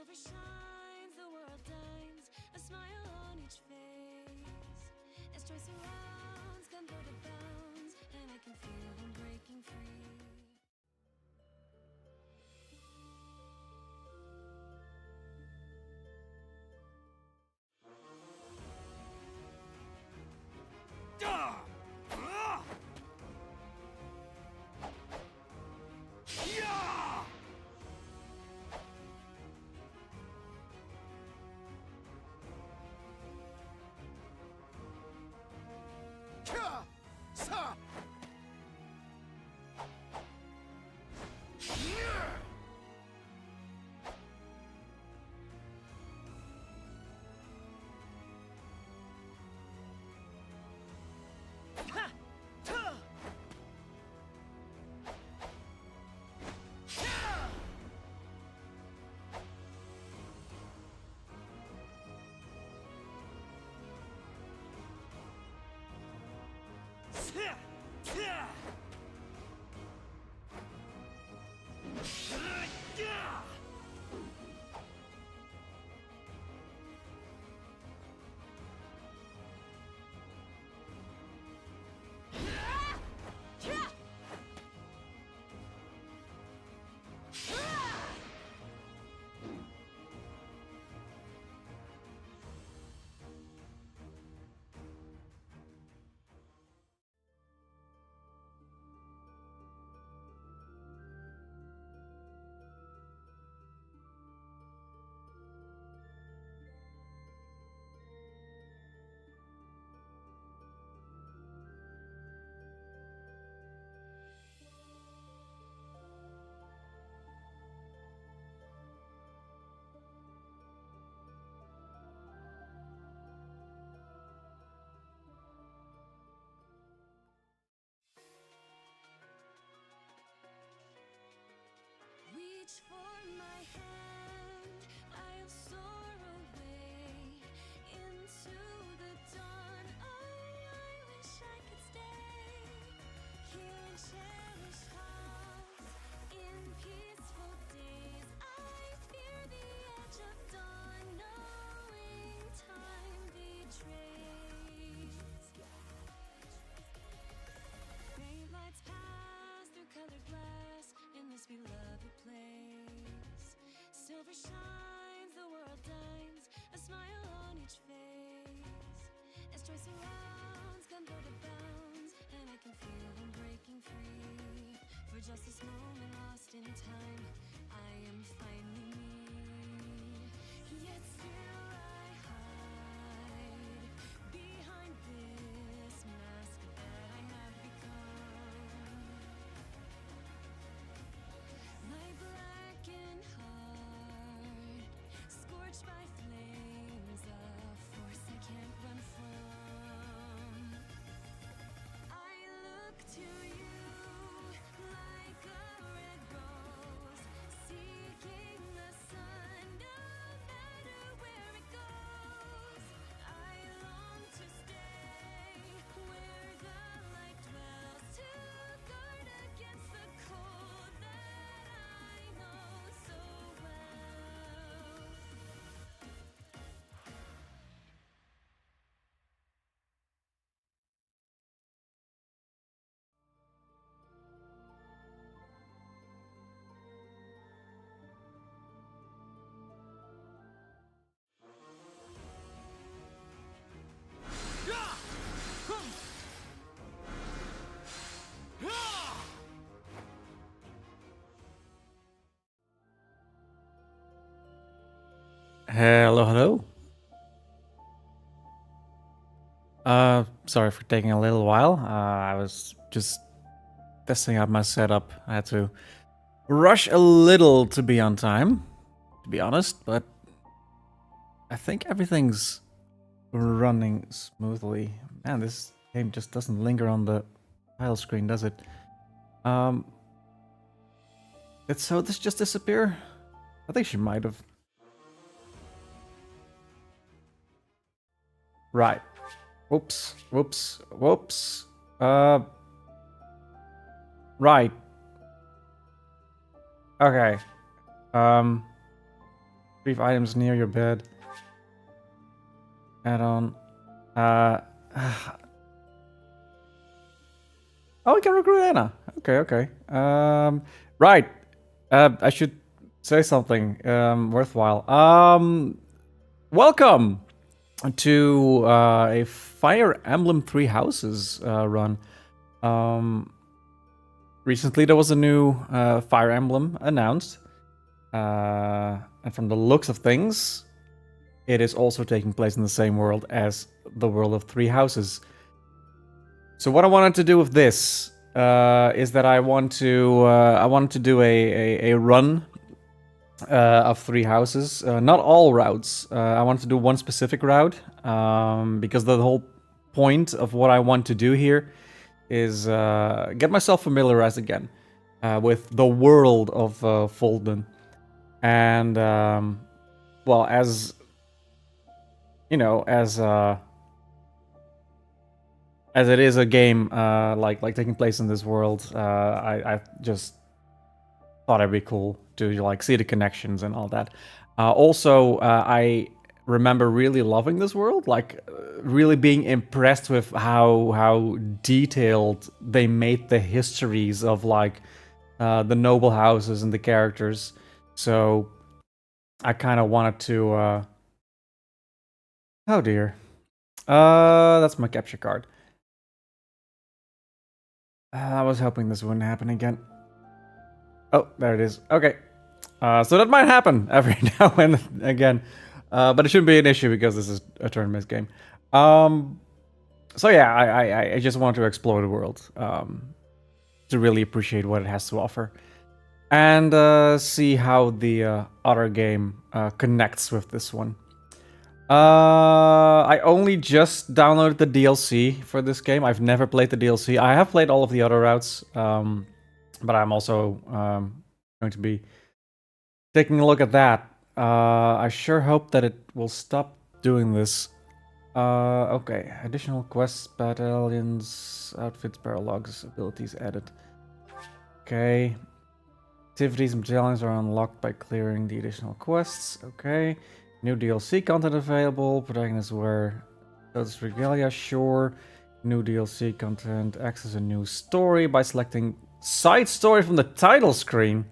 Silver shines, the world dines, a smile on each face. As joy surrounds, come through the bounds, and I can feel them breaking free. Reach for my hand, I'll soar away into the dawn. I wish I could stay here in cherished halls, in peaceful days. I fear the edge of dawn, knowing time betrays. Great lights pass through colored glass in this beloved place. Silver shines, the world dines, a smile on each face. As joy surrounds, come through the bounds, and I can feel them breaking free. For just this moment lost in time, I am finally me. Yet still I hide behind this mask that I have become. My blackened heart, scorched by flames, a force I can't run from. I look to you like a red rose, seeking the sun, no matter where it goes. I long to stay where the light dwells, to guard against the cold that I know so well. Hello, hello. Sorry for taking a little while. I was just testing out my setup. I had to rush a little to be on time, to be honest, but I think everything's running smoothly. Man, this game just doesn't linger on the title screen, does it? Did so this just disappear? I think she might have. Right. Whoops. Whoops. Whoops. Right. Okay. Retrieve items near your bed. Add on. Oh, we can recruit Anna. Okay. Right. I should say something worthwhile. Welcome to a Fire Emblem Three Houses run. Recently there was a new Fire Emblem announced, and from the looks of things, it is also taking place in the same world as the world of Three Houses. So what I wanted to do with this is that I wanted to do a run of Three Houses. Not all routes. I wanted to do one specific route because the whole point of what I want to do here is get myself familiarized again with the world of Fódlan. And well, as you know, as it is a game like taking place in this world, I just thought it'd be cool to like see the connections and all that. Also, I remember really loving this world, like really being impressed with how detailed they made the histories of like the noble houses and the characters. So I kind of wanted to. Oh dear, that's my capture card. I was hoping this wouldn't happen again. Oh, there it is. Okay. So that might happen every now and again. But it shouldn't be an issue because this is a turn-based game. So yeah, I just want to explore the world. To really appreciate what it has to offer. And see how the other game connects with this one. I only just downloaded the DLC for this game. I've never played the DLC. I have played all of the other routes, but I'm also going to be taking a look at that. I sure hope that it will stop doing this. Okay, additional quests, battalions, outfits, paralogs, abilities added. Okay. Activities and battalions are unlocked by clearing the additional quests. Okay. New DLC content available. Protagonists wear Lotus Regalia, sure. New DLC content. Access a new story by selecting side story from the title screen.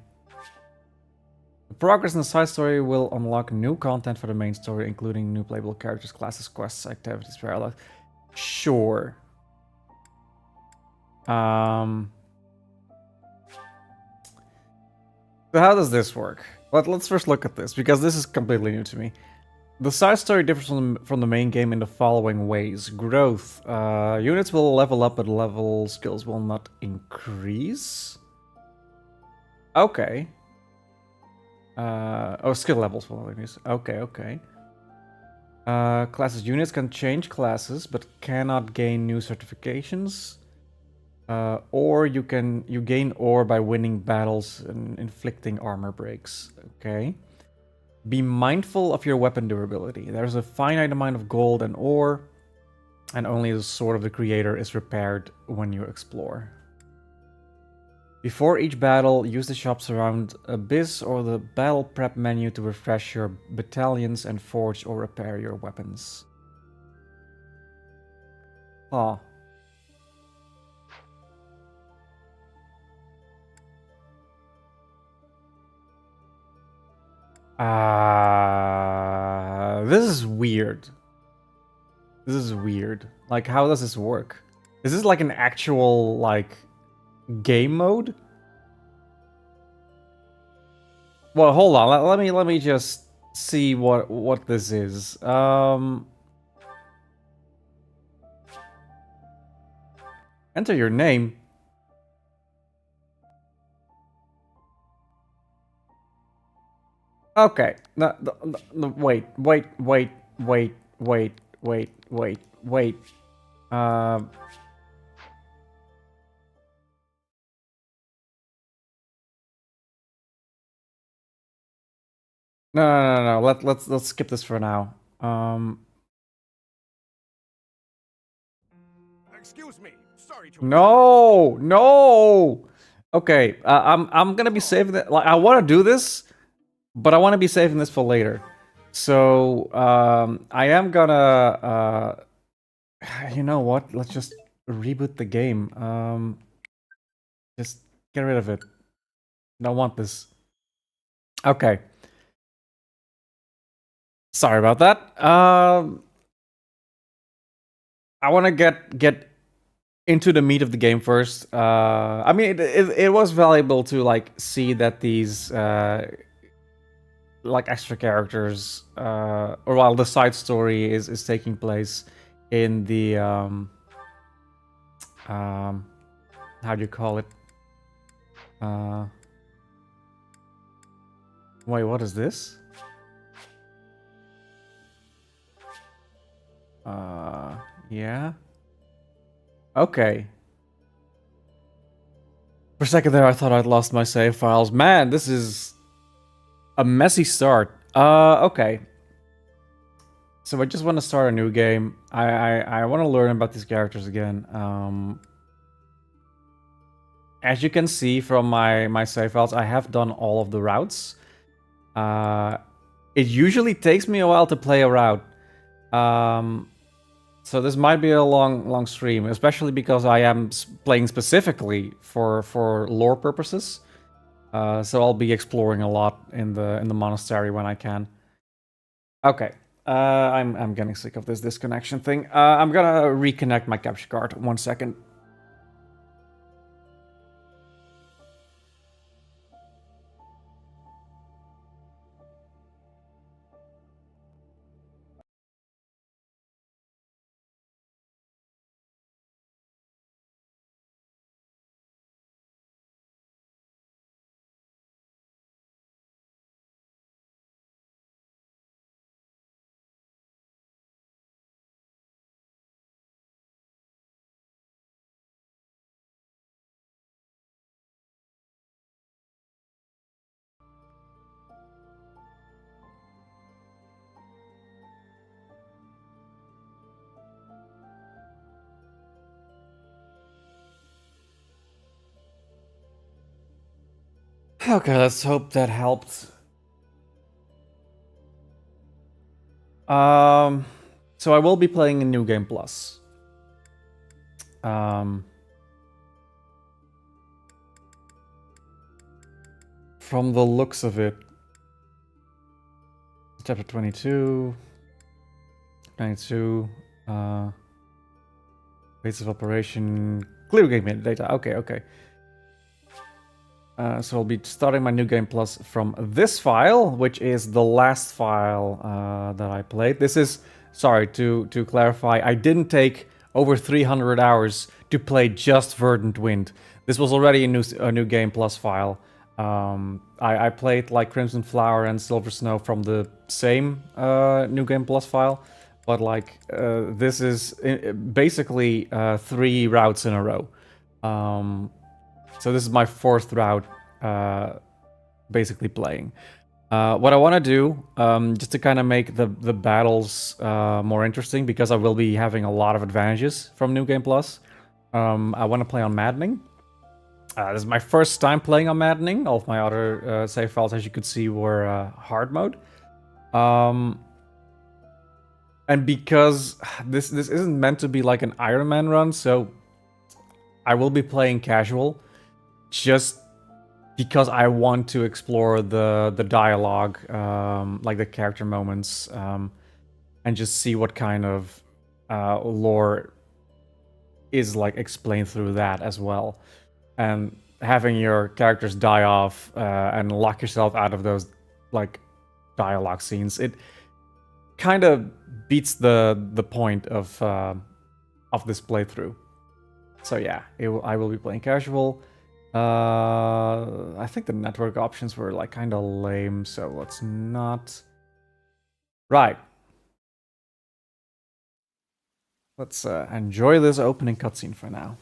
The progress in the side story will unlock new content for the main story, including new playable characters, classes, quests, activities, parallel. Sure. So how does this work? Let's first look at this, because this is completely new to me. The side story differs from the main game in the following ways. Growth. Units will level up, but level skills will not increase. Okay. Oh, skill levels will not increase. Okay. Classes. Units can change classes, but cannot gain new certifications. Or you gain ore by winning battles and inflicting armor breaks. Okay. Be mindful of your weapon durability. There's a finite amount of gold and ore, and only the sword of the creator is repaired when you explore. Before each battle, use the shops around Abyss or the battle prep menu to refresh your battalions and forge or repair your weapons. Oh. This is weird. This is weird. Like, how does this work? Is this like an actual, like, game mode? Well, hold on. Let me just see what this is. Enter your name. Okay. No, wait. No. Let's skip this for now. Excuse me. Sorry to. No. Okay. I'm gonna be saving that. Like, I want to do this, but I want to be saving this for later. So I am gonna. You know what? Let's just reboot the game. Just get rid of it. Don't want this. Okay. Sorry about that. I want to get into the meat of the game first. I mean, it was valuable to like see that these like extra characters, or while the side story is taking place in the how do you call it? Wait, what is this? Yeah. Okay. For a second there, I thought I'd lost my save files. Man, this is a messy start. Okay. So I just want to start a new game. I want to learn about these characters again. As you can see from my save files, I have done all of the routes. It usually takes me a while to play a route. So this might be a long stream, especially because I am playing specifically for lore purposes. So I'll be exploring a lot in the monastery when I can. Okay, I'm getting sick of this disconnection thing. I'm gonna reconnect my capture card. 1 second. Okay, let's hope that helped. So I will be playing a New Game Plus. From the looks of it, chapter 22, 92, base of operation, clear game data. Okay. So I'll be starting my New Game Plus from this file, which is the last file that I played. This is, sorry, to clarify, I didn't take over 300 hours to play just Verdant Wind. This was already a New Game Plus file. I played like Crimson Flower and Silver Snow from the same New Game Plus file, but like this is basically 3 routes in a row. So this is my 4th route, basically playing. What I want to do, just to kind of make the battles more interesting, because I will be having a lot of advantages from New Game Plus, I want to play on Maddening. This is my first time playing on Maddening. All of my other save files, as you could see, were hard mode. And because this isn't meant to be like an Iron Man run, so I will be playing casual, just because I want to explore the dialogue, like the character moments, and just see what kind of lore is like explained through that as well. And having your characters die off and lock yourself out of those like dialogue scenes, it kind of beats the point of this playthrough. So yeah, I will be playing casual. I think the network options were like kind of lame, so let's not. Right. Let's enjoy this opening cutscene for now.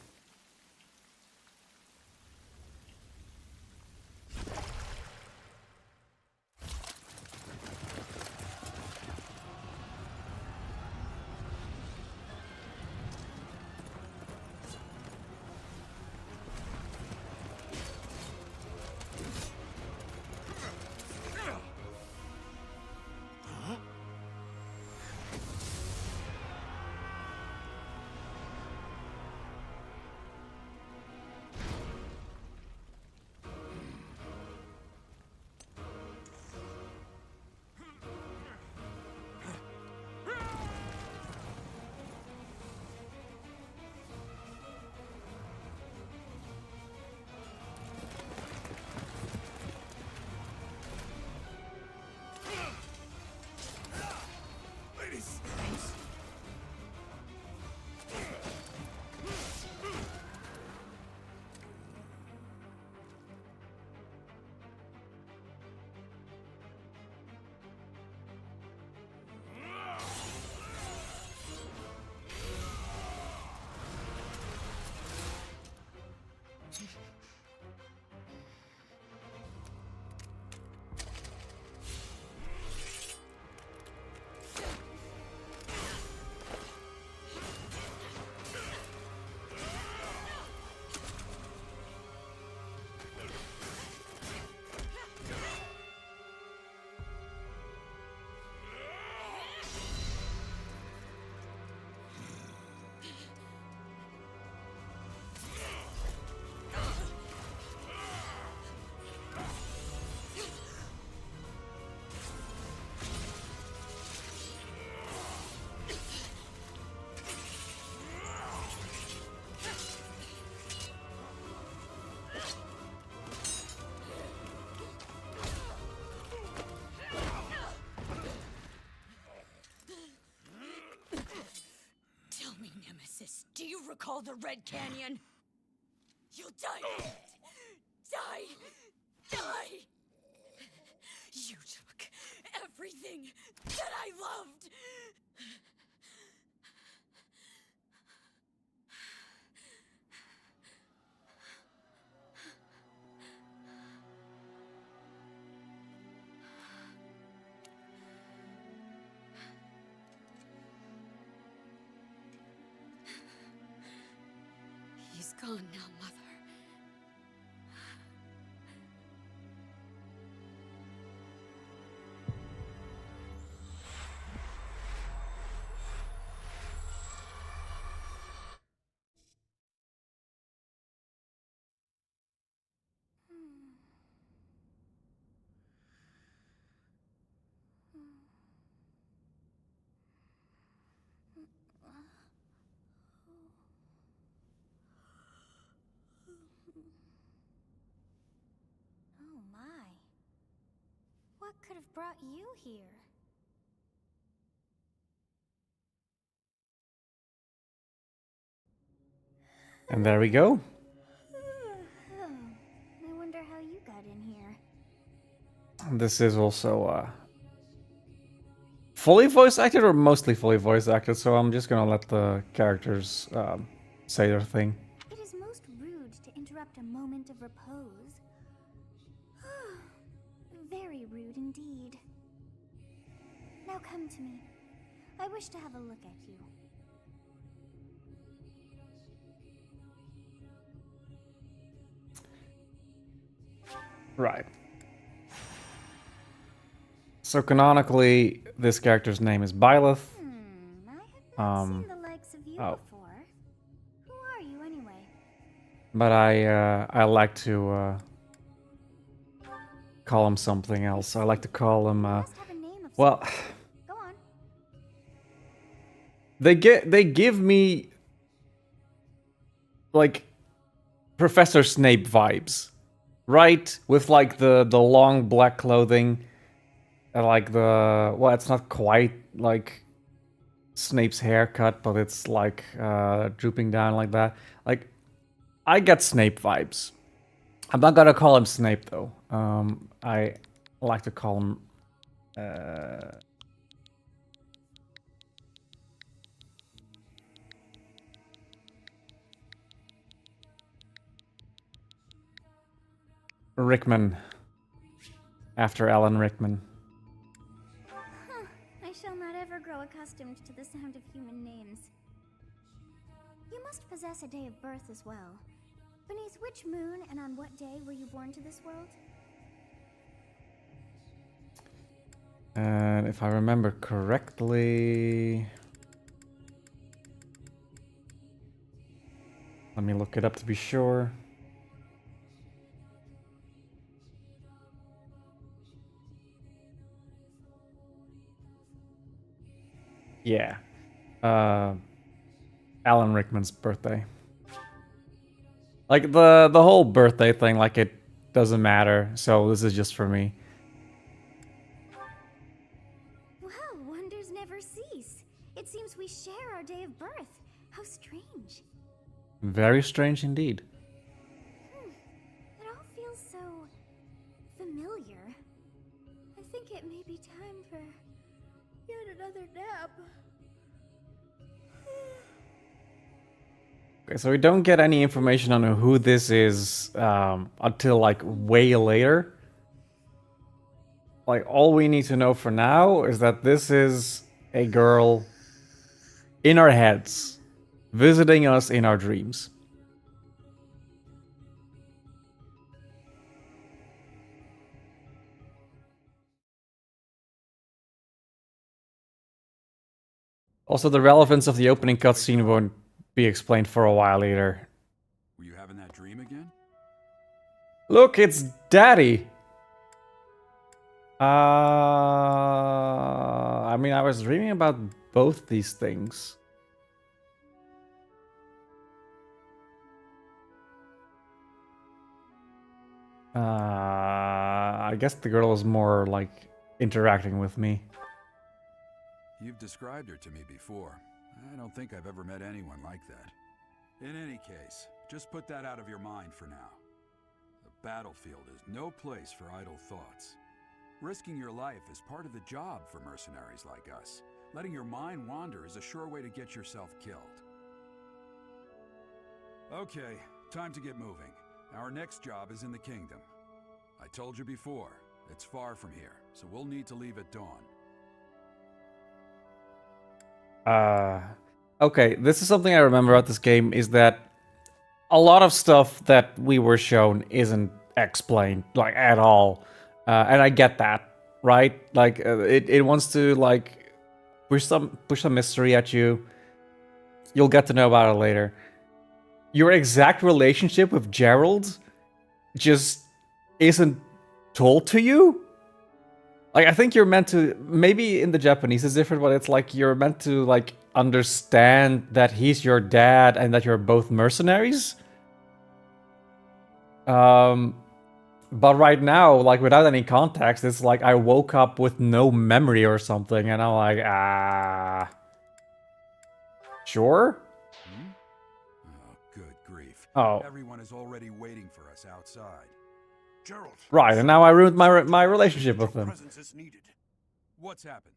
Do you recall the Red Canyon? You'll die. Die! You took everything that I loved! He's gone now, Mother. Oh my. What could have brought you here? And there we go. Oh, I wonder how you got in here. This is also fully voice acted or mostly fully voice acted, so I'm just gonna let the characters say their thing. It is most rude to interrupt a moment of repose. Very rude indeed. Now come to me. I wish to have a look at you. Right. So canonically, this character's name is Byleth. I have not seen the likes of you oh. before. Who are you anyway? But I like to call him something else. I like to call him You must have a name of well, some- Go on. they give me like Professor Snape vibes. Right? With like the long black clothing and like the well, it's not quite like Snape's haircut, but it's like drooping down like that. Like I get Snape vibes. I'm not gonna call him Snape though. I like to call him Rickman. After Alan Rickman. I shall not ever grow accustomed to the sound of human names. You must possess a day of birth as well. Beneath which moon and on what day were you born to this world? And if I remember correctly... Let me look it up to be sure. Yeah. Alan Rickman's birthday. Like the whole birthday thing, like it doesn't matter. So this is just for me. Well, wonders never cease. It seems we share our day of birth. How strange. Very strange indeed. It all feels so familiar. I think it may be time for yet another nap. Okay, so we don't get any information on who this is until like way later. Like all we need to know for now is that this is a girl in our heads, visiting us in our dreams. Also, the relevance of the opening cutscene won't be explained for a while either. Were you having that dream again? Look, it's Daddy! I mean, I was dreaming about both these things. I guess the girl is more like interacting with me. You've described her to me before. I don't think I've ever met anyone like that. In any case, just put that out of your mind for now. The battlefield is no place for idle thoughts. Risking your life is part of the job for mercenaries like us. Letting your mind wander is a sure way to get yourself killed. Okay, time to get moving. Our next job is in the kingdom. I told you before, it's far from here, so we'll need to leave at dawn. Okay, this is something I remember about this game, is that a lot of stuff that we were shown isn't explained, like, at all. And I get that, right? Like, it wants to, like, push some mystery at you. You'll get to know about it later. Your exact relationship with Gerald just isn't told to you? Like, I think you're meant to, maybe in the Japanese it's different, but it's like you're meant to, like, understand that he's your dad and that you're both mercenaries. But right now, like, without any context, it's like I woke up with no memory or something, and I'm like, sure? Oh, good grief. Oh. Everyone is already waiting for us outside. Gerald. Right, and now I ruined my relationship with Your him. presence is needed. What's happened?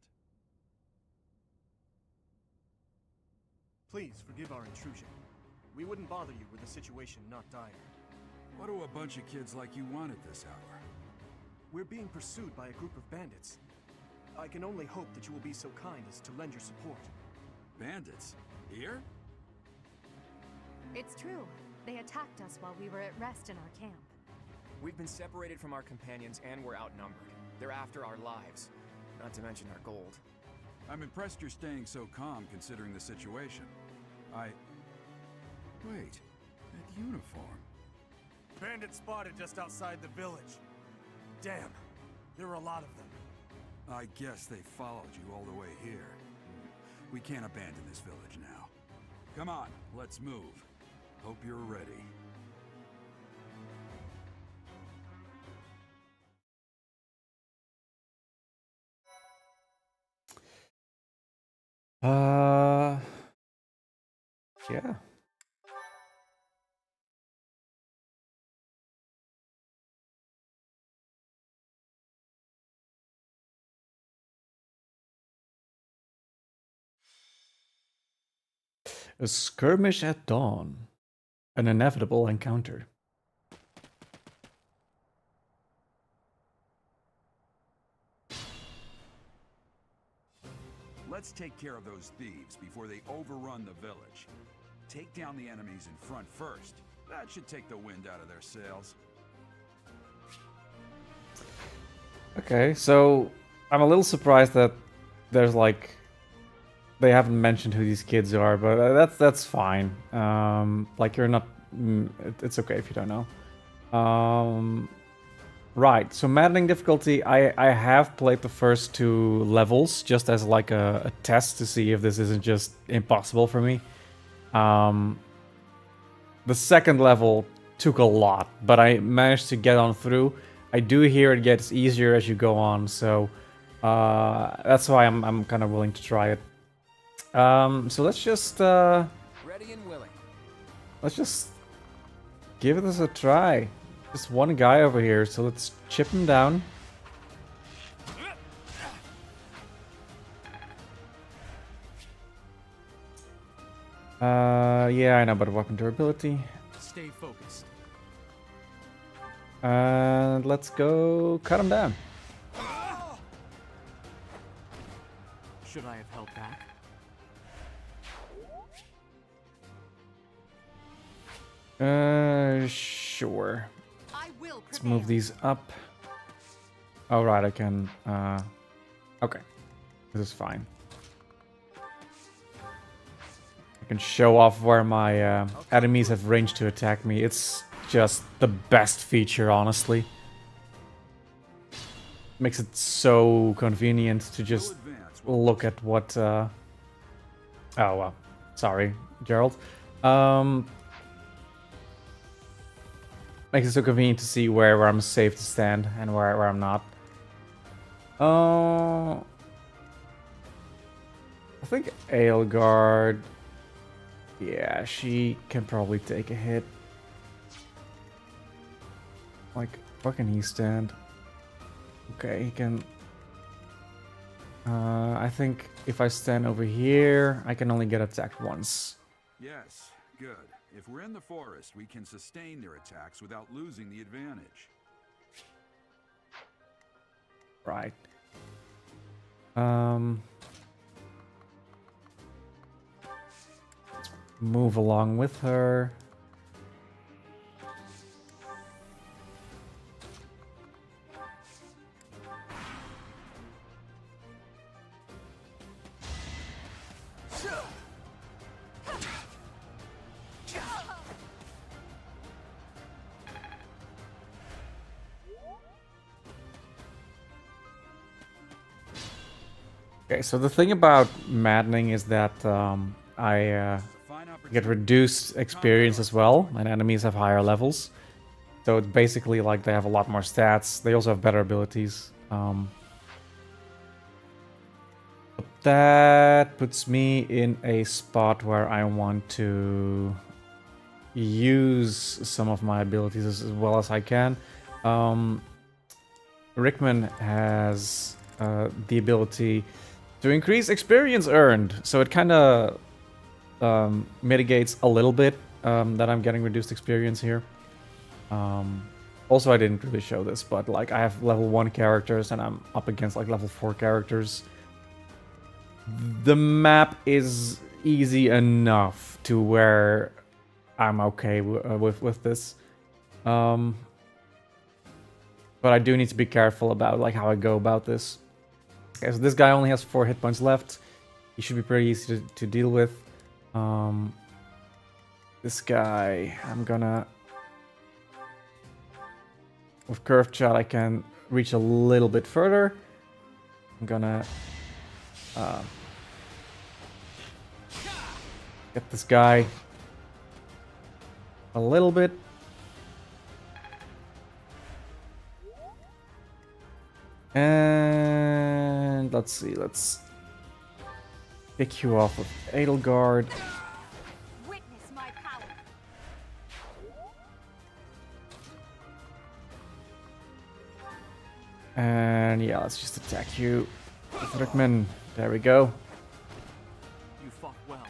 Please forgive our intrusion. We wouldn't bother you with a situation not dire. What do a bunch of kids like you want at this hour? We're being pursued by a group of bandits. I can only hope that you will be so kind as to lend your support. Bandits? Here? It's true. They attacked us while we were at rest in our camp. We've been separated from our companions and we're outnumbered. They're after our lives, not to mention our gold. I'm impressed you're staying so calm considering the situation. Wait, that uniform. Bandits spotted just outside the village. Damn, there were a lot of them. I guess they followed you all the way here. We can't abandon this village now. Come on, let's move. Hope you're ready. Yeah. A skirmish at dawn. An inevitable encounter. Let's take care of those thieves before they overrun the village. Take down the enemies in front first. That should take the wind out of their sails. Okay, so I'm a little surprised that there's like they haven't mentioned who these kids are, but that's fine. Like you're not, it's okay if you don't know. Right, so maddening difficulty. I have played the first 2 levels just as like a test to see if this isn't just impossible for me. The second level took a lot, but I managed to get on through. I do hear it gets easier as you go on, so that's why I'm kind of willing to try it. So let's just Ready and willing. let's just give this a try. Just one guy over here, so let's chip him down. Yeah, I know about weapon durability. Stay focused. And let's go cut him down. Should I have held back? Sure. I will Let's prevail. move these up. All right, I can. Okay, this is fine. I can show off where my enemies have range to attack me. It's just the best feature, honestly. Makes it so convenient to just look at what. Oh well, sorry, Gerald. Makes it so convenient to see where I'm safe to stand and where I'm not. I think Aelgard. Yeah, she can probably take a hit. Like, what can he stand? Okay, he can... I think if I stand over here, I can only get attacked once. Yes, good. If we're in the forest, we can sustain their attacks without losing the advantage. Right. Let's move along with her. Okay, so the thing about maddening is that I get reduced experience as well, and enemies have higher levels. So it's basically like they have a lot more stats. They also have better abilities. But that puts me in a spot where I want to use some of my abilities as well as I can. Rickman has the ability to increase experience earned, so it kind of mitigates a little bit that I'm getting reduced experience here. Also, I didn't really show this, but like I have level 1 characters and I'm up against like level 4 characters. The map is easy enough to where I'm okay with this. But I do need to be careful about like how I go about this. Okay, so this guy only has 4 hit points left. He should be pretty easy to deal with. This guy, I'm gonna... With curved shot, I can reach a little bit further. I'm gonna get this guy a little bit. And let's see, let's pick you off with Edelgard. Witness my power. And yeah, let's just attack you with Rickman. There we go. You fought well.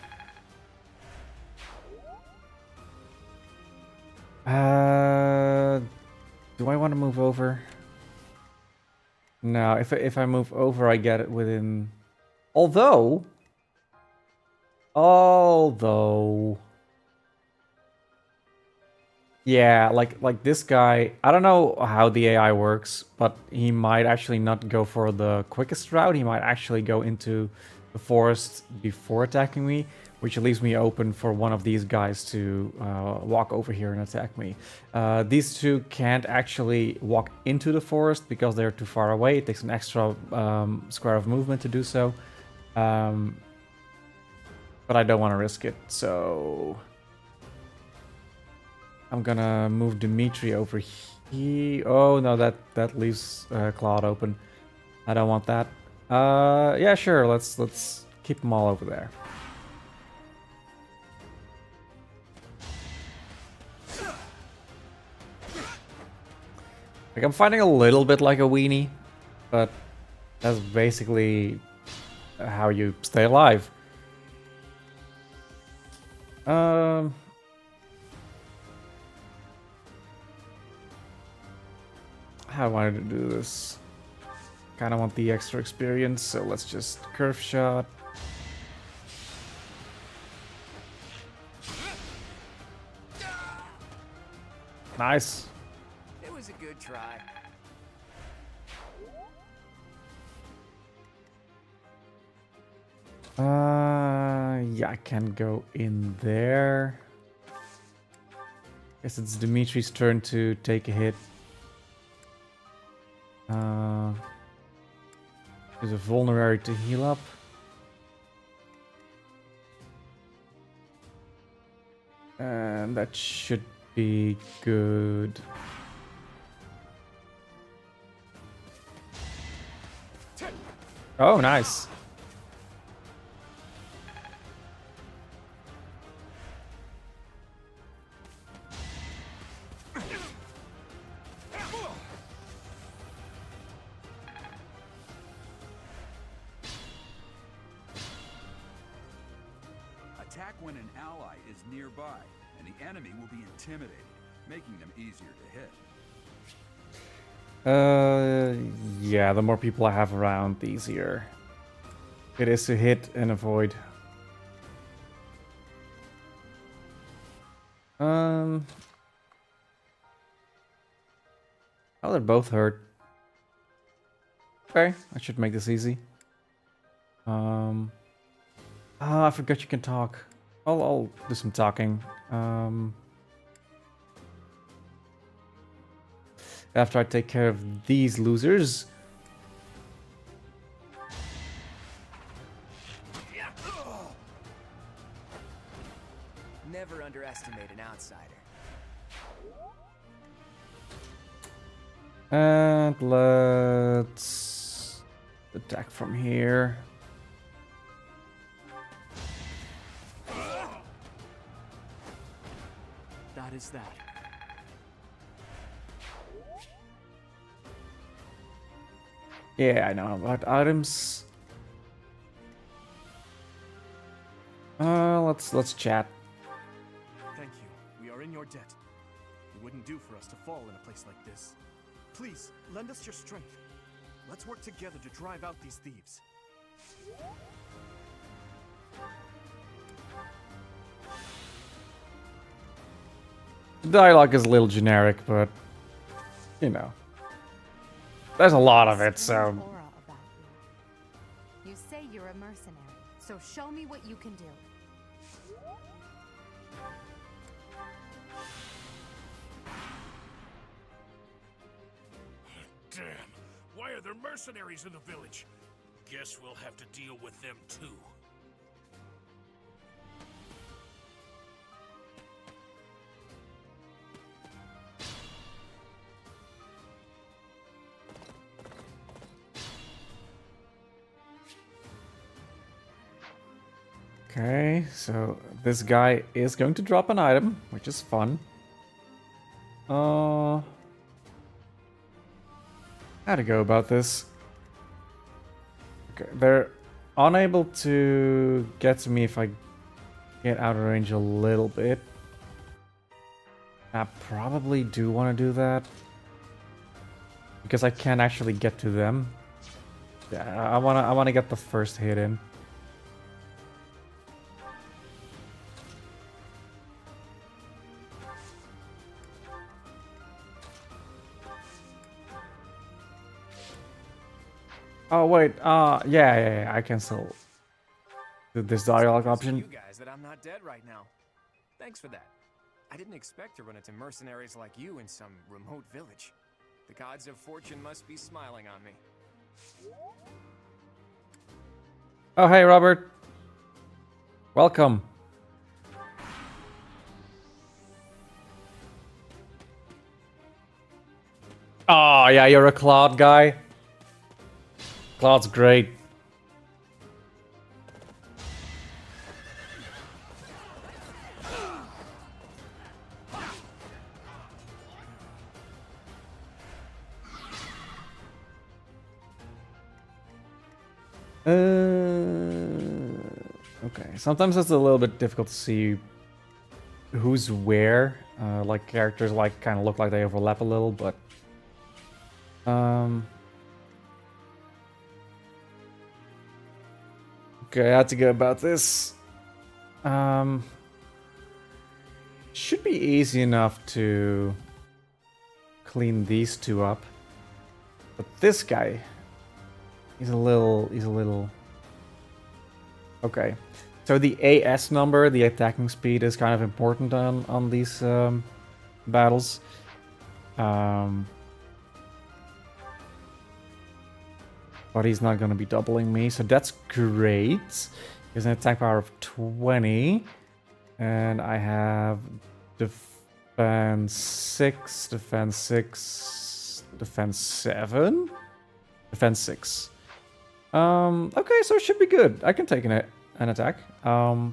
Do I want to move over? No, if I move over, I get it within... Although... Yeah, like this guy, I don't know how the AI works, but he might actually not go for the quickest route. He might actually go into the forest before attacking me, which leaves me open for one of these guys to walk over here and attack me. These two can't actually walk into the forest because they're too far away. It takes an extra square of movement to do so. But I don't want to risk it, so... I'm gonna move Dimitri over here. Oh no, that leaves Claude open. I don't want that. Yeah, sure. Let's keep them all over there. Like I'm fighting a little bit like a weenie, but that's basically how you stay alive. I wanted to do this. Kind of want the extra experience, so let's just curve shot. Nice. It was a good try. Yeah, I can go in there. Guess it's Dimitri's turn to take a hit. There's a vulnerary to heal up. And that should be good. Oh, nice. Attack when an ally is nearby, and the enemy will be intimidated, making them easier to hit. Yeah, the more people I have around, the easier it is to hit and avoid. Oh, they're both hurt. Okay, I should make this easy. I forgot you can talk. I'll do some talking. After I take care of these losers. Never underestimate an outsider. And let's attack from here. That is that. Yeah, I know about items. Let's chat. Thank you. We are in your debt. It wouldn't do for us to fall in a place like this. Please, lend us your strength. Let's work together to drive out these thieves. The dialogue is a little generic, but you know, there's a lot of it, so. Aura about you. You say you're a mercenary, so show me what you can do. Damn, why are there mercenaries in the village? Guess we'll have to deal with them too. Okay, so this guy is going to drop an item, which is fun. How to go about this? Okay, they're unable to get to me if I get out of range a little bit. I probably do want to do that because I can actually get to them. Yeah, I wanna get the first hit in. Oh wait, yeah, I can still do this dialogue option. You guys that I'm not dead right now. Thanks for that. I didn't expect to run into mercenaries like you in some remote village. The gods of fortune must be smiling on me. Oh hey Robert, welcome. Oh yeah, you're a Cloud guy. Cloud's great. Okay, sometimes it's a little bit difficult to see who's where. Like characters like kind of look like they overlap a little, but okay, I have to go about this. Should be easy enough to clean these two up. But this guy, he's a little... Okay. So the AS number, the attacking speed, is kind of important on these battles. But he's not going to be doubling me, so that's great. He has an attack power of 20. And I have defense 6, defense 6, defense 7, defense 6. Okay, so it should be good. I can take an attack. So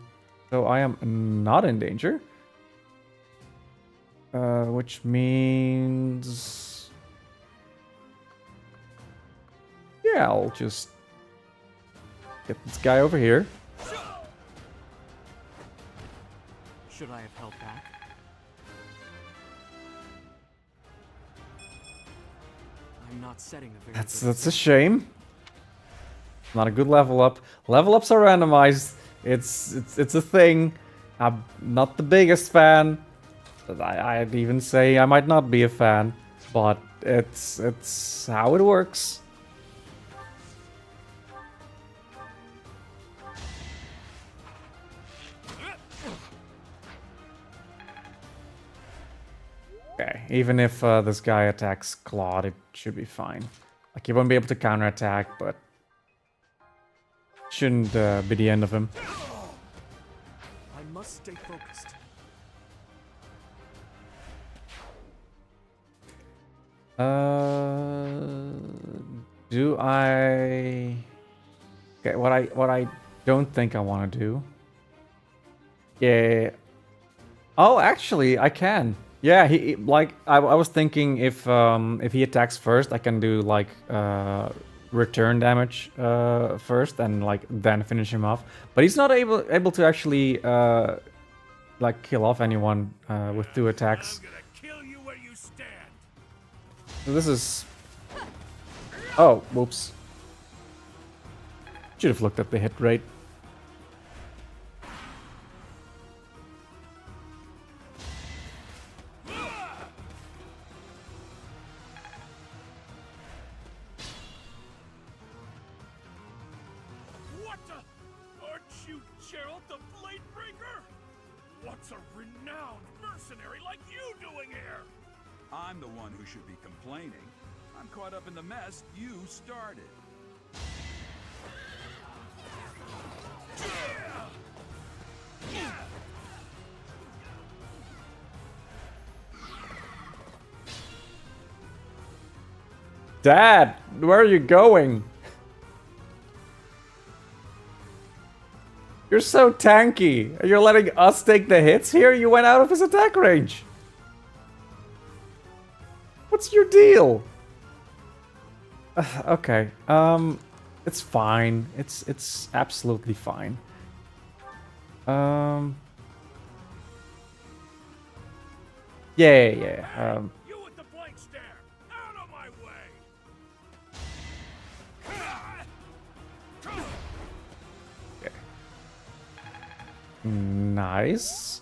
I am not in danger. Which means... yeah, I'll just get this guy over here. Should I have held back? I'm not setting a very That's a shame. Not a good level up. Level ups are randomized. It's a thing. I'm not the biggest fan. I'd even say I might not be a fan, but it's how it works. Okay, even if this guy attacks Claude, it should be fine. Like, he won't be able to counterattack, but shouldn't be the end of him. I must stay focused. Do I? Okay, what I don't think I want to do. Yeah. Oh, actually, I can. Yeah, like I was thinking if he attacks first, I can do like return damage first and like then finish him off. But he's not able to actually like kill off anyone with 2 attacks. I'm gonna kill you where you stand. So this is. Oh, whoops. Should have looked at the hit rate. What the? Aren't you Gerald the Bladebreaker? What's a renowned mercenary like you doing here? I'm the one who should be complaining. I'm caught up in the mess you started. Dad, where are you going? You're so tanky. You're letting us take the hits here? You went out of his attack range. What's your deal? Okay. It's fine. It's absolutely fine. Yeah. You with the blank stare! Out of my way! Nice.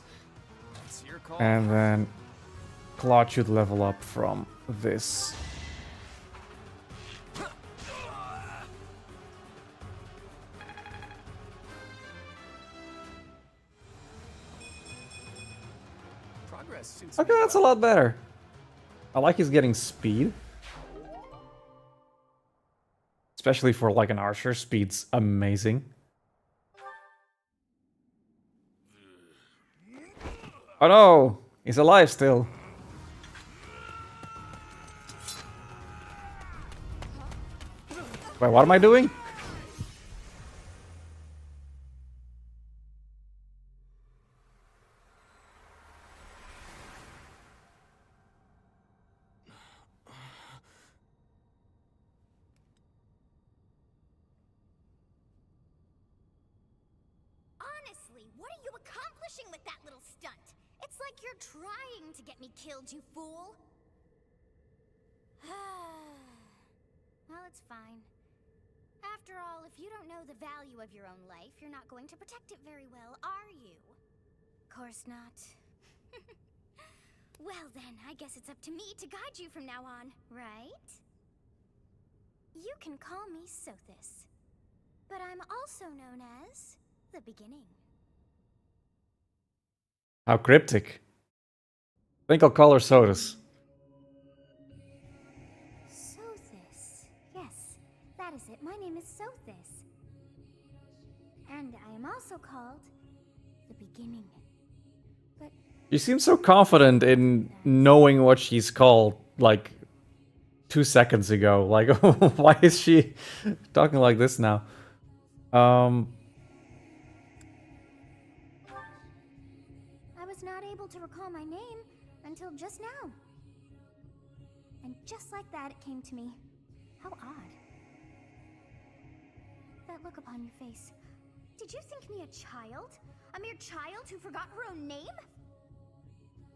It's your call. And then Claude should level up from this. Progress suits me Okay, that's a well. lot better. I like he's getting speed. Especially for like an archer, speed's amazing. Oh no! He's alive still. Wait, what am I doing? Honestly, what are you accomplishing with that little stunt? It's like you're trying to get me killed, you fool. Well, it's fine. After all, if you don't know the value of your own life, you're not going to protect it very well, are you? Course not. Well then, I guess it's up to me to guide you from now on, right? You can call me Sothis, but I'm also known as the Beginning. How cryptic. I think I'll call her Sodas. Sothis. Yes, that is it. My name is Sothis. And I am also called the Beginning. But She seems so confident in knowing what she's called, like 2 seconds ago. Like, why is she talking like this now? I was not able to recall my name until just now. And just like that, it came to me. How odd. That look upon your face. Did you think me a child? A mere child who forgot her own name?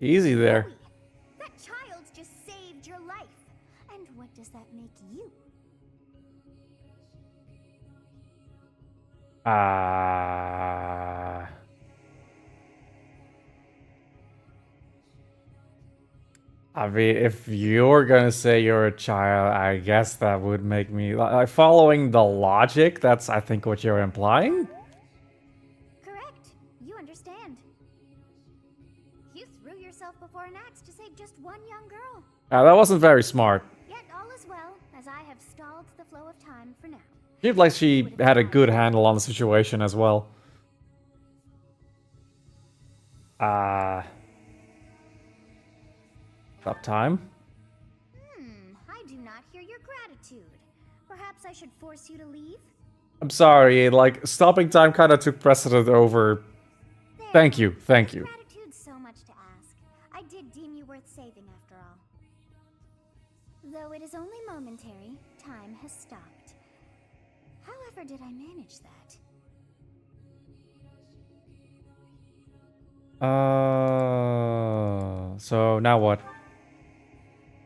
Easy there. Chloe, that child just saved your life. And what does that make you? I mean, if you're gonna say you're a child, I guess that would make me like following the logic. That's, I think, what you're implying. Correct. You understand. You threw yourself before an axe to save just one young girl. That wasn't very smart. Yet all is well, as I have stalled the flow of time for now. Seemed like she had a good handle on the situation as well. Stop time. I do not hear your gratitude. Perhaps I should force you to leave? I'm sorry, like, stopping time kind of took precedent over... There. Thank you, thank you. Gratitude's so much to ask. I did deem you worth saving after all. Though it is only momentary, time has stopped. However did I manage that? So now what?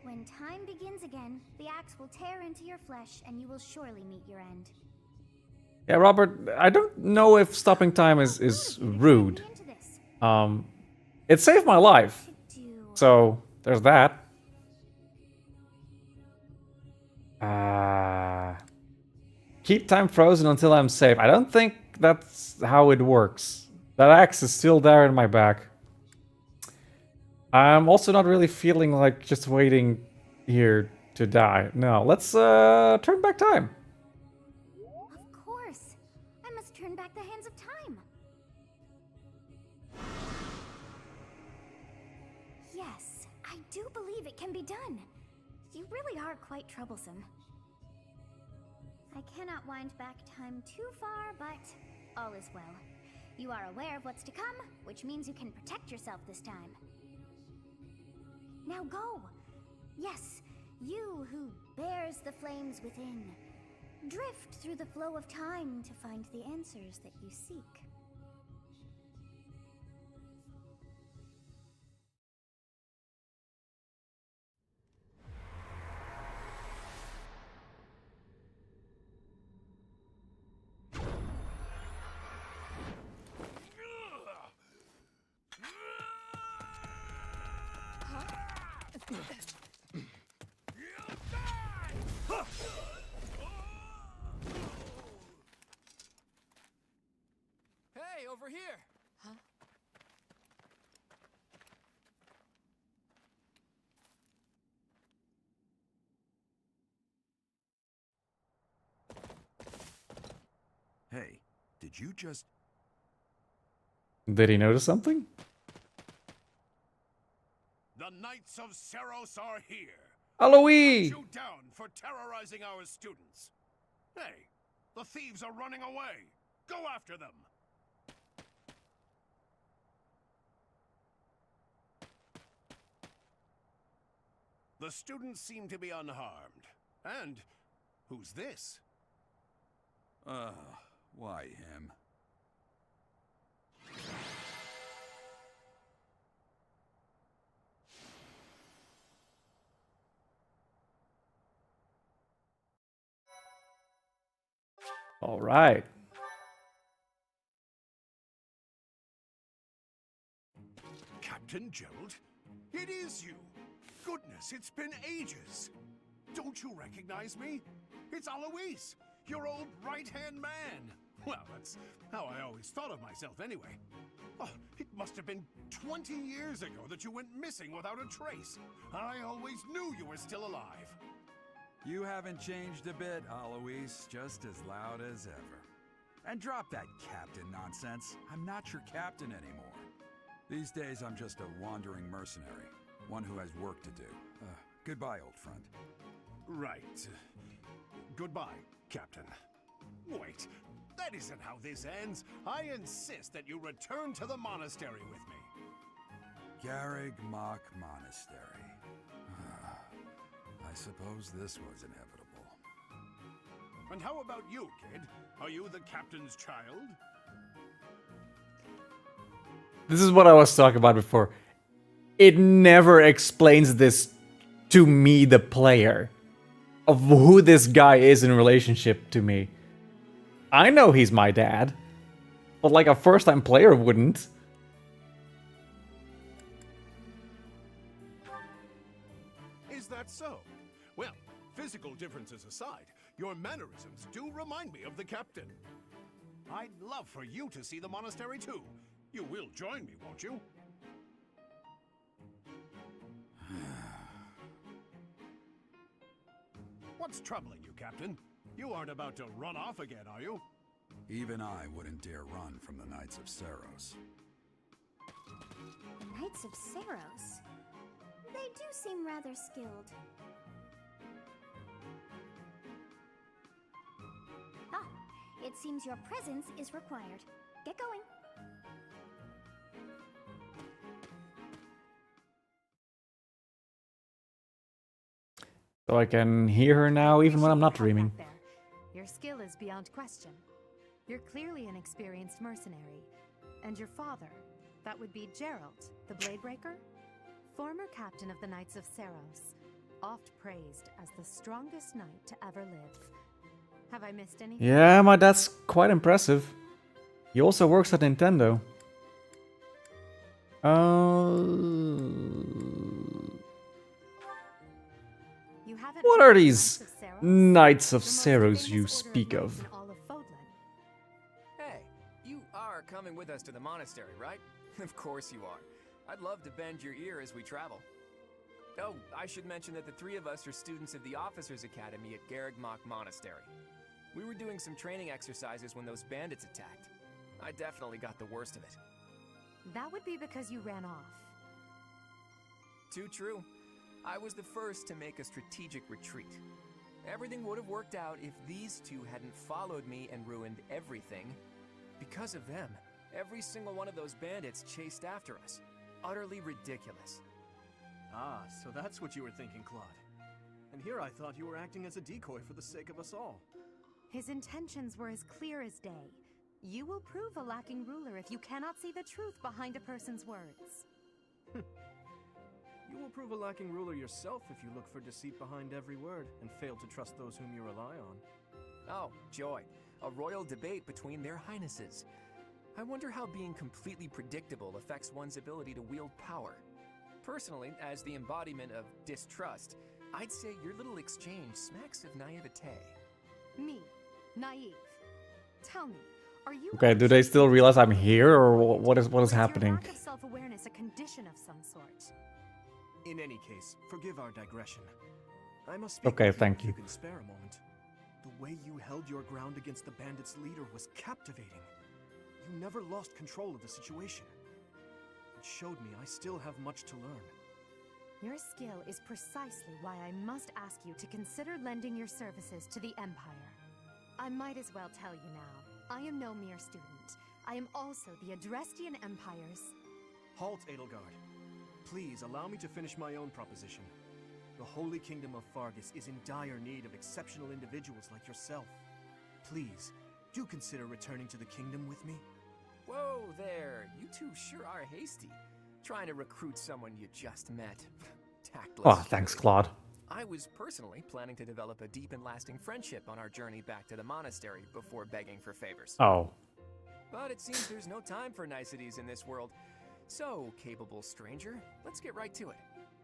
When time begins again, the axe will tear into your flesh and you will surely meet your end. Yeah, Robert, I don't know if stopping time is rude. It saved my life. So, there's that. Keep time frozen until I'm safe. I don't think that's how it works. That axe is still there in my back. I'm also not really feeling like just waiting here to die. No, let's turn back time. Of course. I must turn back the hands of time. Yes, I do believe it can be done. You really are quite troublesome. I cannot wind back time too far, but all is well. You are aware of what's to come, which means you can protect yourself this time. Now go! Yes, you who bears the flames within. Drift through the flow of time to find the answers that you seek. Hey, over here! Huh? Hey, did you just... Did he notice something? The Knights of Seros are here. Aloy! Hunt you down for terrorizing our students. Hey, the thieves are running away. Go after them. The students seem to be unharmed. And who's this? Why him? All right. Captain Gerald? It is you! Goodness, it's been ages! Don't you recognize me? It's Alois, your old right-hand man! Well, that's how I always thought of myself anyway. Oh, it must have been 20 years ago that you went missing without a trace. I always knew you were still alive. You haven't changed a bit, Alois. Just as loud as ever. And drop that captain nonsense. I'm not your captain anymore. These days, I'm just a wandering mercenary. One who has work to do. Goodbye, old friend. Right. Goodbye, Captain. Wait, that isn't how this ends. I insist that you return to the monastery with me. Garrig Mach Monastery. I suppose this was inevitable. And how about you, kid? Are you the captain's child? This is what I was talking about before. It never explains this to me, the player, of who this guy is in relationship to me. I know he's my dad, but like a first-time player wouldn't. Is that so? Well, physical differences aside, your mannerisms do remind me of the captain. I'd love for you to see the monastery too. You will join me, won't you? What's troubling you, Captain? You aren't about to run off again, are you? Even I wouldn't dare run from the Knights of Saros. The Knights of Saros. They do seem rather skilled. Ah, it seems your presence is required. Get going. So I can hear her now, even when I'm not dreaming. Your skill is beyond question. You're clearly an experienced mercenary. And your father, that would be Gerald, the Bladebreaker? Former captain of the Knights of Saros, oft praised as the strongest knight to ever live. Have I missed anything? Yeah, my dad's quite impressive. He also works at Nintendo. What are these Knights of Saros you speak of? Hey, you are coming with us to the monastery, right? Of course you are. I'd love to bend your ear as we travel. Oh, I should mention that the three of us are students of the Officers' Academy at Garrigmach Monastery. We were doing some training exercises when those bandits attacked. I definitely got the worst of it. That would be because you ran off. Too true. I was the first to make a strategic retreat. Everything would have worked out if these two hadn't followed me and ruined everything. Because of them, every single one of those bandits chased after us. Utterly ridiculous. Ah, so that's what you were thinking, Claude. And here I thought you were acting as a decoy for the sake of us all. His intentions were as clear as day. You will prove a lacking ruler if you cannot see the truth behind a person's words. You will prove a lacking ruler yourself if you look for deceit behind every word and fail to trust those whom you rely on. Oh, joy. A royal debate between their highnesses. I wonder how being completely predictable affects one's ability to wield power. Personally, as the embodiment of distrust, I'd say your little exchange smacks of naivete. Me? Naive? Tell me, are you... Okay, do they still realize I'm here, or what is happening? Is your lack of self-awareness a condition of some sort? In any case, forgive our digression. I must speak Okay, with thank if you. Can spare a moment. The way you held your ground against the bandits' leader was captivating. You never lost control of the situation. It showed me I still have much to learn. Your skill is precisely why I must ask you to consider lending your services to the Empire. I might as well tell you now, I am no mere student. I am also the Adrestian Empire's... Halt, Edelgard. Please allow me to finish my own proposition. The Holy Kingdom of Fargus is in dire need of exceptional individuals like yourself. Please, do consider returning to the kingdom with me. Whoa there, you two sure are hasty. Trying to recruit someone you just met. Tactless. Oh, thanks, Claude. I was personally planning to develop a deep and lasting friendship on our journey back to the monastery before begging for favors. Oh. But it seems there's no time for niceties in this world. So, capable stranger, let's get right to it.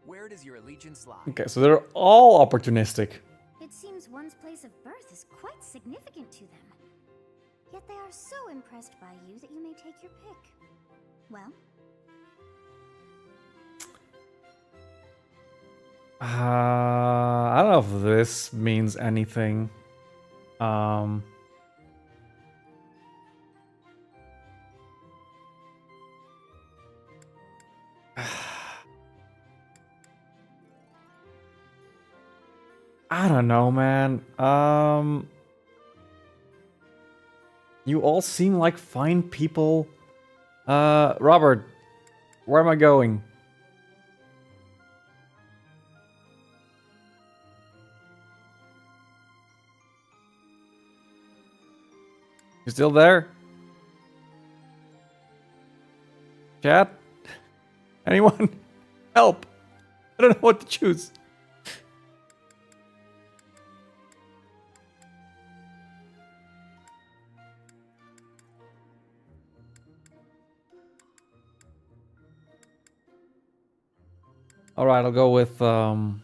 Where does your allegiance lie? Okay, so they're all opportunistic. It seems one's place of birth is quite significant to them. Yet they are so impressed by you that you may take your pick. Well? I don't know if this means anything. I don't know, man. You all seem like fine people. Robert, where am I going? You still there? Chat? Anyone? Help! I don't know what to choose. Alright, I'll go with the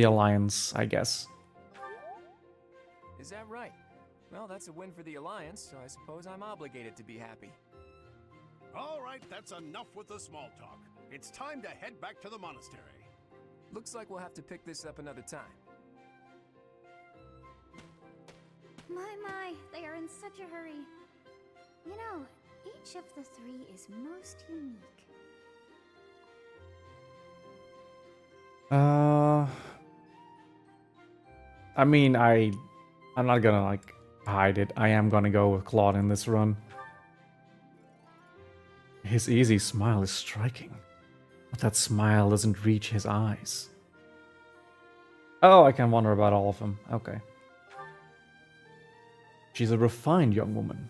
Alliance, I guess. Is that right? Well, that's a win for the Alliance, so I suppose I'm obligated to be happy. All right, that's enough with the small talk. It's time to head back to the monastery. Looks like we'll have to pick this up another time. My, they are in such a hurry. You know, each of the three is most unique. I mean, I'm not gonna, like, hide it. I am gonna go with Claude in this run. His easy smile is striking, but that smile doesn't reach his eyes. Oh, I can wonder about all of them. Okay. She's a refined young woman,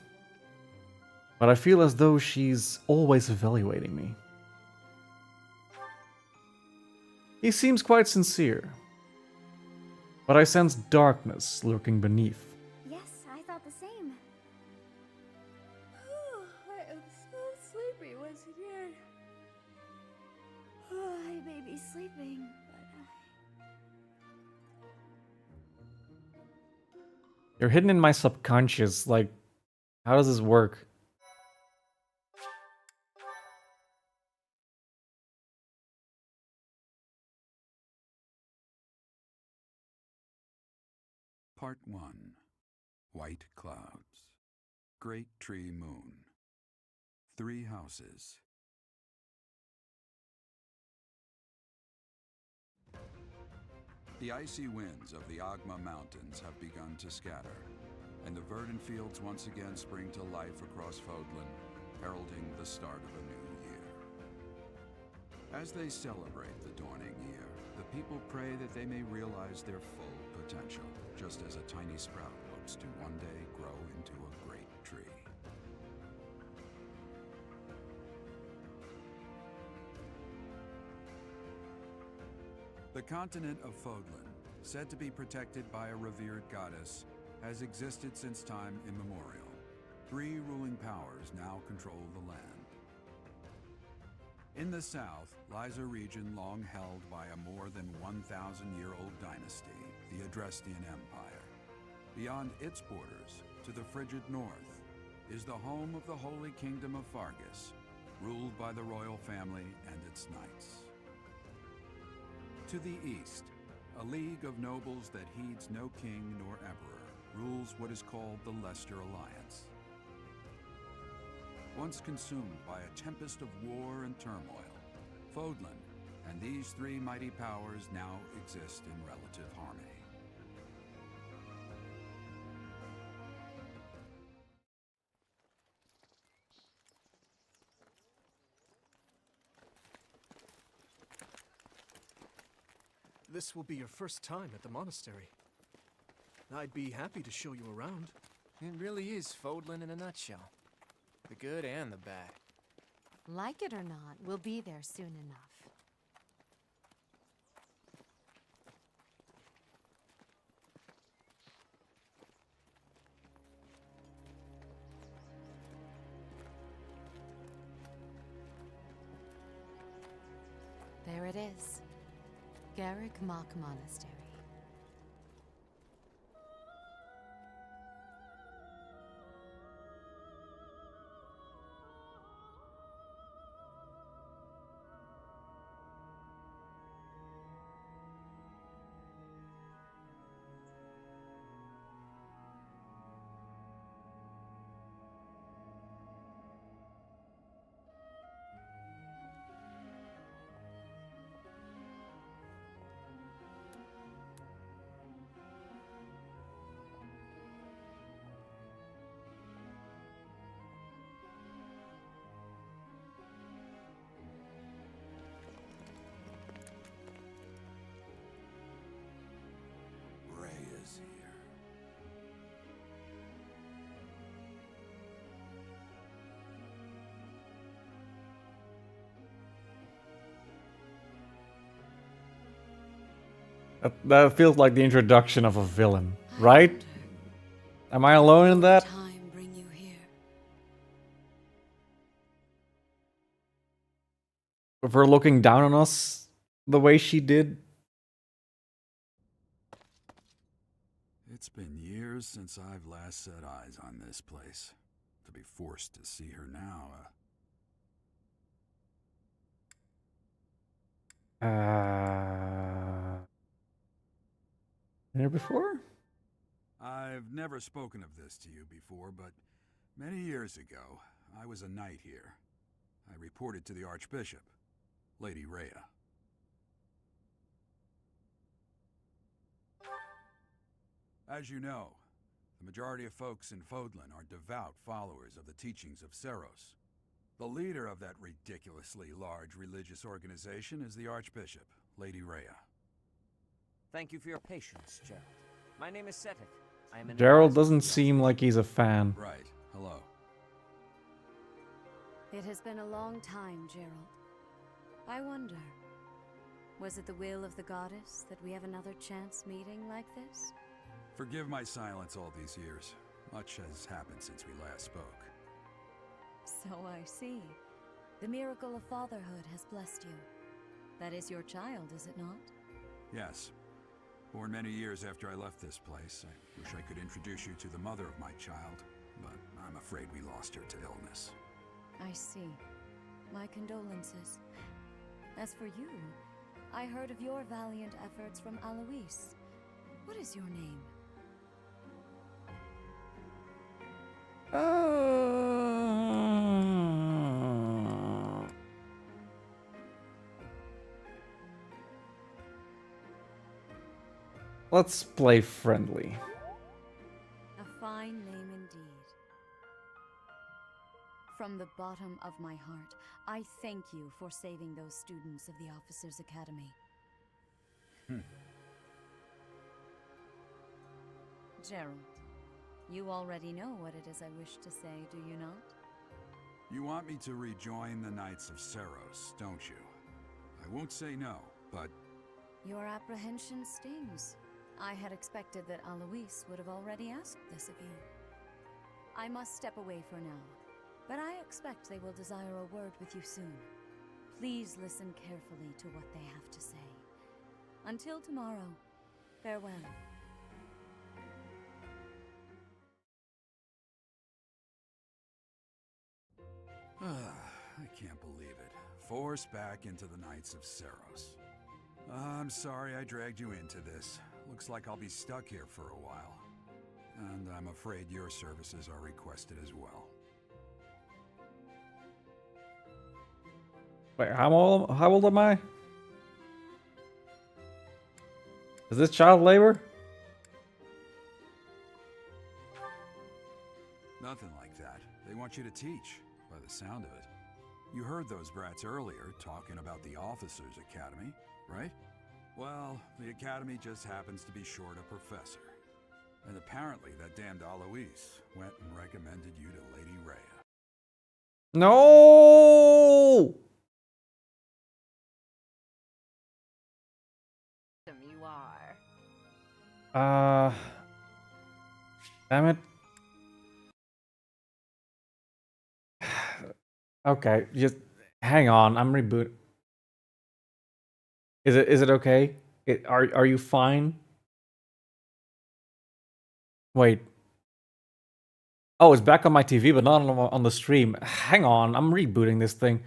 but I feel as though she's always evaluating me. He seems quite sincere, but I sense darkness lurking beneath. Yes, I thought the same. I am so sleepy once again. I may be sleeping, but You're hidden in my subconscious. Like, how does this work? Part 1. White Clouds. Great Tree Moon. 3 houses. The icy winds of the Agma Mountains have begun to scatter, and the verdant fields once again spring to life across Fódlan, heralding the start of a new year. As they celebrate the dawning year, the people pray that they may realize their full potential, just as a tiny sprout hopes to one day grow into a great tree. The continent of Fódlan, said to be protected by a revered goddess, has existed since time immemorial. 3 ruling powers now control the land. In the south lies a region long held by a more than 1,000-year-old dynasty, the Adrestian Empire. Beyond its borders, to the frigid north, is the home of the Holy Kingdom of Fargus, ruled by the royal family and its knights. To the east, a league of nobles that heeds no king nor emperor rules what is called the Leicester Alliance. Once consumed by a tempest of war and turmoil, Fódlan and these 3 mighty powers now exist in relative harmony. This will be your first time at the monastery. I'd be happy to show you around. It really is Fódlan in a nutshell. The good and the bad. Like it or not, we'll be there soon enough. There it is. Garrick Mock Monastery. That feels like the introduction of a villain, right? Am I alone in that? Time bring you here. With her looking down on us the way she did? It's been years since I've last set eyes on this place. To be forced to see her now, Here before? I've never spoken of this to you before, but many years ago, I was a knight here. I reported to the Archbishop, Lady Rhea. As you know, the majority of folks in Fódlan are devout followers of the teachings of Seros. The leader of that ridiculously large religious organization is the Archbishop, Lady Rhea. Thank you for your patience, Gerald. My name is Setik. I am an Gerald advisor to doesn't the seem like he's a fan. Right. Hello. It has been a long time, Gerald. I wonder, was it the will of the goddess that we have another chance meeting like this? Forgive my silence all these years. Much has happened since we last spoke. So I see. The miracle of fatherhood has blessed you. That is your child, is it not? Yes. Born many years after I left this place, I wish I could introduce you to the mother of my child, but I'm afraid we lost her to illness. I see. My condolences. As for you, I heard of your valiant efforts from Alois. What is your name? Let's play friendly. A fine name indeed. From the bottom of my heart, I thank you for saving those students of the Officers' Academy. Gerald, you already know what it is I wish to say, do you not? You want me to rejoin the Knights of Seros, don't you? I won't say no, but... Your apprehension stings. I had expected that Alois would have already asked this of you. I must step away for now, but I expect they will desire a word with you soon. Please listen carefully to what they have to say. Until tomorrow, farewell. I can't believe it. Forced back into the Knights of Seros. I'm sorry I dragged you into this. Looks like I'll be stuck here for a while. And I'm afraid your services are requested as well. Wait, how old am I? Is this child labor? Nothing like that. They want you to teach, by the sound of it. You heard those brats earlier talking about the Officers' Academy, right? Well, the Academy just happens to be short a professor. And apparently that damned Alois went and recommended you to Lady Rhea. No! You are. Damn it. Okay, just hang on. I'm reboot. Is it okay? Are you fine? Wait. Oh, it's back on my TV, but not on the stream. Hang on, I'm rebooting this thing.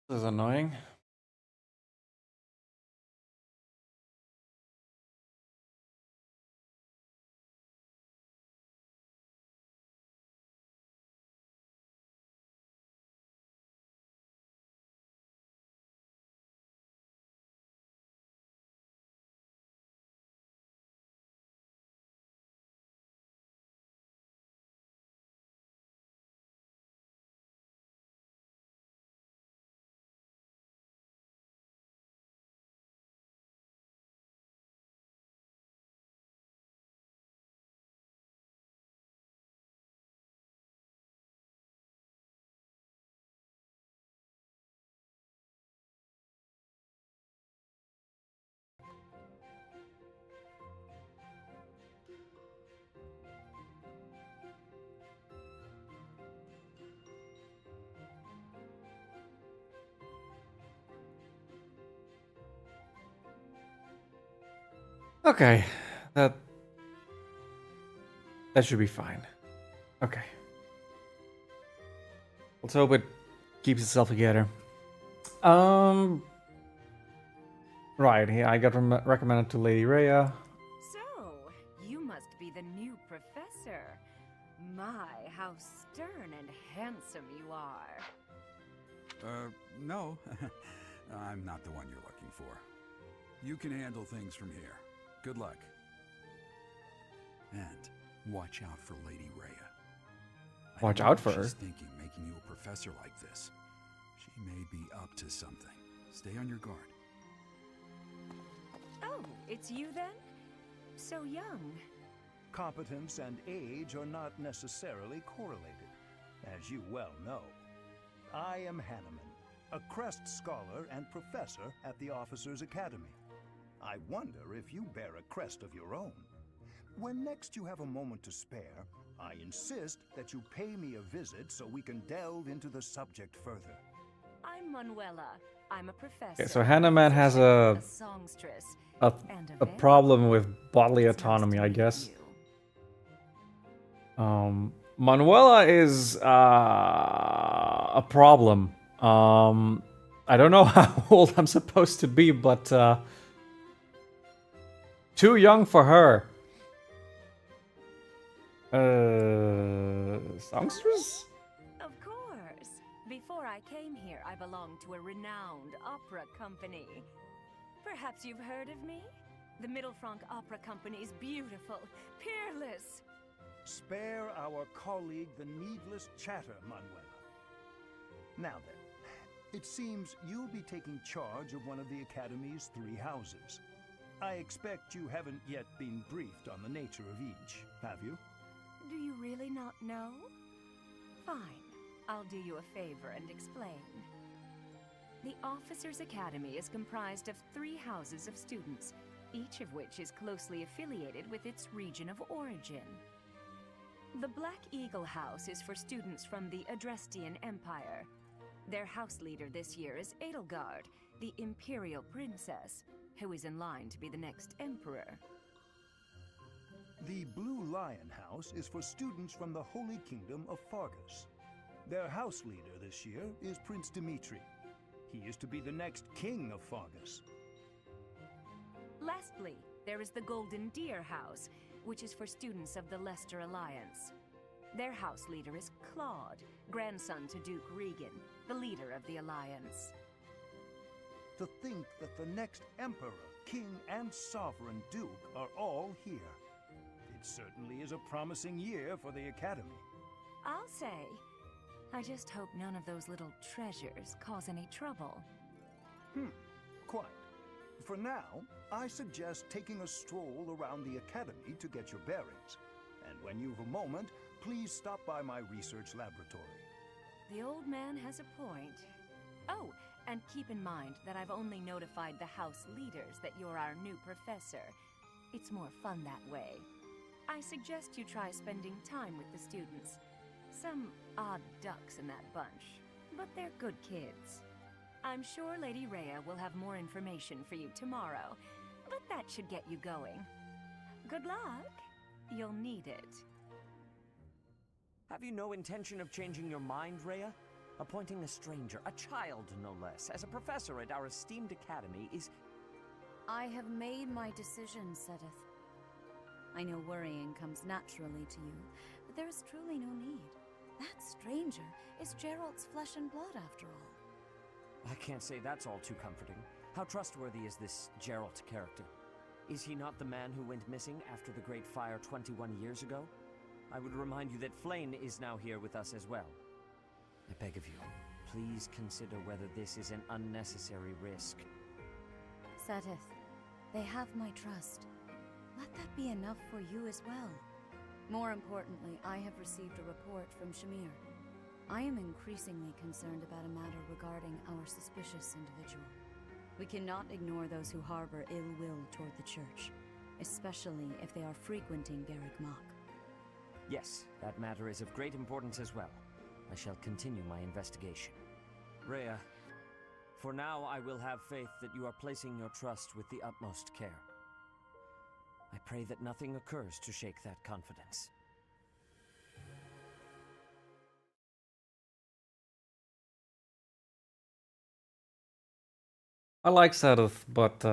This is annoying. Okay, that should be fine. Okay. Let's hope it keeps itself together. Right, here I got recommended to Lady Rhea. So, you must be the new professor. My, how stern and handsome you are. No. I'm not the one you're looking for. You can handle things from here. Good luck. And watch out for Lady Rhea. Watch out for her? She's thinking making you a professor like this. She may be up to something. Stay on your guard. Oh, it's you then? So young. Competence and age are not necessarily correlated, as you well know. I am Hanneman, a Crest Scholar and Professor at the Officers' Academy. I wonder if you bear a crest of your own. When next you have a moment to spare, I insist that you pay me a visit so we can delve into the subject further. I'm Manuela. I'm a professor. Okay, so Hanneman has a songstress. a problem with bodily autonomy, I guess. Manuela is a problem. I don't know how old I'm supposed to be, but too young for her. Songstress? Of course. Before I came here, I belonged to a renowned opera company. Perhaps you've heard of me? The Middlefranc Opera Company is beautiful, peerless. Spare our colleague the needless chatter, Manuela. Now then, it seems you'll be taking charge of one of the Academy's 3 houses. I expect you haven't yet been briefed on the nature of each, have you? Do you really not know? Fine. I'll do you a favor and explain. The Officers' Academy is comprised of 3 houses of students, each of which is closely affiliated with its region of origin. The Black Eagle House is for students from the Adrestian Empire. Their house leader this year is Edelgard, the Imperial Princess, who is in line to be the next Emperor. The Blue Lion House is for students from the Holy Kingdom of Fargus. Their house leader this year is Prince Dimitri. He is to be the next king of Fargus. Lastly, there is the Golden Deer House, which is for students of the Leicester Alliance. Their house leader is Claude, grandson to Duke Regan, the leader of the Alliance. To think that the next Emperor, King, and Sovereign Duke are all here. It certainly is a promising year for the Academy. I'll say. I just hope none of those little treasures cause any trouble. Quite. For now, I suggest taking a stroll around the Academy to get your bearings. And when you've a moment, please stop by my research laboratory. The old man has a point. Oh, and keep in mind that I've only notified the house leaders that you're our new professor. It's more fun that way. I suggest you try spending time with the students. Some odd ducks in that bunch, but they're good kids. I'm sure Lady Rhea will have more information for you tomorrow, but that should get you going. Good luck. You'll need it. Have you no intention of changing your mind, Rhea? Appointing a stranger, a child no less, as a professor at our esteemed academy is... I have made my decision, Sedith. I know worrying comes naturally to you, but there is truly no need. That stranger is Geralt's flesh and blood, after all. I can't say that's all too comforting. How trustworthy is this Geralt character? Is he not the man who went missing after the Great Fire 21 years ago? I would remind you that Flayn is now here with us as well. I beg of you, please consider whether this is an unnecessary risk. Sedith, they have my trust. Let that be enough for you as well. More importantly, I have received a report from Shamir. I am increasingly concerned about a matter regarding our suspicious individual. We cannot ignore those who harbor ill will toward the Church, especially if they are frequenting Garreg Mach. Yes, that matter is of great importance as well. I shall continue my investigation. Rhea, for now I will have faith that you are placing your trust with the utmost care. I pray that nothing occurs to shake that confidence. I like Seth, but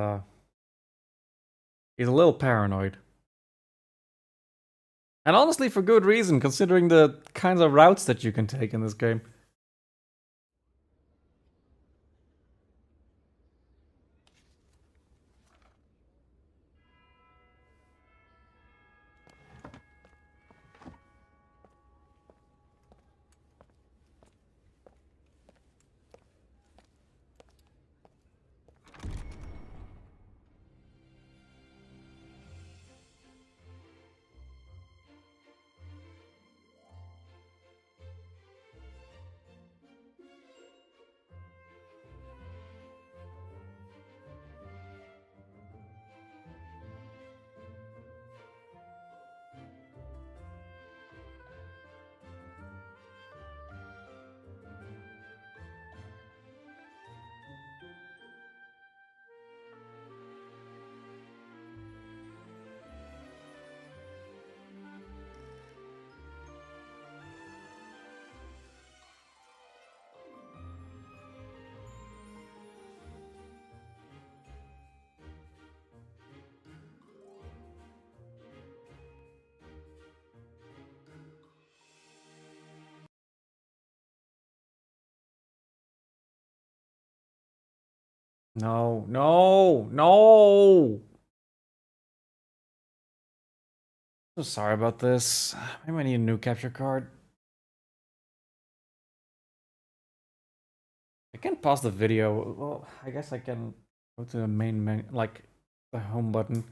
he's a little paranoid. And honestly, for good reason, considering the kinds of routes that you can take in this game. No, no, no! So sorry about this. Maybe I need a new capture card. I can pause the video. Well, I guess I can go to the main menu, like the home button.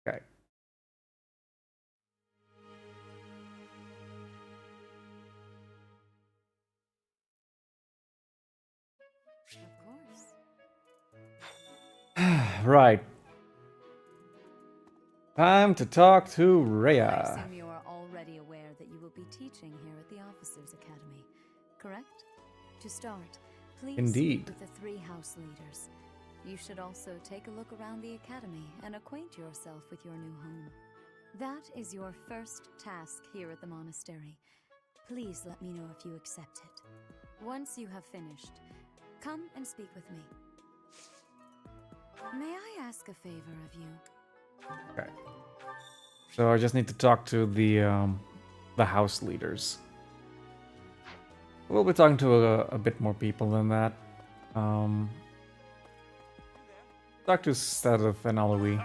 Okay. Of course. Right. Time to talk to I Rhea. assume you are already aware that you will be teaching here at the Officers Academy, correct? To start, please Indeed. speak with the 3 house leaders. You should also take a look around the academy and acquaint yourself with your new home. That is your first task here at the monastery. Please let me know if you accept it. Once you have finished, come and speak with me. May I ask a favor of you? Okay. So I just need to talk to the house leaders. We'll be talking to a bit more people than that. Talk to Seth and Aloy.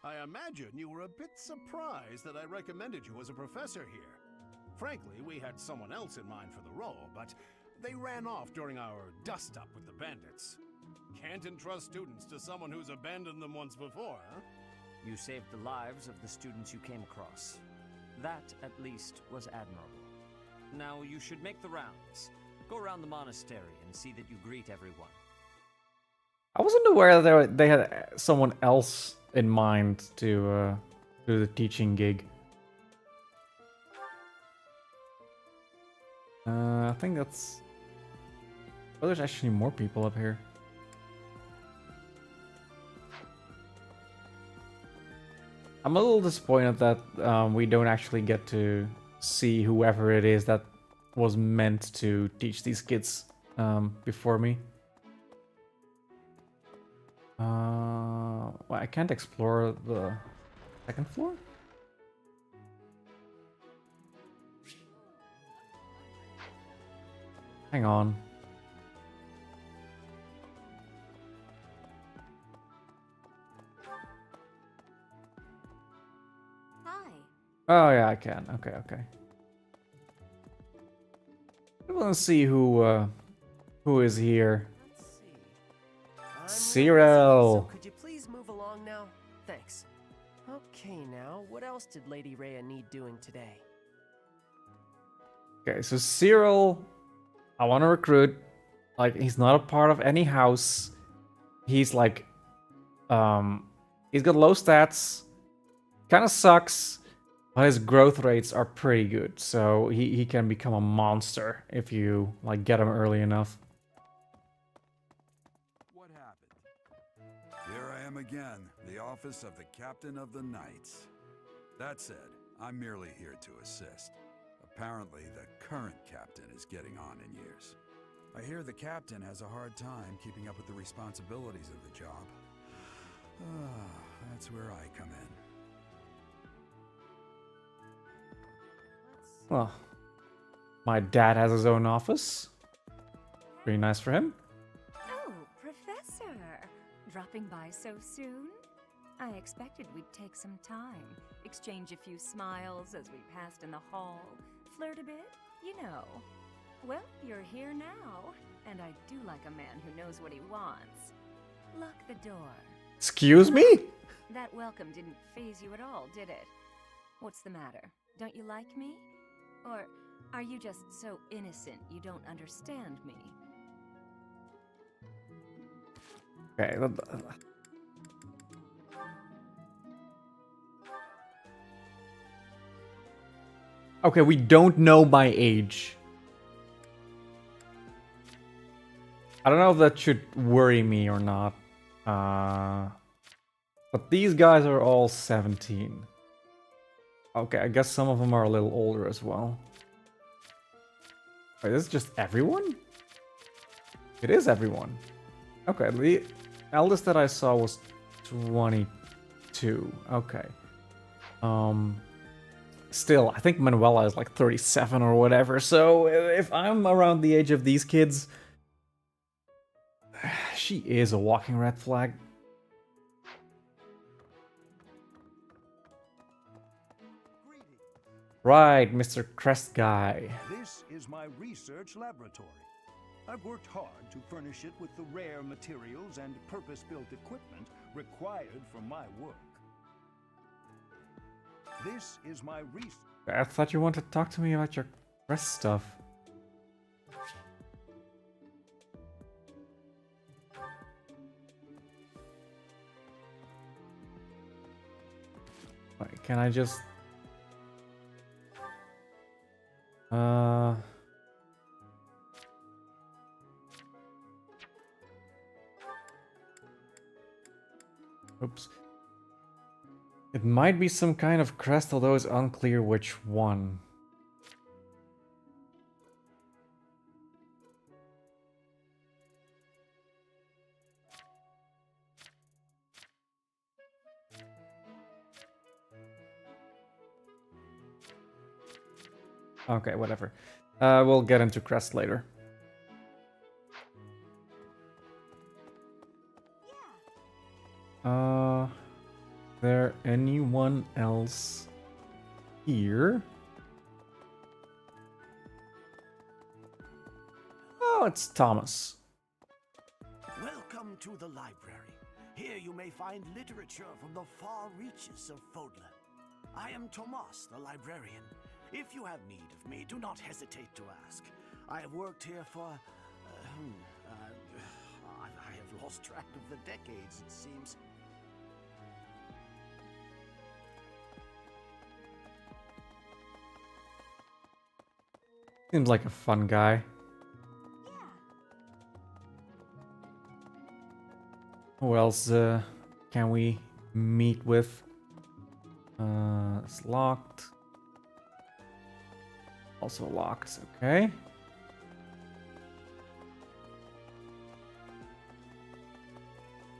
I imagine you were a bit surprised that I recommended you as a professor here. Frankly, we had someone else in mind for the role, but they ran off during our dust-up with the bandits. Can't entrust students to someone who's abandoned them once before, huh? You saved the lives of the students you came across. That, at least, was admirable. Now you should make the rounds. Go around the monastery and see that you greet everyone. I wasn't aware that they had someone else in mind to do the teaching gig. I think that's... Oh, there's actually more people up here. I'm a little disappointed that we don't actually get to see whoever it is that was meant to teach these kids before me. Well, I can't explore the second floor? Hang on. Hi. Oh yeah, I can. Okay, okay. Let's see who is here. Cyril. So could you please move along now? Thanks. Okay, now, what else did Lady Rhea need doing today? Okay, so Cyril, I want to recruit. Like, he's not a part of any house. He's like, he's got low stats. Kind of sucks, but his growth rates are pretty good. So he can become a monster if you like get him early enough. What happened? Here I am again, the office of the Captain of the Knights. That said, I'm merely here to assist. Apparently, the current captain is getting on in years. I hear the captain has a hard time keeping up with the responsibilities of the job. That's where I come in. Well, my dad has his own office. Pretty nice for him. Oh, Professor! Dropping by so soon? I expected we'd take some time, exchange a few smiles as we passed in the hall, flirt a bit, you know. Well, you're here now, and I do like a man who knows what he wants. Lock the door. Excuse me? That welcome didn't faze you at all, did it? What's the matter? Don't you like me? Or are you just so innocent you don't understand me? Okay. Okay, we don't know my age. I don't know if that should worry me or not. But these guys are all 17. Okay, I guess some of them are a little older as well. Wait, this is just everyone? It is everyone. Okay, the eldest that I saw was 22. Okay. Still, I think Manuela is like 37 or whatever, so if I'm around the age of these kids, she is a walking red flag. Right, Mr. Crest guy. This is my research laboratory. I've worked hard to furnish it with the rare materials and purpose-built equipment required for my work. This is my research. I thought you wanted to talk to me about your Crest stuff. Wait, can I just... Oops. It might be some kind of crest, although it's unclear which one. Okay, whatever. We'll get into crest later. There anyone else here? Oh, it's Thomas. Welcome to the library. Here you may find literature from the far reaches of Fódlan. I am Tomas, the librarian. If you have need of me, do not hesitate to ask. I have worked here for... I have lost track of the decades, it seems. Seems like a fun guy. Who else can we meet with? It's locked. Also locked, okay.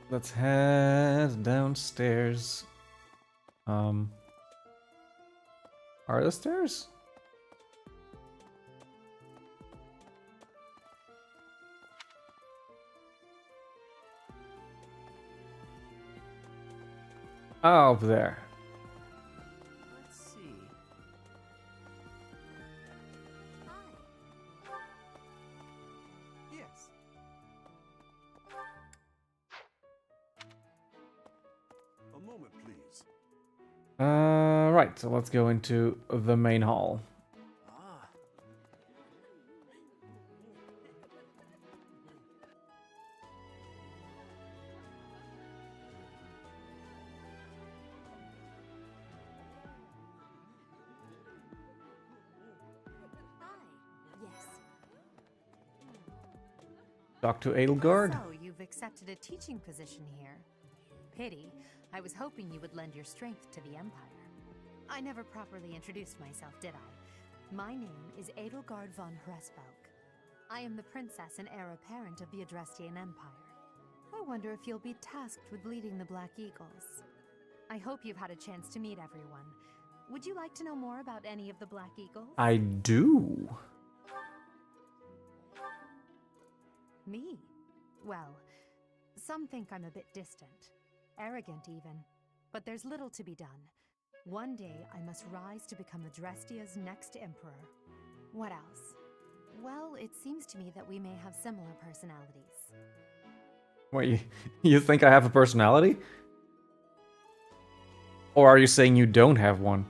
Let's head downstairs. Are the stairs? Oh, over there. Let's see. Yes. A moment, please. Right, so let's go into the main hall. talk to Edelgard. So, you've accepted a teaching position here. Pity. I was hoping you would lend your strength to the Empire. I never properly introduced myself, did I? My name is Edelgard von Hresvelk. I am the princess and heir apparent of the Adrestian Empire. I wonder if you'll be tasked with leading the Black Eagles. I hope you've had a chance to meet everyone. Would you like to know more about any of the Black Eagles? I do. Me? Well, some think I'm a bit distant. Arrogant even. But there's little to be done. One day I must rise to become Adrestia's next emperor. What else? Well, it seems to me that we may have similar personalities. Wait, you think I have a personality? Or are you saying you don't have one?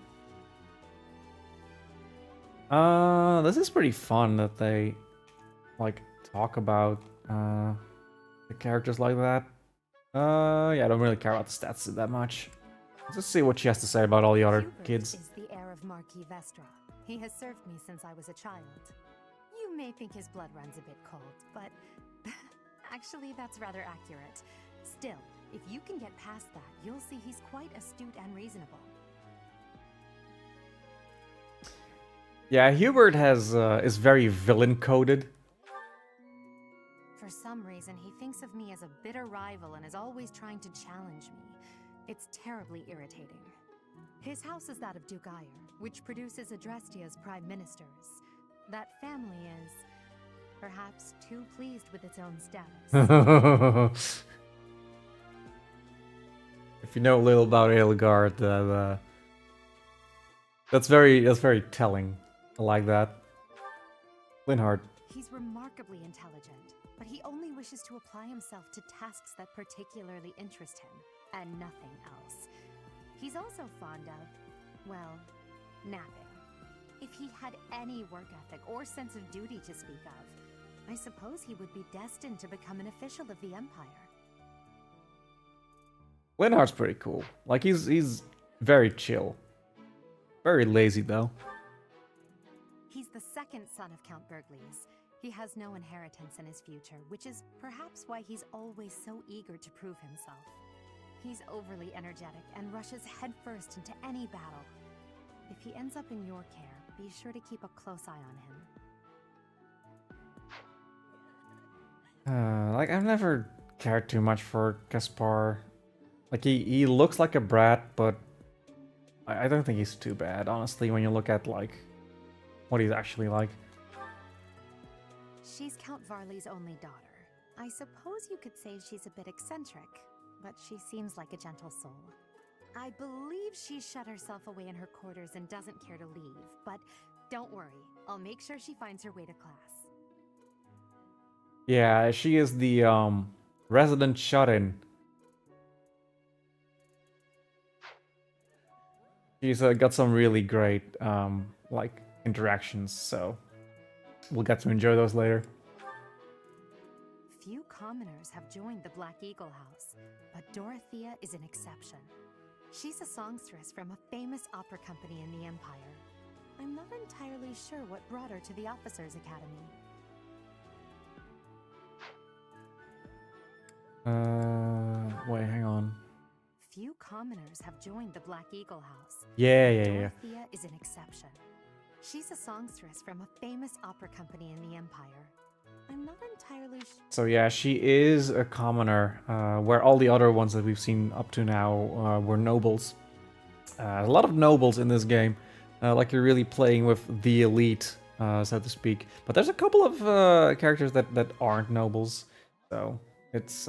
This is pretty fun that they, like, talk about, the characters like that. Yeah, I don't really care about the stats that much. Let's just see what she has to say about all the other kids. Is the heir of Marquis Vestra. He has served me since I was a child. You may think his blood runs a bit cold, but actually that's rather accurate. Still, if you can get past that, you'll see he's quite astute and reasonable. Yeah, Hubert is very villain-coded. For some reason, he thinks of me as a bitter rival and is always trying to challenge me. It's terribly irritating. His house is that of Duke Ire, which produces Adrestia's prime ministers. That family is, perhaps, too pleased with its own status. If you know a little about Edelgard, that's very telling. I like that. Linhardt. He's remarkably intelligent, but he only wishes to apply himself to tasks that particularly interest him, and nothing else. He's also fond of, well, napping. If he had any work ethic or sense of duty to speak of, I suppose he would be destined to become an official of the Empire. Linhardt's pretty cool. Like, he's very chill. Very lazy, though. He's the second son of Count Bergliez. He has no inheritance in his future, which is perhaps why he's always so eager to prove himself. He's overly energetic and rushes headfirst into any battle. If he ends up in your care, be sure to keep a close eye on him. Like, I've never cared too much for Gaspar. Like, he looks like a brat, but I don't think he's too bad, honestly, when you look at, like, what he's actually like. She's Count Varley's only daughter. I suppose you could say she's a bit eccentric, but she seems like a gentle soul. I believe she's shut herself away in her quarters and doesn't care to leave, but don't worry, I'll make sure she finds her way to class. Yeah, she is the, resident shut-in. She's got some really great, like, interactions, so we'll get to enjoy those later. Few commoners have joined the Black Eagle House, but Dorothea is an exception. She's a songstress from a famous opera company in the Empire. I'm not entirely sure what brought her to the Officers' Academy. Wait, hang on. Few commoners have joined the Black Eagle House. Yeah. Dorothea is an exception. She's a songstress from a famous opera company in the Empire. I'm not entirely sure. So yeah, she is a commoner, where all the other ones that we've seen up to now were nobles. A lot of nobles in this game, like you're really playing with the elite, so to speak. But there's a couple of characters that aren't nobles, so it's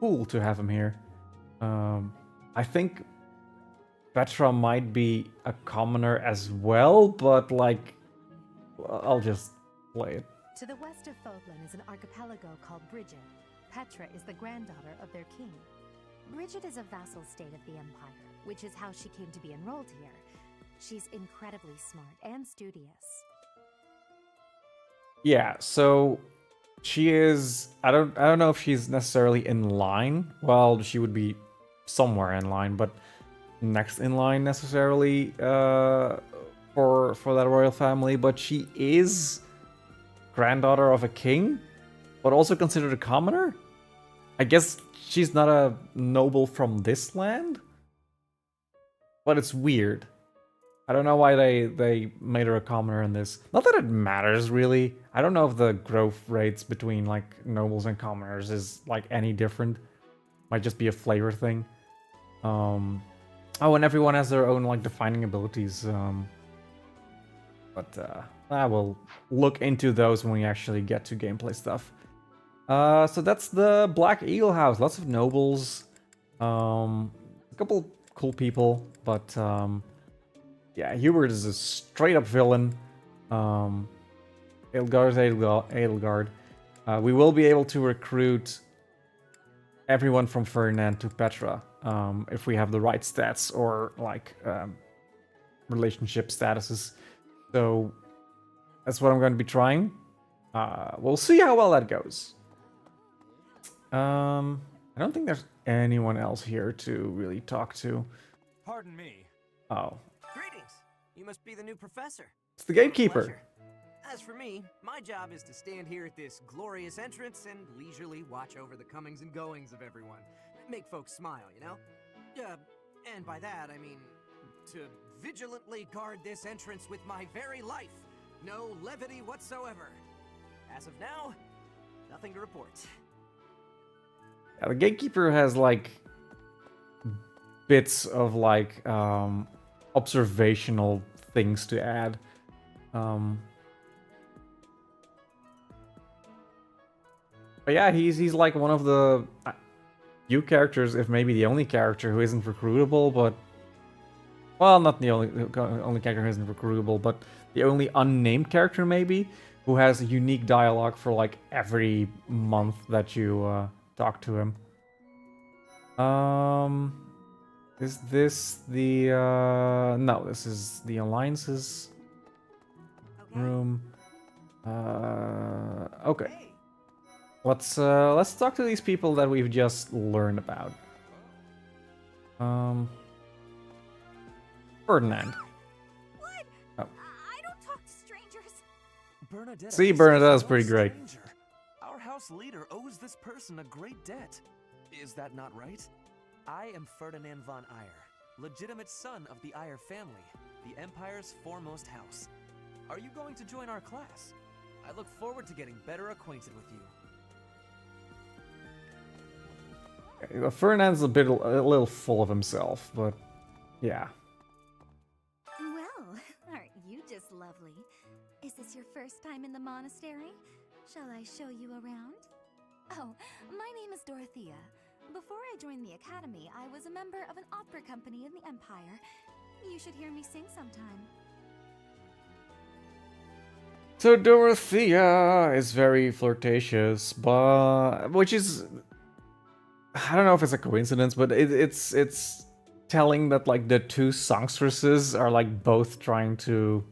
cool to have them here. I think Petra might be a commoner as well, but like, I'll just play it. To the west of Fódlan is an archipelago called Brigid. Petra is the granddaughter of their king. Brigid is a vassal state of the Empire, which is how she came to be enrolled here. She's incredibly smart and studious. Yeah, so she is. I don't know if she's necessarily in line. Well, she would be somewhere in line, but next in line necessarily for that royal family. But she is granddaughter of a king, but also considered a commoner? I guess she's not a noble from this land? But it's weird. I don't know why they made her a commoner in this. Not that it matters, really. I don't know if the growth rates between, like, nobles and commoners is, like, any different. Might just be a flavor thing. Oh, and everyone has their own, like, defining abilities. But I will look into those when we actually get to gameplay stuff. So that's the Black Eagle House. Lots of nobles. A couple cool people, but yeah, Hubert is a straight up villain. Edelgard is Edelgard. We will be able to recruit everyone from Ferdinand to Petra if we have the right stats or like relationship statuses. So that's what I'm going to be trying. We'll see how well that goes. I don't think there's anyone else here to really talk to. Pardon me. Oh. Greetings. You must be the new professor. It's the gatekeeper. Pleasure. As for me, my job is to stand here at this glorious entrance and leisurely watch over the comings and goings of everyone. Make folks smile, you know? And by that, I mean to vigilantly guard this entrance with my very life. No levity whatsoever. As of now, nothing to report. Yeah, the gatekeeper has like bits of like observational things to add. But yeah, he's like one of the few characters, if maybe the only character who isn't recruitable, but well, not the only character who isn't recruitable, but the only unnamed character maybe who has a unique dialogue for like every month that you talk to him. Is this the no, this is the Alliance's room. Okay. Let's talk to these people that we've just learned about. Ferdinand. What? Oh. I don't talk to strangers. Bernadette. See, Bernadette is pretty great. Our house leader owes this person a great debt. Is that not right? I am Ferdinand von Eyre, legitimate son of the Eyre family, the Empire's foremost house. Are you going to join our class? I look forward to getting better acquainted with you. Ferdinand's a little full of himself, but yeah. Well, aren't you just lovely? Is this your first time in the monastery? Shall I show you around? Oh, my name is Dorothea. Before I joined the academy, I was a member of an opera company in the Empire. You should hear me sing sometime. So Dorothea is very flirtatious, but which is, I don't know if it's a coincidence, but it's telling that like the two songstresses are like both trying to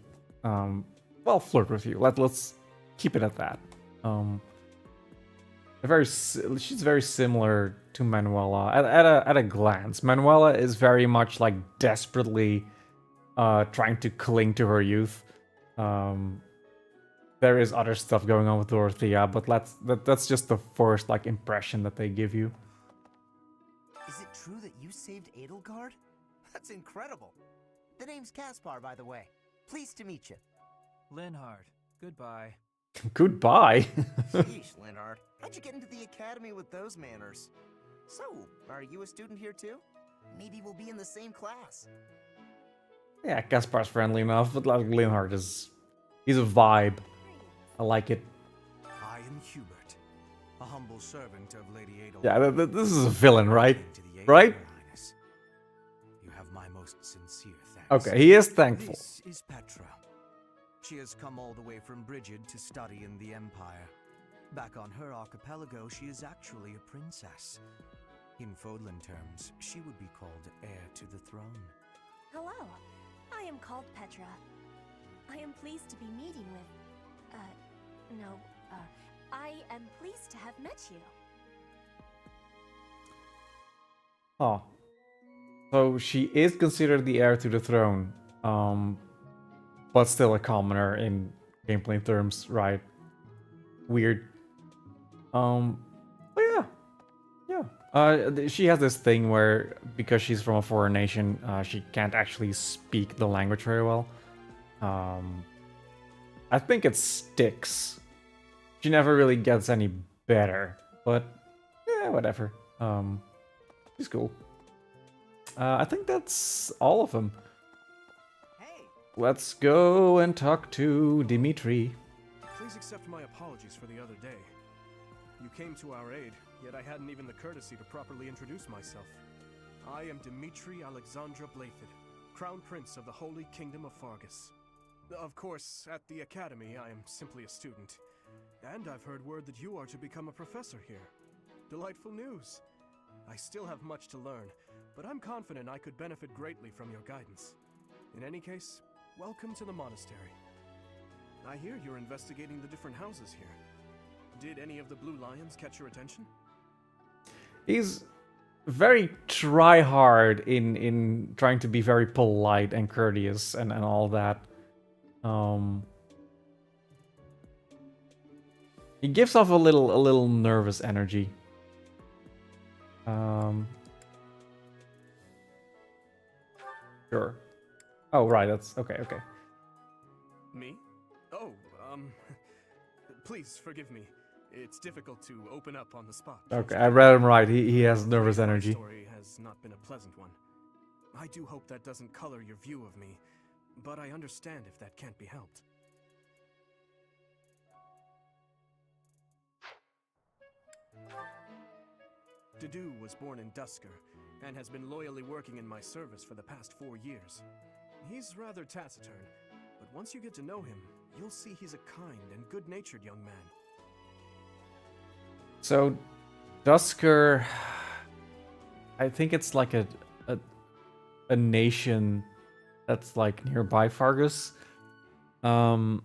well, flirt with you. Let's keep it at that. She's very similar to Manuela at a glance. Manuela is very much like desperately trying to cling to her youth. There is other stuff going on with Dorothea, but that's just the first like impression that they give you. Is it true that you saved Edelgard? That's incredible. The name's Caspar, by the way. Pleased to meet you. Linhard, goodbye. Goodbye. Sheesh, Linhard. How'd you get into the academy with those manners? So, are you a student here too? Maybe we'll be in the same class. Yeah, Gaspar's friendly enough, but like Linhard he's a vibe. I like it. I am Hubert, a humble servant of Lady Edelgard. Yeah, this is a villain, right? Right? You have my most sincere thanks. Okay, he is thankful. This is Petra. She has come all the way from Brigid to study in the Empire. Back on her archipelago, she is actually a princess. In Fódlan terms, she would be called heir to the throne. Hello, I am called Petra. I am pleased to be meeting with... I am pleased to have met you. Oh. So she is considered the heir to the throne, but still a commoner in gameplay terms, right? Weird. But yeah. She has this thing where, because she's from a foreign nation, she can't actually speak the language very well. I think it sticks. She never really gets any better, but yeah, whatever. She's cool. I think that's all of them. Let's go and talk to Dimitri. Please accept my apologies for the other day. You came to our aid, yet I hadn't even the courtesy to properly introduce myself. I am Dimitri Alexandra Blathid, Crown Prince of the Holy Kingdom of Fargus. Of course, at the Academy, I am simply a student. And I've heard word that you are to become a professor here. Delightful news. I still have much to learn, but I'm confident I could benefit greatly from your guidance. In any case, welcome to the monastery. I hear you're investigating the different houses here. Did any of the Blue Lions catch your attention? He's very try-hard in trying to be very polite and courteous and all that. He gives off a little nervous energy. Sure. Oh, right, that's okay. Me? Oh, please forgive me. It's difficult to open up on the spot. Okay, I read him right. He has nervous energy. My story has not been a pleasant one. I do hope that doesn't color your view of me, but I understand if that can't be helped. Dedu was born in Dusker, and has been loyally working in my service for the past 4 years. He's rather taciturn, but once you get to know him, you'll see he's a kind and good-natured young man. So, Dusker, I think it's like a nation that's like nearby Fargus. There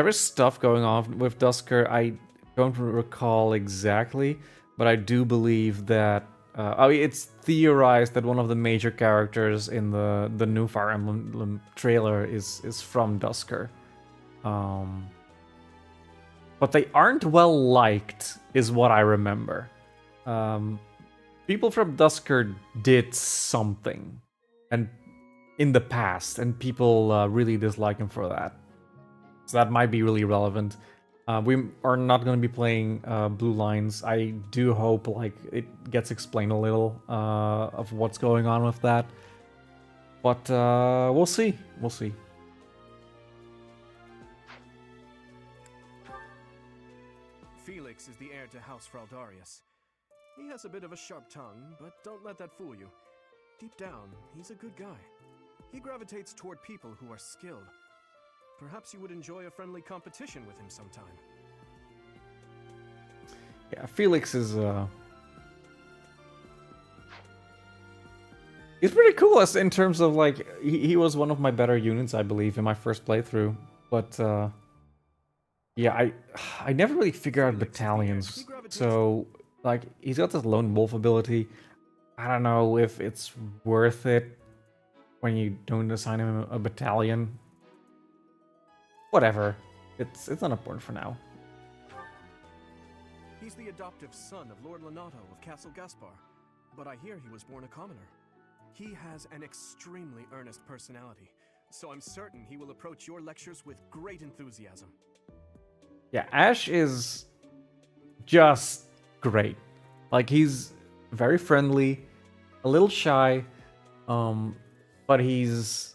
is stuff going on with Dusker. I don't recall exactly, but I do believe that it's theorized that one of the major characters in the new Fire Emblem trailer is from Dusker. But they aren't well liked, is what I remember. People from Dusker did something, and in the past, and people really dislike him for that. So that might be really relevant. We are not going to be playing Blue Lines. I do hope like it gets explained a little of what's going on with that. But we'll see. We'll see. Felix is the heir to House Fraldarius. He has a bit of a sharp tongue, but don't let that fool you. Deep down, he's a good guy. He gravitates toward people who are skilled. Perhaps you would enjoy a friendly competition with him sometime. Yeah, Felix is he's pretty cool as in terms of like he was one of my better units, I believe, in my first playthrough. But yeah, I never really figured out battalions. So like he's got this lone wolf ability. I don't know if it's worth it when you don't assign him a battalion. Whatever. It's not important for now. He's the adoptive son of Lord Lenato of Castle Gaspar, but I hear he was born a commoner. He has an extremely earnest personality, so I'm certain he will approach your lectures with great enthusiasm. Yeah, Ash is just great. Like he's very friendly, a little shy, but he's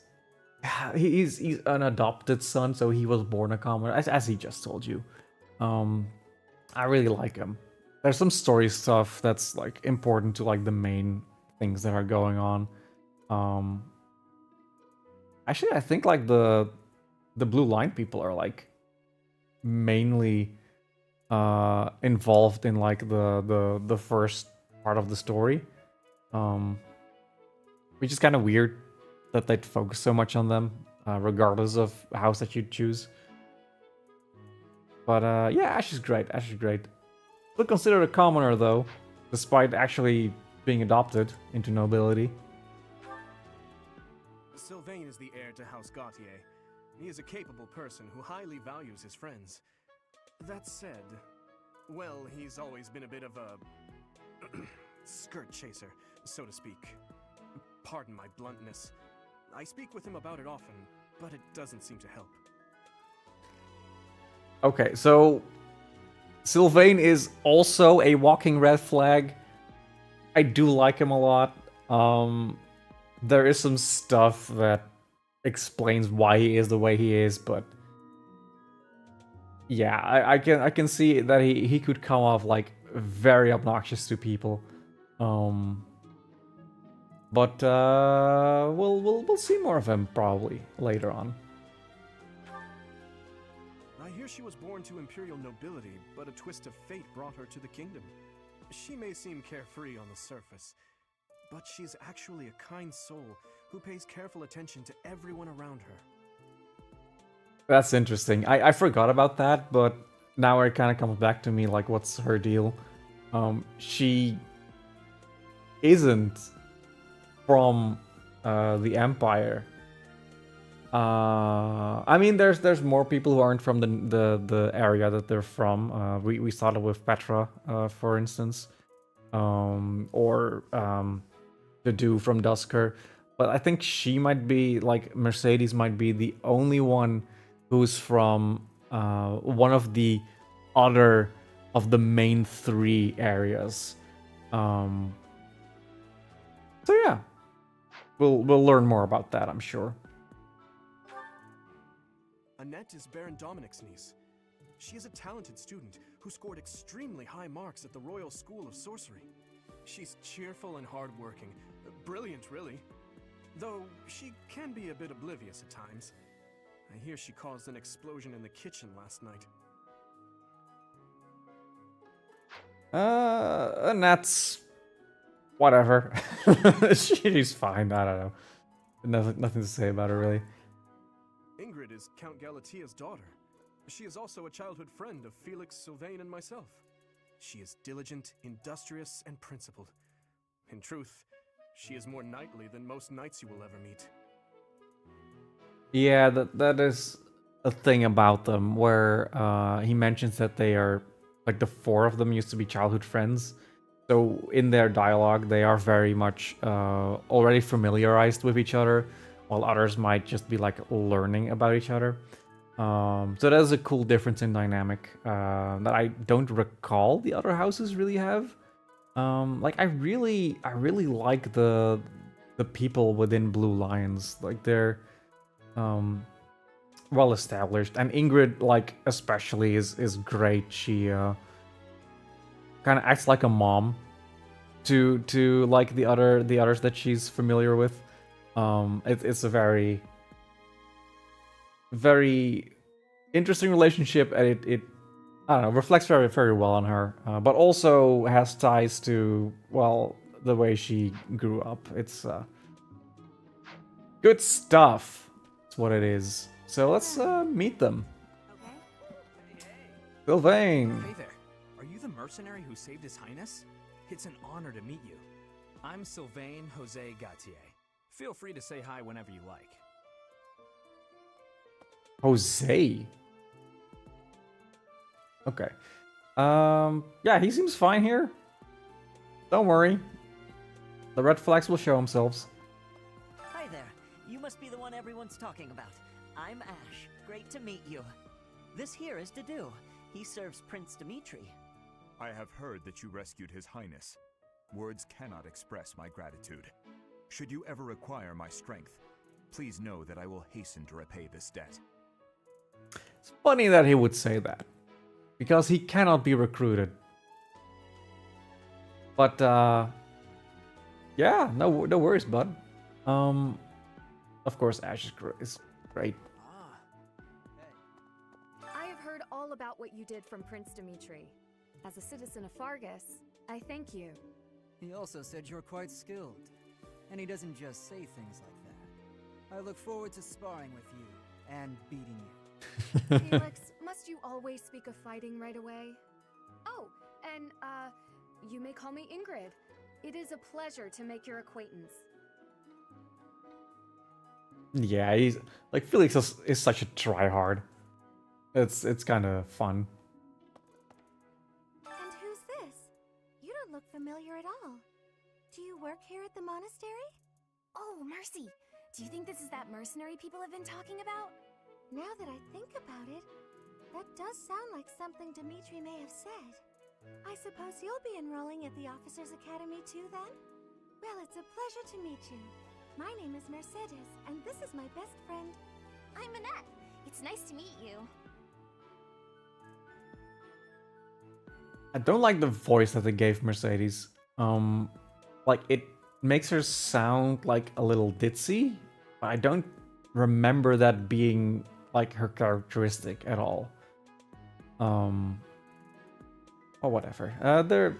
an adopted son, so he was born a commoner, as he just told you. I really like him. There's some story stuff that's like important to like the main things that are going on. Actually, I think like the Blue Line people are like mainly involved in like the first part of the story, which is kind of weird that they'd focus so much on them, regardless of house that you choose. But yeah, Ash is great. Ash is great. Still considered a commoner though, despite actually being adopted into nobility. Sylvain is the heir to House Gautier. He is a capable person who highly values his friends. That said, Well, he's always been a bit of a skirt chaser, so to speak. Pardon my bluntness. I speak with him about it often, but it doesn't seem to help. Okay, so Sylvain is also a walking red flag. I do like him a lot. There is some stuff that explains why he is the way he is, but yeah, I can see that he could come off like very obnoxious to people. But we'll see more of him probably later on. I hear she was born to imperial nobility, but a twist of fate brought her to the kingdom. She may seem carefree on the surface, but she's actually a kind soul who pays careful attention to everyone around her. That's interesting. I forgot about that, but now it kind of comes back to me, like, what's her deal? She isn't from the Empire. I mean, there's more people who aren't from the area that they're from. We started with Petra, for instance, or the dude from Dusker. But I think she might be, like, Mercedes might be the only one who's from one of the other of the main 3 areas. So yeah, we'll learn more about that, I'm sure. Annette is Baron Dominic's niece. She is a talented student who scored extremely high marks at the Royal School of Sorcery. She's cheerful and hardworking. Brilliant, really. Though she can be a bit oblivious at times. I hear she caused an explosion in the kitchen last night. And that's whatever. She's fine. I don't know. Nothing to say about her, really. Ingrid is Count Galatia's daughter. She is also a childhood friend of Felix, Sylvain, and myself. She is diligent, industrious, and principled. In truth, she is more knightly than most knights you will ever meet. Yeah, that is a thing about them, where he mentions that they are, like, the 4 of them used to be childhood friends. So in their dialogue, they are very much already familiarized with each other, while others might just be, like, learning about each other. So that is a cool difference in dynamic that I don't recall the other houses really have. Like, I really like the people within Blue Lions. Like, they're well established, and Ingrid, like, especially is great. She kind of acts like a mom to like the others that she's familiar with. It's a very interesting relationship, and it I don't know, reflects very well on her, but also has ties to, well, the way she grew up. It's good stuff. That's what it is. So let's meet them. Sylvain. Hey there. Are you the mercenary who saved His Highness? It's an honor to meet you. I'm Sylvain Jose Gautier. Feel free to say hi whenever you like. Jose. Okay. Yeah, he seems fine here. Don't worry. The red flags will show themselves. Hi there. You must be the one everyone's talking about. I'm Ash. Great to meet you. This here is Dedu. He serves Prince Dimitri. I have heard that you rescued His Highness. Words cannot express my gratitude. Should you ever require my strength, please know that I will hasten to repay this debt. It's funny that he would say that, because he cannot be recruited. But yeah, no worries, bud. Of course, Ash is great. I have heard all about what you did from Prince Dimitri. As a citizen of Fargus, I thank you. He also said you're quite skilled. And he doesn't just say things like that. I look forward to sparring with you and beating you. Felix, must you always speak of fighting right away? Oh, and you may call me Ingrid. It is a pleasure to make your acquaintance. Yeah, he's like, Felix is such a tryhard. It's kind of fun. familiar at all. Do you work here at the monastery? Oh, Mercy! Do you think this is that mercenary people have been talking about? Now that I think about it, that does sound like something Dimitri may have said. I suppose you'll be enrolling at the Officers Academy too, then? Well, it's a pleasure to meet you. My name is Mercedes, and this is my best friend. I'm Annette. It's nice to meet you. I don't like the voice that they gave Mercedes. Like it makes her sound like a little ditzy, but I don't remember that being like her characteristic at all. Or whatever. They're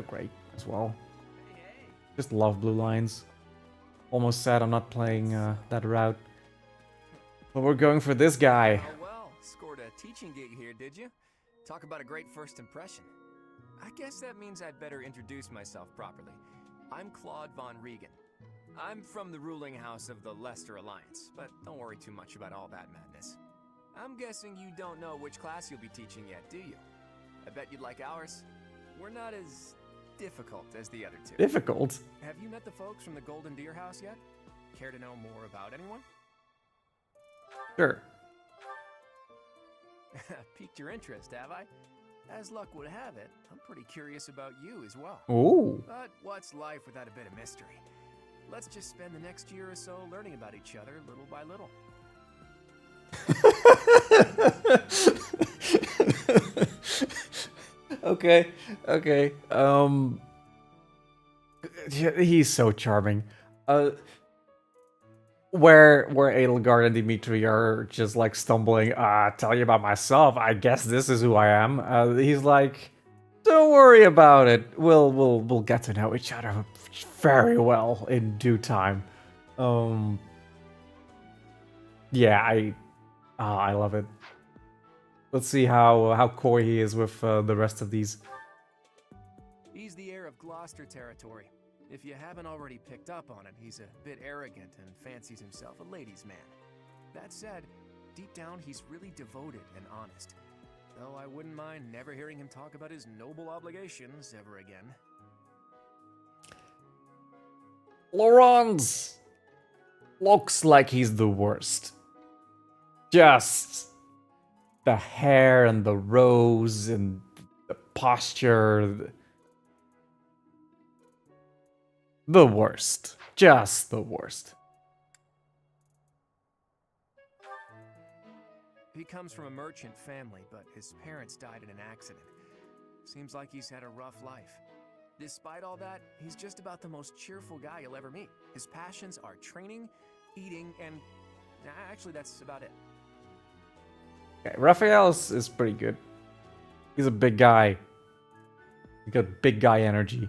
great as well. Just love blue lines. Almost sad I'm not playing that route. But we're going for this guy. Oh well, scored a teaching gig here, did you? Talk about a great first impression. I guess that means I'd better introduce myself properly. I'm Claude von Regan. I'm from the ruling house of the Leicester Alliance, but don't worry too much about all that madness. I'm guessing you don't know which class you'll be teaching yet, do you? I bet you'd like ours. We're not as difficult as the other two. Difficult? Have you met the folks from the Golden Deer House yet? Care to know more about anyone? Sure. Piqued your interest, have I? As luck would have it, I'm pretty curious about you as well. Ooh. But what's life without a bit of mystery? Let's just spend the next year or so learning about each other little by little. Okay. He's so charming. Where Edelgard and Dimitri are just like stumbling, tell you about myself, I guess this is who I am. He's like, don't worry about it. We'll get to know each other very well in due time. Yeah, I love it. Let's see how coy he is with the rest of these. He's the heir of Gloucester territory. If you haven't already picked up on it, he's a bit arrogant and fancies himself a ladies' man. That said, deep down he's really devoted and honest. Though I wouldn't mind never hearing him talk about his noble obligations ever again. Laurence looks like he's the worst. Just the hair and the rose and the posture. The worst. Just the worst. He comes from a merchant family, but his parents died in an accident. Seems like he's had a rough life. Despite all that, he's just about the most cheerful guy you'll ever meet. His passions are training, eating, and actually that's about it. Okay, Raphael is pretty good. He's a big guy. He got big guy energy.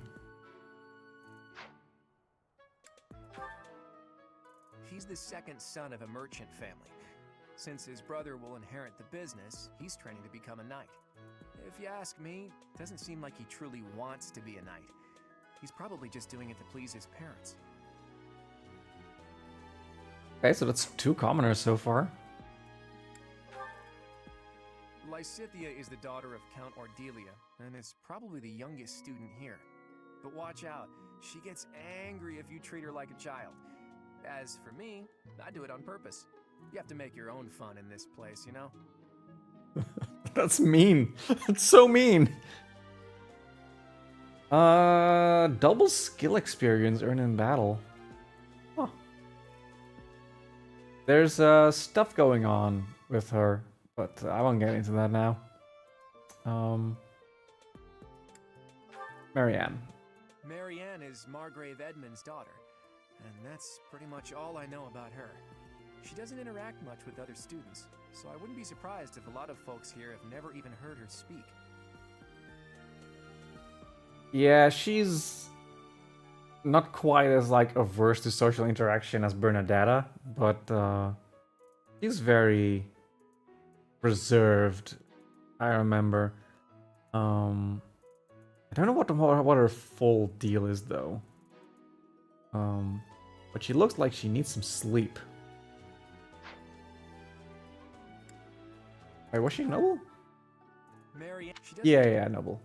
He's the second son of a merchant family. Since his brother will inherit the business, he's training to become a knight. If you ask me, it doesn't seem like he truly wants to be a knight. He's probably just doing it to please his parents. Okay, so that's 2 commoners so far. Lysithea is the daughter of Count Ordelia, and is probably the youngest student here. But watch out, she gets angry if you treat her like a child. As for me, I do it on purpose. You have to make your own fun in this place, you know? That's mean. That's so mean. Double skill experience earned in battle. Huh. There's stuff going on with her, but I won't get into that now. Marianne. Marianne is Margrave Edmund's daughter, and that's pretty much all I know about her. She doesn't interact much with other students, so I wouldn't be surprised if a lot of folks here have never even heard her speak. Yeah, she's not quite as like averse to social interaction as Bernadetta, but she's very reserved. I remember. I don't know what her full deal is though. But she looks like she needs some sleep. Wait, was she noble? Marianne, Yeah, noble.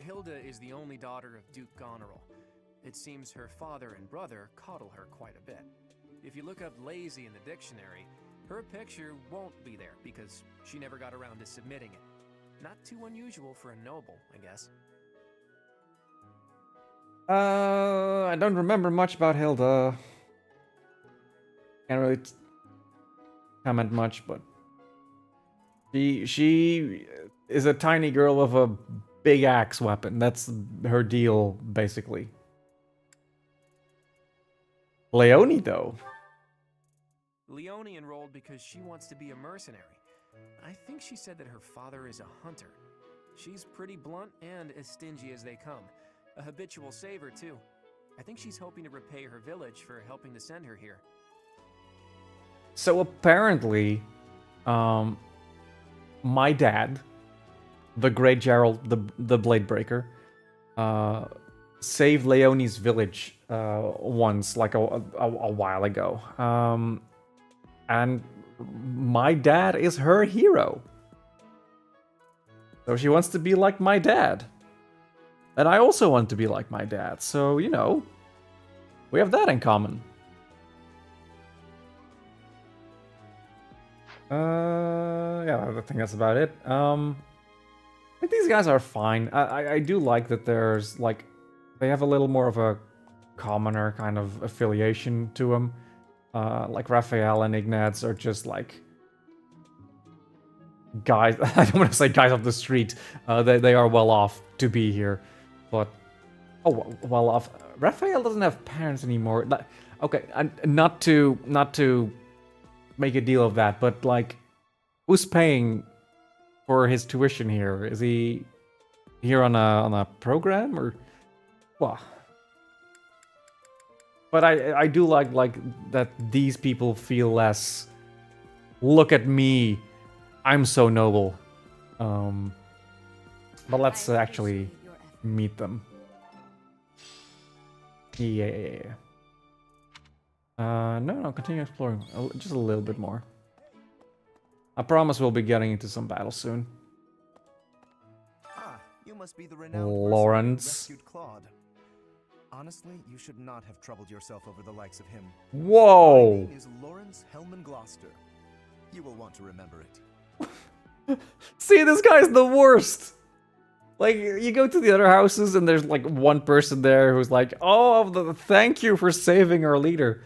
Hilda is the only daughter of Duke Goneril. It seems her father and brother coddle her quite a bit. If you look up lazy in the dictionary, her picture won't be there because she never got around to submitting it. Not too unusual for a noble, I guess. I don't remember much about Hilda. Can't really comment much, but she is a tiny girl with a big axe weapon. That's her deal, basically. Leonie, though. Leonie enrolled because she wants to be a mercenary. I think she said that her father is a hunter. She's pretty blunt and as stingy as they come. A habitual saver, too. I think she's hoping to repay her village for helping to send her here. So apparently, my dad, the great Gerald, the Blade Breaker, saved Leonie's village once, like a while ago. And my dad is her hero. So she wants to be like my dad. And I also want to be like my dad. So, you know, we have that in common. Yeah, I think that's about it. I think these guys are fine. I do like that there's, like, they have a little more of a commoner kind of affiliation to them. Like Raphael and Ignatz are just like guys. I don't want to say guys off the street. They are well off to be here, but well off. Raphael doesn't have parents anymore. Okay, not to make a deal of that, but like, who's paying for his tuition here? Is he here on a program or what? But I do like that these people feel less, look at me, I'm so noble. But let's actually meet them. Yeah. No, continue exploring just a little bit more. I promise we'll be getting into some battles soon. Ah, you must be the renowned Lawrence. person who rescued Claude. Honestly, you should not have troubled yourself over the likes of him. Whoa! My name is Lawrence Hellman Gloucester. You will want to remember it. See, this guy's the worst! Like, you go to the other houses and there's like one person there who's like, oh, thank you for saving our leader.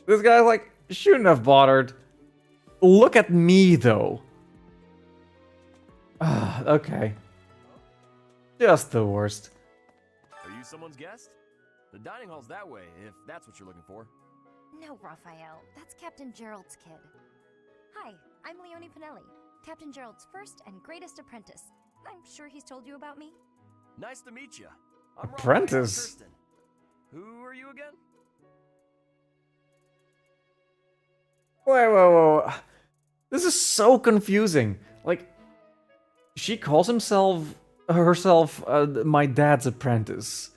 This guy's like, shouldn't have bothered. Look at me, though. Okay. Just the worst. Are you someone's guest? The dining hall's that way, if that's what you're looking for. No, Raphael. That's Captain Gerald's kid. Hi, I'm Leonie Pinelli, Captain Gerald's first and greatest apprentice. I'm sure he's told you about me. Nice to meet you. I'm Apprentice? Who are you again? Whoa. This is so confusing. Like, she calls herself my dad's apprentice.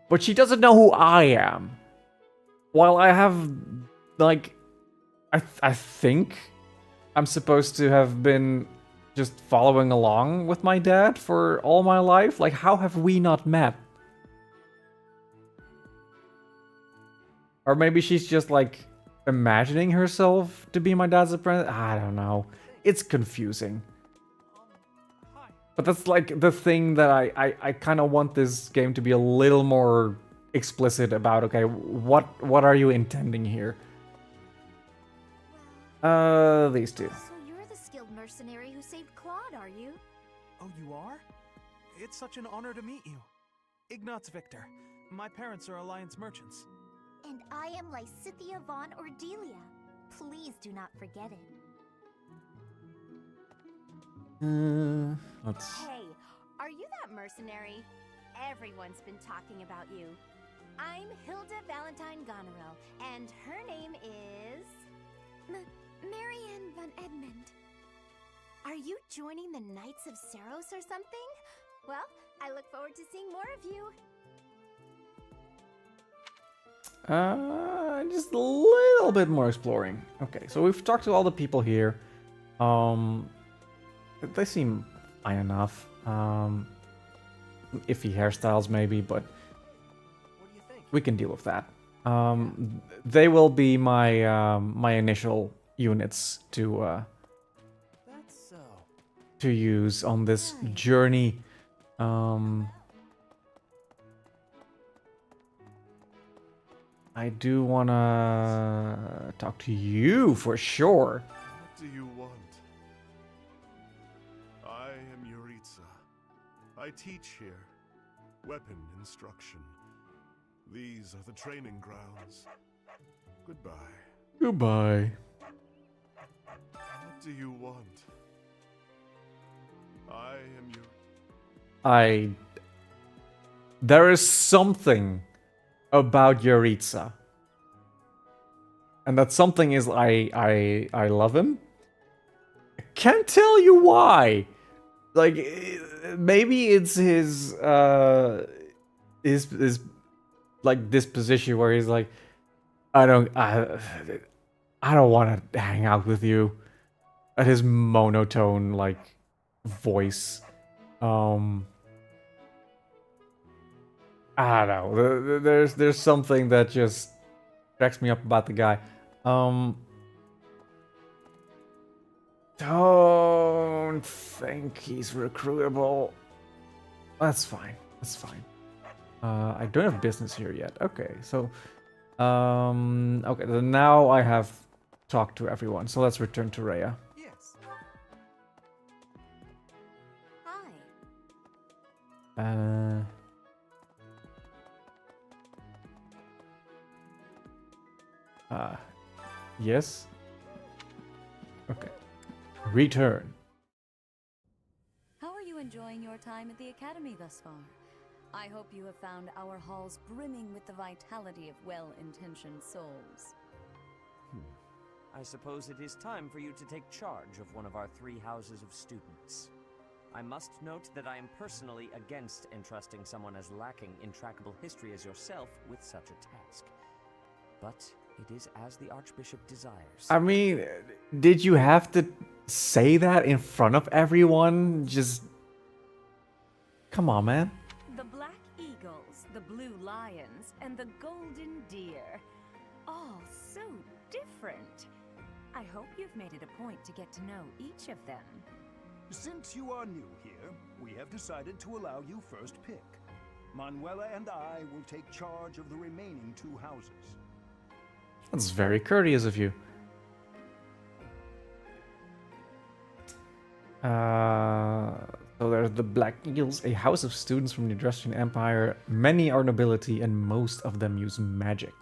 But she doesn't know who I am. While I have, like, I think I'm supposed to have been just following along with my dad for all my life. Like, how have we not met? Or maybe she's just, like, imagining herself to be my dad's apprentice. I don't know. It's confusing. But that's like the thing that I kind of want this game to be a little more explicit about. Okay, what are you intending here? These two. So you're the skilled mercenary who saved Claude, are you? Oh, you are? It's such an honor to meet you. Ignatz Victor. My parents are Alliance merchants. And I am Lysithia von Ordelia. Please do not forget it. Let's... Hey, are you that mercenary? Everyone's been talking about you. I'm Hilda Valentine Goneril, and her name is... Marianne von Edmund. Are you joining the Knights of Seros or something? Well, I look forward to seeing more of you. Just a little bit more exploring. Okay, so we've talked to all the people here. They seem fine enough. iffy hairstyles maybe, but we can deal with that. They will be my my initial units to use on this journey. I do wanna talk to you for sure. What do you want? I am Yuritsa. I teach here. Weapon instruction. These are the training grounds. Goodbye. Goodbye. What do you want? I am There is something about Yuritsa. And that something is I love him. I can't tell you why. Like maybe it's his like disposition where he's like, I don't want to hang out with you. At his monotone like voice. I don't know. There's something that just cracks me up about the guy. Don't think he's recruitable. That's fine. That's fine. I don't have business here yet. Okay, so okay, then now I have talked to everyone. So let's return to Rhea. Yes. Hi. Yes. Okay. Return. How are you enjoying your time at the Academy thus far? I hope you have found our halls brimming with the vitality of well-intentioned souls. I suppose it is time for you to take charge of one of our 3 houses of students. I must note that I am personally against entrusting someone as lacking in trackable history as yourself with such a task. But it is as the Archbishop desires. I mean, did you have to say that in front of everyone? Just come on, man. The black eagles, the blue lions, and the golden deer. All so different. I hope you've made it a point to get to know each of them. Since you are new here, we have decided to allow you first pick. Manuela and I will take charge of the remaining 2 houses. That's very courteous of you. So there's the Black Eagles, a house of students from the Dresden Empire. Many are nobility and most of them use magic.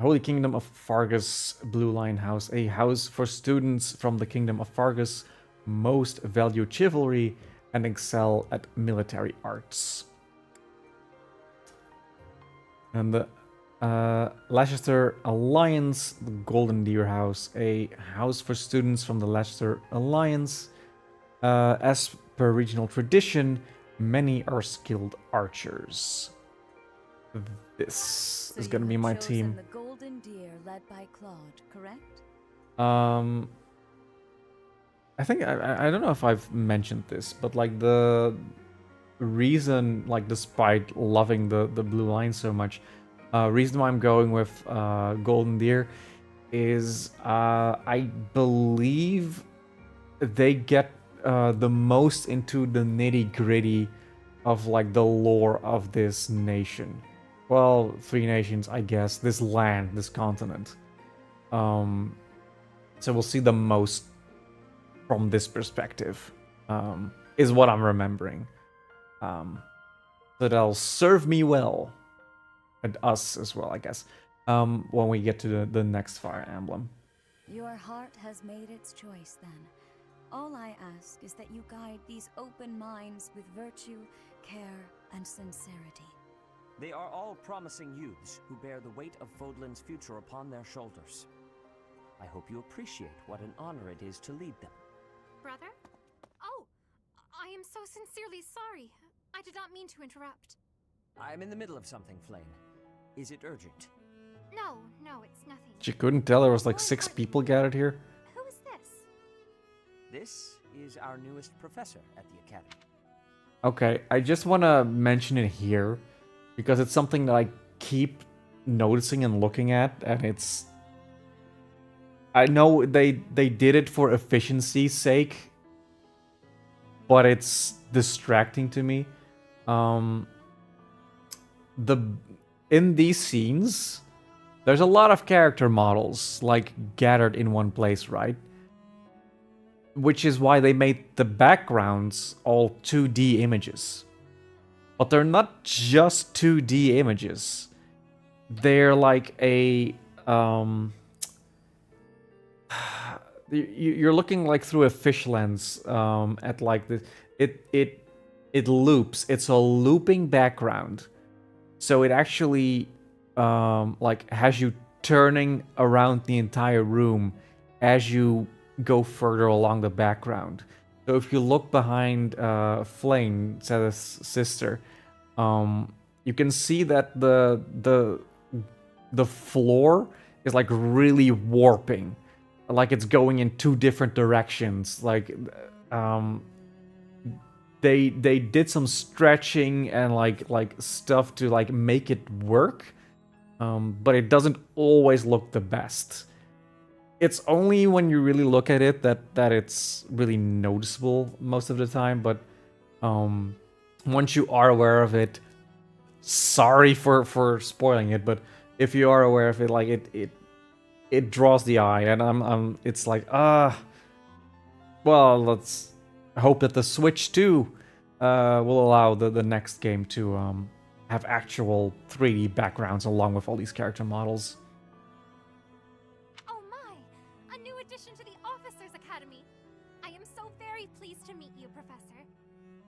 Holy Kingdom of Fargus, Blue Lion House, a house for students from the Kingdom of Fargus. Most value chivalry and excel at military arts. And the Leicester Alliance, the Golden Deer House, a house for students from the Leicester Alliance. As per regional tradition, many are skilled archers. This is gonna be my team. The Golden Deer led by Claude, correct? I think I don't know if I've mentioned this, but like the reason, like despite loving the Blue Line so much, reason why I'm going with Golden Deer is I believe they get the most into the nitty-gritty of like the lore of this nation. Well, 3 nations, I guess. This land, this continent. So we'll see the most from this perspective, is what I'm remembering. So that'll serve me well. And us as well, I guess, when we get to the next Fire Emblem. Your heart has made its choice then. All I ask is that you guide these open minds with virtue, care, and sincerity. They are all promising youths who bear the weight of Fódlan's future upon their shoulders. I hope you appreciate what an honor it is to lead them. Brother? Oh, I am so sincerely sorry. I did not mean to interrupt. I'm in the middle of something, Flame. Is it urgent? No, it's nothing. She couldn't tell there was like 6 people gathered here. Who is this? This is our newest professor at the Academy. Okay, I just want to mention it here because it's something that I keep noticing and looking at, and it's... I know they did it for efficiency's sake, but it's distracting to me. In these scenes, there's a lot of character models like gathered in one place, right? Which is why they made the backgrounds all 2D images. But they're not just 2D images. They're like a you're looking like through a fish lens at like the it loops. It's a looping background, so it actually like has you turning around the entire room as you go further along the background. So if you look behind Flame, Zeta's sister, you can see that the floor is like really warping, like it's going in two different directions. Like they did some stretching and like stuff to like make it work, but it doesn't always look the best. It's only when you really look at it that it's really noticeable most of the time, but once you are aware of it, sorry for spoiling it, but if you are aware of it, like it draws the eye, and it's like, well, let's hope that the Switch 2 will allow the next game to have actual 3D backgrounds along with all these character models. Oh my! A new addition to the Officers Academy! I am so very pleased to meet you, Professor.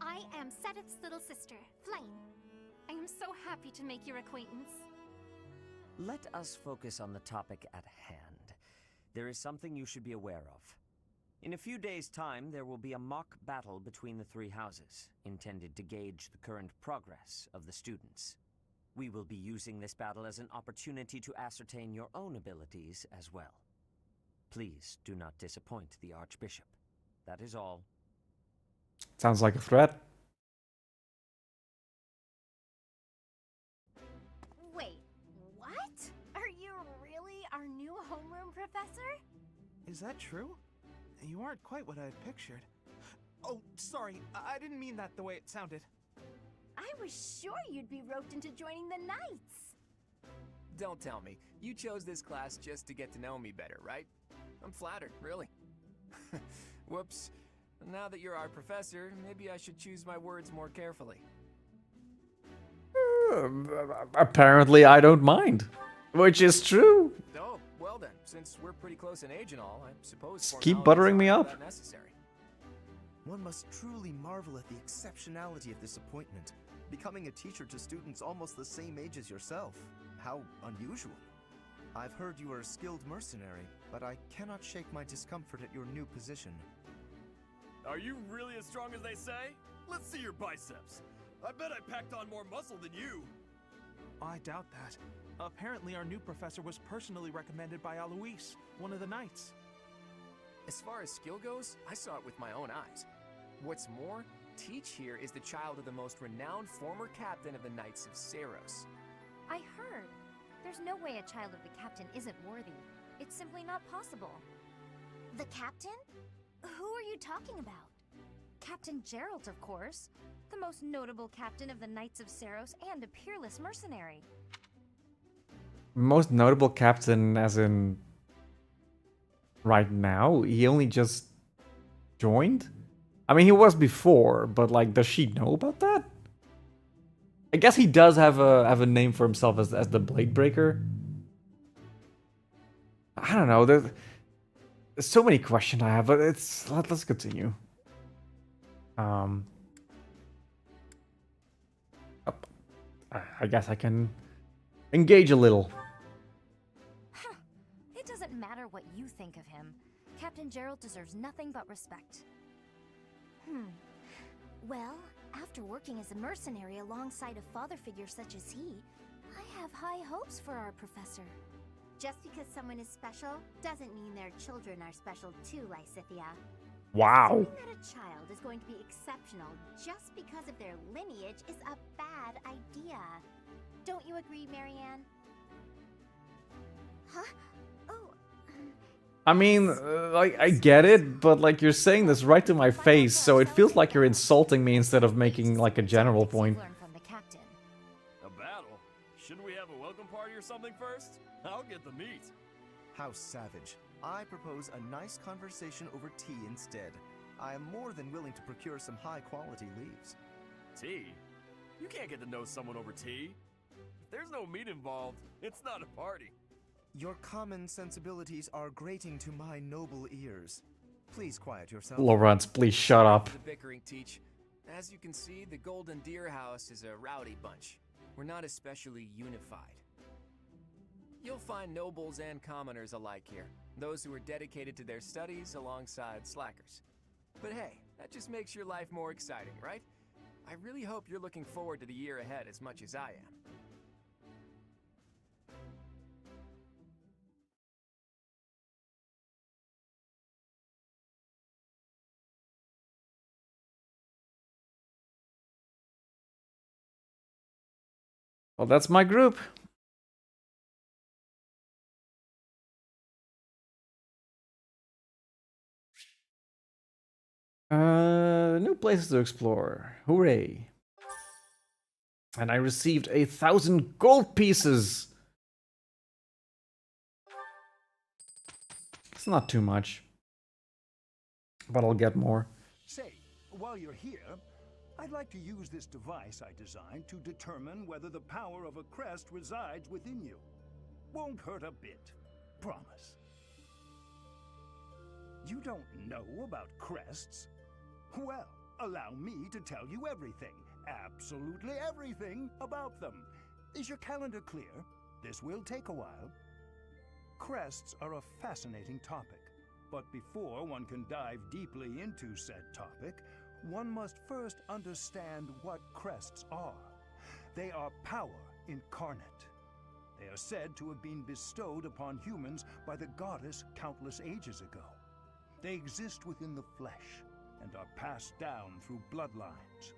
I am Sedith's little sister, Flame. I am so happy to make your acquaintance. Let us focus on the topic at hand. There is something you should be aware of. In a few days' time, there will be a mock battle between the three houses, intended to gauge the current progress of the students. We will be using this battle as an opportunity to ascertain your own abilities as well. Please do not disappoint the Archbishop. That is all. Sounds like a threat. Wait, what? Are you really our new homeroom professor? Is that true? You aren't quite what I had pictured. Oh, sorry, I didn't mean that the way it sounded. I was sure you'd be roped into joining the Knights. Don't tell me. You chose this class just to get to know me better, right? I'm flattered, really. Whoops. Now that you're our professor, maybe I should choose my words more carefully. Apparently, I don't mind. Which is true. Oh, well then, since we're pretty close in age and all, I suppose Keep buttering me up. Necessary. One must truly marvel at the exceptionality of this appointment. Becoming a teacher to students almost the same age as yourself. How unusual. I've heard you are a skilled mercenary, but I cannot shake my discomfort at your new position. Are you really as strong as they say? Let's see your biceps. I bet I packed on more muscle than you. I doubt that. Apparently our new professor was personally recommended by Alois, one of the Knights. As far as skill goes, I saw it with my own eyes. What's more, Teach here is the child of the most renowned former captain of the Knights of Saros. I heard. There's no way a child of the captain isn't worthy. It's simply not possible. The captain? Who are you talking about? Captain Geralt, of course. The most notable captain of the Knights of Saros and a peerless mercenary. Most notable captain as in right now? He only just joined? I mean, he was before, but like, does she know about that? I guess he does have a name for himself as the Blade Breaker. I don't know. There's so many questions I have, but let's continue. I guess I can engage a little. Huh. It doesn't matter what you think of him. Captain Geralt deserves nothing but respect. Well, after working as a mercenary alongside a father figure such as he, I have high hopes for our professor. Just because someone is special doesn't mean their children are special too, Lysithia. Wow. Assuming that a child is going to be exceptional just because of their lineage is a bad idea. Don't you agree, Marianne? Huh? Oh. I mean, like, I get it, but like, you're saying this right to my face, so it feels like you're insulting me instead of making like a general point. A battle? Shouldn't we have a welcome party or something first? I'll get the meat. How savage. I propose a nice conversation over tea instead. I am more than willing to procure some high-quality leaves. Tea? You can't get to know someone over tea. If there's no meat involved, it's not a party. Your common sensibilities are grating to my noble ears. Please quiet yourself. Lawrence, please shut up. The bickering teach. As you can see, the Golden Deer House is a rowdy bunch. We're not especially unified. You'll find nobles and commoners alike here. Those who are dedicated to their studies alongside slackers. But hey, that just makes your life more exciting, right? I really hope you're looking forward to the year ahead as much as I am. Well, that's my group. New places to explore. Hooray. And I received 1,000 gold pieces. It's not too much, but I'll get more. Say, while you're here, I'd like to use this device I designed to determine whether the power of a crest resides within you. Won't hurt a bit. Promise. You don't know about crests? Well, allow me to tell you everything, absolutely everything about them. Is your calendar clear? This will take a while. Crests are a fascinating topic, but before one can dive deeply into said topic, one must first understand what crests are. They are power incarnate. They are said to have been bestowed upon humans by the goddess countless ages ago. They exist within the flesh and are passed down through bloodlines.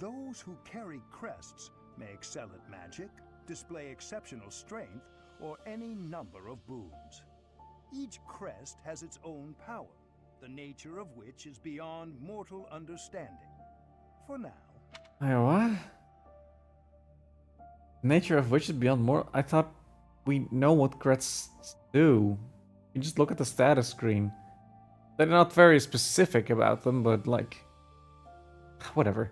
Those who carry crests may excel at magic, display exceptional strength, or any number of boons. Each crest has its own power, the nature of which is beyond mortal understanding. For now. What? Nature of which is beyond mortal? I thought we know what crests do. You just look at the status screen. They're not very specific about them, but like... whatever.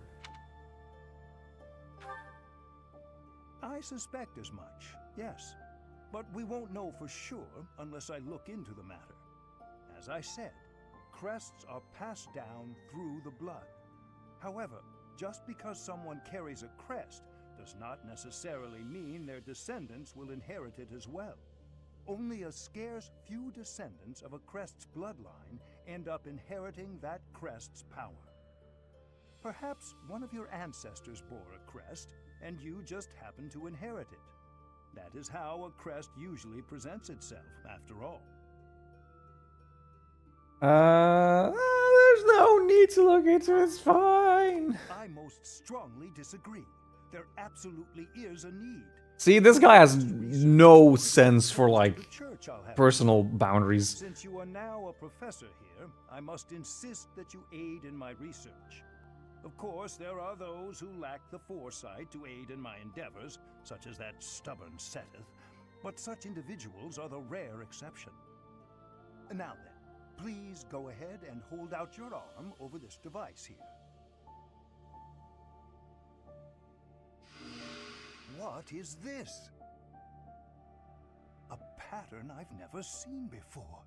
I suspect as much, yes. But we won't know for sure unless I look into the matter. As I said, crests are passed down through the blood. However, just because someone carries a crest does not necessarily mean their descendants will inherit it as well. Only a scarce few descendants of a crest's bloodline end up inheriting that crest's power. Perhaps one of your ancestors bore a crest, and you just happen to inherit it. That is how a crest usually presents itself, after all. There's no need to look into it, it's fine. I most strongly disagree. There absolutely is a need. See, this guy has no sense for, like, personal boundaries. Since you are now a professor here, I must insist that you aid in my research. Of course, there are those who lack the foresight to aid in my endeavors, such as that stubborn Seteth, but such individuals are the rare exception. Now then, please go ahead and hold out your arm over this device here. What is this? A pattern I've never seen before.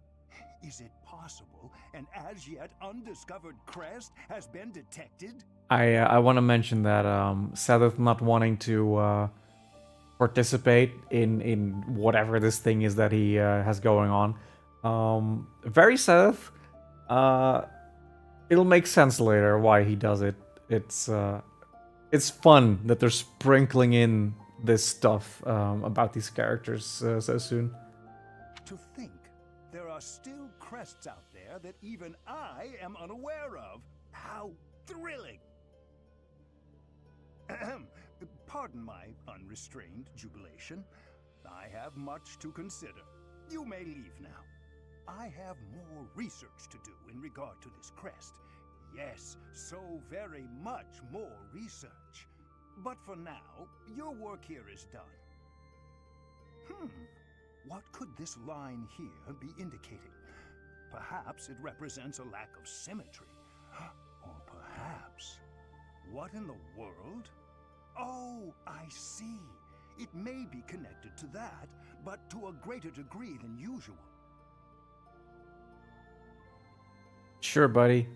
Is it possible an as yet undiscovered crest has been detected? I want to mention that Seteth not wanting to participate in whatever this thing is that he has going on. Very Seteth. It'll make sense later why he does it. It's fun that they're sprinkling in this stuff about these characters so soon. To think there are still crests out there there that even I am unaware of. How thrilling! Ahem. Pardon my unrestrained jubilation. I have much to consider. You may leave now. I have more research to do in regard to this crest. Yes, so very much more research. But for now, your work here is done. What could this line here be indicating? Perhaps it represents a lack of symmetry. Or perhaps... What in the world? Oh, I see. It may be connected to that, but to a greater degree than usual. Sure, buddy.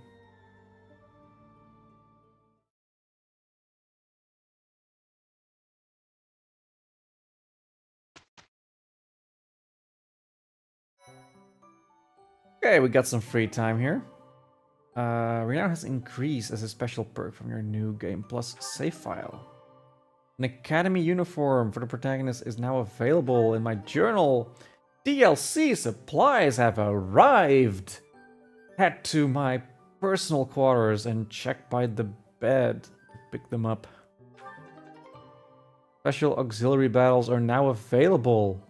Okay, we got some free time here. Renown has increased as a special perk from your new Game Plus save file. An Academy uniform for the protagonist is now available in my journal. DLC supplies have arrived. Head to my personal quarters and check by the bed to pick them up. Special auxiliary battles are now available.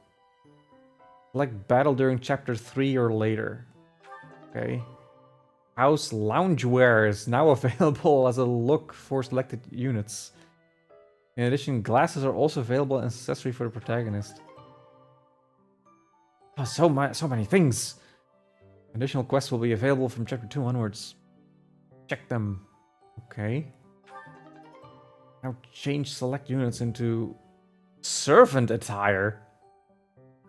Select battle during chapter 3 or later. Okay. House loungewear is now available as a look for selected units. In addition, glasses are also available as an accessory for the protagonist. Oh, so many things! Additional quests will be available from chapter 2 onwards. Check them. Okay. Now change select units into servant attire.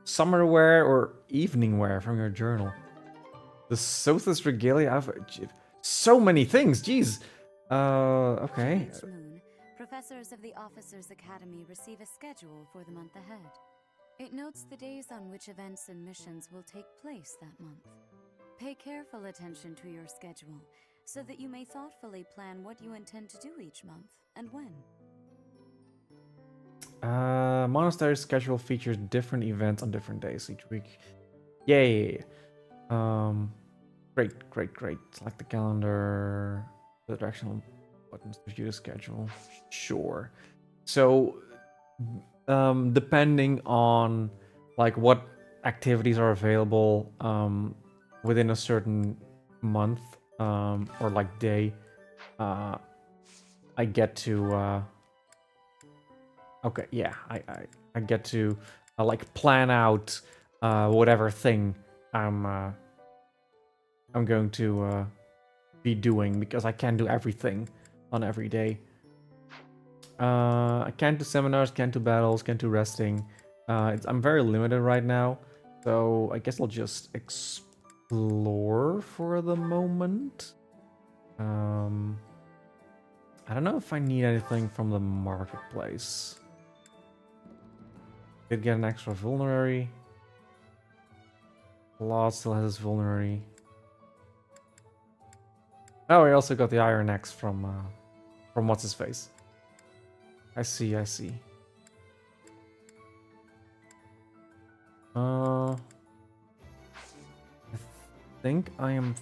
Summer wear or evening wear from your journal. The Sothis Regalia outfit. So many things, jeez. Okay. Each moon, professors of the Officers' Academy receive a schedule for the month ahead. It notes the days on which events and missions will take place that month. Pay careful attention to your schedule, so that you may thoughtfully plan what you intend to do each month and when. Monastery schedule features different events on different days each week. Yay! Great. Select the calendar, the directional buttons to view the schedule. Sure. So, depending on like what activities are available within a certain month or like day, I get to okay, yeah, I get to like plan out whatever thing I'm going to be doing, because I can't do everything on every day. I can't do seminars, can't do battles, can't do resting. I'm very limited right now, so I guess I'll just explore for the moment. I don't know if I need anything from the marketplace. Did get an extra vulnerary. Claude still has his vulnerary. Oh, we also got the Iron Axe from what's his face. I see. I think I am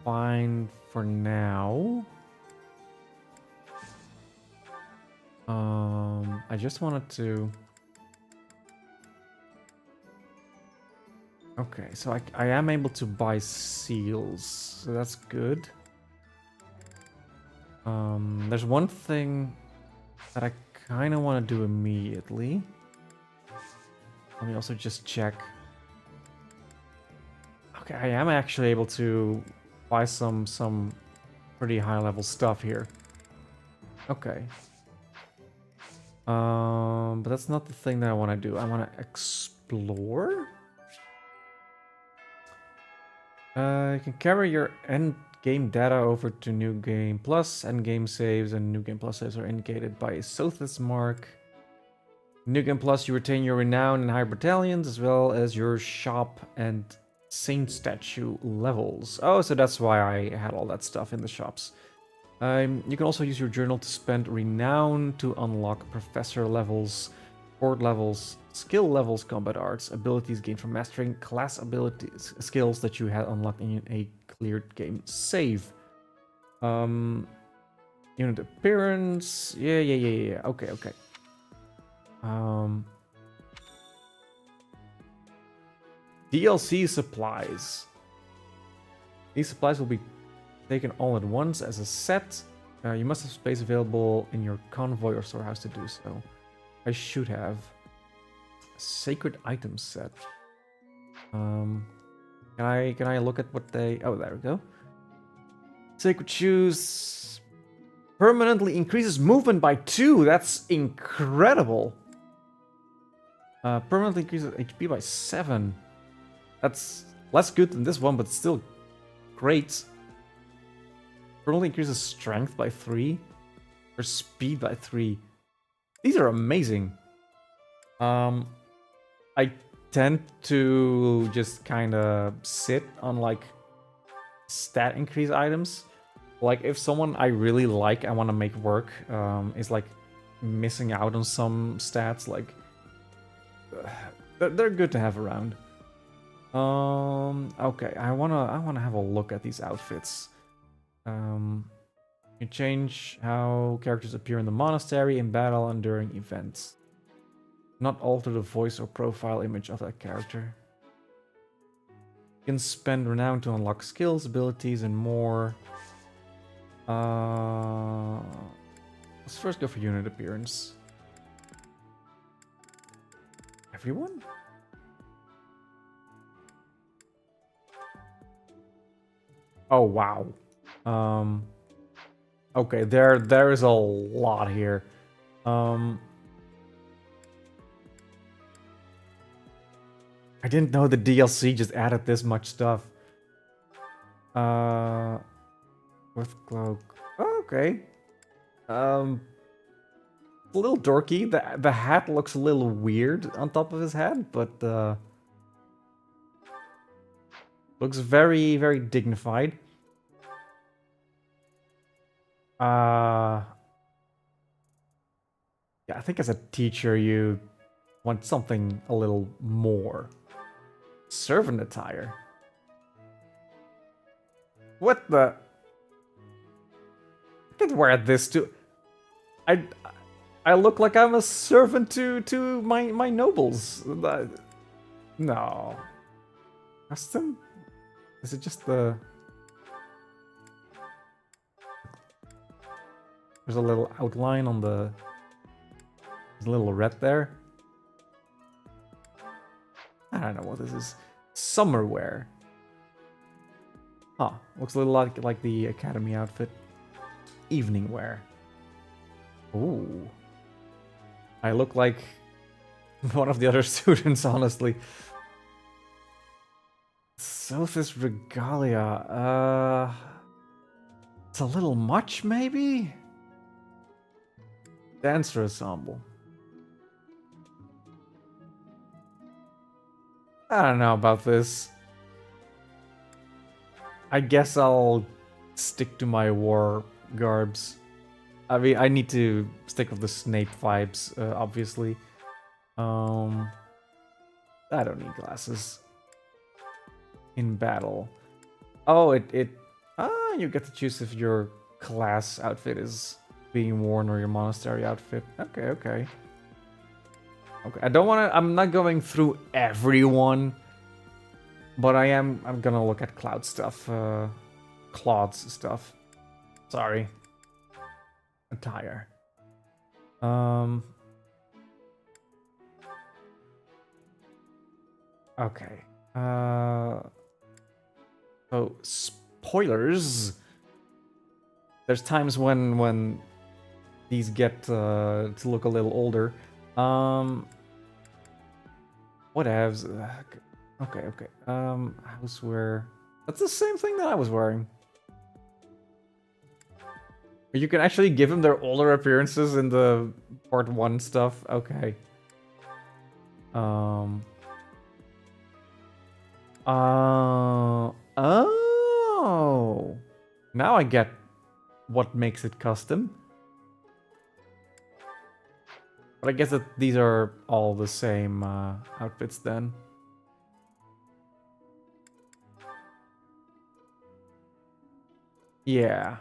fine for now. I just wanted to... Okay, so I am able to buy seals, so that's good. There's one thing that I kind of want to do immediately. Let me also just check. Okay, I am actually able to buy some pretty high level stuff here. Okay. But that's not the thing that I want to do. I want to explore. You can carry your end game data over to New Game Plus. End game saves and New Game Plus saves are indicated by a Sothis mark. New Game Plus, you retain your renown and high battalions, as well as your shop and saint statue levels. Oh, so that's why I had all that stuff in the shops. You can also use your journal to spend renown to unlock professor levels Sport levels, skill levels, combat arts, abilities gained from mastering class abilities, skills that you had unlocked in a cleared game save. Unit appearance. Yeah. Okay. DLC supplies. These supplies will be taken all at once as a set. You must have space available in your convoy or storehouse to do so. I should have a sacred item set. Can I look at what they? Oh, there we go. Sacred shoes permanently increases movement by 2. That's incredible. Permanently increases HP by 7. That's less good than this one, but still great. Permanently increases strength by 3 or speed by 3. These are amazing. I tend to just kind of sit on like stat increase items. Like if someone I really like, I want to make work, is like missing out on some stats, like they're good to have around. Okay, I wanna have a look at these outfits. You change how characters appear in the monastery, in battle, and during events. Not alter the voice or profile image of that character. You can spend renown to unlock skills, abilities, and more. Let's first go for unit appearance. Everyone? Oh wow. Okay, there is a lot here. I didn't know the DLC just added this much stuff. With cloak. Oh, okay. A little dorky. The hat looks a little weird on top of his head, but looks very, very dignified. Yeah, I think as a teacher you want something a little more. Servant attire. What the? I could wear this too. I look like I'm a servant to my nobles. No. Custom? Is it just the? There's a little outline on the. There's a little red there. I don't know what this is. Summer wear. Huh. Looks a little like the academy outfit. Evening wear. Ooh. I look like one of the other students, honestly. Sophis Regalia. It's a little much, maybe? Dancer ensemble. I don't know about this. I guess I'll stick to my war garbs. I mean, I need to stick with the Snape vibes, obviously. I don't need glasses. In battle. Oh, you get to choose if your class outfit is being worn or your monastery outfit. Okay. I'm not going through everyone, but I'm gonna look at Cloud's stuff, Claude's stuff. Sorry. Attire. Okay. So spoilers. There's times when these get to look a little older. Whatevs. Okay. Housewear. That's the same thing that I was wearing. You can actually give them their older appearances in the part 1 stuff. Okay. Oh. Now I get what makes it custom. But I guess that these are all the same outfits then. Yeah.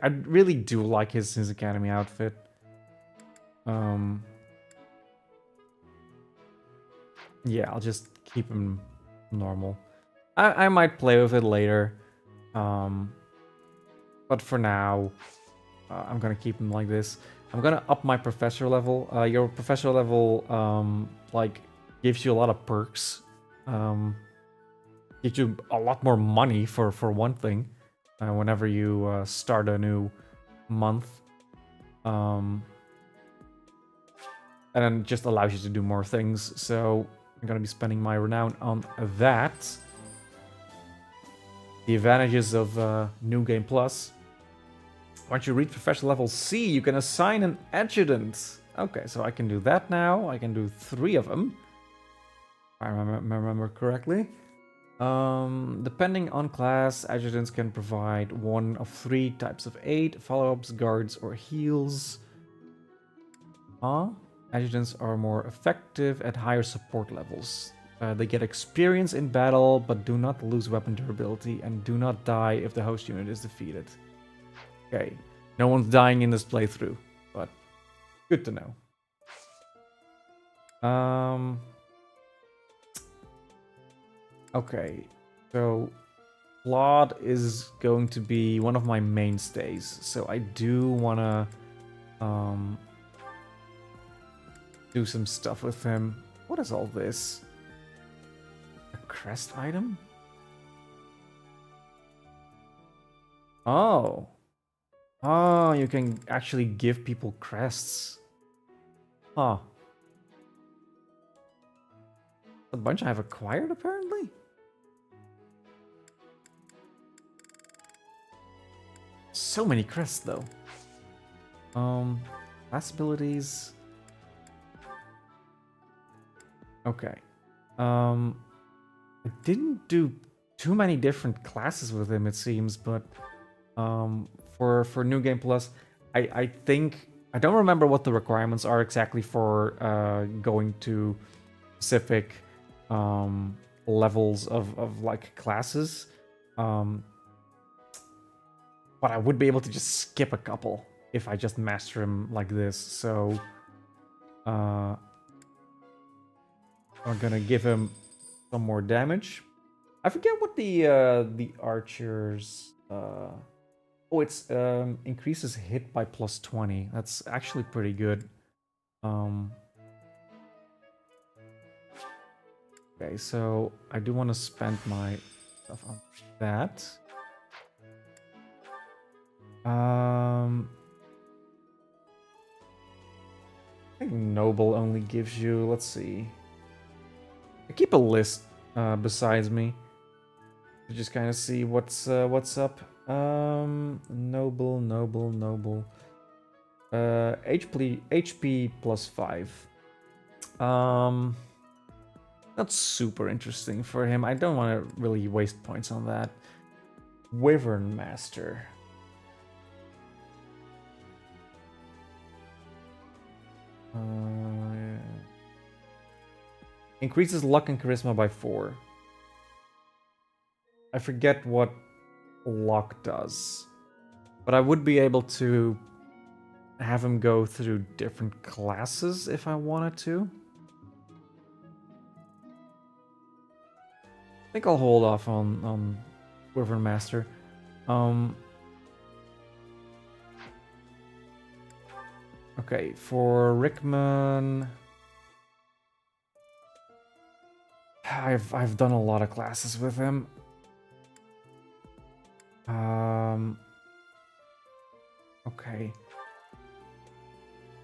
I really do like his academy outfit. Yeah, I'll just keep him normal. I might play with it later. But for now, I'm gonna keep him like this. I'm gonna up my professor level. Your professor level, like, gives you a lot of perks. Gives you a lot more money for one thing. Whenever you start a new month. And then just allows you to do more things. So I'm gonna be spending my renown on that. The advantages of New Game Plus. Once you reach professor level C, you can assign an adjutant. Okay, so I can do that now. I can do 3 of them. If I remember correctly. Depending on class, adjutants can provide 1 of 3 types of aid, follow-ups, guards, or heals. Adjutants are more effective at higher support levels. They get experience in battle, but do not lose weapon durability and do not die if the host unit is defeated. Okay, no one's dying in this playthrough, but good to know. Okay, so Claude is going to be one of my mainstays, so I do want to do some stuff with him. What is all this? A crest item? Oh. Oh, you can actually give people crests. Huh. A bunch I have acquired, apparently? So many crests, though. Class abilities. Okay. I didn't do too many different classes with him, it seems, but for New Game Plus, I think I don't remember what the requirements are exactly for going to specific levels of like classes. But I would be able to just skip a couple if I just master him like this. So I'm gonna give him some more damage. I forget what the archers. Oh, it's increases hit by +20. That's actually pretty good. Okay, so I do want to spend my stuff on that. I think Noble only gives you, let's see. I keep a list besides me to just kind of see what's up. Noble. HP +5. That's super interesting for him. I don't want to really waste points on that. Wyvern Master. Yeah. Increases luck and charisma by 4. I forget what luck does, but I would be able to have him go through different classes if I wanted to. I think I'll hold off on Wyvern Master. Okay, for Rickman, I've done a lot of classes with him. Okay.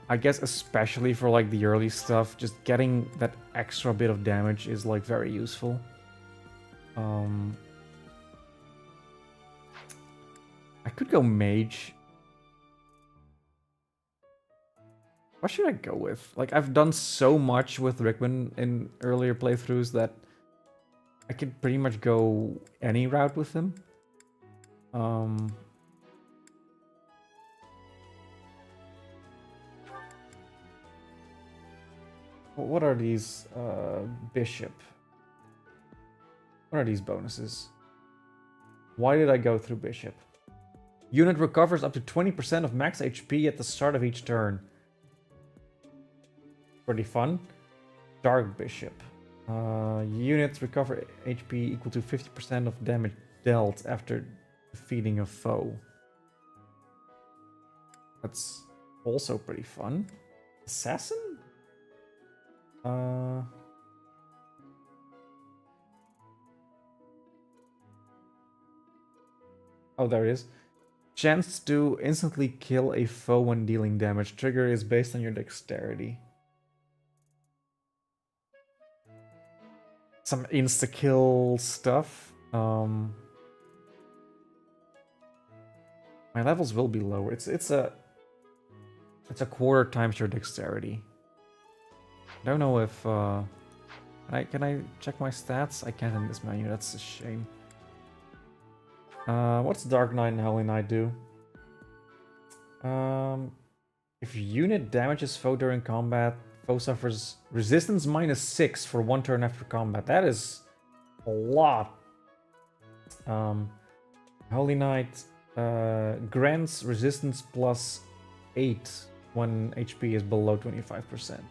I guess especially for like the early stuff, just getting that extra bit of damage is like very useful. I could go Mage. What should I go with? Like, I've done so much with Rickman in earlier playthroughs that I could pretty much go any route with him. What are these? Bishop. What are these bonuses? Why did I go through Bishop? Unit recovers up to 20% of max HP at the start of each turn. Pretty fun. Dark Bishop. Units recover HP equal to 50% of damage dealt after defeating a foe. That's also pretty fun. Assassin? Oh, there it is. Chance to instantly kill a foe when dealing damage. Trigger is based on your dexterity. Some insta-kill stuff. My levels will be lower. It's a quarter times your dexterity. I don't know if can I check my stats? I can't in this menu. That's a shame. What's Dark Knight and Holy Knight do? If unit damages foe during combat, foe suffers resistance -6 for 1 turn after combat. That is a lot. Holy Knight grants resistance +8 when HP is below 25%.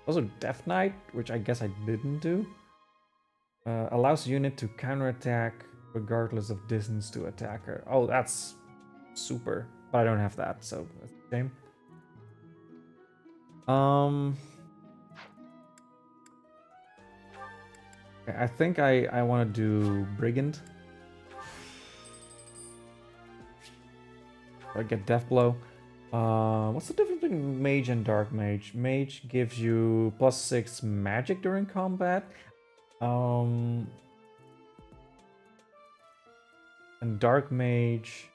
Also Death Knight, which I guess I didn't do. Allows unit to counterattack regardless of distance to attacker. Oh, that's super. But I don't have that, so that's a shame. Okay, I think I want to do Brigand. I get Death Blow. What's the difference between Mage and Dark Mage? Mage gives you +6 magic during combat. And Dark Mage,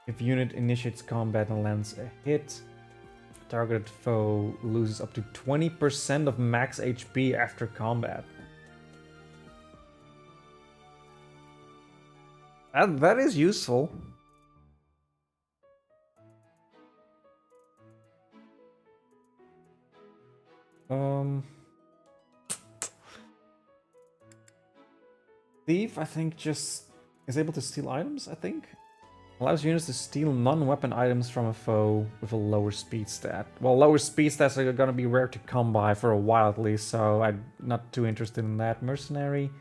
if unit initiates combat and lands a hit, targeted foe loses up to 20% of max HP after combat. That is useful. Thief, I think, just is able to steal items, I think. Allows units to steal non-weapon items from a foe with a lower speed stat. Well, lower speed stats are gonna be rare to come by for a while at least, so I'm not too interested in that. Mercenary.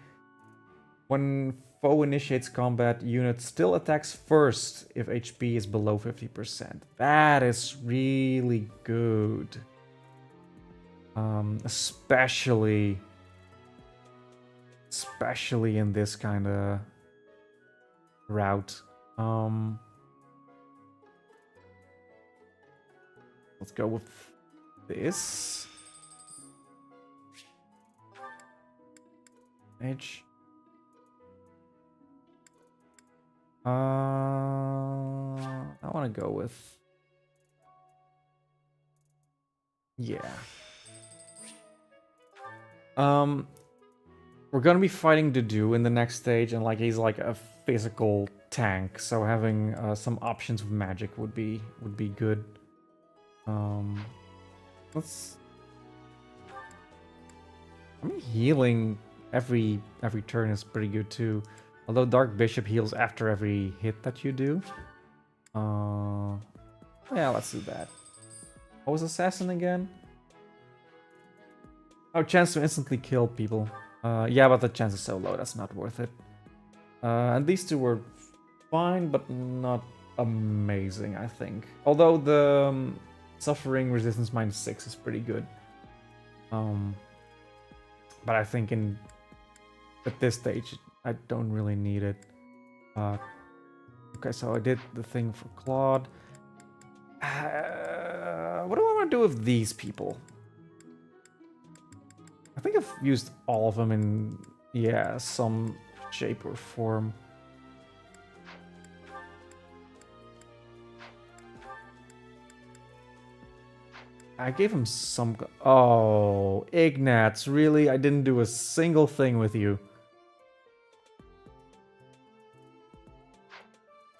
When foe initiates combat, unit still attacks first if HP is below 50%. That is really good. Especially in this kind of route. Let's go with this. Edge. I want to go with... Yeah. We're gonna be fighting Dudu in the next stage, and like he's like a physical tank, so having some options with magic would be good. Let's. I mean, healing every turn is pretty good too. Although Dark Bishop heals after every hit that you do. Yeah, let's do that. What was Assassin again? Oh, chance to instantly kill people. Yeah, but the chance is so low, that's not worth it. And these two were fine, but not amazing, I think. Although the suffering resistance -6 is pretty good. But I think at this stage, I don't really need it. Okay, so I did the thing for Claude. What do I want to do with these people? I think I've used all of them in, yeah, some shape or form. I gave him some... Oh, Ignatz, really? I didn't do a single thing with you.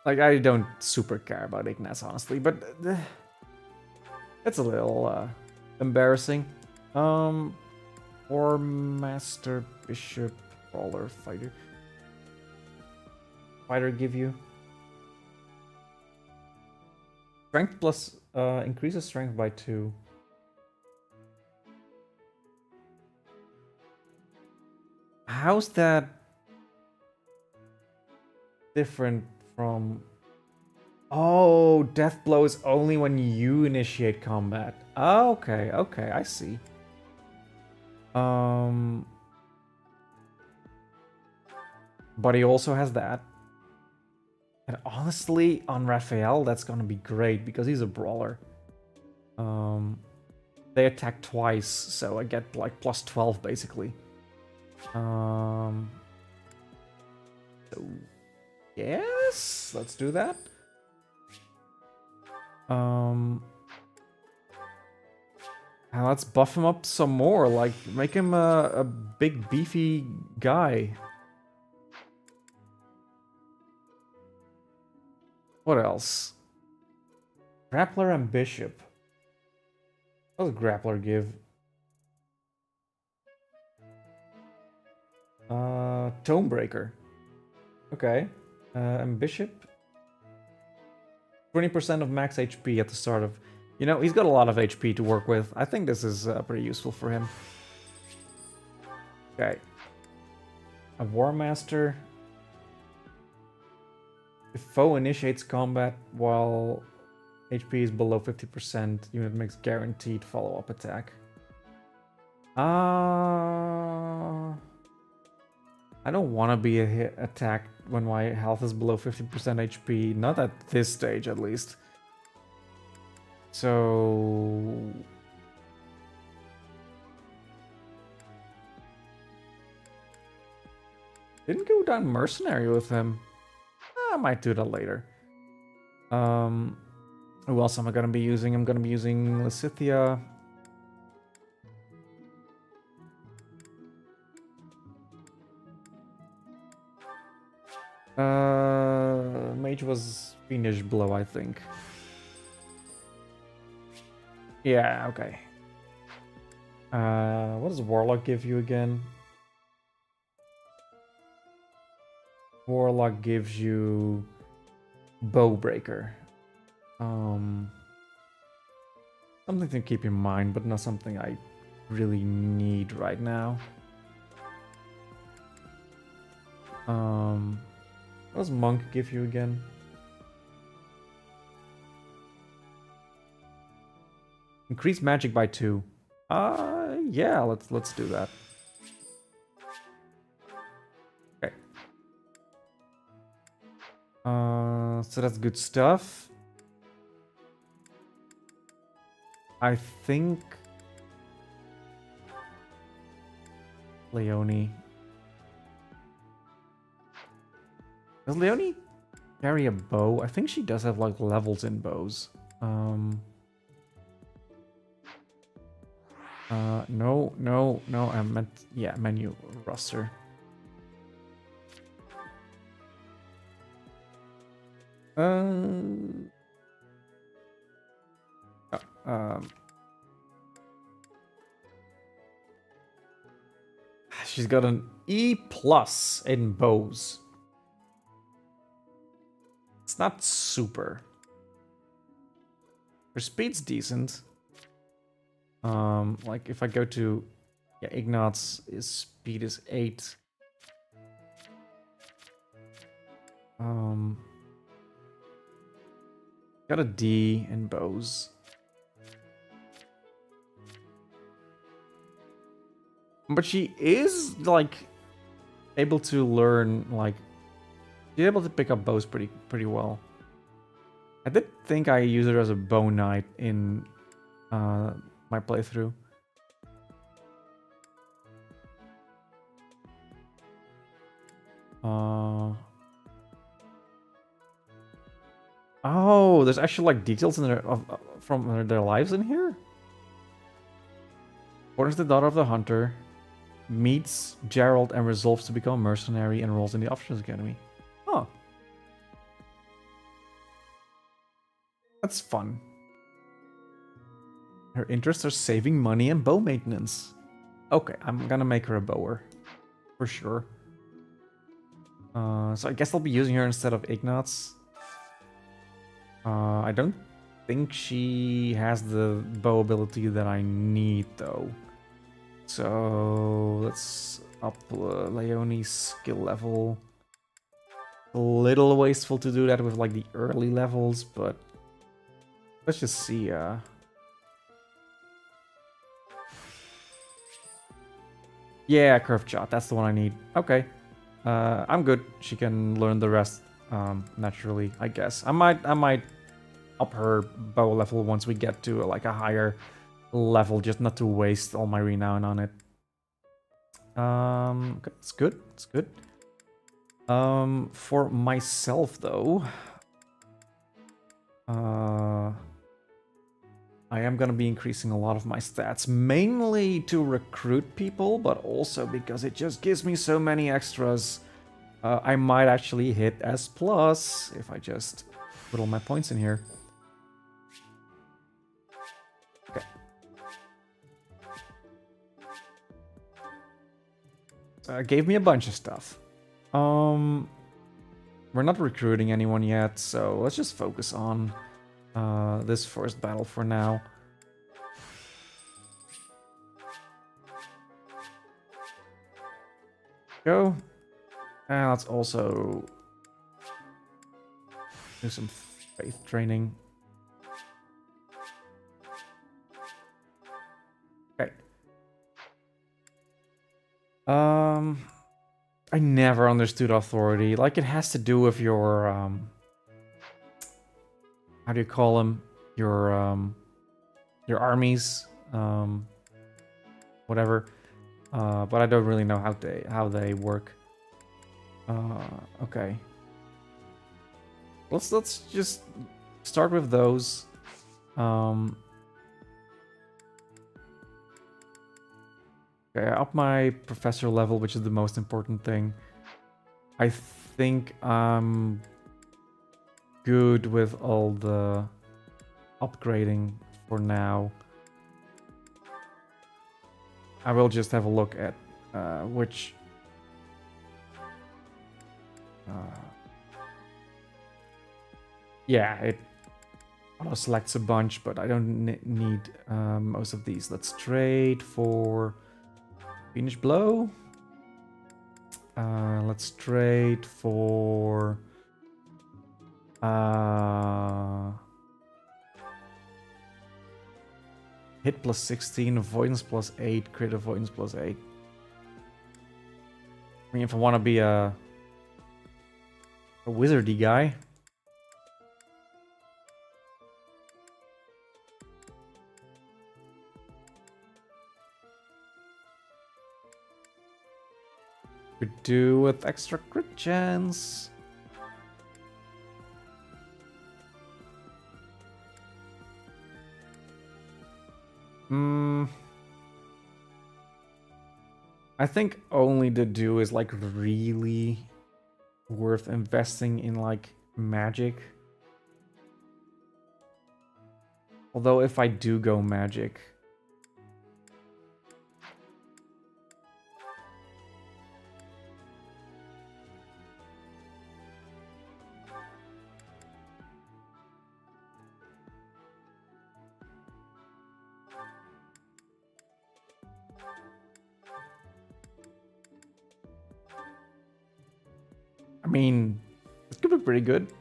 Like, I don't super care about Ignaz, honestly, but it's a little embarrassing. Or Master, Bishop, Brawler, Fighter. Fighter give you? Strength plus, increases strength by 2. How's that different from... Oh, death blow is only when you initiate combat. Oh, okay, okay, I see. But he also has that. And honestly, on Raphael, that's gonna be great because he's a brawler. They attack twice, so I get like plus 12 basically. So yes, let's do that. And let's buff him up some more, like make him a big beefy guy. What else? Grappler and Bishop. What does Grappler give? Tomebreaker. Okay. And Bishop? 20% of max HP at the start of... You know, he's got a lot of HP to work with. I think this is pretty useful for him. Okay. A War Master. If foe initiates combat while HP is below 50%, unit makes guaranteed follow-up attack. I don't want to be attacked when my health is below 50% HP. Not at this stage, at least. So... Didn't go down Mercenary with him. I might do that later. Who else am I gonna be using? I'm gonna be using Lysithia. Mage was Fiendish Blow, I think. Yeah, okay. What does Warlock give you again? Warlock gives you Bowbreaker. Something to keep in mind, but not something I really need right now. What does Monk give you again? Increase magic by 2. Yeah, let's do that. Okay. So that's good stuff. I think Leonie. Does Leonie carry a bow? I think she does have like levels in bows. No, I meant, yeah, menu roster. She's got an E+ in bows. It's not super. Her speed's decent. Like if I go to, yeah, Ignatz, his speed is 8. Got a D in bows. But she is like able to learn, like she's able to pick up bows pretty well. I did think I used her as a bow knight in my playthrough. Oh, there's actually like details in their from their lives in here. Born as the daughter of the hunter, meets Gerald and resolves to become a mercenary, enrolls in the Officers Academy. Huh. That's fun. Her interests are saving money and bow maintenance. Okay, I'm gonna make her a bower. For sure. So I guess I'll be using her instead of Ignatz. I don't think she has the bow ability that I need, though. So let's up Leonie's skill level. A little wasteful to do that with like the early levels, but let's just see. Yeah, curved shot. That's the one I need. Okay. I'm good. She can learn the rest naturally, I guess. I might up her bow level once we get to like a higher level, just not to waste all my renown on it. Okay, it's good. It's good. For myself though, I am gonna be increasing a lot of my stats, mainly to recruit people, but also because it just gives me so many extras. I might actually hit S+ if I just put all my points in here. Okay. Gave me a bunch of stuff. We're not recruiting anyone yet, so let's just focus on this first battle for now. Go. And let's also do some faith training. Okay. I never understood authority. Like, it has to do with your how do you call them? Your armies, whatever. But I don't really know how they work. Okay. Let's just start with those. Okay, up my professor level, which is the most important thing. I think I'm good with all the upgrading for now. I will just have a look at which yeah, it auto selects a bunch, but I don't need most of these. Let's trade for Fiendish Blow. Let's trade for hit plus 16, avoidance plus 8, crit avoidance plus 8. I mean, if I want to be a wizardy guy. Could do with extra crit chance. I think only the do is like really worth investing in like magic. Although if I do go magic, I mean, it could be pretty good.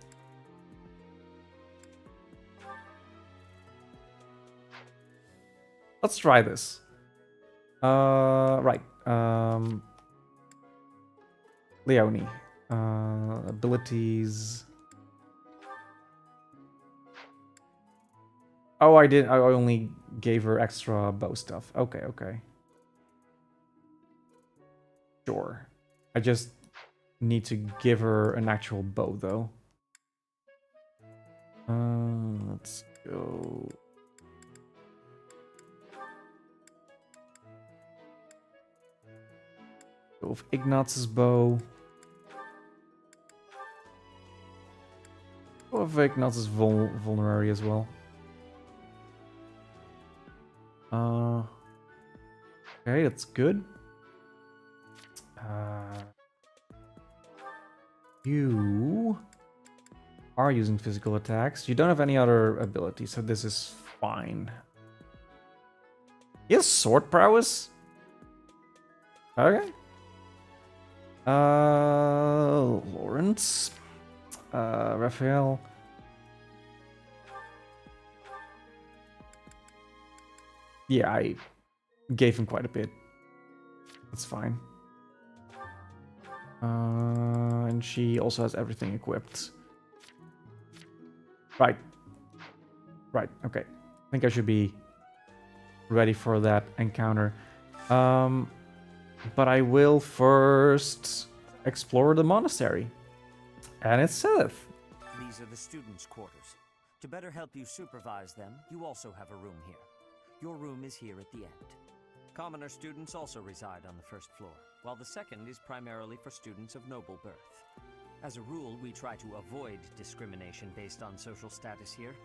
Let's try this. Right. Leonie. Abilities. Oh, I only gave her extra bow stuff. Okay, okay. Sure. I just need to give her an actual bow, though. Let's go. Go with Ignatz's bow. of Ignatius vulnerary as well. Okay, that's good. You are using physical attacks. You don't have any other abilities, so this is fine. He has sword prowess? Okay. Lawrence. Raphael. Yeah, I gave him quite a bit. That's fine. And she also has everything equipped. Right. Right, okay. I think I should be ready for that encounter. But I will first explore the monastery. And it's Seth. These are the students' quarters. To better help you supervise them, you also have a room here. Your room is here at the end. Commoner students also reside on the first floor, while the second is primarily for students of noble birth. As a rule, we try to avoid discrimination based on social status here,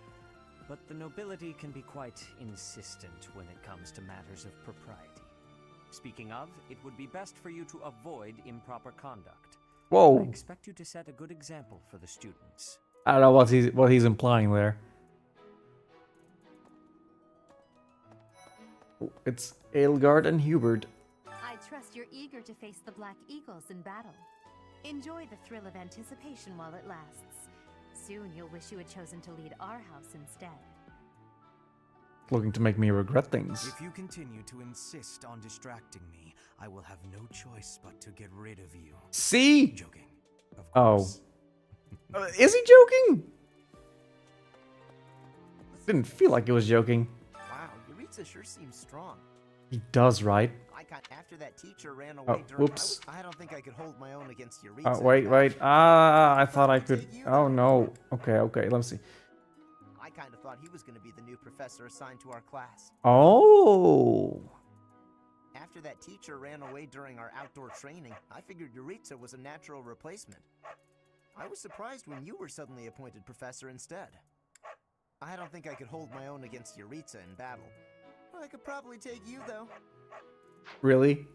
but the nobility can be quite insistent when it comes to matters of propriety. Speaking of, it would be best for you to avoid improper conduct. Whoa. I expect you to set a good example for the students. I don't know what he's implying there. It's Aelgard and Hubert. I trust you're eager to face the Black Eagles in battle. Enjoy the thrill of anticipation while it lasts. Soon you'll wish you had chosen to lead our house instead. Looking to make me regret things. If you continue to insist on distracting me, I will have no choice but to get rid of you. See? Joking. Of course. Oh. Is he joking? Didn't feel like he was joking. Wow, Yuritsa sure seems strong. He does, right? After that teacher ran away during whoops. I don't think I could hold my own against Yuritsa. Oh, wait. I thought I could. Oh, no. Okay, let me see. I kind of thought he was going to be the new professor assigned to our class. Oh. After that teacher ran away during our outdoor training, I figured Yuritsa was a natural replacement. I was surprised when you were suddenly appointed professor instead. I don't think I could hold my own against Yuritsa in battle. I could probably take you, though. Really?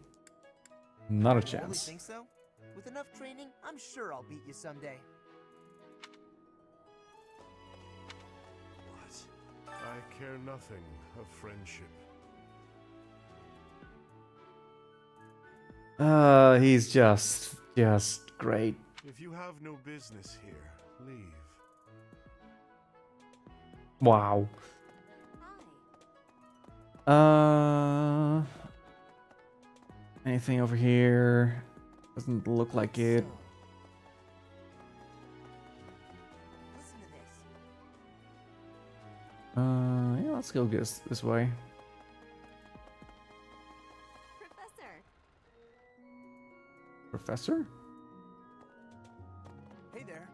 Not a You really chance. think so? With enough training, I'm sure I'll beat you someday. What? I care nothing of friendship. He's just great. If you have no business here, leave. Wow. Anything over here? Doesn't look like it. Yeah, let's go this way. Professor? Hey there.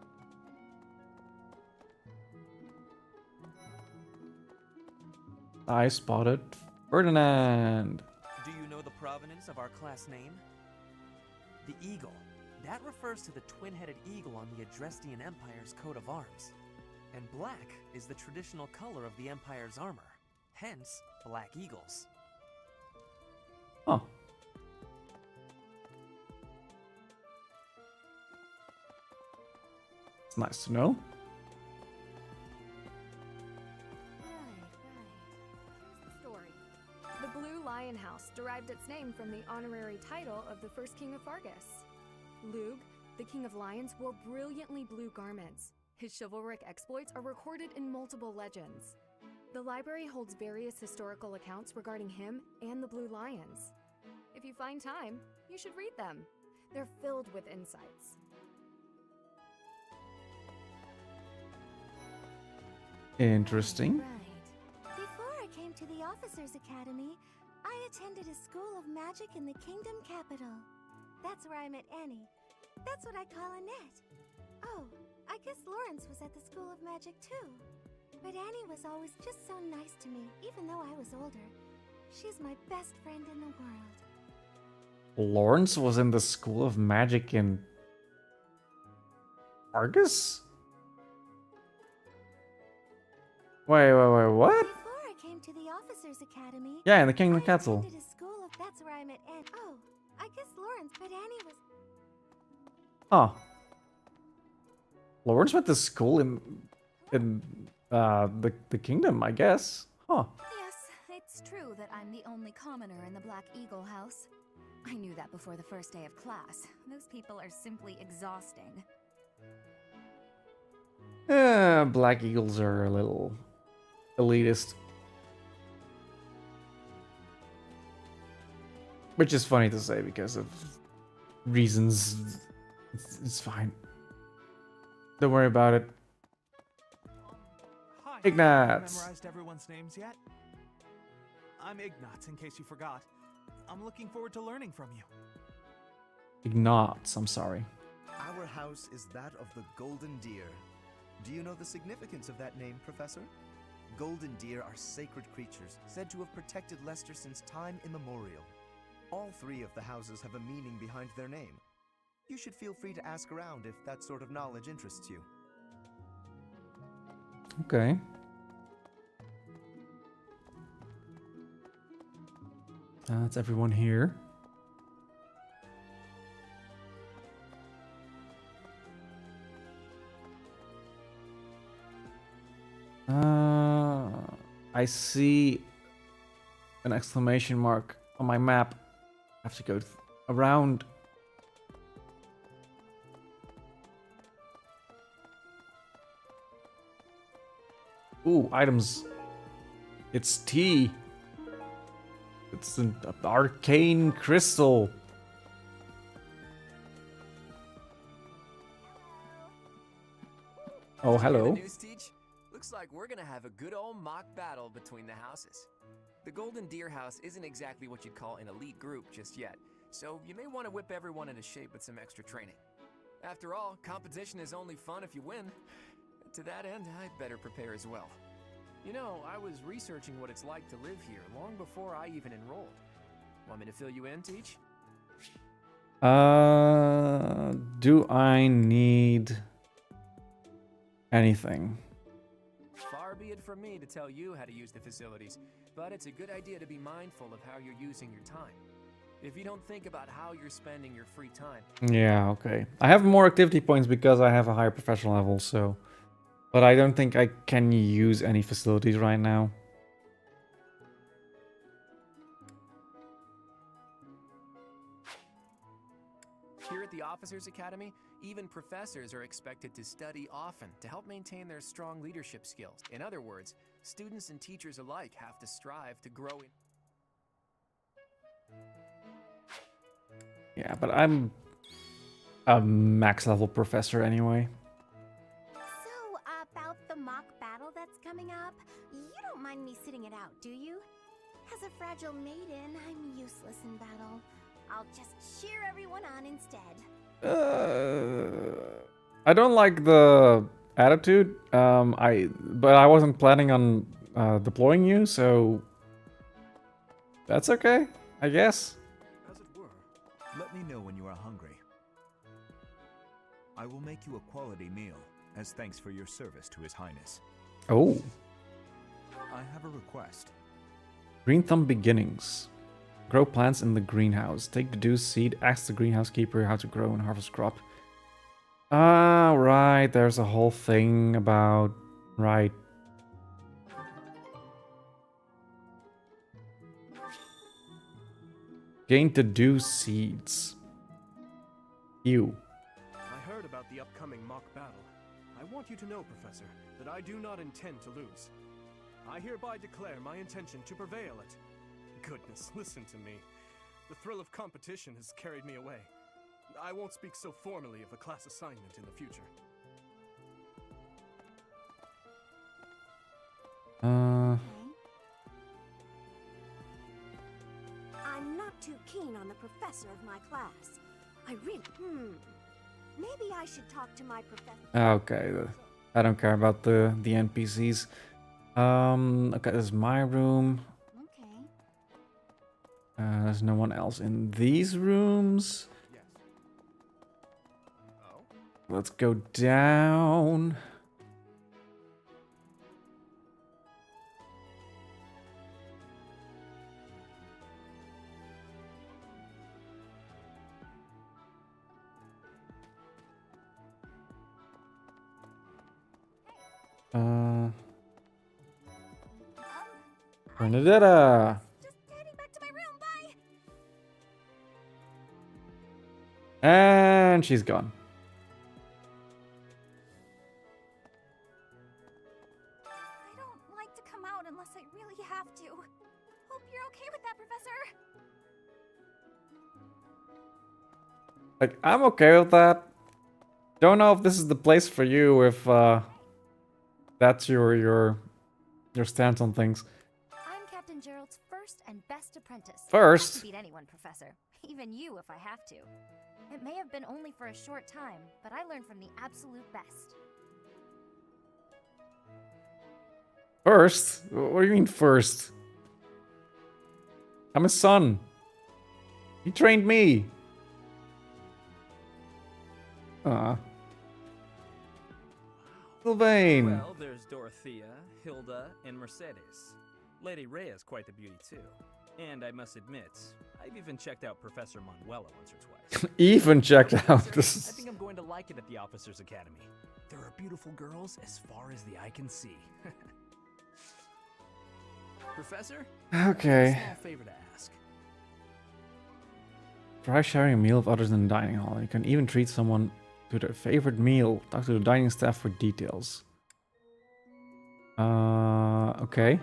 I spotted Ferdinand. Do you know the provenance of our class name? The eagle. That refers to the twin-headed eagle on the Adrestian Empire's coat of arms. And black is the traditional color of the Empire's armor. Hence, black eagles. Huh. It's nice to know. Story. The Blue Lion House derived its name from the honorary title of the first king of Fargus. Lug, the king of lions, wore brilliantly blue garments. His chivalric exploits are recorded in multiple legends. The library holds various historical accounts regarding him and the Blue Lions. If you find time, you should read them. They're filled with insights. Interesting. Right. Before I came to the Officers Academy, I attended a school of magic in the Kingdom Capital. That's where I met Annie. That's what I call Annette. Oh, I guess Lawrence was at the School of Magic too. But Annie was always just so nice to me, even though I was older. She's my best friend in the world. Lawrence was in the School of Magic in Argus? Wait, what? Before I came to the Officers Academy, Yeah, in the Kingdom I Castle. attended a school. That's where I met Anne. Oh, I guess Lawrence, but Annie was. Huh. Lawrence went to school in the kingdom, I guess. Huh. Yes, it's true that I'm the only commoner in the Black Eagle house. I knew that before the first day of class. Those people are simply exhausting. Black Eagles are a little elitist. Which is funny to say because of reasons. It's fine. Don't worry about it. Hi. Ignatz. Memorized everyone's names yet? I'm Ignatz, in case you forgot. I'm looking forward to learning from you. Ignatz, I'm sorry. Our house is that of the Golden Deer. Do you know the significance of that name, Professor? Golden deer are sacred creatures, said to have protected Leicester since time immemorial. All three of the houses have a meaning behind their name. You should feel free to ask around if that sort of knowledge interests you. Okay. That's everyone here. I see an exclamation mark on my map. I have to go around. Ooh, items. It's tea. It's an arcane crystal. Oh, hello. News, Teach? Looks like we're gonna have a good old mock battle between the houses. The Golden Deer House isn't exactly what you'd call an elite group just yet, so you may want to whip everyone into shape with some extra training. After all, competition is only fun if you win. To that end, I'd better prepare as well. You know, I was researching what it's like to live here long before I even enrolled. Want me to fill you in, Teach? Do I need anything? Far be it from me to tell you how to use the facilities, but it's a good idea to be mindful of how you're using your time. If you don't think about how you're spending your free time... Yeah, okay. I have more activity points because I have a higher professional level, so... But I don't think I can use any facilities right now. Here at the Officers Academy, even professors are expected to study often to help maintain their strong leadership skills. In other words, students and teachers alike have to strive to grow in... Yeah, but I'm a max level professor anyway. So, about the mock battle that's coming up, you don't mind me sitting it out, do you? As a fragile maiden, I'm useless in battle. I'll just cheer everyone on instead. I don't like the attitude. But I wasn't planning on deploying you, so that's okay, I guess. As it were, let me know when you are hungry. I will make you a quality meal as thanks for your service to His Highness. Oh. I have a request. Green Thumb Beginnings. Grow plants in the greenhouse. Take the dew seed. Ask the greenhouse keeper how to grow and harvest crop. Ah, right. There's a whole thing about... Right. Gain the dew seeds. Ew. I heard about the upcoming mock battle. I want you to know, Professor, that I do not intend to lose. I hereby declare my intention to prevail at... Goodness, listen to me. The thrill of competition has carried me away. I won't speak so formally of a class assignment in the future. I'm not too keen on the professor of my class. I really... Maybe I should talk to my professor. Okay, I don't care about the NPCs. Okay, this is my room. There's no one else in these rooms. Let's go down. Bernadetta! And she's gone. I don't like to come out unless I really have to. Hope you're okay with that, Professor. Like, I'm okay with that. Don't know if this is the place for you, if that's your stance on things. I'm Captain Gerald's first and best apprentice. First? I can beat anyone, Professor. Even you if I have to. It may have been only for a short time, but I learned from the absolute best. First? What do you mean first? I'm his son. He trained me. Sylvain. Well, there's Dorothea, Hilda, and Mercedes. Lady Rhea's quite the beauty too. And I must admit, I've even checked out Professor Manuela once or twice. Even checked out I this. think I'm going to like it at the Officers Academy. There are beautiful girls as far as the eye can see. Professor? Okay. A small favor to ask. Try sharing a meal with others in the dining hall. You can even treat someone to their favorite meal. Talk to the dining staff for details. Okay.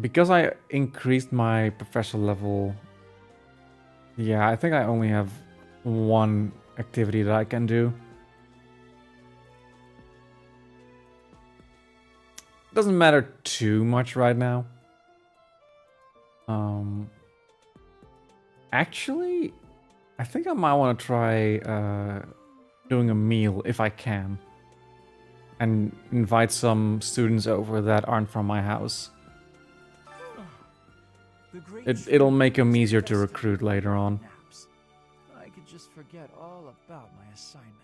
Because I increased my professor level, yeah, I think I only have one activity that I can do. Doesn't matter too much right now. Actually, I think I might want to try doing a meal if I can. And invite some students over that aren't from my house. It'll make them easier to recruit later on. I could just forget all about my assignment.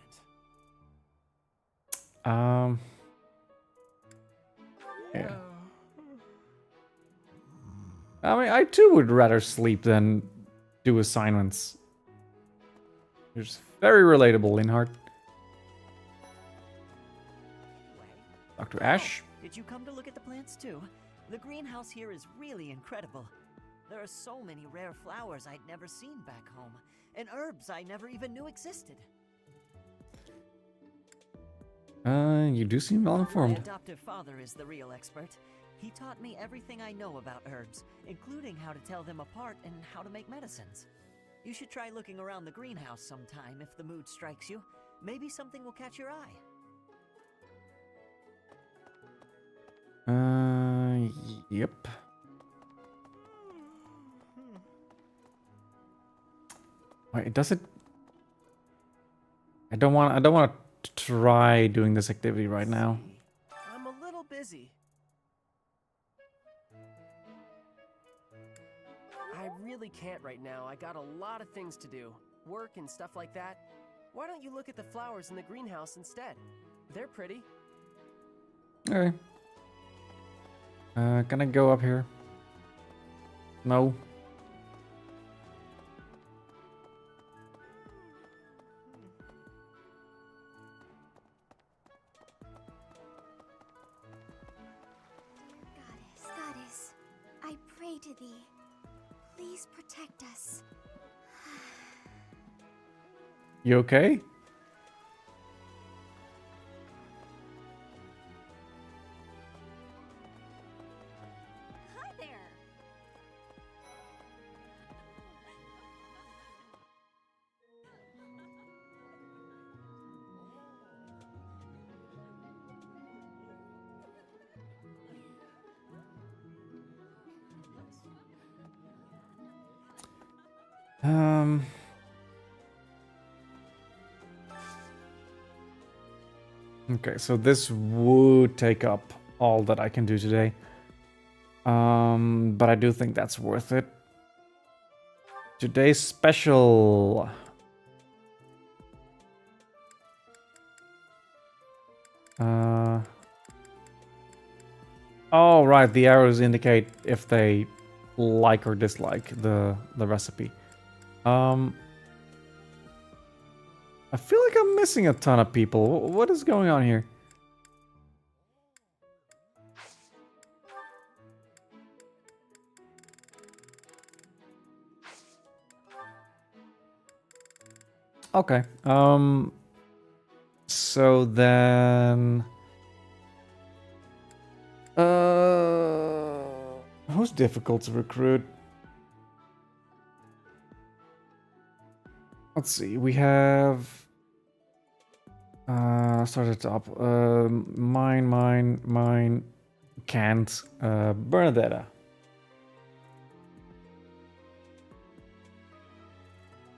Yeah. I mean, I too would rather sleep than do assignments. You're just very relatable, Linhart. Dr. Ash? Did you come to look at the plants too? The greenhouse here is really incredible. There are so many rare flowers I'd never seen back home, and herbs I never even knew existed. You do seem well My informed. adoptive father is the real expert. He taught me everything I know about herbs, including how to tell them apart and how to make medicines. You should try looking around the greenhouse sometime if the mood strikes you. Maybe something will catch your eye. Yep. Wait, does it? I don't want to try doing this activity right now. I'm a little busy. I really can't right now. I got a lot of things to do. Work and stuff like that. Why don't you look at the flowers in the greenhouse instead? They're pretty. Okay. Can I go up here? No. Goddess, I pray to thee. Please protect us. You okay? Hi there. Okay, so this would take up all that I can do today. But I do think that's worth it. Today's special. Oh, right, the arrows indicate if they like or dislike the recipe. I feel like I'm missing a ton of people. What is going on here? Okay. So then, who's difficult to recruit? Let's see. We have start at the top. Mine. Can't. Bernadetta.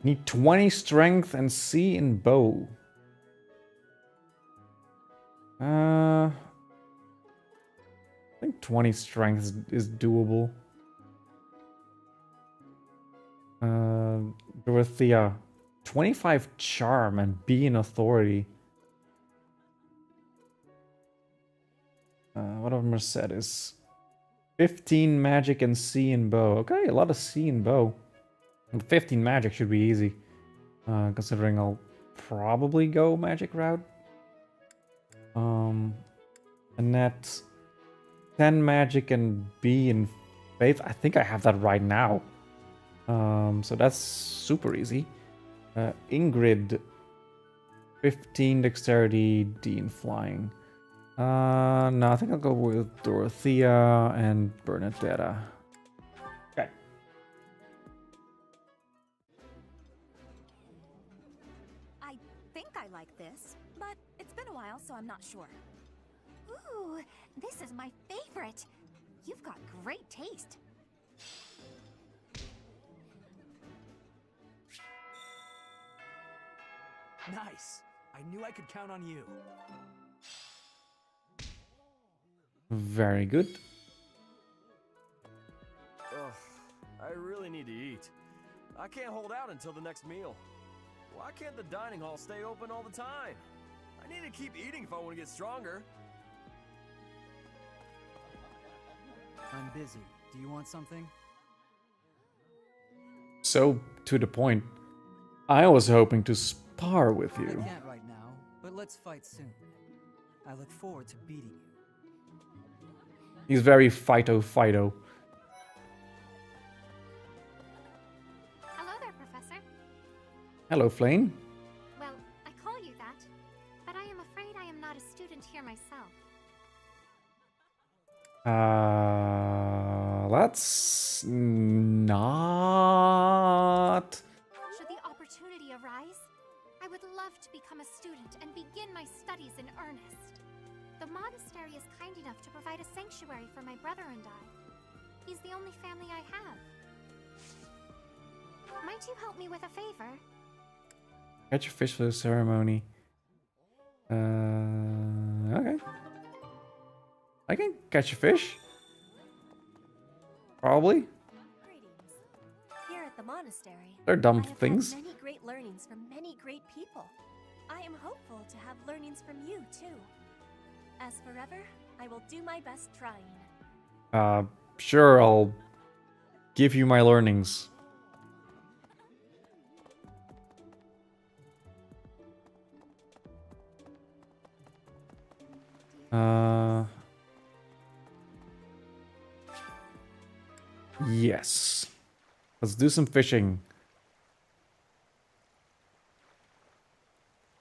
Need 20 strength and C in bow. I think 20 strength is doable. Dorothea, 25 charm and B in authority. What of Mercedes? 15 magic and C in bow. Okay, a lot of C in bow. And 15 magic should be easy. Considering I'll probably go magic route. Annette, 10 magic and B in faith. I think I have that right now. So that's super easy. Ingrid, 15 dexterity, D in flying. No, I think I'll go with Dorothea and Bernadetta. Okay. I think I like this, but it's been a while, so I'm not sure. Ooh, this is my favorite. You've got great taste. Nice. I knew I could count on you. Very good. Ugh, I really need to eat. I can't hold out until the next meal. Why can't the dining hall stay open all the time? I need to keep eating if I want to get stronger. I'm busy. Do you want something? So, to the point, I was hoping to spar with I you. can't right now, but let's fight soon. I look forward to beating you. He's very Fido. Hello there, Professor. Hello, Flame. Well, I call you that, but I am afraid I am not a student here myself. That's not... Should the opportunity arise, I would love to become a student and begin my studies in earnest. The monastery is kind enough to provide a sanctuary for my brother and I. He's the only family I have. Might you help me with a favor? Catch a fish for the ceremony. Okay. I can catch a fish. Probably. Here at the monastery, They're dumb I have things. had many great learnings from many great people. I am hopeful to have learnings from you too. As forever, I will do my best trying. Sure, I'll give you my learnings. Yes. Let's do some fishing.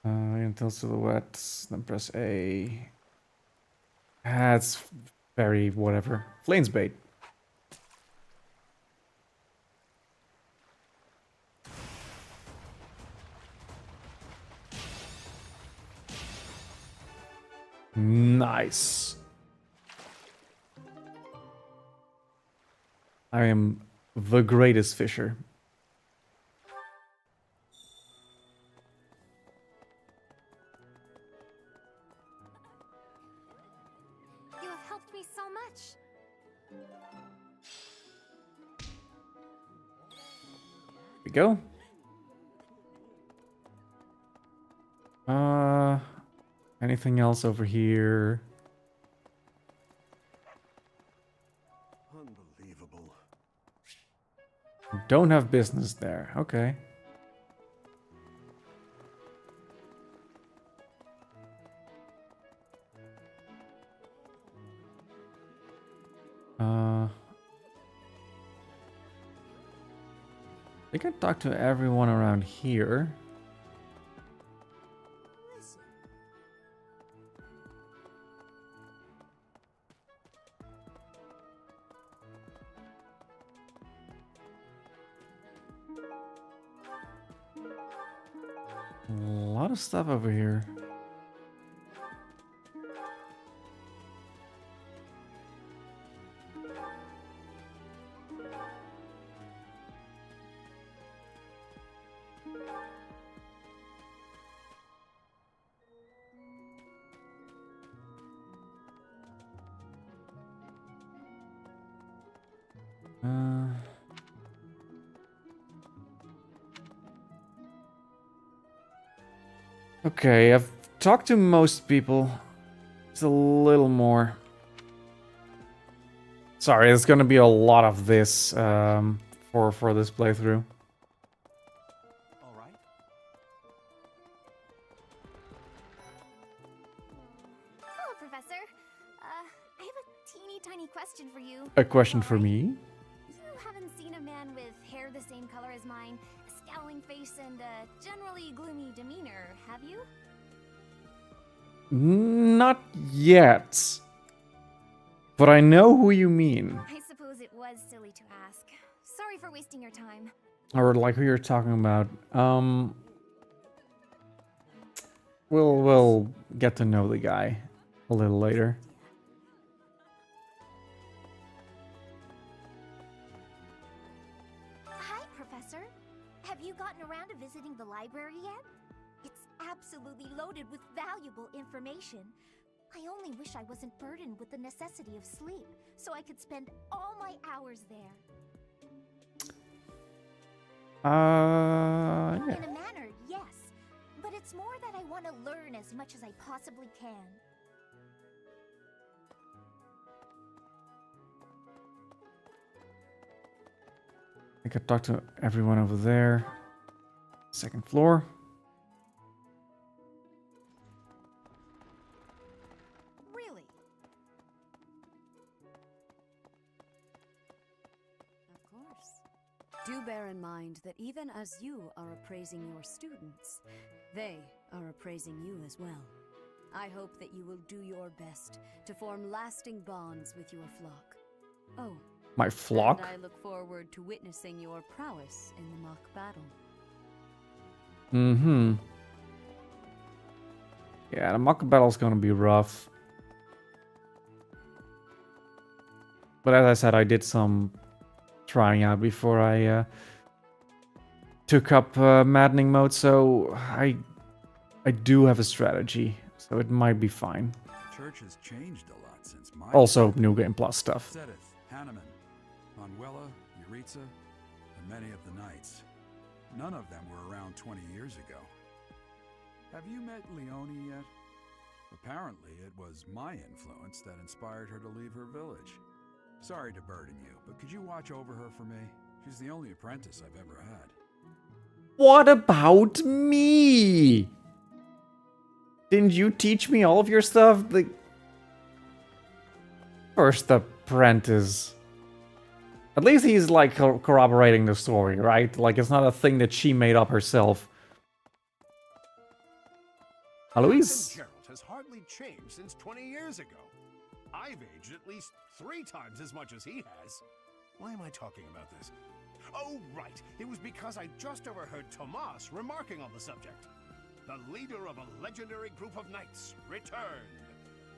Until silhouette, then press A. That's very whatever. Flames bait. Nice. I am the greatest fisher. You have helped me so much. Here we go. Anything else over here? Unbelievable. Don't have business there. Okay. I can talk to everyone around here. A lot of stuff over here. Okay, I've talked to most people. It's a little more. Sorry, there's gonna be a lot of this for this playthrough. All right. Hello, Professor. I have a teeny tiny question for you. A question for me? You haven't seen a man with hair the same color as mine, a scowling face, and a generally gloomy demeanor, have you? Not yet. But I know who you mean. I suppose it was silly to ask. Sorry for wasting your time. Or like who you're talking about. We'll get to know the guy a little later. Hi, Professor. Have you gotten around to visiting the library yet? It's absolutely loaded with valuable information. I only wish I wasn't burdened with the necessity of sleep, so I could spend all my hours there. Yeah. In a manner, yes. But it's more that I want to learn as much as I possibly can. I could talk to everyone over there. Second floor. Really? Of course. Do bear in mind that even as you are appraising your students, they are appraising you as well. I hope that you will do your best to form lasting bonds with your flock. Oh, my flock? And I look forward to witnessing your prowess in the mock battle. Mm-hmm. Yeah, the mock battle's gonna be rough. But as I said, I did some trying out before I took up maddening mode, so I do have a strategy, so it might be fine. Church has changed a lot since my Also, New Game Plus stuff. Sedith, Hanneman, Manuela, Yuritsa, and many of the knights. None of them were around 20 years ago. Have you met Leonie yet? Apparently, it was my influence that inspired her to leave her village. Sorry to burden you, but could you watch over her for me? She's the only apprentice I've ever had. What about me? Didn't you teach me all of your stuff? Like, first apprentice. At least he's like corroborating the story, right? Like it's not a thing that she made up herself. Alois? Captain Gerald has hardly changed since 20 years ago. I've aged at least 3 times as much as he has. Why am I talking about this? Oh, right. It was because I just overheard Tomas remarking on the subject. The leader of a legendary group of knights returned.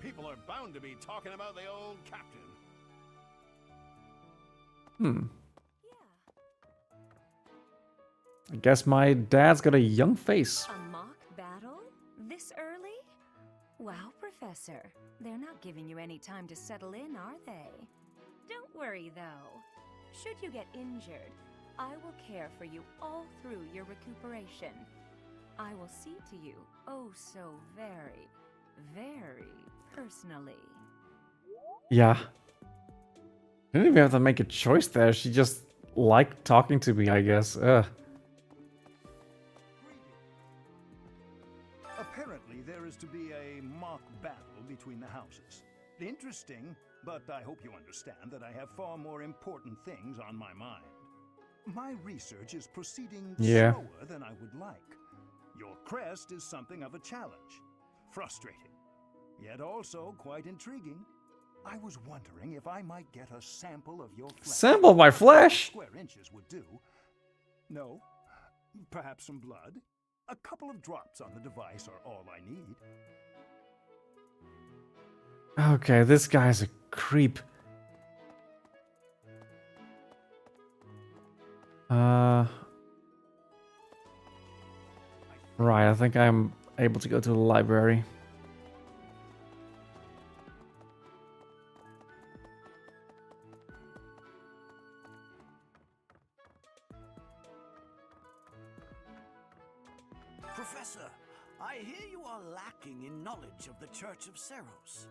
People are bound to be talking about the old captain. I guess my dad's got a young face. A mock battle? This early? Wow, Professor. They're not giving you any time to settle in, are they? Don't worry, though. Should you get injured, I will care for you all through your recuperation. I will see to you, oh so very, very personally. Yeah. Didn't even have to make a choice there. She just like talking to me, I guess. Apparently, there is to be a mock battle between the houses. Interesting, but I hope you understand that I have far more important things on my mind. My research is proceeding slower than I would like. Your crest is something of a challenge. Frustrating, yet also quite intriguing. I was wondering if I might get a sample of your flesh. Sample of my flesh? Square inches would do. No, perhaps some blood. A couple of drops on the device are all I need. Okay, this guy's a creep. Right, I think I'm able to go to the library. Professor, I hear you are lacking in knowledge of the Church of Seros.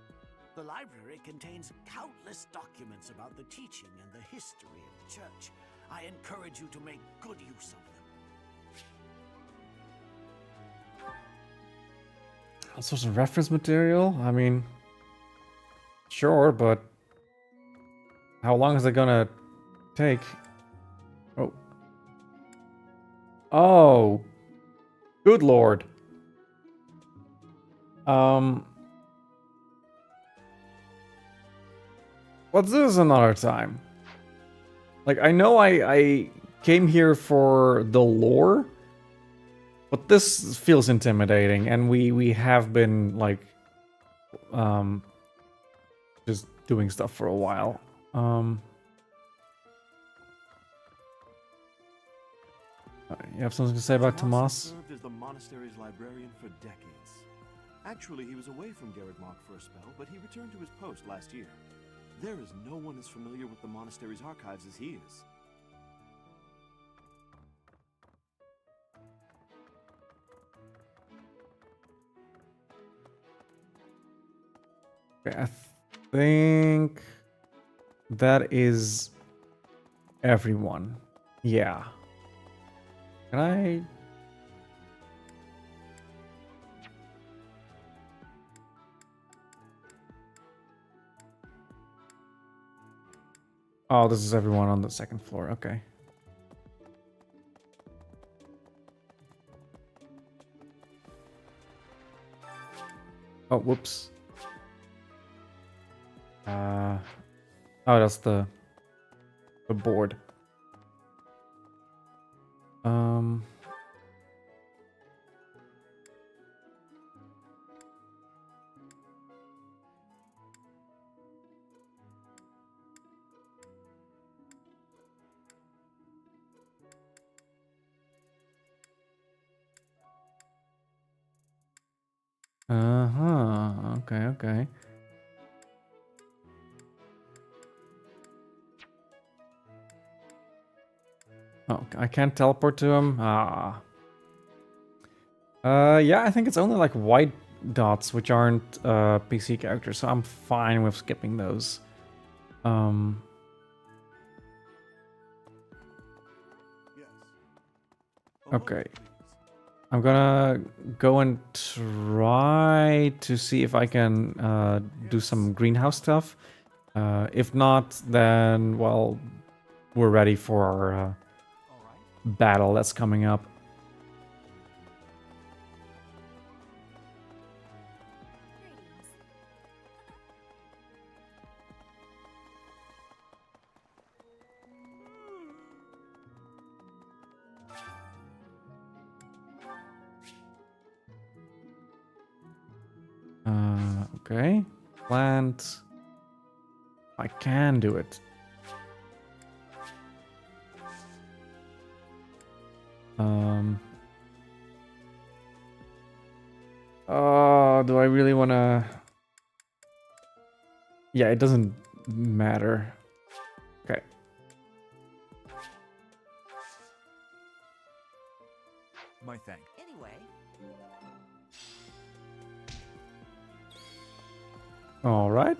The library contains countless documents about the teaching and the history of the Church. I encourage you to make good use of them. All sorts of reference material? I mean, sure, but how long is it gonna take? Oh. Oh. Good lord. Let's do this another time. Like, I know I came here for the lore, but this feels intimidating, and we have been, like, just doing stuff for a while. You have something to say about Tomas? Served as the monastery's librarian for decades. Actually, he was away from Garreg-Mach for a spell, but he returned to his post last year. There is no one as familiar with the monastery's archives as he is. Okay, I think that is everyone. Yeah. Can I? Oh, this is everyone on the second floor. Okay. Oh, whoops. Oh, that's the board. Okay, okay. Oh, I can't teleport to him? Yeah, I think it's only like white dots, which aren't PC characters, so I'm fine with skipping those. Okay. I'm gonna go and try to see if I can do some greenhouse stuff. If not, then, well, we're ready for our battle that's coming up. Okay. Plant. I can do it. Oh, do I really want to? Yeah, it doesn't matter. Okay. My thanks. Anyway. All right.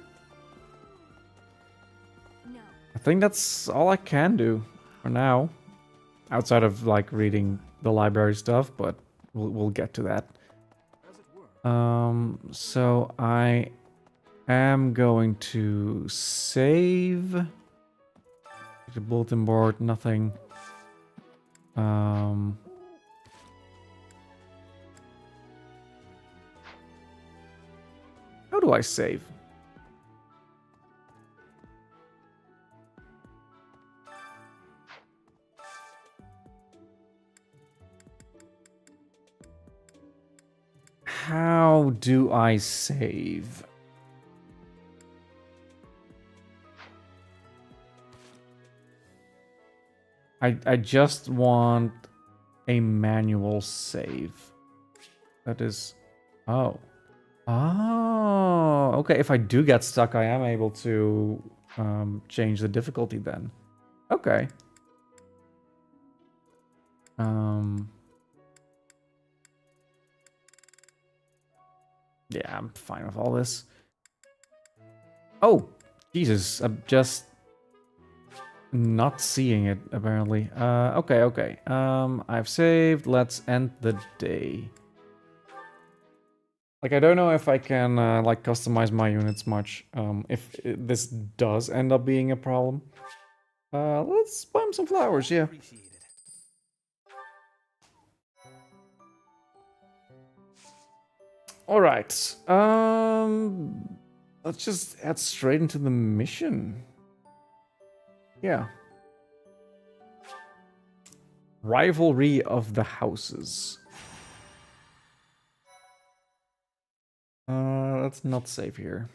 No. I think that's all I can do. for now. Outside of like reading the library stuff, but we'll get to that. So I am going to save the bulletin board, nothing. How do I save? How do I save? I just want a manual save. That is... Oh. Oh, okay. If I do get stuck, I am able to change the difficulty then. Okay. Yeah, I'm fine with all this. Oh, Jesus. I'm just not seeing it, apparently. Okay. I've saved. Let's end the day. Like, I don't know if I can, like, customize my units much, if this does end up being a problem. Let's buy him some flowers, yeah. Alright, let's just head straight into the mission. Yeah. Rivalry of the Houses. Let's not save here.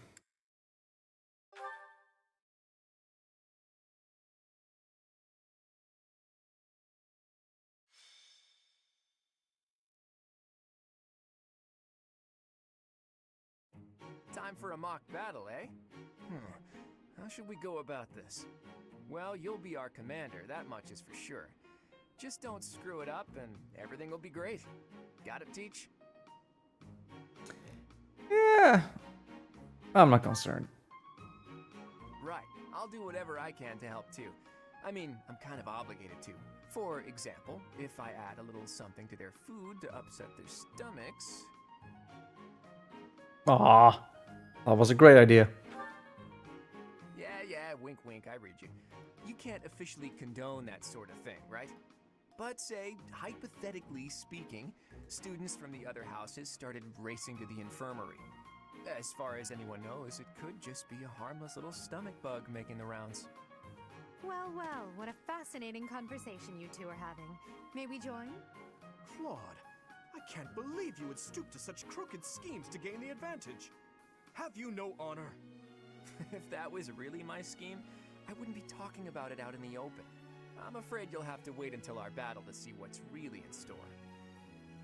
Time for a mock battle, eh? How should we go about this? Well, you'll be our commander, that much is for sure. Just don't screw it up and everything will be great. Got it, Teach? Yeah. I'm not concerned. Right. I'll do whatever I can to help too. I mean, I'm kind of obligated to. For example, if I add a little something to their food to upset their stomachs... Ah, that was a great idea. Yeah, wink wink, I read you. You can't officially condone that sort of thing, right? But say, hypothetically speaking, students from the other houses started racing to the infirmary. As far as anyone knows, it could just be a harmless little stomach bug making the rounds. Well, what a fascinating conversation you two are having. May we join? Claude, I can't believe you would stoop to such crooked schemes to gain the advantage. Have you no honor? If that was really my scheme, I wouldn't be talking about it out in the open. I'm afraid you'll have to wait until our battle to see what's really in store.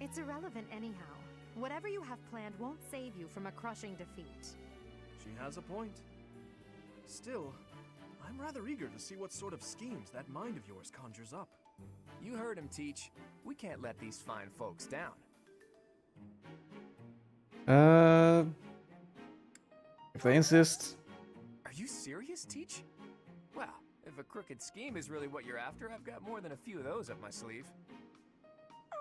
It's irrelevant anyhow. Whatever you have planned won't save you from a crushing defeat. She has a point. Still, I'm rather eager to see what sort of schemes that mind of yours conjures up. You heard him, Teach. We can't let these fine folks down. If they insist. Are you serious, Teach? Well, if a crooked scheme is really what you're after, I've got more than a few of those up my sleeve.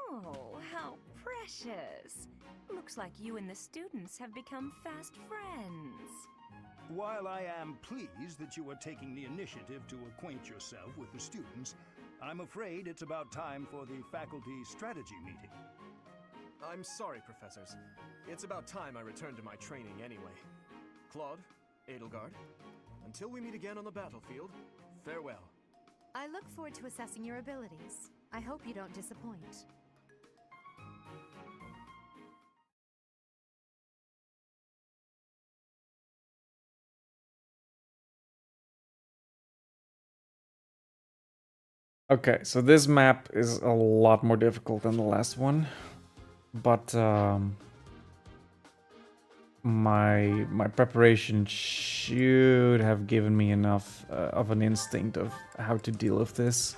Oh, how precious. Looks like you and the students have become fast friends. While I am pleased that you are taking the initiative to acquaint yourself with the students, I'm afraid it's about time for the faculty strategy meeting. I'm sorry, professors. It's about time I returned to my training anyway. Claude, Edelgard, until we meet again on the battlefield, farewell. I look forward to assessing your abilities. I hope you don't disappoint. Okay, so this map is a lot more difficult than the last one, but my preparation should have given me enough of an instinct of how to deal with this.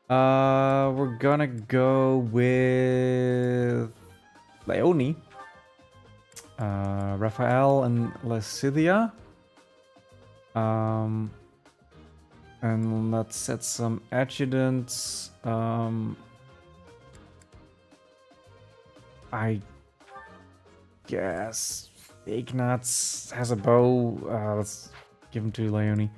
We're gonna go with Leone, Raphael, and Lasidia. And let's set some adjutants. I guess Ignatz has a bow. Let's give him to Leonie.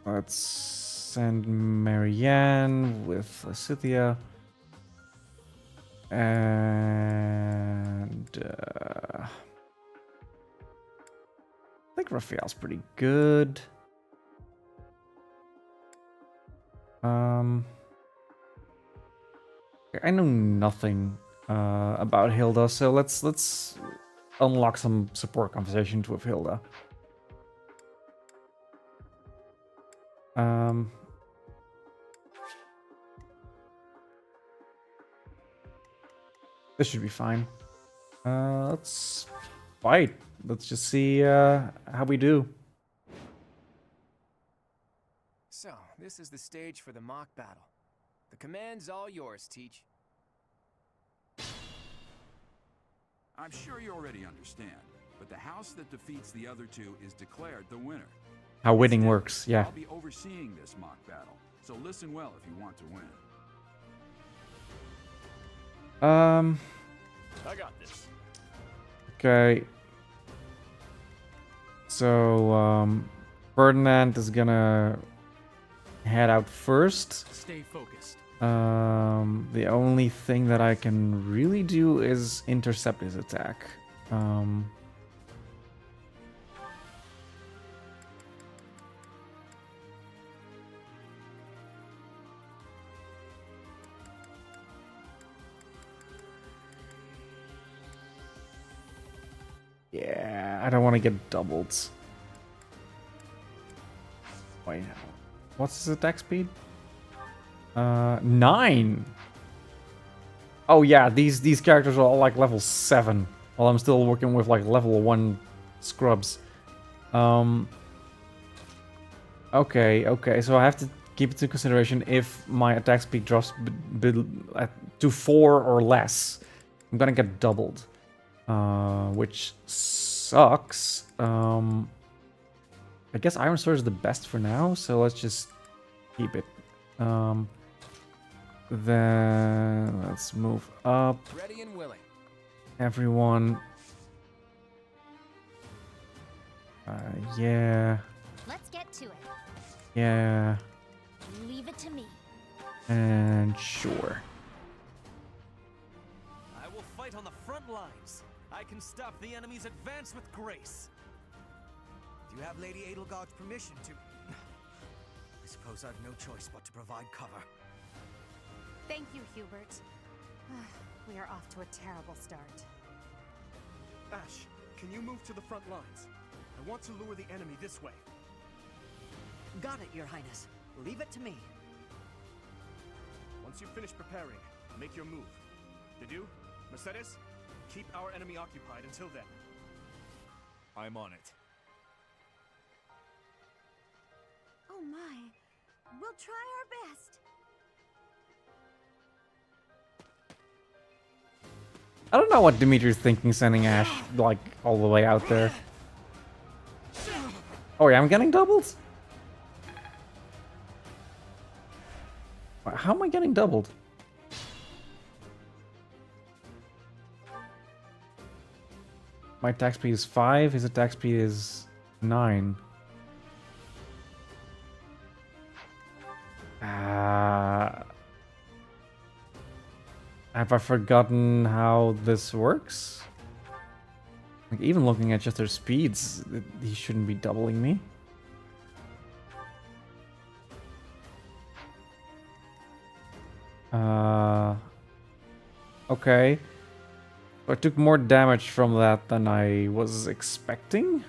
Let's send Marianne with Lysithia. And I think Raphael's pretty good. I know nothing about Hilda, so let's unlock some support conversations with Hilda. This should be fine. Let's fight. Let's just see how we do. So, this is the stage for the mock battle. The command's all yours, Teach. I'm sure you already understand, but the house that defeats the other two is declared the winner. How winning works, yeah. I'll be overseeing this mock battle, so listen well if you want to win. I got this. Okay. So, Ferdinand is gonna head out first. Stay focused. The only thing that I can really do is intercept his attack. Yeah, I don't want to get doubled. Wait, what's his attack speed? 9. Oh yeah, these characters are all like level 7, while I'm still working with like level 1 scrubs. Okay, so I have to keep it into consideration if my attack speed drops to 4 or less. I'm gonna get doubled. Which sucks. I guess Iron Sword is the best for now, so let's just keep it. Then let's move up. Ready and willing. Everyone. Yeah. Let's get to it. Yeah. Leave it to me. And sure. I will fight on the front lines. I can stop the enemy's advance with grace. Do you have Lady Edelgard's permission to... I suppose I've no choice but to provide cover. Thank you, Hubert. We are off to a terrible start. Ash, can you move to the front lines? I want to lure the enemy this way. Got it, Your Highness. Leave it to me. Once you finish preparing, make your move. Did you? Mercedes? Keep our enemy occupied until then. I'm on it. Oh my. We'll try our best. I don't know what Dimitri's thinking sending Ash like all the way out there. Oh yeah, I'm getting doubled? How am I getting doubled? My attack speed is 5, his attack speed is 9. Have I forgotten how this works? Like, even looking at just their speeds, he shouldn't be doubling me. Okay. I took more damage from that than I was expecting.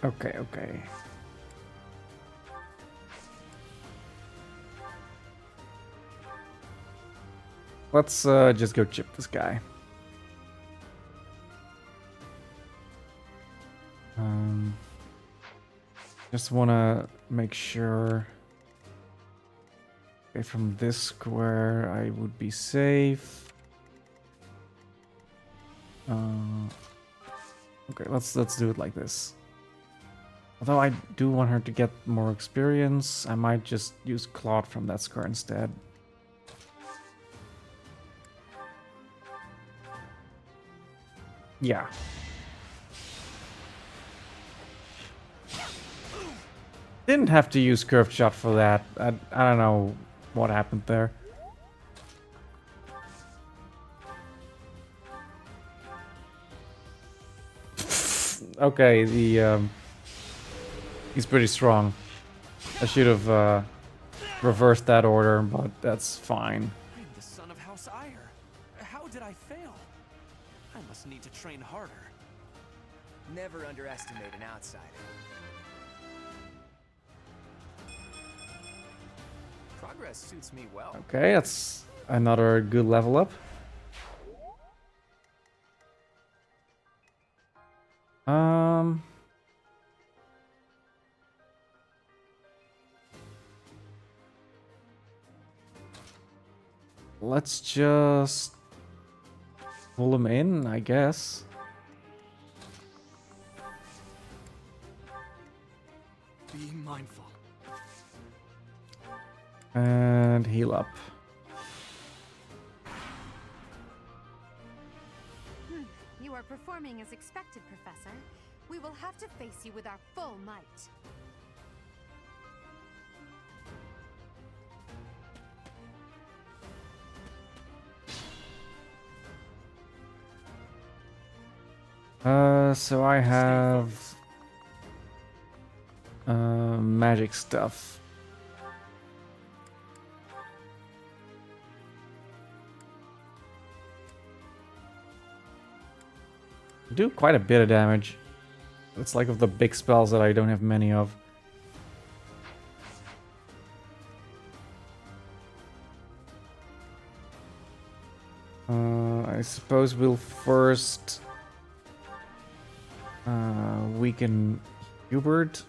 Okay. Let's just go chip this guy. Just wanna make sure. Okay, from this square I would be safe. Okay, let's do it like this. Although I do want her to get more experience, I might just use Claude from that square instead. Yeah. Didn't have to use curved shot for that. I don't know what happened there. Okay, he's pretty strong. I should have reversed that order, but that's fine. I'm the son of House Ire. How did I fail? I must need to train harder. Never underestimate an outsider. Progress suits me well. Okay, that's another good level up. Let's just pull him in, I guess. Be mindful. And heal up. You are performing as expected, Professor. We will have to face you with our full might. So I have magic stuff. Do quite a bit of damage. It's like of the big spells that I don't have many of. I suppose we'll first weaken Hubert.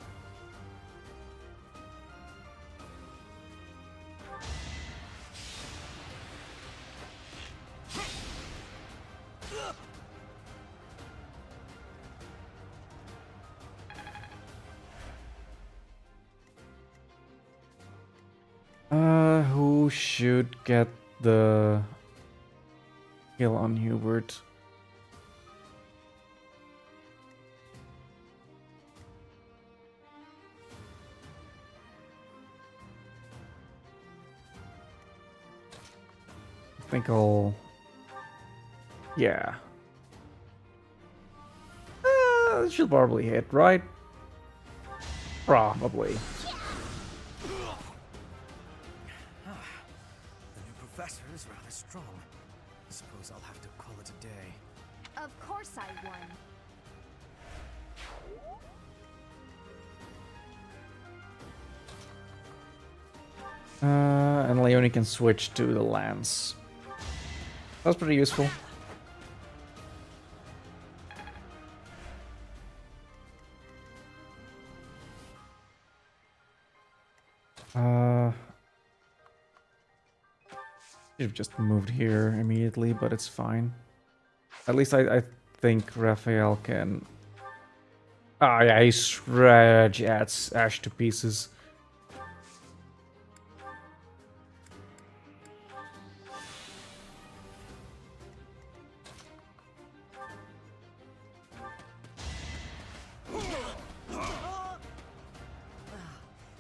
Who should get the kill on Hubert? I think I'll... Yeah. She'll probably hit, right? Probably. Professor is rather strong. I suppose I'll have to call it a day. Of course I won. And Leonie can switch to the lance. That's pretty useful. Should have just moved here immediately, but it's fine. At least I think Raphael can... Ah, yeah, he shred Ash to pieces.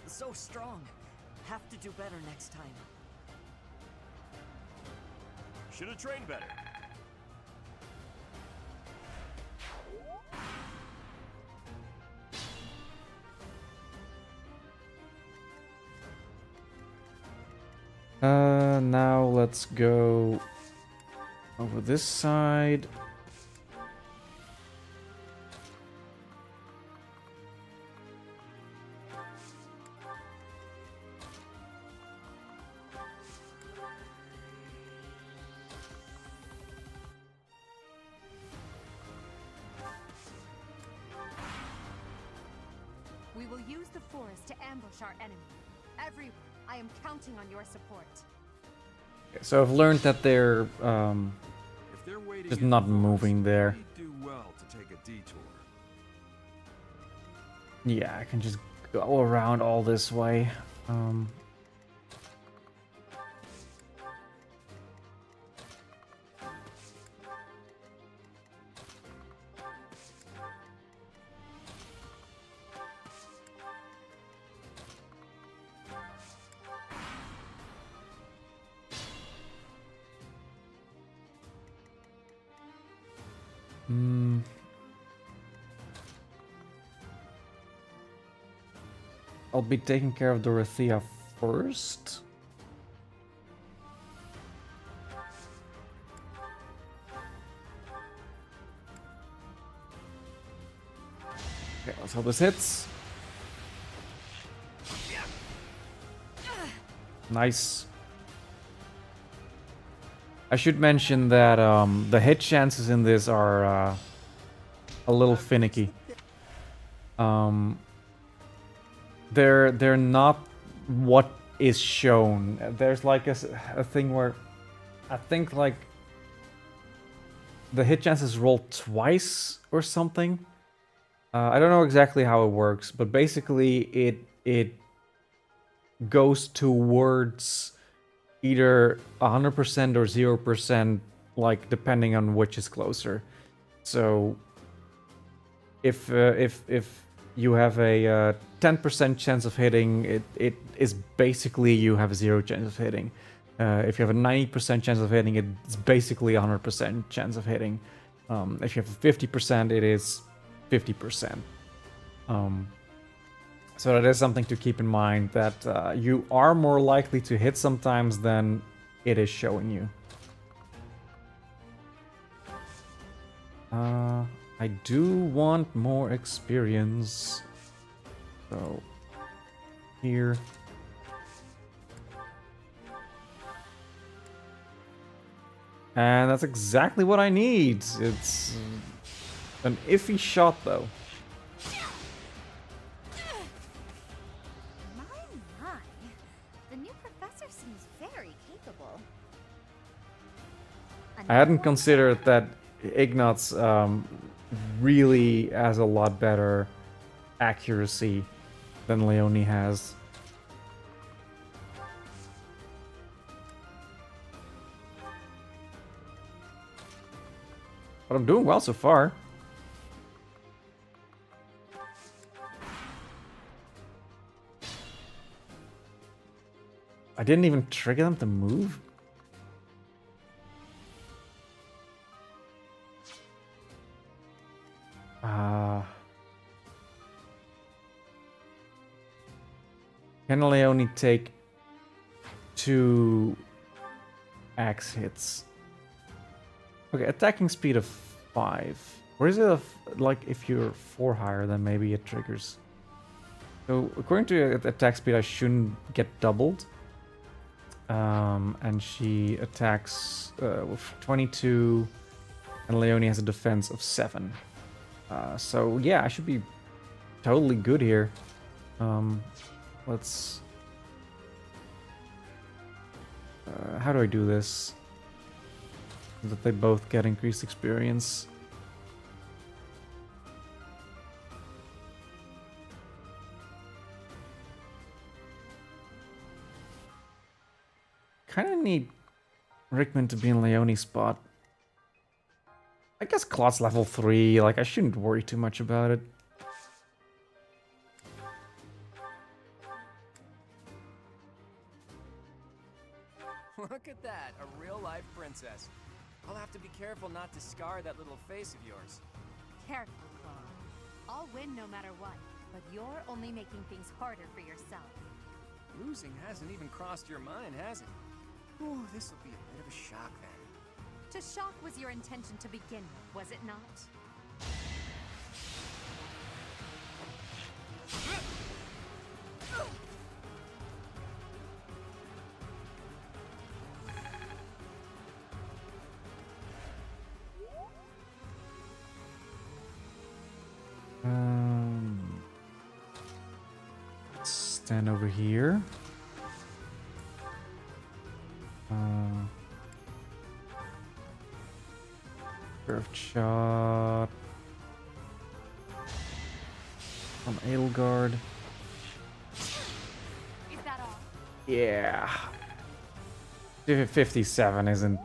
So strong. Have to do better next time. Should have trained better. Now let's go over this side. use the forest to ambush our enemy. Everyone, I am counting on your support. So I've learned that they're If they're waiting just in not the forest, moving there. we do well to take a detour. Yeah, I can just go around all this way. I'll be taking care of Dorothea first. Okay, let's hope this hits. Nice. I should mention that the hit chances in this are a little finicky. They're not what is shown. There's like a thing where I think like the hit chances roll twice or something. I don't know exactly how it works, but basically it goes towards either 100% or 0%, like depending on which is closer. So if you have a 10% chance of hitting, it is basically you have a 0 chance of hitting. If you have a 90% chance of hitting, it's basically 100% chance of hitting. If you have a 50%, it is 50%. So that is something to keep in mind, that you are more likely to hit sometimes than it is showing you. I do want more experience. So, here. And that's exactly what I need. It's an iffy shot, though. My. The new professor seems very capable. I hadn't considered that Ignatz really has a lot better accuracy than Leonie has. But I'm doing well so far. I didn't even trigger them to move. Can Leonie take 2 axe hits? Okay, attacking speed of 5. Or is it like if you're 4 higher, then maybe it triggers? So according to attack speed, I shouldn't get doubled. And she attacks with 22, and Leonie has a defense of 7. So yeah, I should be totally good here. Let's... how do I do this? So that they both get increased experience. Kinda need Rickman to be in Leonie's spot. I guess Claude's level 3, like I shouldn't worry too much about it. Look at that, a real-life princess. I'll have to be careful not to scar that little face of yours. Careful, Claude. I'll win no matter what, but you're only making things harder for yourself. Losing hasn't even crossed your mind, has it? Ooh, this will be a bit of a shock then. To shock was your intention to begin with, was it not? stand over here. Curved shot from Edelgard. Is that all? Yeah. 57 isn't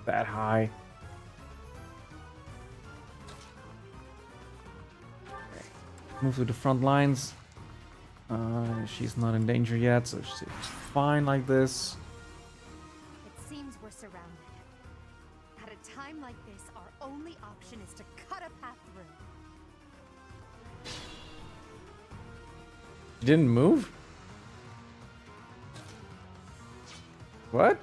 that high. Okay. Move to the front lines. She's not in danger yet, so she's fine like this. It seems we're surrounded. At a time like this, our only option is to cut a path through. She didn't move? What?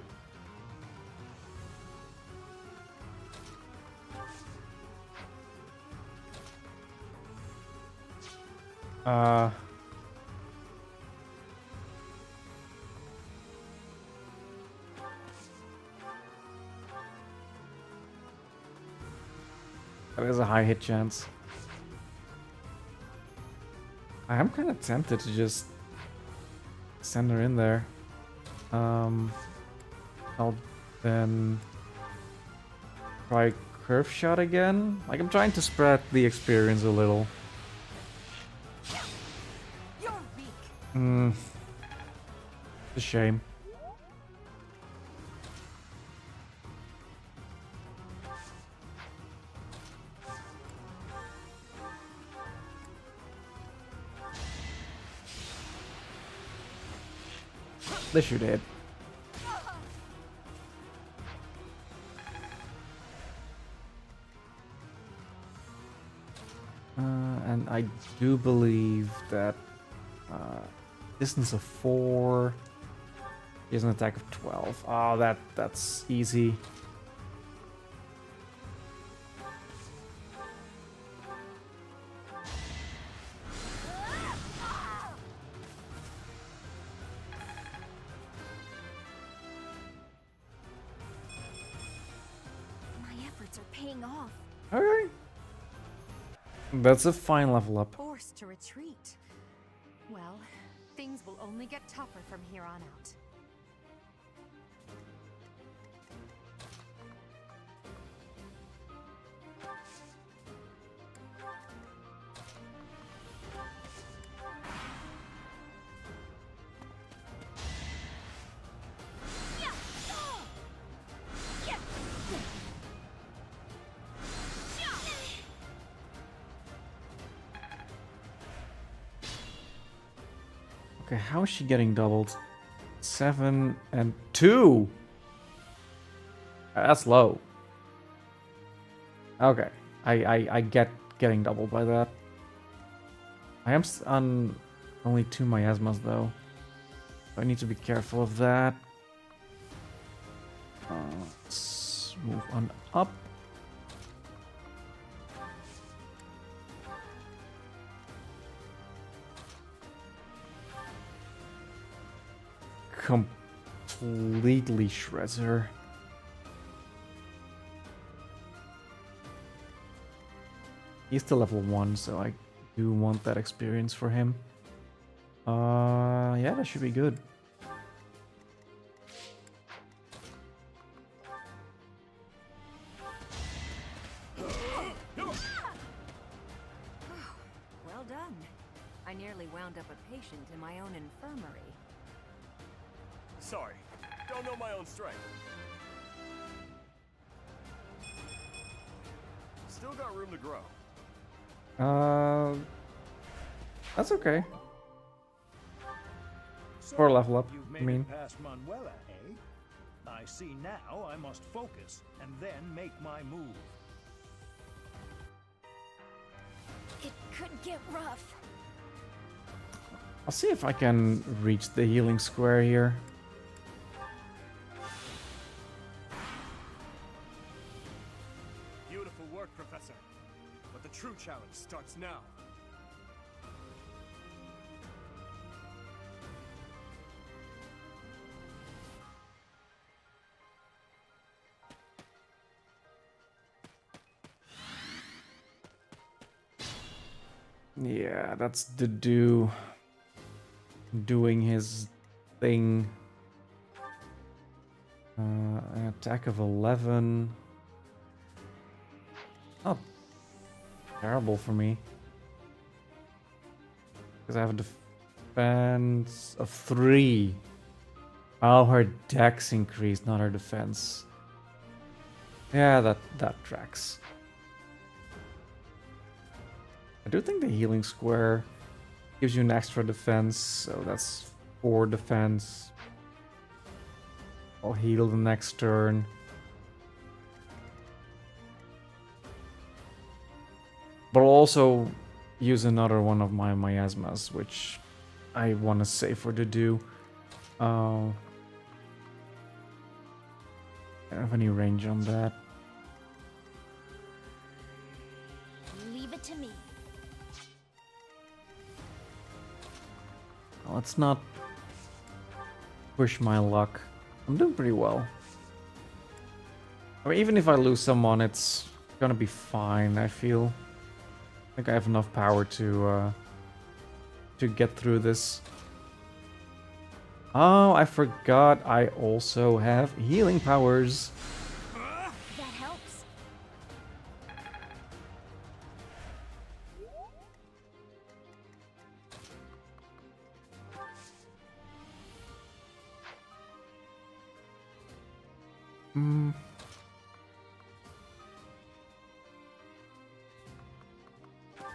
There's a high hit chance. I am kind of tempted to just send her in there. I'll then try curve shot again. Like, I'm trying to spread the experience a little. It's a shame. This should hit. And I do believe that distance of 4 is an attack of 12. Oh, that's easy. Paying off. Okay. That's a fine level up. Forced to retreat. Well, things will only get tougher from here on out. Okay, how is she getting doubled? 7 and 2. That's low. Okay, I get getting doubled by that. I am on only 2 miasmas though. I need to be careful of that. Let's move on up. Completely shreds her. He's still level 1, so I do want that experience for him. Yeah, that should be good. Well done. I nearly wound up a patient in my own infirmary. Sorry, don't know my own strength. Still got room to grow. That's okay. For a level up, You've I made mean. it past Manuela, eh? I see now I must focus and then make my move. It could get rough. I'll see if I can reach the healing square here. Beautiful work, Professor. But the true challenge starts now. Yeah, that's the do. doing his thing. An attack of 11. Not terrible for me. Because I have a defense of 3. Oh, her dex increased, not her defense. Yeah, that tracks. I do think the healing square gives you an extra defense, so that's 4 defense. I'll heal the next turn. But I'll also use another one of my miasmas, which I want to save for the do. I don't have any range on that. Leave it to me. Let's not push my luck. I'm doing pretty well. I mean, even if I lose someone, it's gonna be fine, I feel. I think I have enough power to get through this. Oh, I forgot I also have healing powers. That helps.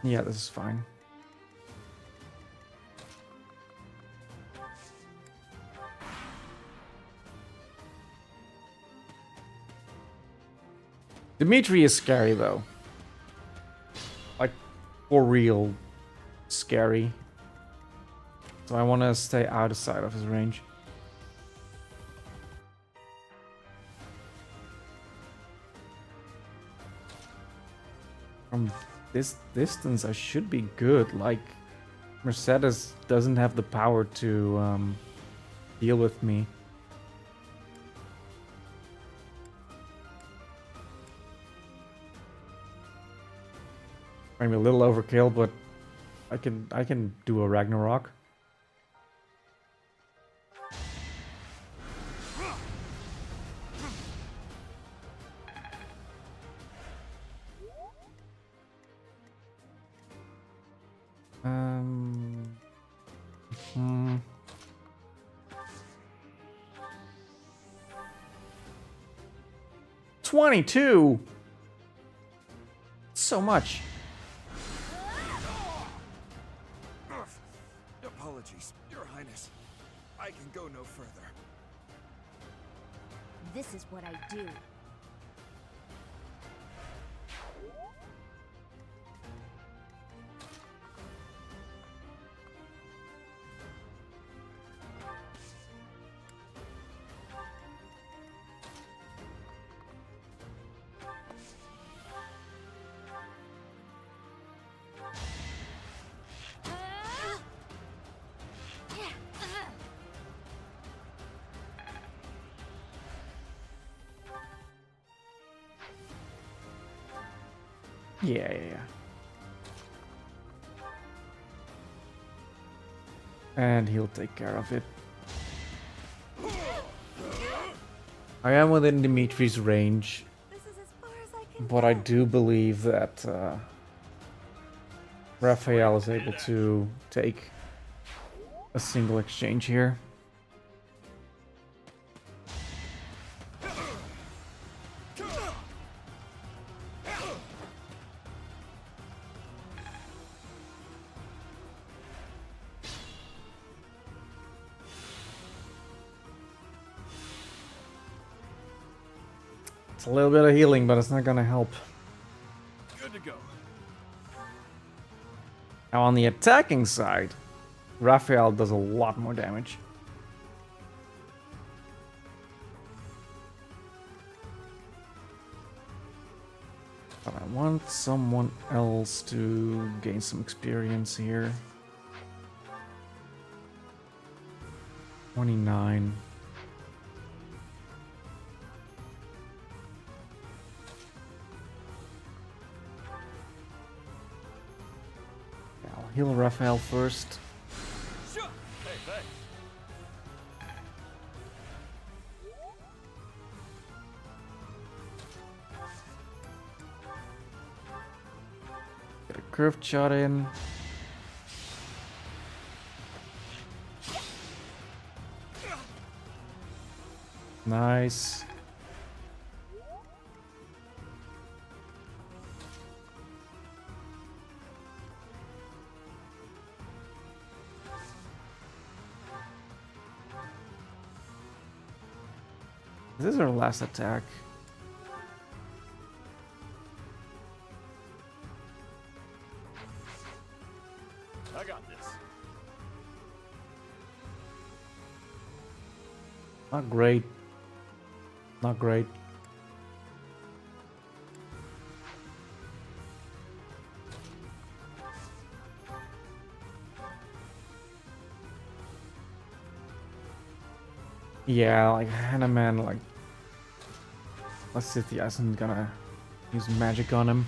Yeah, this is fine. Dimitri is scary though. Like, for real scary. So I want to stay outside of his range. From this distance I should be good. Like, Mercedes doesn't have the power to deal with me. Maybe a little overkill, but I can do a Ragnarok. Hmm. $22. So much. Apologies, Your Highness. I can go no further. This is what I do. Yeah. And he'll take care of it. I am within Dimitri's range, but I do believe that Raphael is able to take a single exchange here. A little bit of healing, but it's not gonna help. Good to go. Now on the attacking side, Raphael does a lot more damage. But I want someone else to gain some experience here. 29. Heal Raphael first. Hey, curved shot in. Nice. This is our last attack. I got this. Not great. Not great. Yeah, like Hannah Man, like let's see if he isn't gonna use magic on him.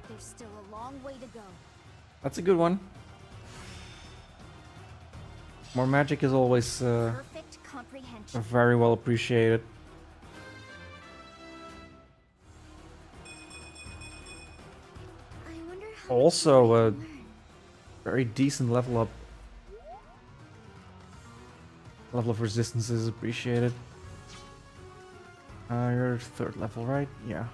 There's still a long way to go. That's a good one. More magic is always Perfect comprehension. very well appreciated. I wonder how Also, a very decent level up. Level of resistance is appreciated. You're third level, right? Yeah.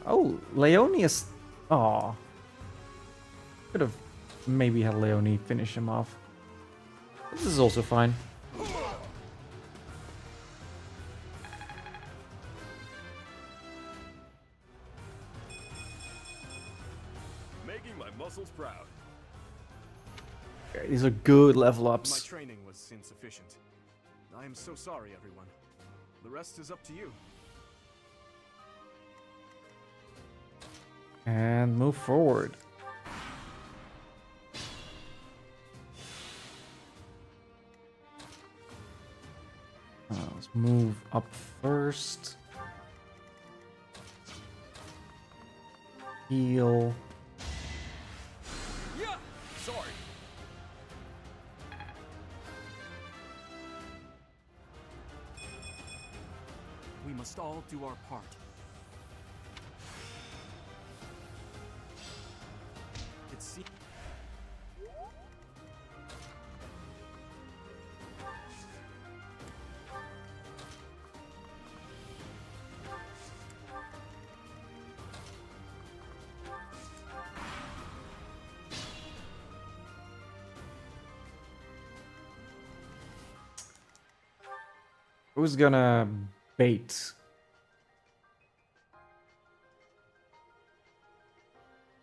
Oh, Leone is... Aw. Could have maybe had Leone finish him off. This is also fine. Making my muscles proud. Okay, these are good level My ups. training was insufficient. I am so sorry, everyone. The rest is up to you. And move forward. Let's move up first. Heal. Yeah, sorry. We must all do our part. It's Who's gonna bait?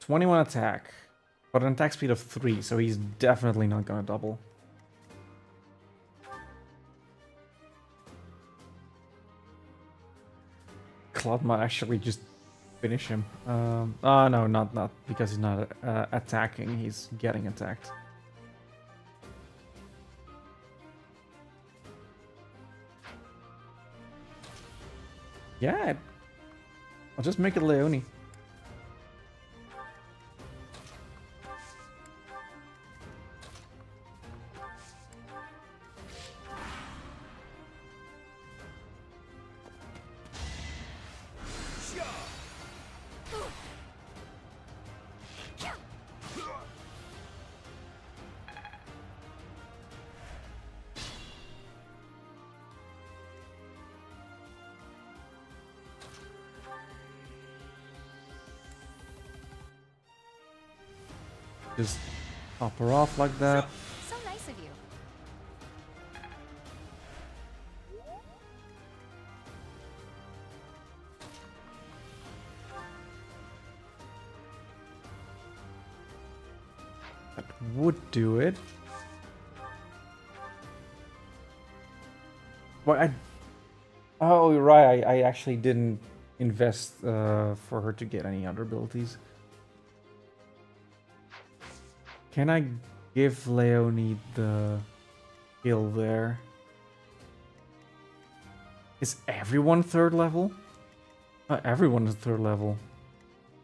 21 attack, but an attack speed of 3, so he's definitely not gonna double. Claude might actually just finish him. Oh no, not because he's not attacking, he's getting attacked. Yeah, I'll just make it Leone. Just pop her off like that. So nice of you. That would do it. Well, oh, you're right. I actually didn't invest for her to get any other abilities. Can I give Leone the kill there? Is everyone third level? Everyone is third level.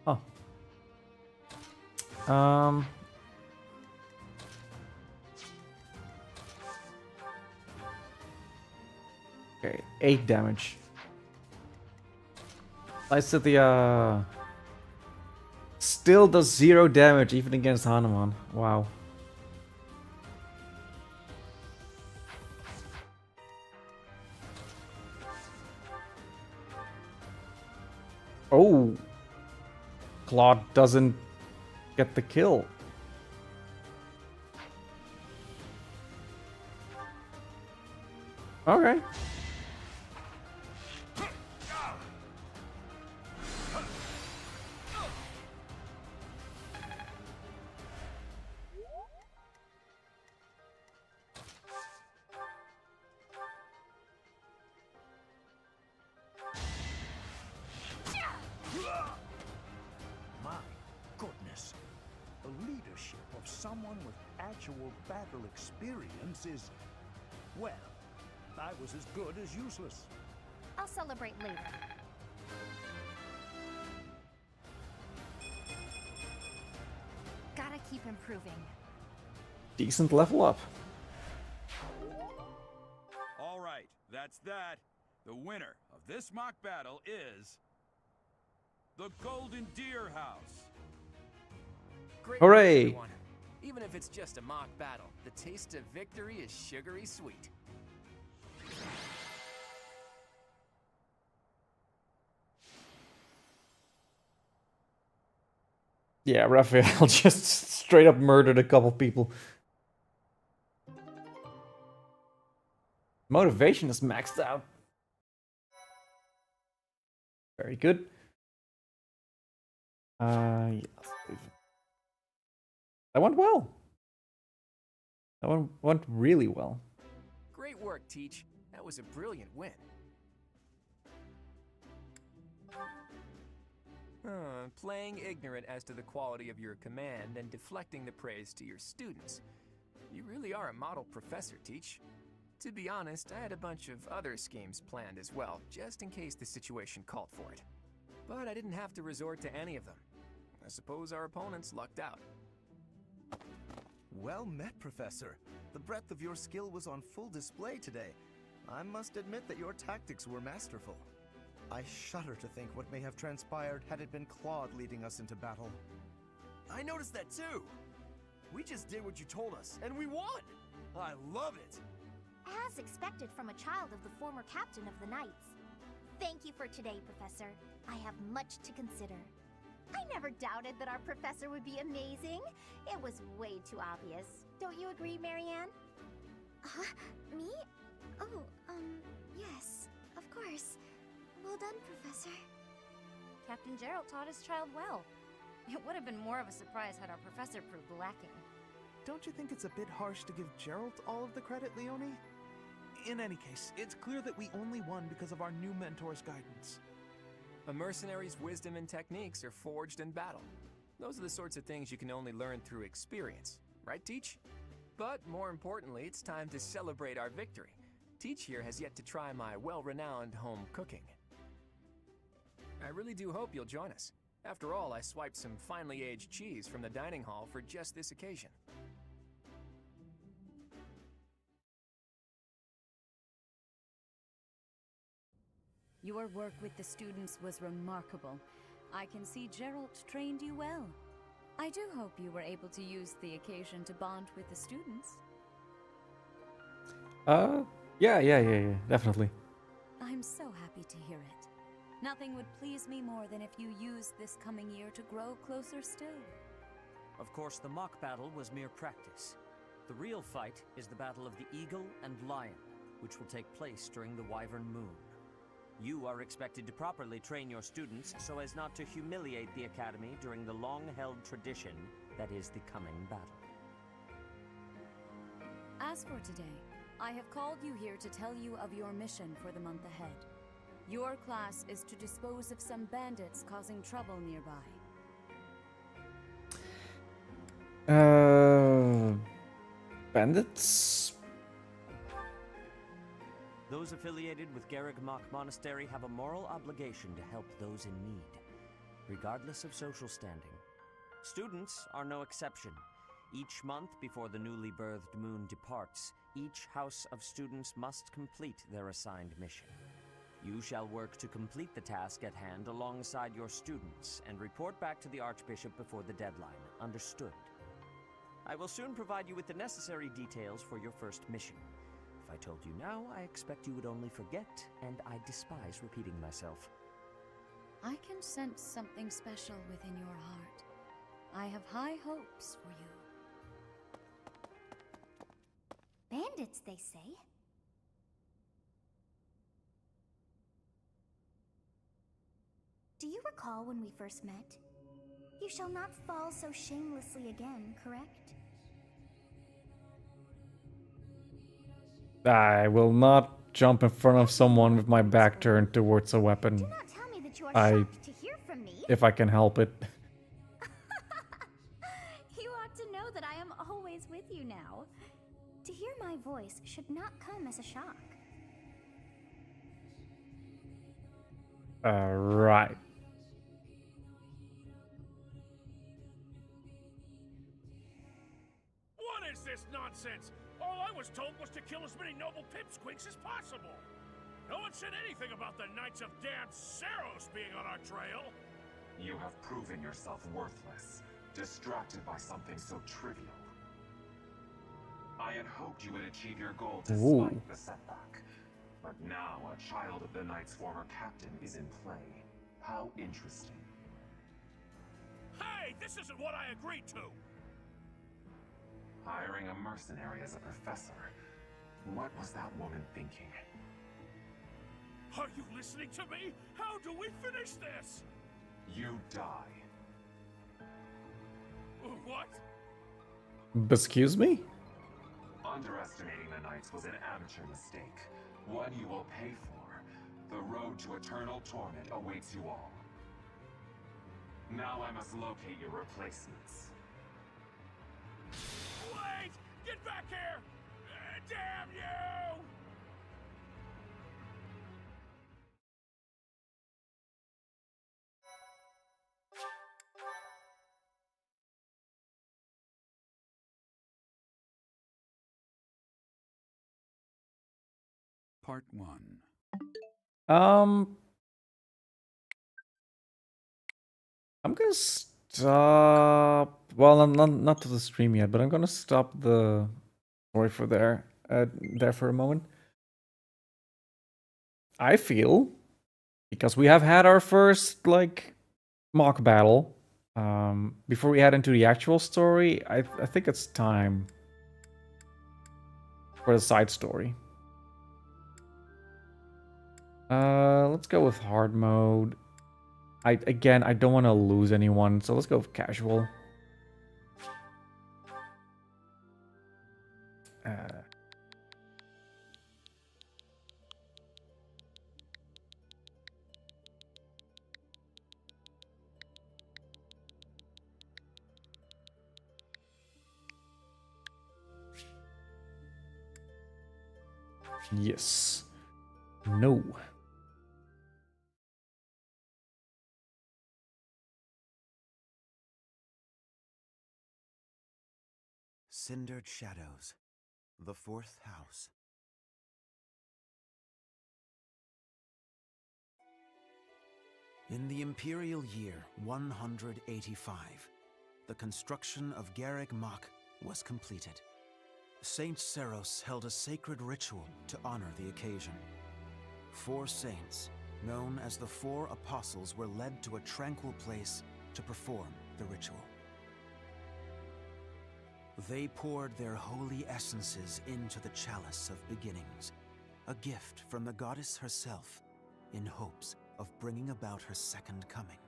Oh. Okay, 8 damage. I said the still does 0 damage even against Hanuman. Wow. Oh, Claude doesn't get the kill. Okay. My goodness. The leadership of someone with actual battle experience is, well, I was as good as useless. I'll celebrate later. Gotta keep improving. Decent level up. All right, that's that. The winner of this mock battle is the Golden Deer House. Great Hooray! work, everyone. Even if it's just a mock battle, the taste of victory is sugary sweet. Yeah, Raphael just straight up murdered a couple people. Motivation is maxed out. Very good. Yes. That went well. That one went really well. Great work, Teach. That was a brilliant win. Playing ignorant as to the quality of your command and deflecting the praise to your students. You really are a model professor, Teach. To be honest, I had a bunch of other schemes planned as well, just in case the situation called for it. But I didn't have to resort to any of them. I suppose our opponents lucked out. Well met, Professor. The breadth of your skill was on full display today. I must admit that your tactics were masterful. I shudder to think what may have transpired had it been Claude leading us into battle. I noticed that too. We just did what you told us, and we won! I love it! As expected from a child of the former captain of the Knights. Thank you for today, Professor. I have much to consider. I never doubted that our professor would be amazing. It was way too obvious. Don't you agree, Marianne? Huh? Me? Oh, yes, of course. Well done, Professor. Captain Gerald taught his child well. It would have been more of a surprise had our professor proved lacking. Don't you think it's a bit harsh to give Gerald all of the credit, Leonie? In any case, it's clear that we only won because of our new mentor's guidance. A mercenary's wisdom and techniques are forged in battle. Those are the sorts of things you can only learn through experience, right, Teach? But more importantly, it's time to celebrate our victory. Teach here has yet to try my well-renowned home cooking. I really do hope you'll join us. After all, I swiped some finely aged cheese from the dining hall for just this occasion. Your work with the students was remarkable. I can see Gerald trained you well. I do hope you were able to use the occasion to bond with the students. Yeah, definitely. I'm so happy to hear it. Nothing would please me more than if you used this coming year to grow closer still. Of course, the mock battle was mere practice. The real fight is the battle of the Eagle and Lion, which will take place during the Wyvern Moon. You are expected to properly train your students so as not to humiliate the Academy during the long-held tradition that is the coming battle. As for today, I have called you here to tell you of your mission for the month ahead. Your class is to dispose of some bandits causing trouble nearby. Bandits? Those affiliated with Garrigmach Monastery have a moral obligation to help those in need, regardless of social standing. Students are no exception. Each month before the newly birthed moon departs, each house of students must complete their assigned mission. You shall work to complete the task at hand alongside your students and report back to the Archbishop before the deadline. Understood? I will soon provide you with the necessary details for your first mission. If I told you now, I expect you would only forget, and I despise repeating myself. I can sense something special within your heart. I have high hopes for you. Bandits, they say. Do you recall when we first met? You shall not fall so shamelessly again, correct? I will not jump in front of someone with my back turned towards a weapon. Do not tell me that you are shocked to hear from me. If I can help it. You ought to know that I am always with you now. To hear my voice should not come as a shock. Right. What is this nonsense? All I was told was to kill as many noble pipsqueaks as possible. No one said anything about the Knights of Damned Saros being on our trail. You have proven yourself worthless, distracted by something so trivial. I had hoped you would achieve your goal despite the setback. But now a child of the Knight's former captain is in play. How interesting. Hey, this isn't what I agreed to! Hiring a mercenary as a professor. What was that woman thinking? Are you listening to me? How do we finish this? You die. What? Excuse me? Underestimating the Knights was an amateur mistake. One you will pay for. The road to eternal torment awaits you all. Now I must locate your replacements. Wait! Get back here! Damn you! Part 1. I'm gonna stop. Well, I'm not to the stream yet, but I'm gonna stop the story for there for a moment. I feel, because we have had our first like mock battle, before we head into the actual story, I think it's time for the side story. Let's go with hard mode. I don't want to lose anyone, so let's go with casual. Yes. No. Cindered Shadows, the fourth house. In the imperial year 185, the construction of Garreg Mach was completed. Saint Saros held a sacred ritual to honor the occasion. 4 saints, known as the 4 Apostles, were led to a tranquil place to perform the ritual. They poured their holy essences into the chalice of beginnings, a gift from the goddess herself, in hopes of bringing about her second coming.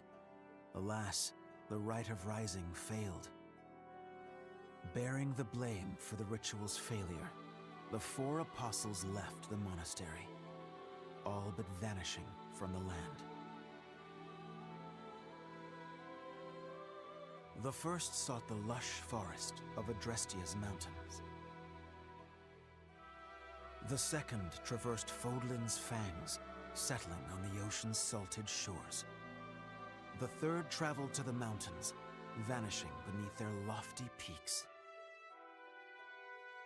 Alas, the rite of rising failed. Bearing the blame for the ritual's failure, the 4 apostles left the monastery, all but vanishing from the land. The first sought the lush forest of Adrestia's mountains. The second traversed Fódlan's fangs, settling on the ocean's salted shores. The third traveled to the mountains, vanishing beneath their lofty peaks.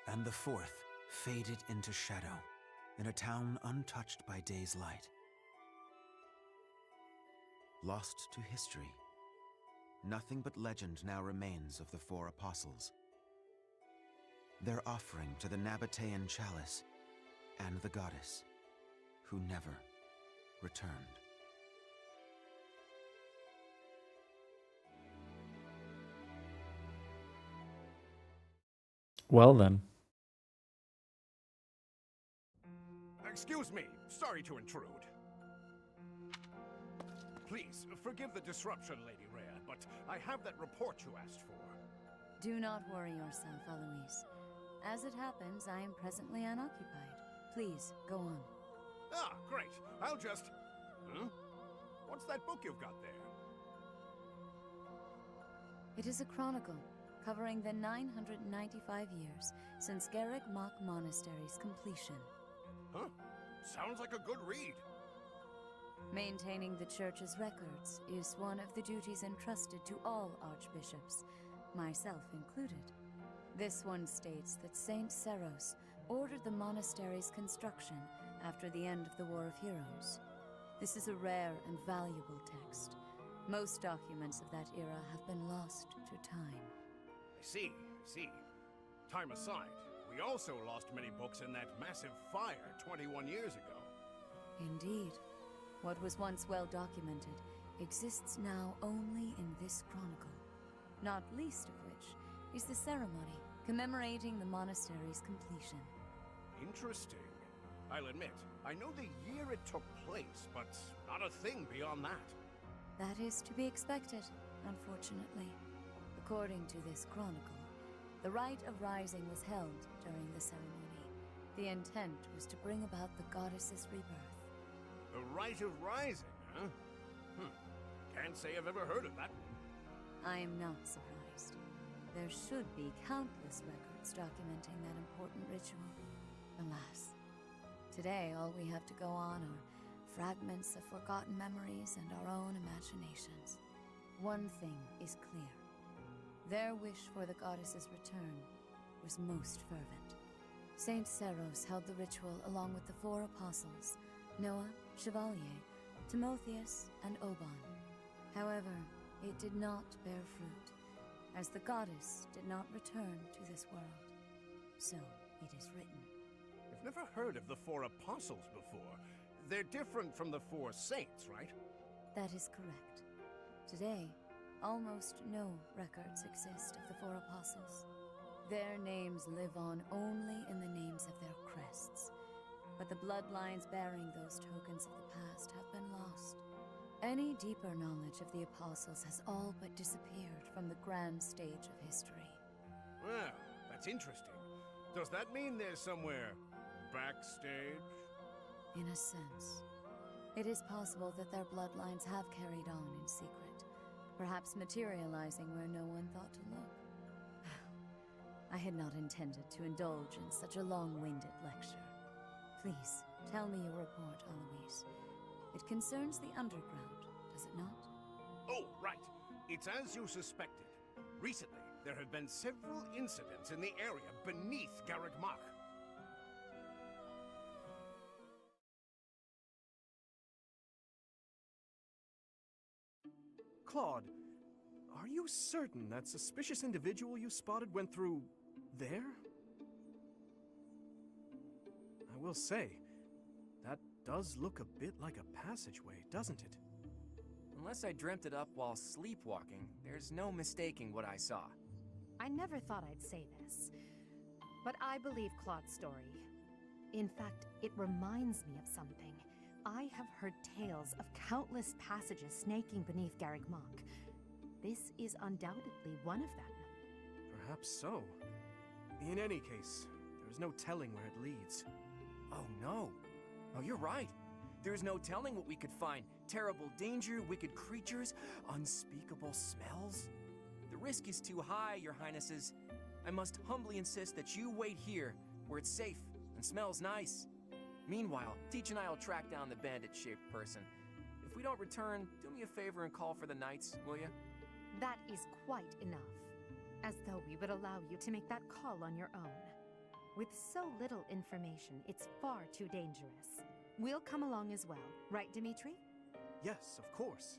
And the fourth faded into shadow in a town untouched by day's light. Lost to history, nothing but legend now remains of the Four Apostles. Their offering to the Nabatean chalice and the goddess, who never returned. Well then. Excuse me, sorry to intrude. Please, forgive the disruption, Lady Rhea, but I have that report you asked for. Do not worry yourself, Eloise. As it happens, I am presently unoccupied. Please, go on. Ah, great. I'll just... What's that book you've got there? It is a chronicle covering the 995 years since Garreg Mach Monastery's completion. Huh? Sounds like a good read. Maintaining the church's records is one of the duties entrusted to all archbishops, myself included. This one states that Saint Seros ordered the monastery's construction after the end of the War of Heroes. This is a rare and valuable text. Most documents of that era have been lost to time. I see. Time aside, we also lost many books in that massive fire 21 years ago. Indeed. What was once well documented exists now only in this chronicle, not least of which is the ceremony commemorating the monastery's completion. Interesting. I'll admit, I know the year it took place, but not a thing beyond that. That is to be expected, unfortunately. According to this chronicle, the rite of rising was held during the ceremony. The intent was to bring about the goddess's rebirth. The Rite of Rising, huh? Can't say I've ever heard of that one. I am not surprised. There should be countless records documenting that important ritual. Alas, today all we have to go on are fragments of forgotten memories and our own imaginations. One thing is clear. Their wish for the goddess's return was most fervent. Saint Seros held the ritual along with the four apostles, Noah, Chevalier, Timotheus, and Oban. However, it did not bear fruit, as the goddess did not return to this world. So it is written. I've never heard of the four apostles before. They're different from the four saints, right? That is correct. Today, almost no records exist of the four apostles. Their names live on only in the names of their crests. But the bloodlines bearing those tokens of the past have been lost. Any deeper knowledge of the apostles has all but disappeared from the grand stage of history. Well, that's interesting. Does that mean they're somewhere backstage? In a sense. It is possible that their bloodlines have carried on in secret, perhaps materializing where no one thought to look. I had not intended to indulge in such a long-winded lecture. Please, tell me your report, Eloise. It concerns the underground, does it not? Oh, right. It's as you suspected. Recently, there have been several incidents in the area beneath Garreg Mach. Claude, are you certain that suspicious individual you spotted went through there? I will say, that does look a bit like a passageway, doesn't it? Unless I dreamt it up while sleepwalking, there's no mistaking what I saw. I never thought I'd say this, but I believe Claude's story. In fact, it reminds me of something. I have heard tales of countless passages snaking beneath Garreg Mach. This is undoubtedly one of them. Perhaps so. In any case, there's no telling where it leads. Oh no. Oh, you're right. There's no telling what we could find. Terrible danger, wicked creatures, unspeakable smells. The risk is too high, your highnesses. I must humbly insist that you wait here, where it's safe and smells nice. Meanwhile, Teach and I will track down the bandit-shaped person. If we don't return, do me a favor and call for the knights, will you? That is quite enough. As though we would allow you to make that call on your own. With so little information, it's far too dangerous. We'll come along as well, right, Dimitri? Yes, of course.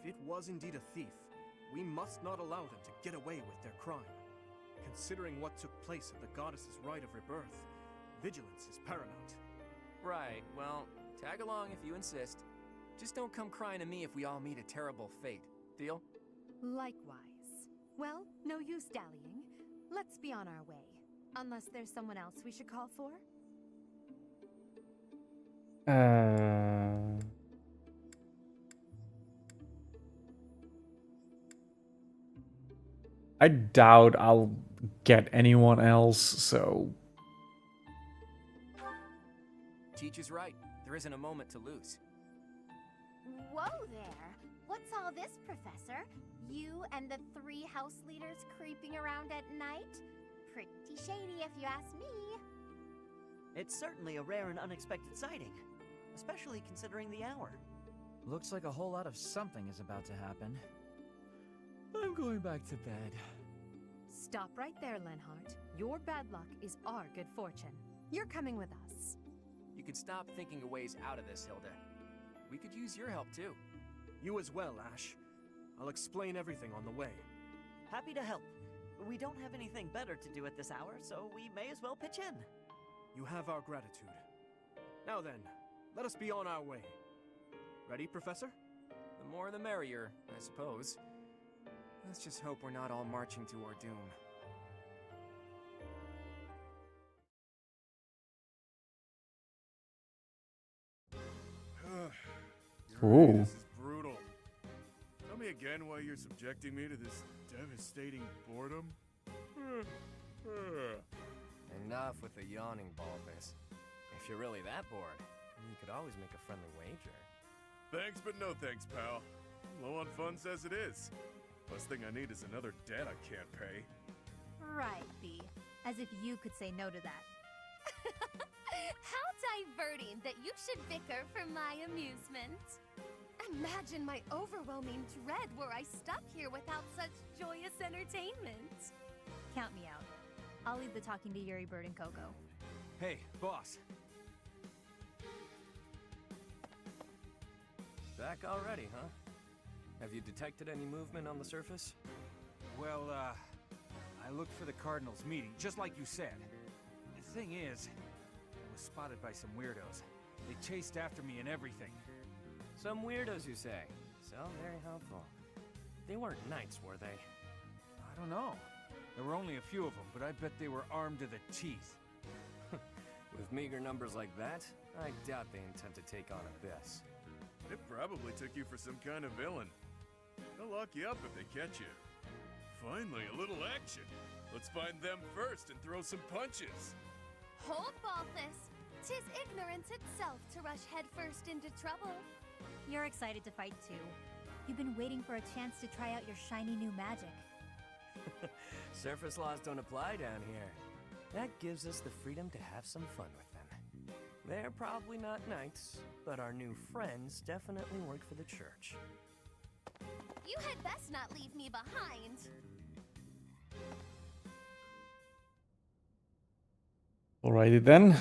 If it was indeed a thief, we must not allow them to get away with their crime. Considering what took place at the goddess's rite of rebirth, vigilance is paramount. Right, well, tag along if you insist. Just don't come crying to me if we all meet a terrible fate. Deal? Likewise. Well, no use dallying. Let's be on our way. Unless there's someone else we should call for? I doubt I'll get anyone else, so... Teach is right. There isn't a moment to lose. Whoa there! What's all this, Professor? You and the 3 house leaders creeping around at night? Pretty shady if you ask me. It's certainly a rare and unexpected sighting, especially considering the hour. Looks like a whole lot of something is about to happen. I'm going back to bed. Stop right there, Lenhart. Your bad luck is our good fortune. You're coming with us. You can stop thinking of ways out of this, Hilda. We could use your help, too. You as well, Ash. I'll explain everything on the way. Happy to help. We don't have anything better to do at this hour, so we may as well pitch in. You have our gratitude. Now then, let us be on our way. Ready, Professor? The more the merrier, I suppose. Let's just hope we're not all marching to our doom. Ooh. This is brutal. Tell me again why you're subjecting me to this devastating boredom? Enough with the yawning, Baldness. If you're really that bored, you could always make a friendly wager. Thanks, but no thanks, pal. I'm low on funds as it is. Last thing I need is another debt I can't pay. Right, B. As if you could say no to that. How diverting that you should bicker for my amusement. Imagine my overwhelming dread were I stuck here without such joyous entertainment. Count me out. I'll leave the talking to Yuri, Bird, and Coco. Hey, boss. Back already, huh? Have you detected any movement on the surface? Well, I looked for the Cardinals meeting, just like you said. The thing is, I was spotted by some weirdos. They chased after me and everything. Some weirdos, you say? So very helpful. They weren't knights, were they? I don't know. There were only a few of them, but I bet they were armed to the teeth. With meager numbers like that, I doubt they intend to take on Abyss. It probably took you for some kind of villain. They'll lock you up if they catch you. Finally, a little action. Let's find them first and throw some punches. Hold, Balthus. 'Tis ignorance itself to rush headfirst into trouble. You're excited to fight too. You've been waiting for a chance to try out your shiny new magic. Surface laws don't apply down here. That gives us the freedom to have some fun with them. They're probably not knights, but our new friends definitely work for the church. You had best not leave me behind. Alrighty then.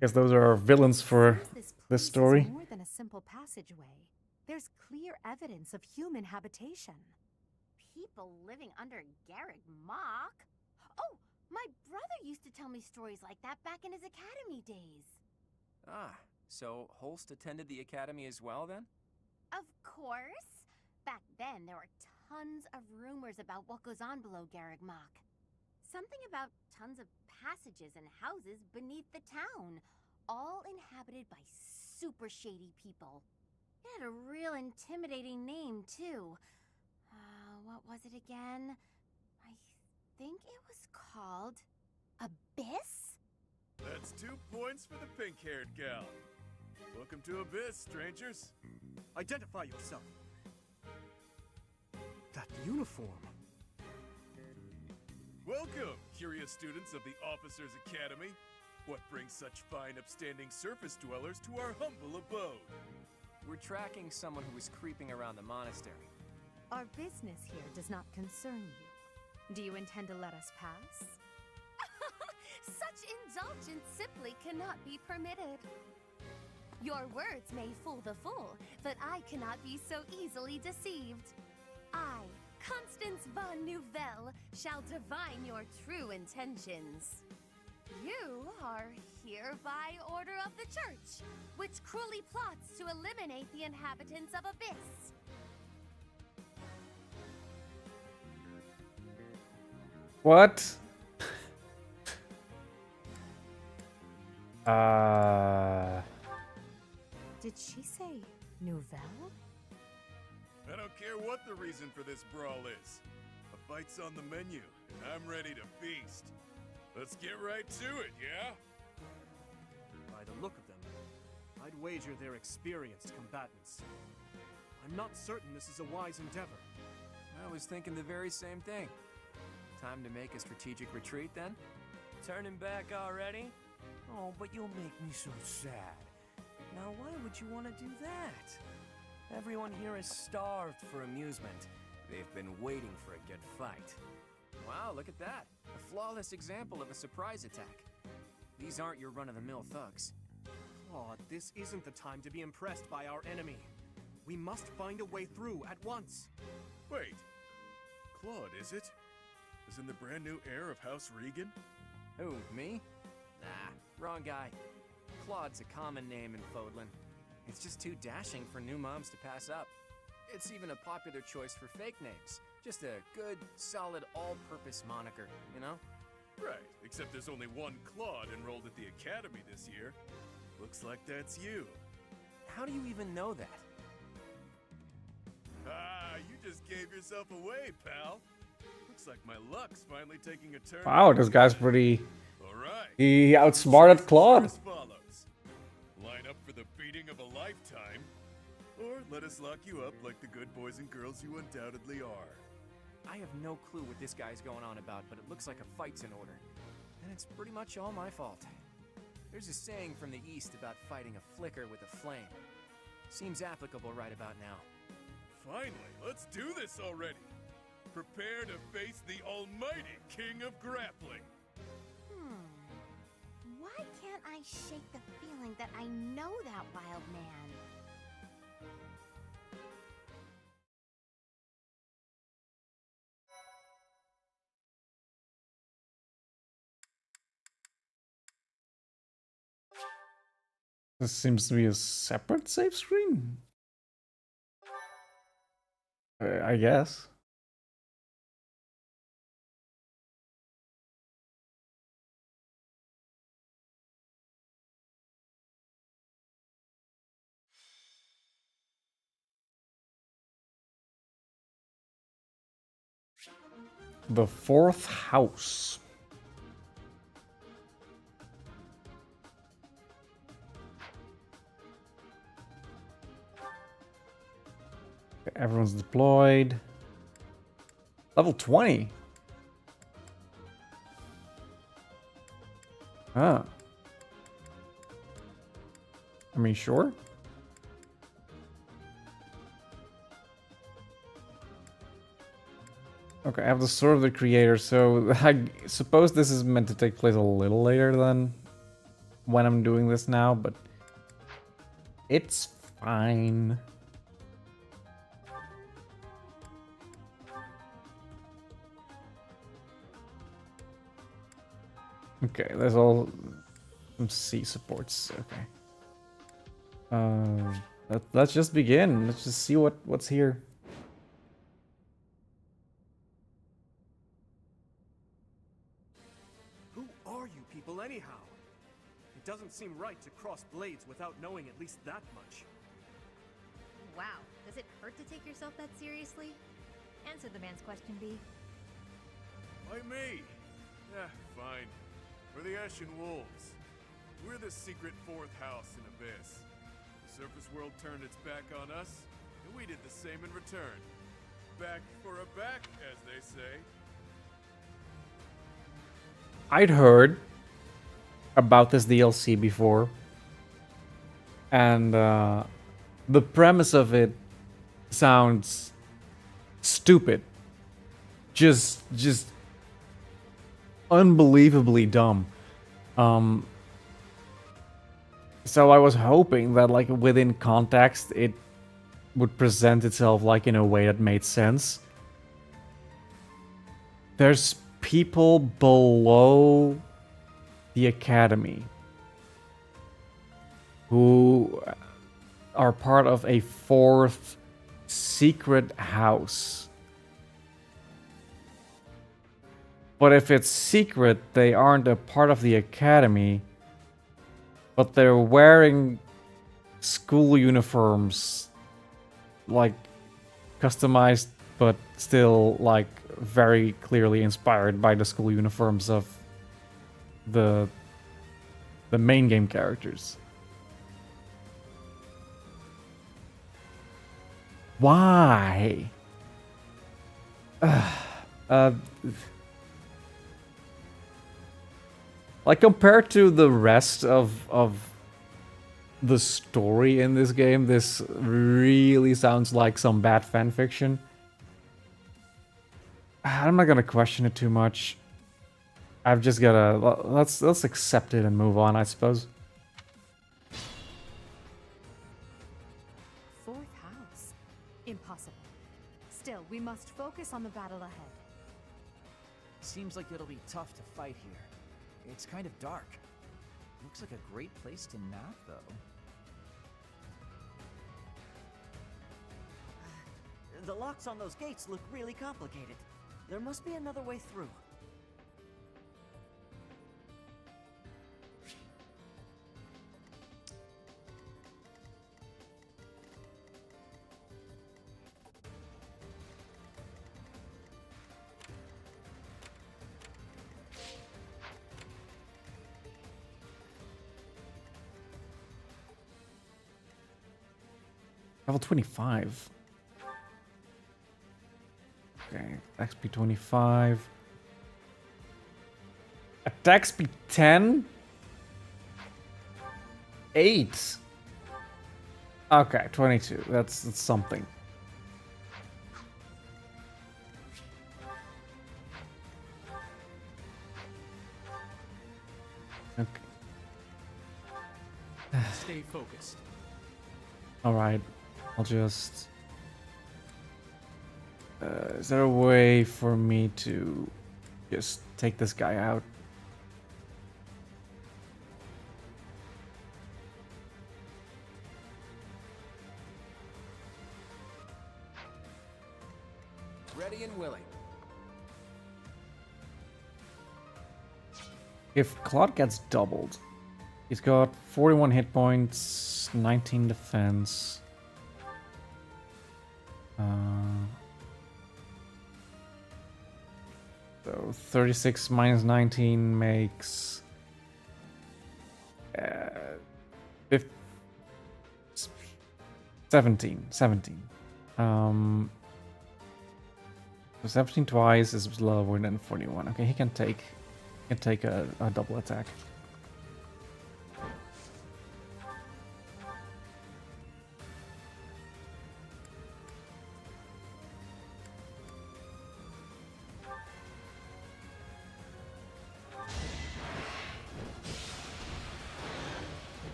Guess those are our villains for this story. Is more than a simple passageway. There's clear evidence of human habitation. People living under Garreg Mach? Oh, my brother used to tell me stories like that back in his academy days. Ah, so Holst attended the academy as well, then? Of course. Back then, there were tons of rumors about what goes on below Garreg Mach. Something about tons of passages and houses beneath the town, all inhabited by super shady people. It had a real intimidating name, too. What was it again? I think it was called Abyss? That's 2 points for the pink-haired gal. Welcome to Abyss, strangers. Identify yourself. That uniform. Welcome, curious students of the Officers' Academy. What brings such fine, upstanding surface dwellers to our humble abode? We're tracking someone who was creeping around the monastery. Our business here does not concern you. Do you intend to let us pass? Such indulgence simply cannot be permitted. Your words may fool the fool, but I cannot be so easily deceived. I, Constance von Nouvelle, shall divine your true intentions. You are here by order of the church, which cruelly plots to eliminate the inhabitants of Abyss. What? Did she say Nouvelle? I don't care what the reason for this brawl is. A bite's on the menu, and I'm ready to feast. Let's get right to it, yeah? By the look of them, I'd wager they're experienced combatants. I'm not certain this is a wise endeavor. I was thinking the very same thing. Time to make a strategic retreat, then? Turning back already? Oh, but you'll make me so sad. Now, why would you want to do that? Everyone here is starved for amusement. They've been waiting for a good fight. Wow, look at that. A flawless example of a surprise attack. These aren't your run-of-the-mill thugs. Claude, this isn't the time to be impressed by our enemy. We must find a way through at once. Wait. Claude, is it? As in the brand new heir of House Regan? Who, me? Nah, wrong guy. Claude's a common name in Fódlan. It's just too dashing for new moms to pass up. It's even a popular choice for fake names. Just a good, solid, all-purpose moniker, you know? Right, except there's only one Claude enrolled at the academy this year. Looks like that's you. How do you even know that? Ah, you just gave yourself away, pal. Looks like my luck's finally taking a turn. Wow, this guy's pretty... Alright. He outsmarted Claude. As follows. Line up for the beating of a lifetime, or let us lock you up like the good boys and girls you undoubtedly are. I have no clue what this guy's going on about, but it looks like a fight's in order. And it's pretty much all my fault. There's a saying from the East about fighting a flicker with a flame. Seems applicable right about now. Finally, let's do this already. Prepare to face the almighty king of grappling. Why can't I shake the feeling that I know that wild man? This seems to be a separate save screen? I guess. The fourth house. Everyone's deployed. Level 20. Ah. I mean, sure. Okay, I have the Sword of the Creator, so I suppose this is meant to take place a little later than when I'm doing this now, but it's fine. Okay, there's all some C supports. Okay. Let's just begin. Let's just see what's here. Who are you people anyhow? It doesn't seem right to cross blades without knowing at least that much. Wow, does it hurt to take yourself that seriously? Answer the man's question, B. Why me? Yeah, fine. We're the Ashen Wolves. We're the secret fourth house in Abyss. The surface world turned its back on us, and we did the same in return. Back for a back, as they say. I'd heard about this DLC before, and the premise of it sounds stupid. Just unbelievably dumb. So I was hoping that, like, within context, it would present itself, like, in a way that made sense. There's people below the academy who are part of a fourth secret house. But if it's secret, they aren't a part of the academy, but they're wearing school uniforms, like customized, but still like very clearly inspired by the school uniforms of the main game characters. Why? Like, compared to the rest of the story in this game, this really sounds like some bad fanfiction. I'm not gonna question it too much. I've just gotta let's accept it and move on, I suppose. Fourth house? Impossible. Still, we must focus on the battle ahead. Seems like it'll be tough to fight here. It's kind of dark. Looks like a great place to nap, though. The locks on those gates look really complicated. There must be another way through. Level 25. Okay, XP 25. Attack speed 10? 8. Okay, 22. That's something. Okay. Stay focused. Alright, I'll just... is there a way for me to just take this guy out? Ready and willing. If Claude gets doubled, he's got 41 hit points, 19 defense. So 36 minus 19 makes 17. So 17 twice is lower than 41. Okay, he can take a double attack.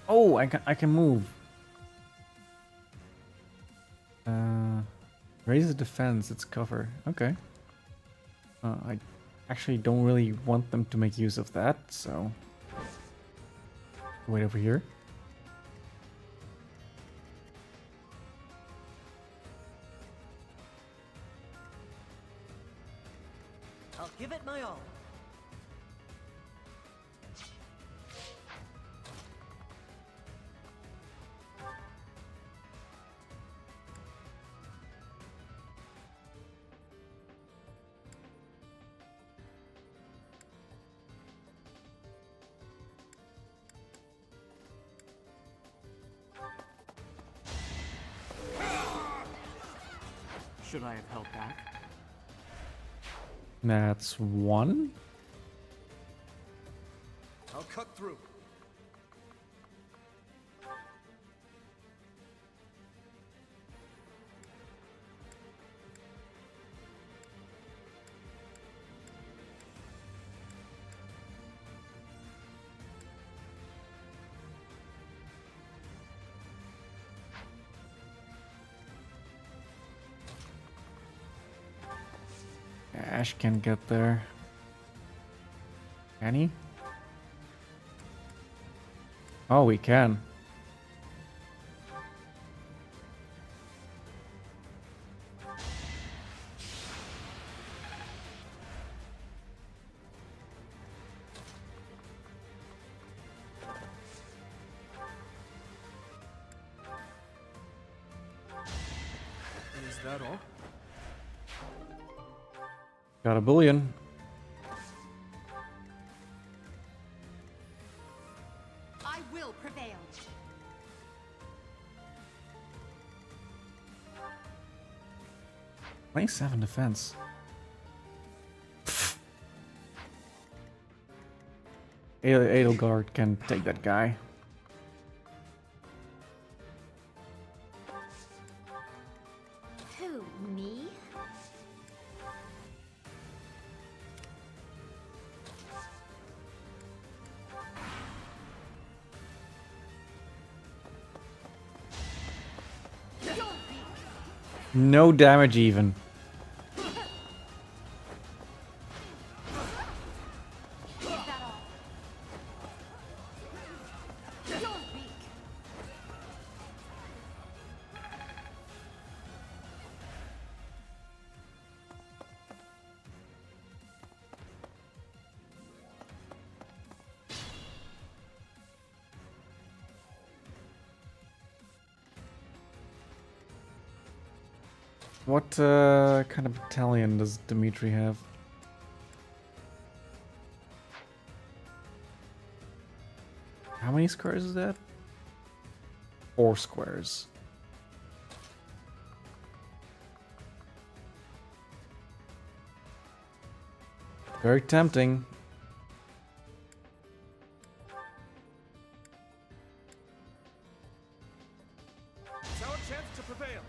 Oh, I can move. Raise the defense, it's cover. Okay. I actually don't really want them to make use of that, so wait over here. I'll give it my all. Should I have held back? That's 1. I'll cut through. Ash can get there. Can he? Oh, we can. Is that all? Got a bullion. I will prevail. 27 defense. Edelgard can take that guy. Who, me? No damage even. What kind of battalion does Dimitri have? How many squares is that? 4 squares. Very tempting. It's our chance to prevail.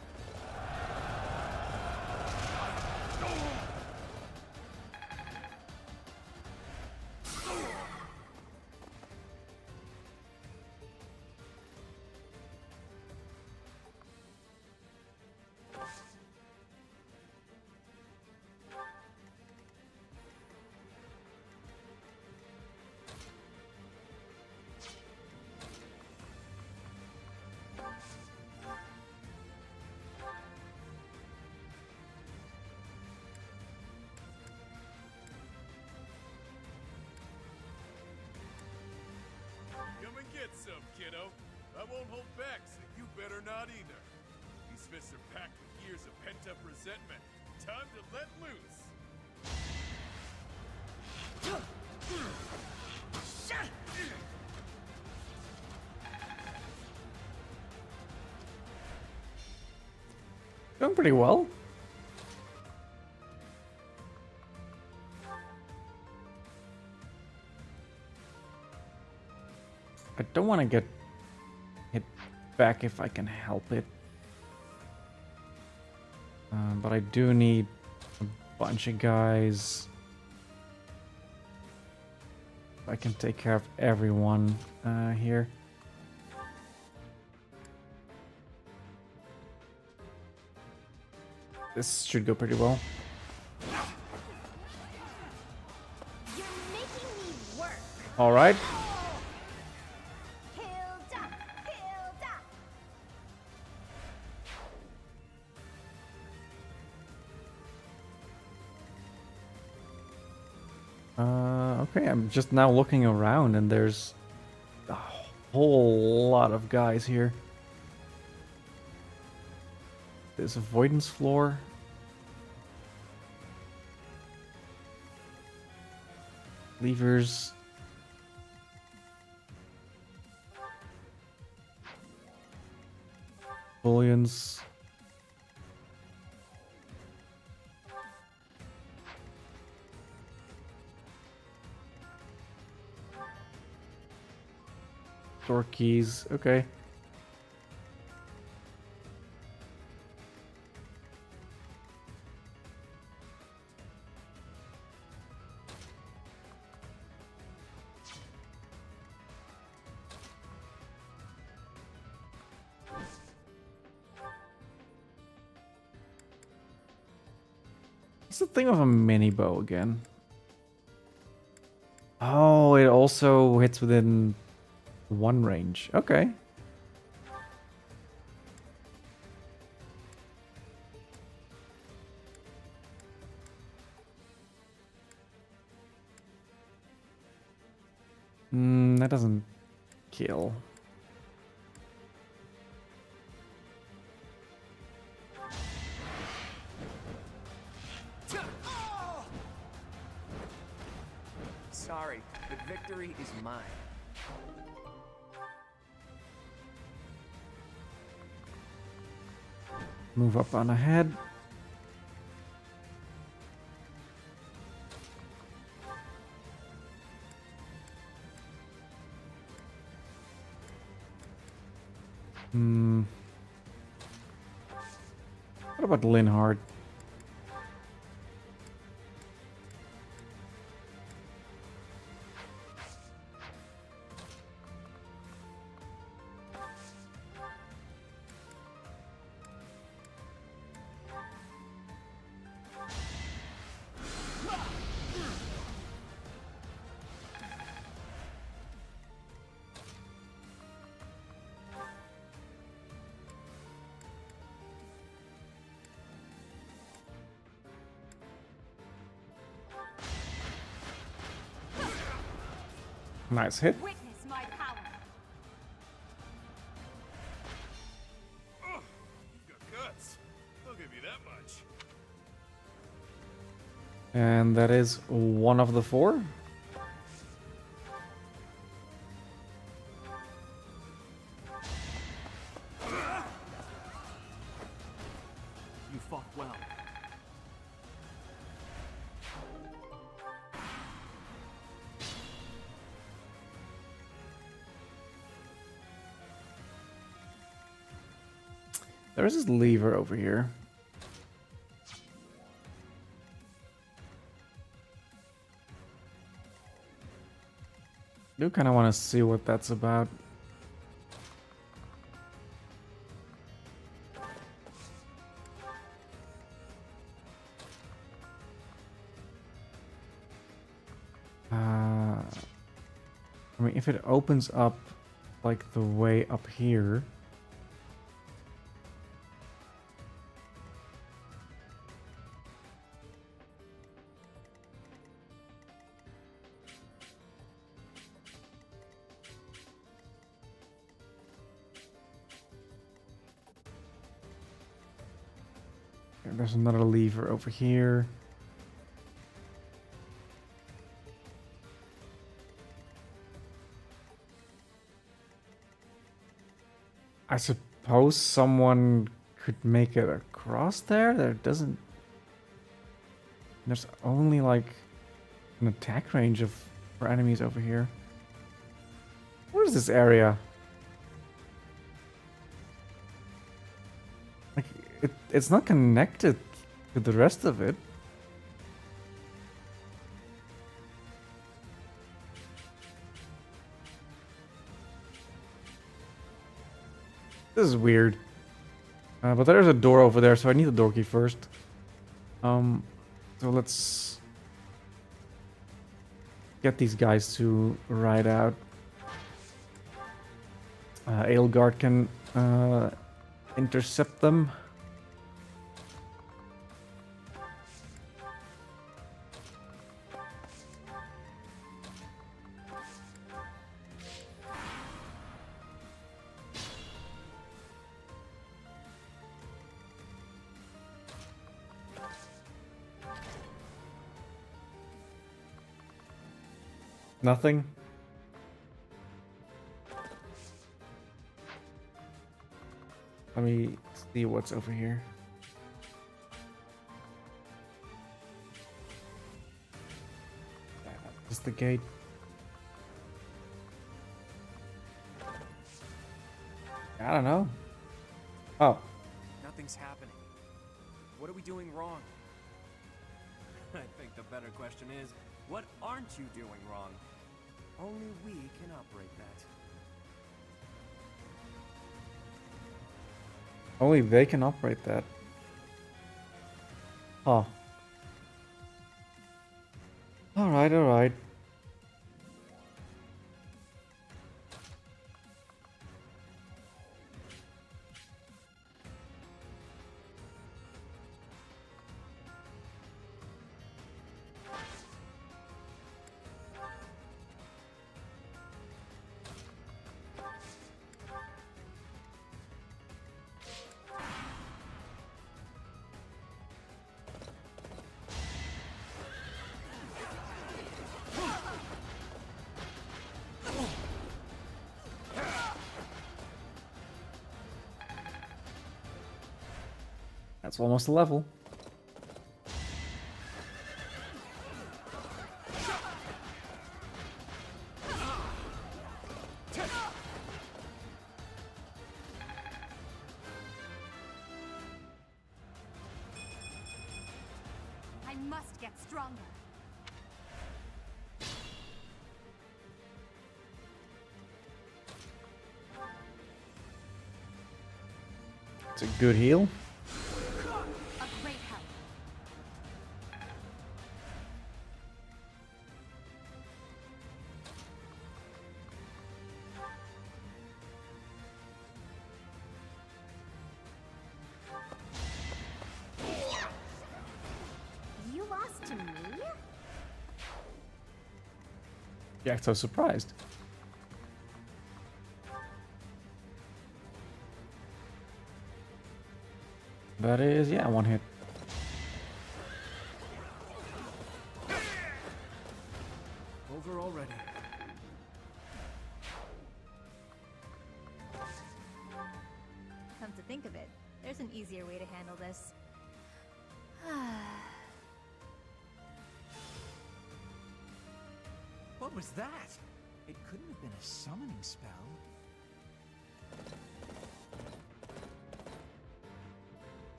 Come and get some, kiddo. I won't hold back, so you better not either. These fists are packed with years of pent-up resentment. Time to let loose. Doing pretty well. I don't want to get hit back if I can help it. But I do need a bunch of guys. I can take care of everyone here. This should go pretty well. You're making me work. All right. Hilda! Hilda! Okay, I'm just now looking around and there's a whole lot of guys here. There's avoidance floor. Levers. Bullions. Door keys. Okay. What's the thing of a mini bow again? Oh, it also hits within one range. Okay. That doesn't kill. Sorry, but victory is mine. Move up on ahead. What about Linhard? Nice hit. Witness my power. Oh, you've got guts. I'll give you that much. And that is one of the 4. You fought well. There is this lever over here. I do kind of want to see what that's about. I mean, if it opens up like the way up here. There's another lever over here. I suppose someone could make it across there. There doesn't. There's only like an attack range for enemies over here. What is this area? Like it's not connected to the rest of it. This is weird. But there's a door over there, so I need the door key first. So let's get these guys to ride out. Aelgard can intercept them. Nothing. Let me see what's over here. Just the gate. I don't know. Oh. Nothing's happening. What are we doing wrong? I think the better question is, what aren't you doing wrong? Only we can operate that. Only they can operate that. Huh. Alright, alright. That's almost a level. I must get stronger. It's a good heal. A great help. You lost to me? You act so surprised. That is, yeah, one hit. Over already. Come to think of it, there's an easier way to handle this. What was that? It couldn't have been a summoning spell.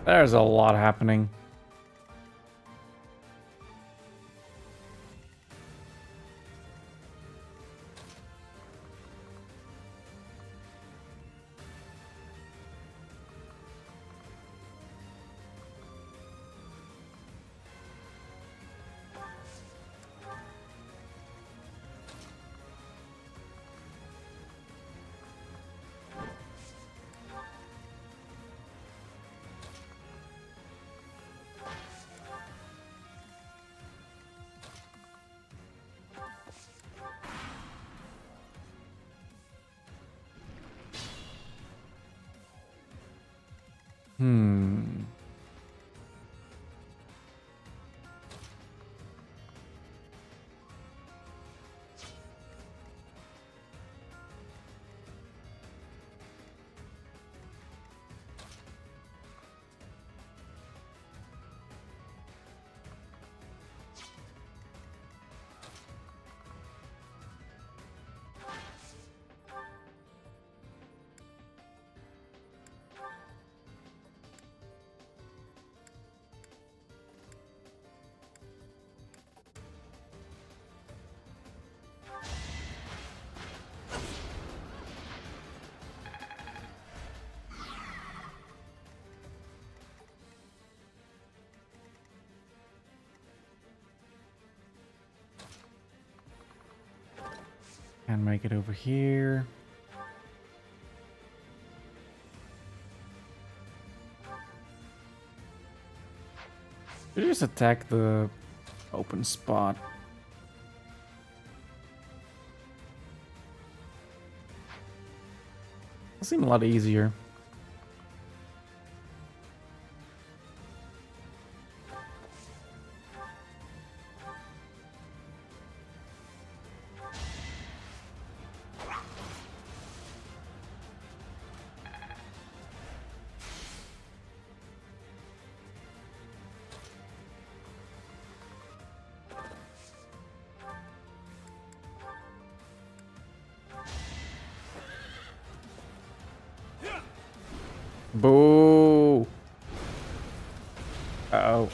There's a lot happening. And make it over here. You just attack the open spot. It'll seem a lot easier. Boo! Uh-oh.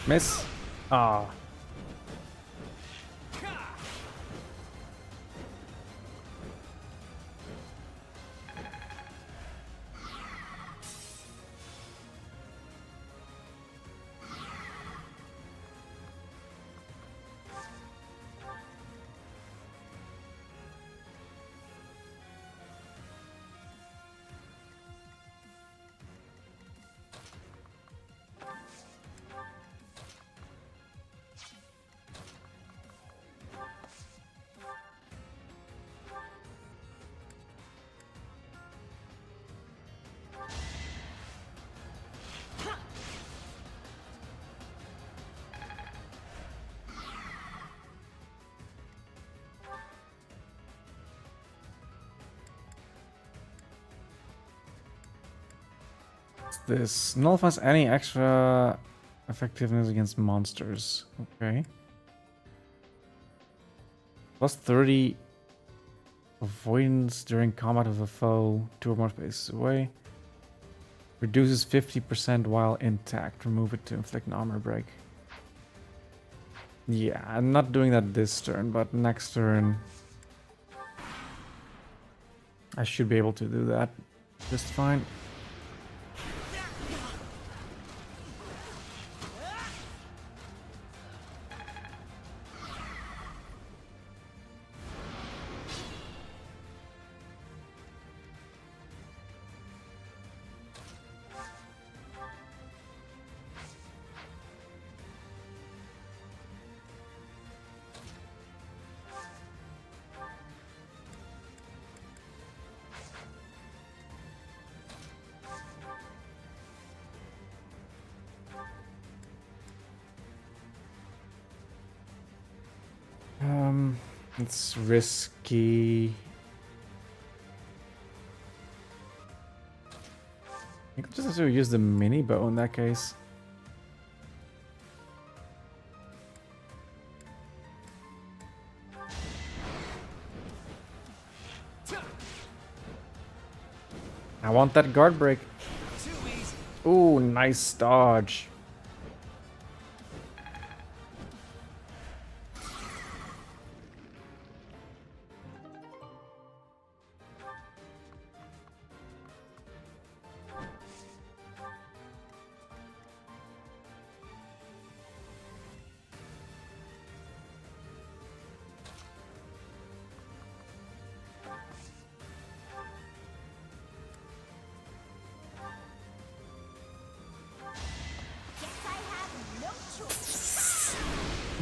Miss. Ah. This nullifies any extra effectiveness against monsters. Okay. Plus 30 avoidance during combat of a foe 2 or more spaces away. Reduces 50% while intact. Remove it to inflict an armor break. Yeah, I'm not doing that this turn, but next turn I should be able to do that just fine. It's risky. I could just have to use the mini bow in that case. I want that guard break. Ooh, nice dodge.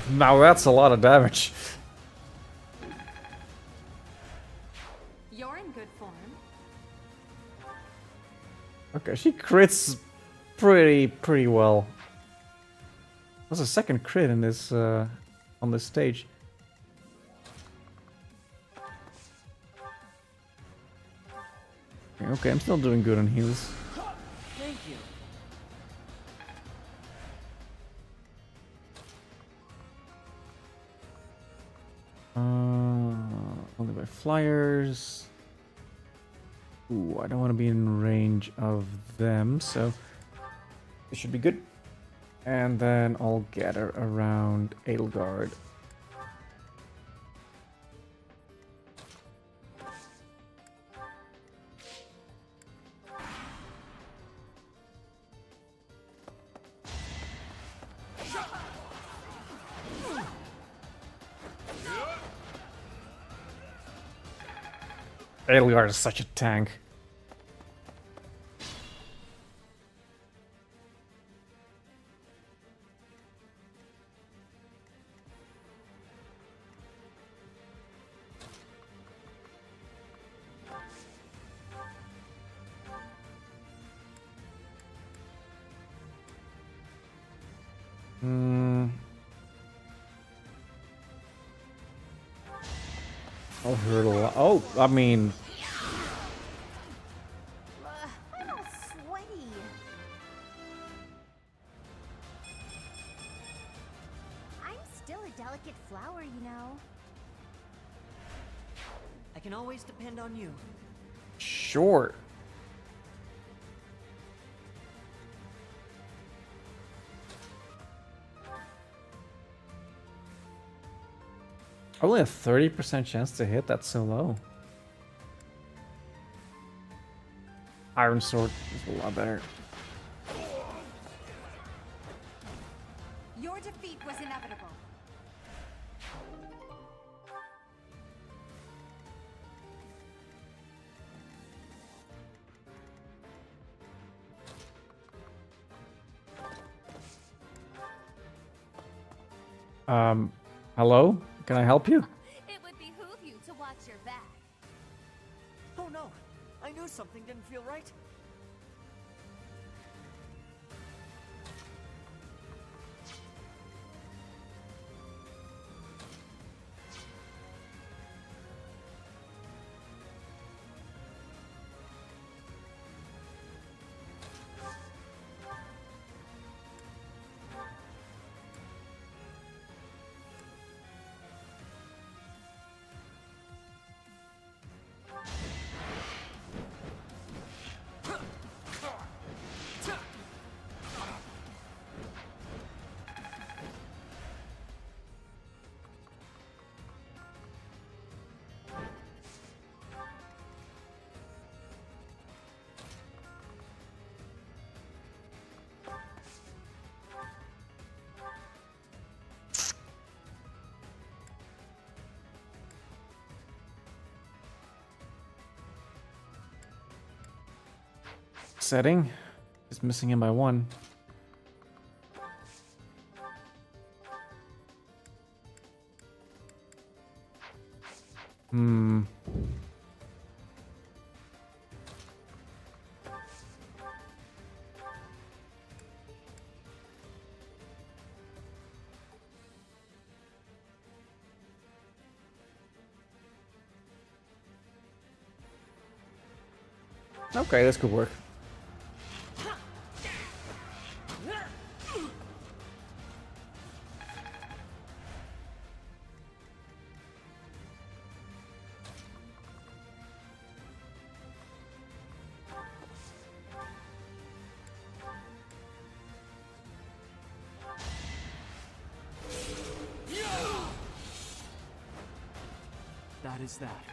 Now that's a lot of damage. You're in good form. Okay, she crits pretty well. That's a second crit in this on this stage. Okay, I'm still doing good on heals. Thank you. Only by flyers. Ooh, I don't want to be in range of them, so it should be good. And then I'll gather around Edelgard. Edelgard is such a tank. I'll hurt a lot. Oh, I mean... I'm all sweaty. I'm still a delicate flower, you know. I can always depend on you. Sure. Only a 30% chance to hit, that's so low. Iron Sword is a lot better. Your defeat was inevitable. Hello? Can I help you? It would behoove you to watch your back. Oh no! I knew something didn't feel right. Setting is missing him by 1. Okay, this could work. That is that.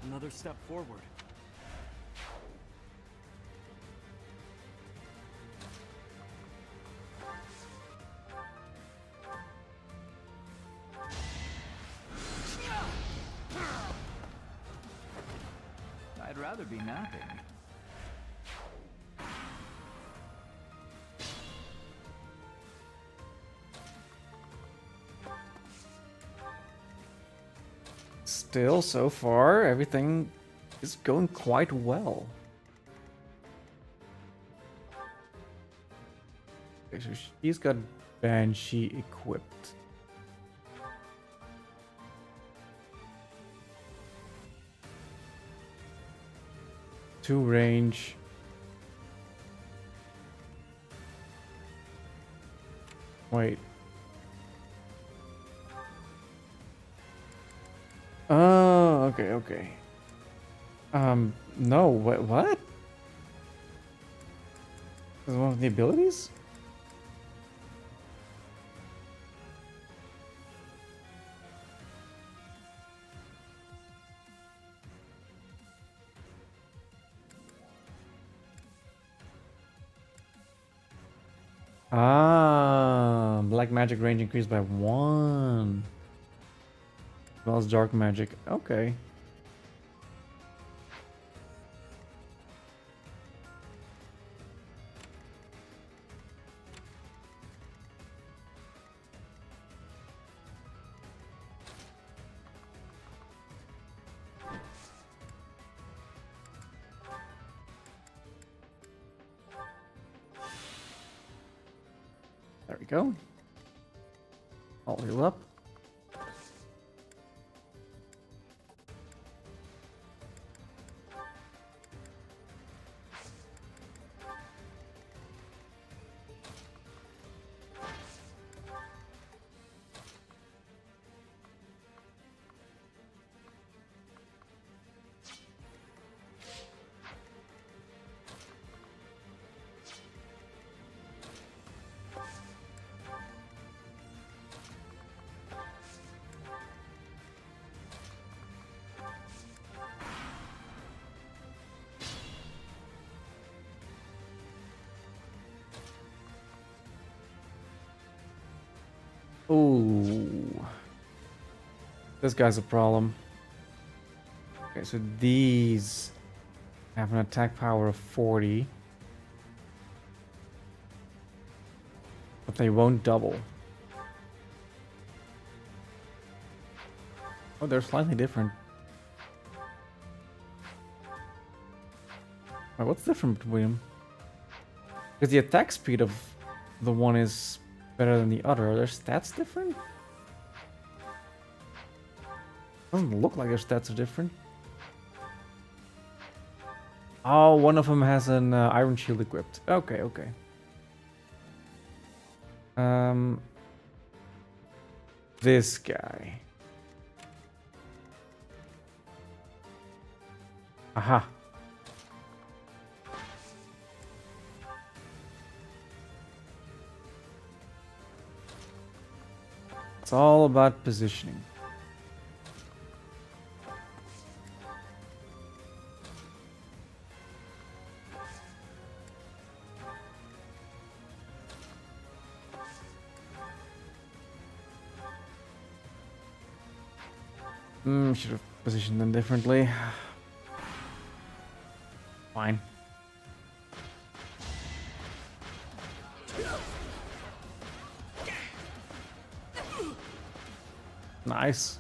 Another step forward. I'd rather be napping. Still, so far, everything is going quite well. Okay, so she's got Banshee equipped. Two range. Wait. Oh, okay, okay. No, what? Is one of the abilities? Ah, black magic range increased by 1. As well as dark magic. Okay. There we go. I'll heal up. Ooh. This guy's a problem. Okay, so these have an attack power of 40. But they won't double. Oh, they're slightly different. Wait, what's different between them? Because the attack speed of the one is better than the other. Are their stats different? Doesn't look like their stats are different. Oh, one of them has an iron shield equipped. Okay, okay. This guy. Aha. It's all about positioning. Should have positioned them differently. Fine. Nice.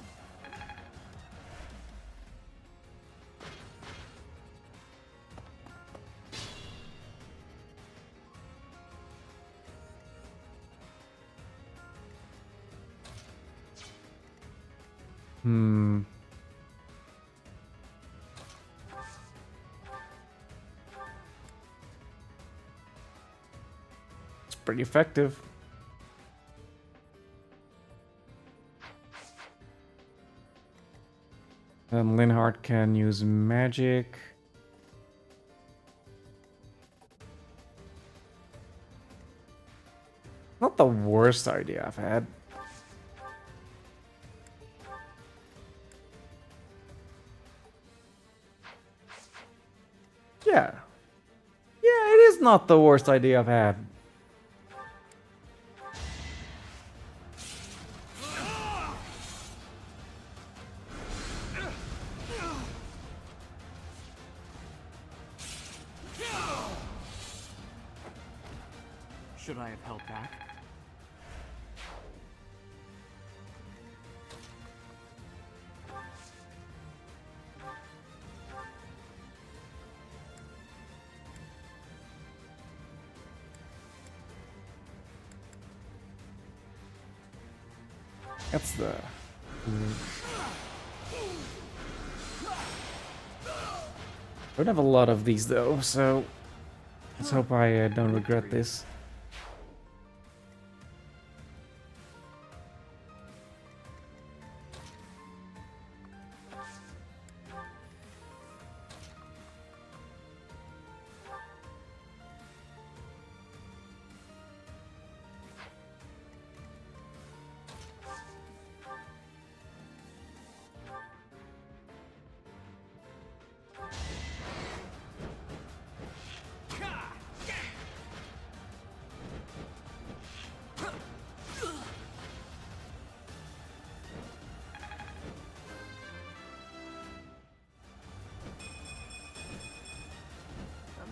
It's pretty effective. Then Linhardt can use magic. Not the worst idea I've had. Yeah. Yeah, it is not the worst idea I've had. Should I have held back? That's the... I don't have a lot of these though, so let's hope I don't regret this.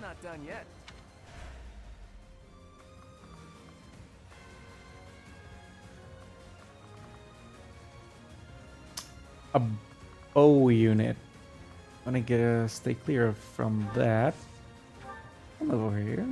Not done yet. A bow unit. I'm gonna stay clear from that. Come over here.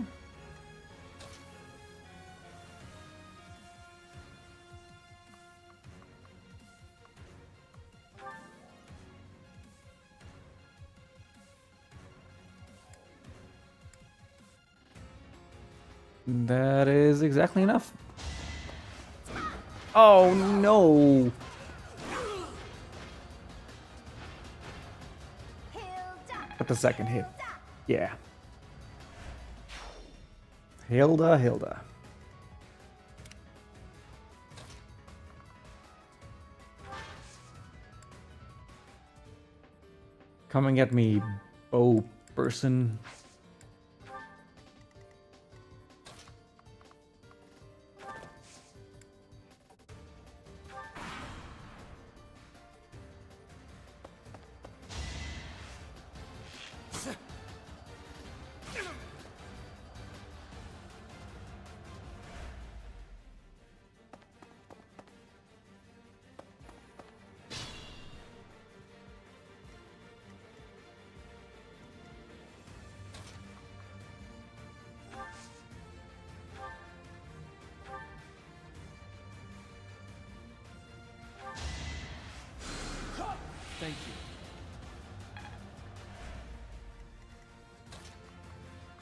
That is exactly enough. Oh no! But the second hit. Yeah. Hilda. Coming at me, bow person.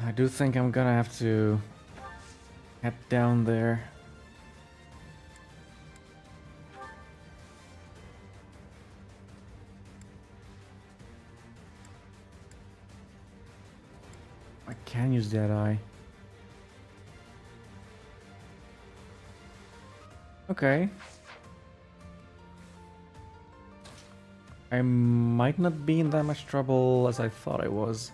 I do think I'm gonna have to head down there. I can use that eye. Okay. I might not be in that much trouble as I thought I was.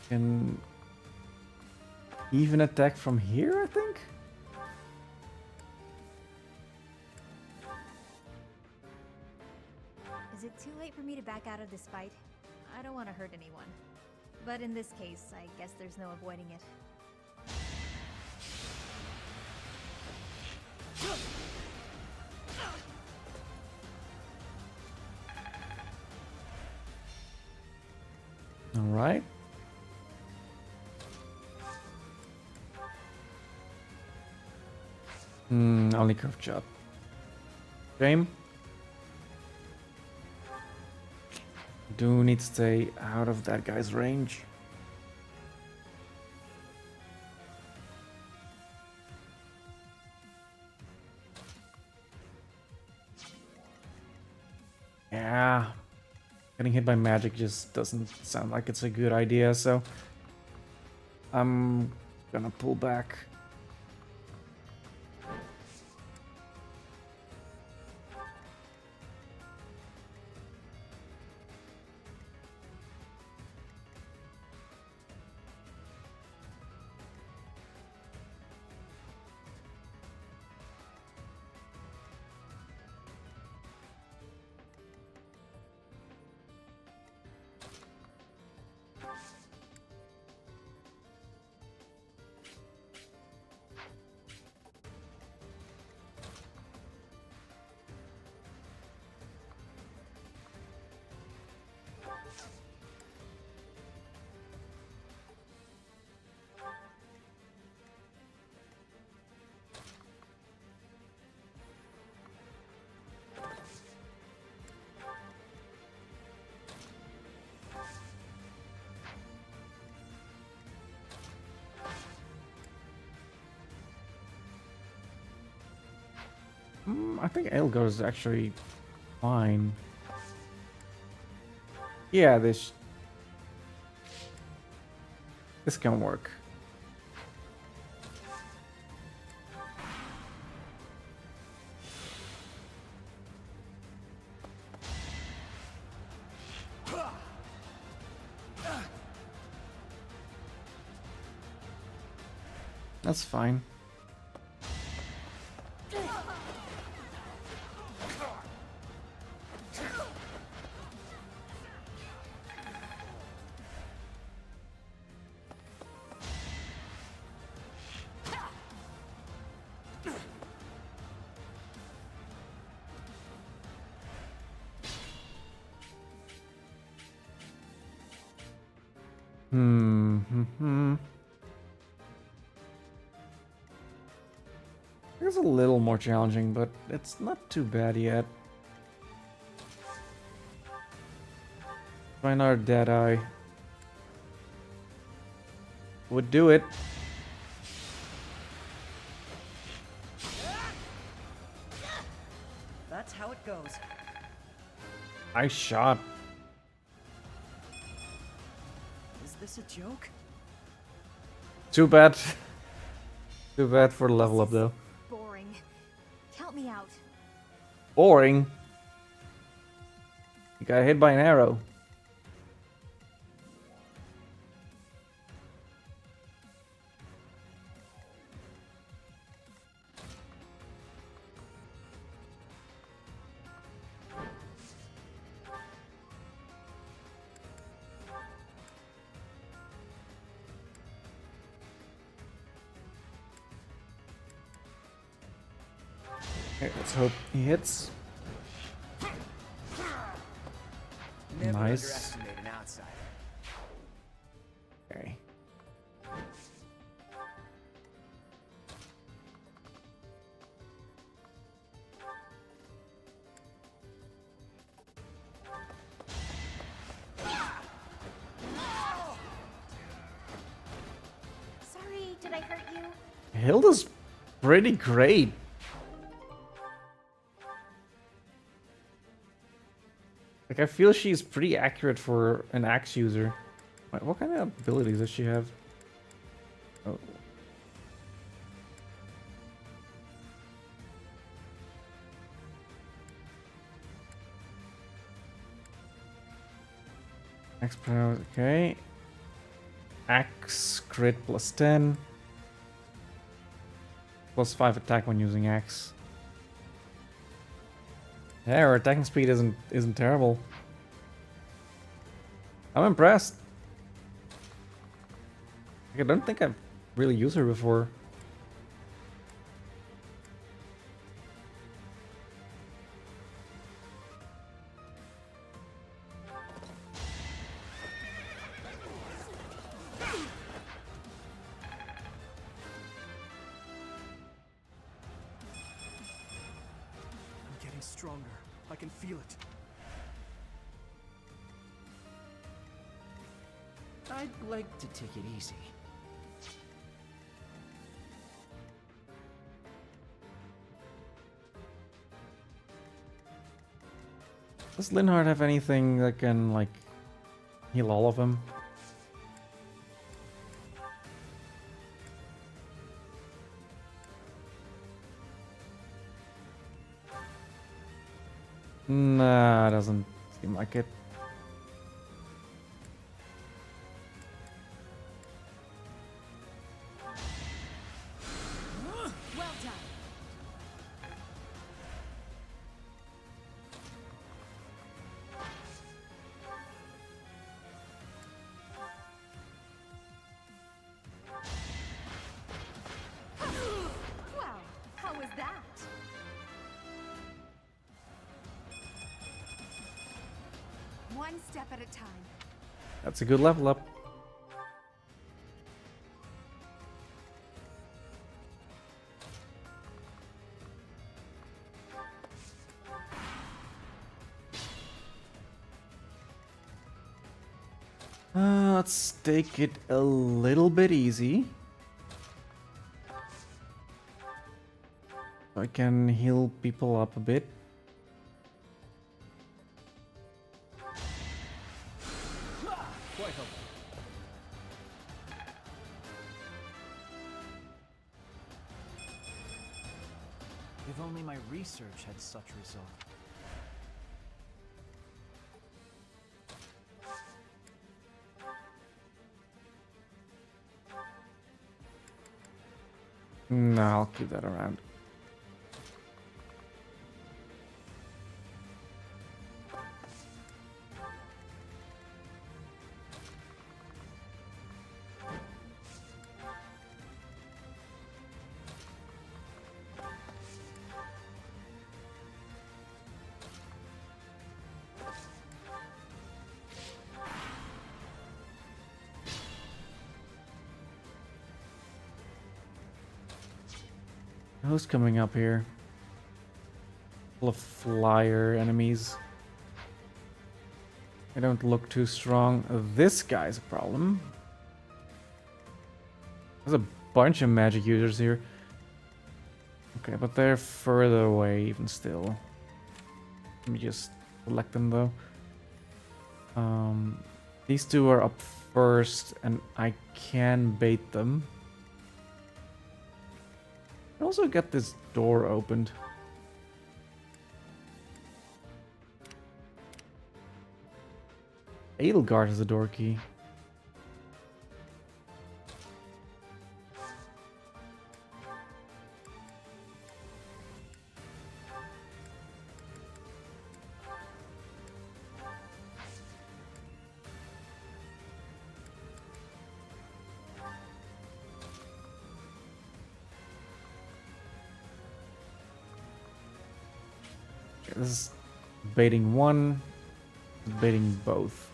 Can even attack from here, I think? Is it too late for me to back out of this fight? I don't want to hurt anyone. But in this case, I guess there's no avoiding it. All right. Only curved shot. Shame. Do need to stay out of that guy's range. Yeah. Getting hit by magic just doesn't sound like it's a good idea, so I'm gonna pull back. I think Elgar is actually fine. Yeah, this can work. That's fine. It's a little more challenging, but it's not too bad yet. Try another dead eye. Would do it. That's how it goes. Nice shot. Is this a joke? Too bad. Too bad for the level up, though. Boring. Help me out. Boring. You got hit by an arrow. Okay, let's hope he hits. Never Nice. underestimate an outsider. Okay. Hilda's pretty great. Like, I feel she's pretty accurate for an axe user. Wait, what kind of abilities does she have? Oh. Axe power, okay. Axe crit plus 10. Plus 5 attack when using axe. Yeah, her attacking speed isn't terrible. I'm impressed. Like, I don't think I've really used her before. Stronger. I can feel it. I'd like to take it easy. Does Linhardt have anything that can, like, heal all of them? Nah, doesn't seem like it. Well done. Well, how was that? One step at a time. That's a good level up. Let's take it a little bit easy. I can heal people up a bit. Quite helpful. If only my research had such result. No, I'll keep that around. Who's coming up here? Full of flyer enemies. They don't look too strong. This guy's a problem. There's a bunch of magic users here. Okay, but they're further away even still. Let me just select them though. These two are up first and I can bait them. I also get this door opened. Edelgard has a door key. This is baiting one, baiting both.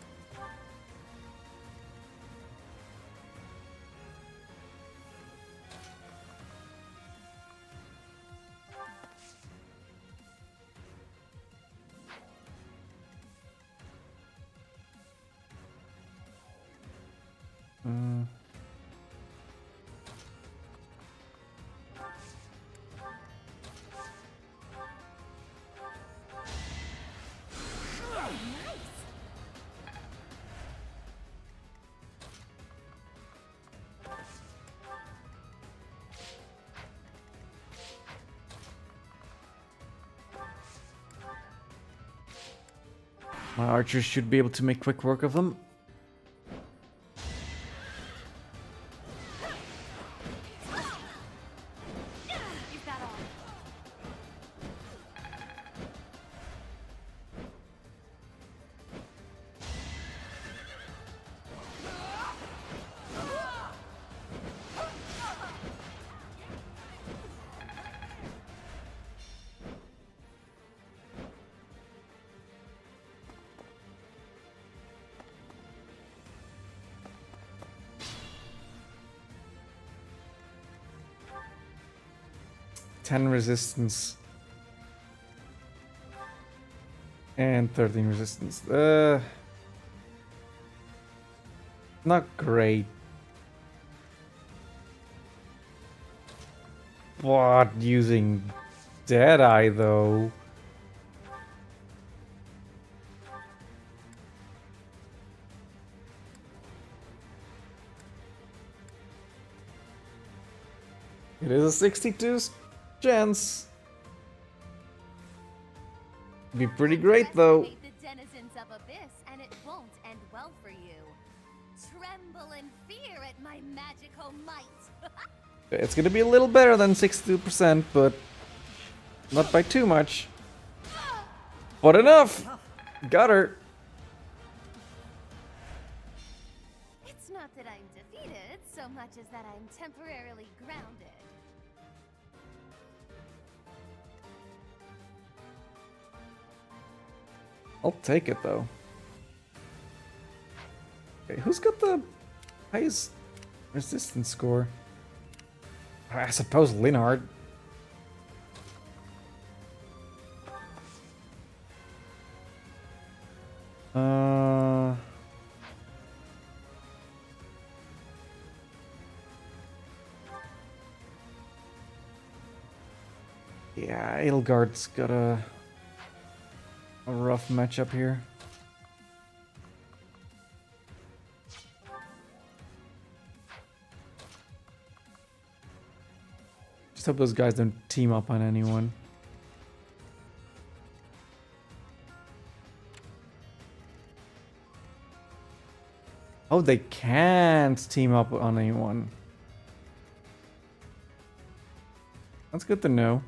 My archers should be able to make quick work of them. Is that all? Ten resistance. And 13 resistance. Not great. What? Using Deadeye though. It is a 62 chance. Be pretty great though. The denizens of Abyss, and it won't end well for you. Tremble in fear at my magical might. It's gonna be a little better than 62%, but not by too much. But enough! Got her. It's not that I'm defeated, so much as that I'm temporarily grounded. I'll take it though. Okay, who's got the highest resistance score? I suppose Linhard. Yeah, Edelgard's got a rough matchup here. Just hope those guys don't team up on anyone. Oh, they can't team up on anyone. That's good to know.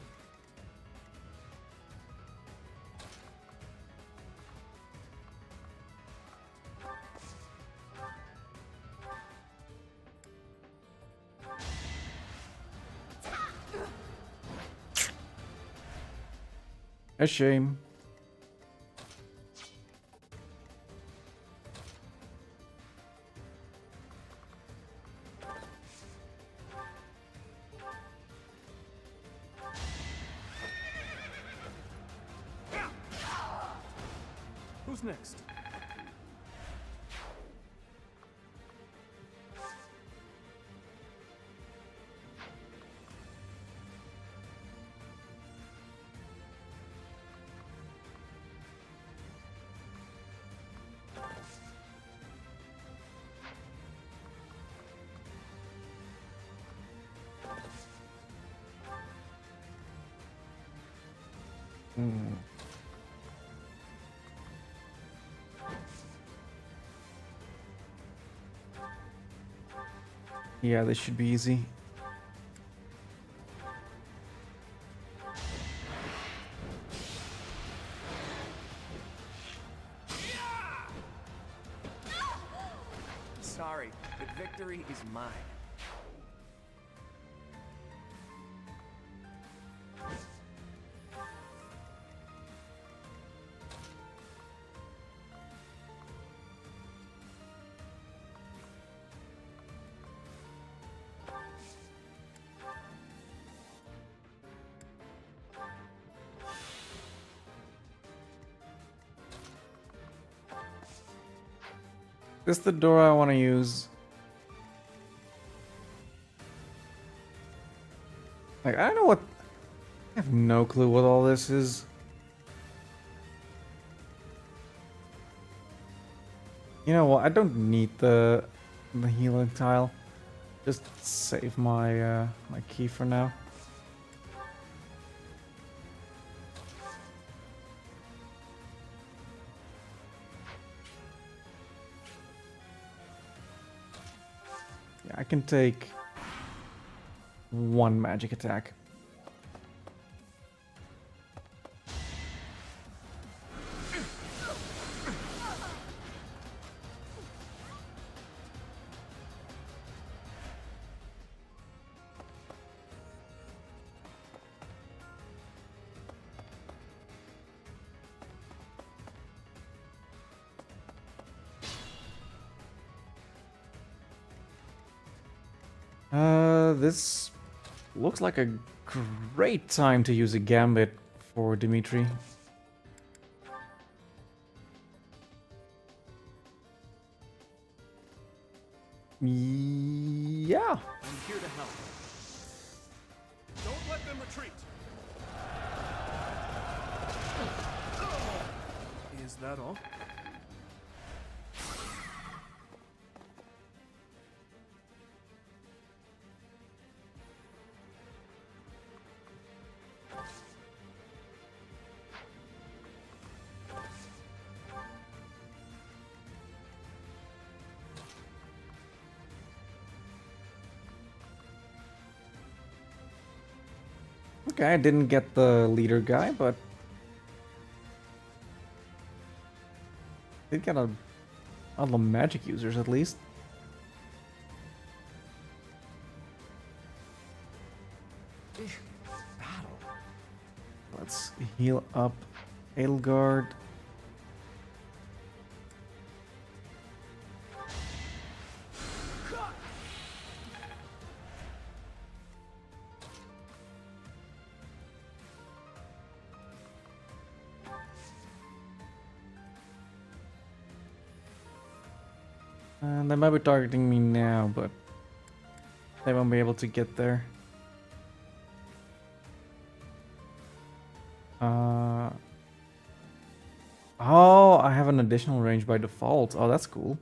A shame. Who's next? Yeah, this should be easy. Sorry, but victory is mine. This is the door I want to use. Like, I don't know what... I have no clue what all this is. You know what? I don't need the healing tile. Just save my my key for now. I can take one magic attack. This looks like a great time to use a gambit for Dimitri. Yeah. I'm here to help. Don't let them retreat. Is that all? Okay, I didn't get the leader guy, but did get a lot of magic users at least. Battle. Let's heal up Edelgard. And they might be targeting me now, but they won't be able to get there. Oh, I have an additional range by default. Oh, that's cool.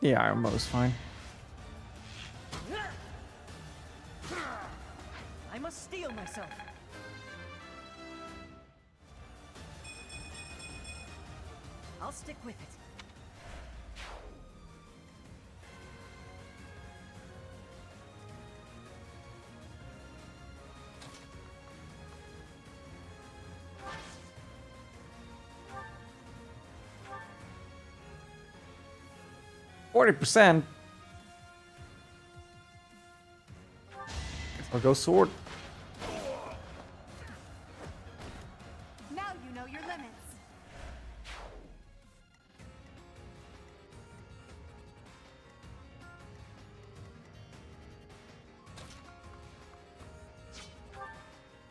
Yeah, Iron Bow is fine. I must steel myself. I'll stick with it. %. Guess I'll go sword. Now you know your limits.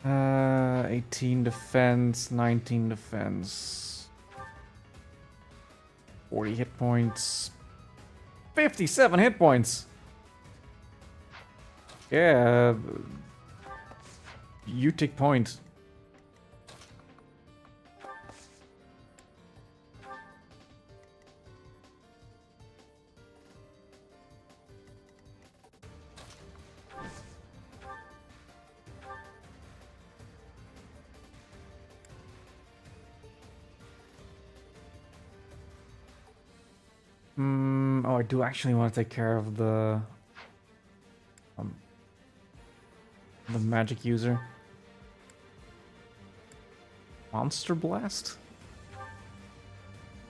Uh, 18 defense, 19 defense, 40 hit points, 57 hit points. Yeah, you take point. Oh, I do actually want to take care of the magic user. Monster Blast?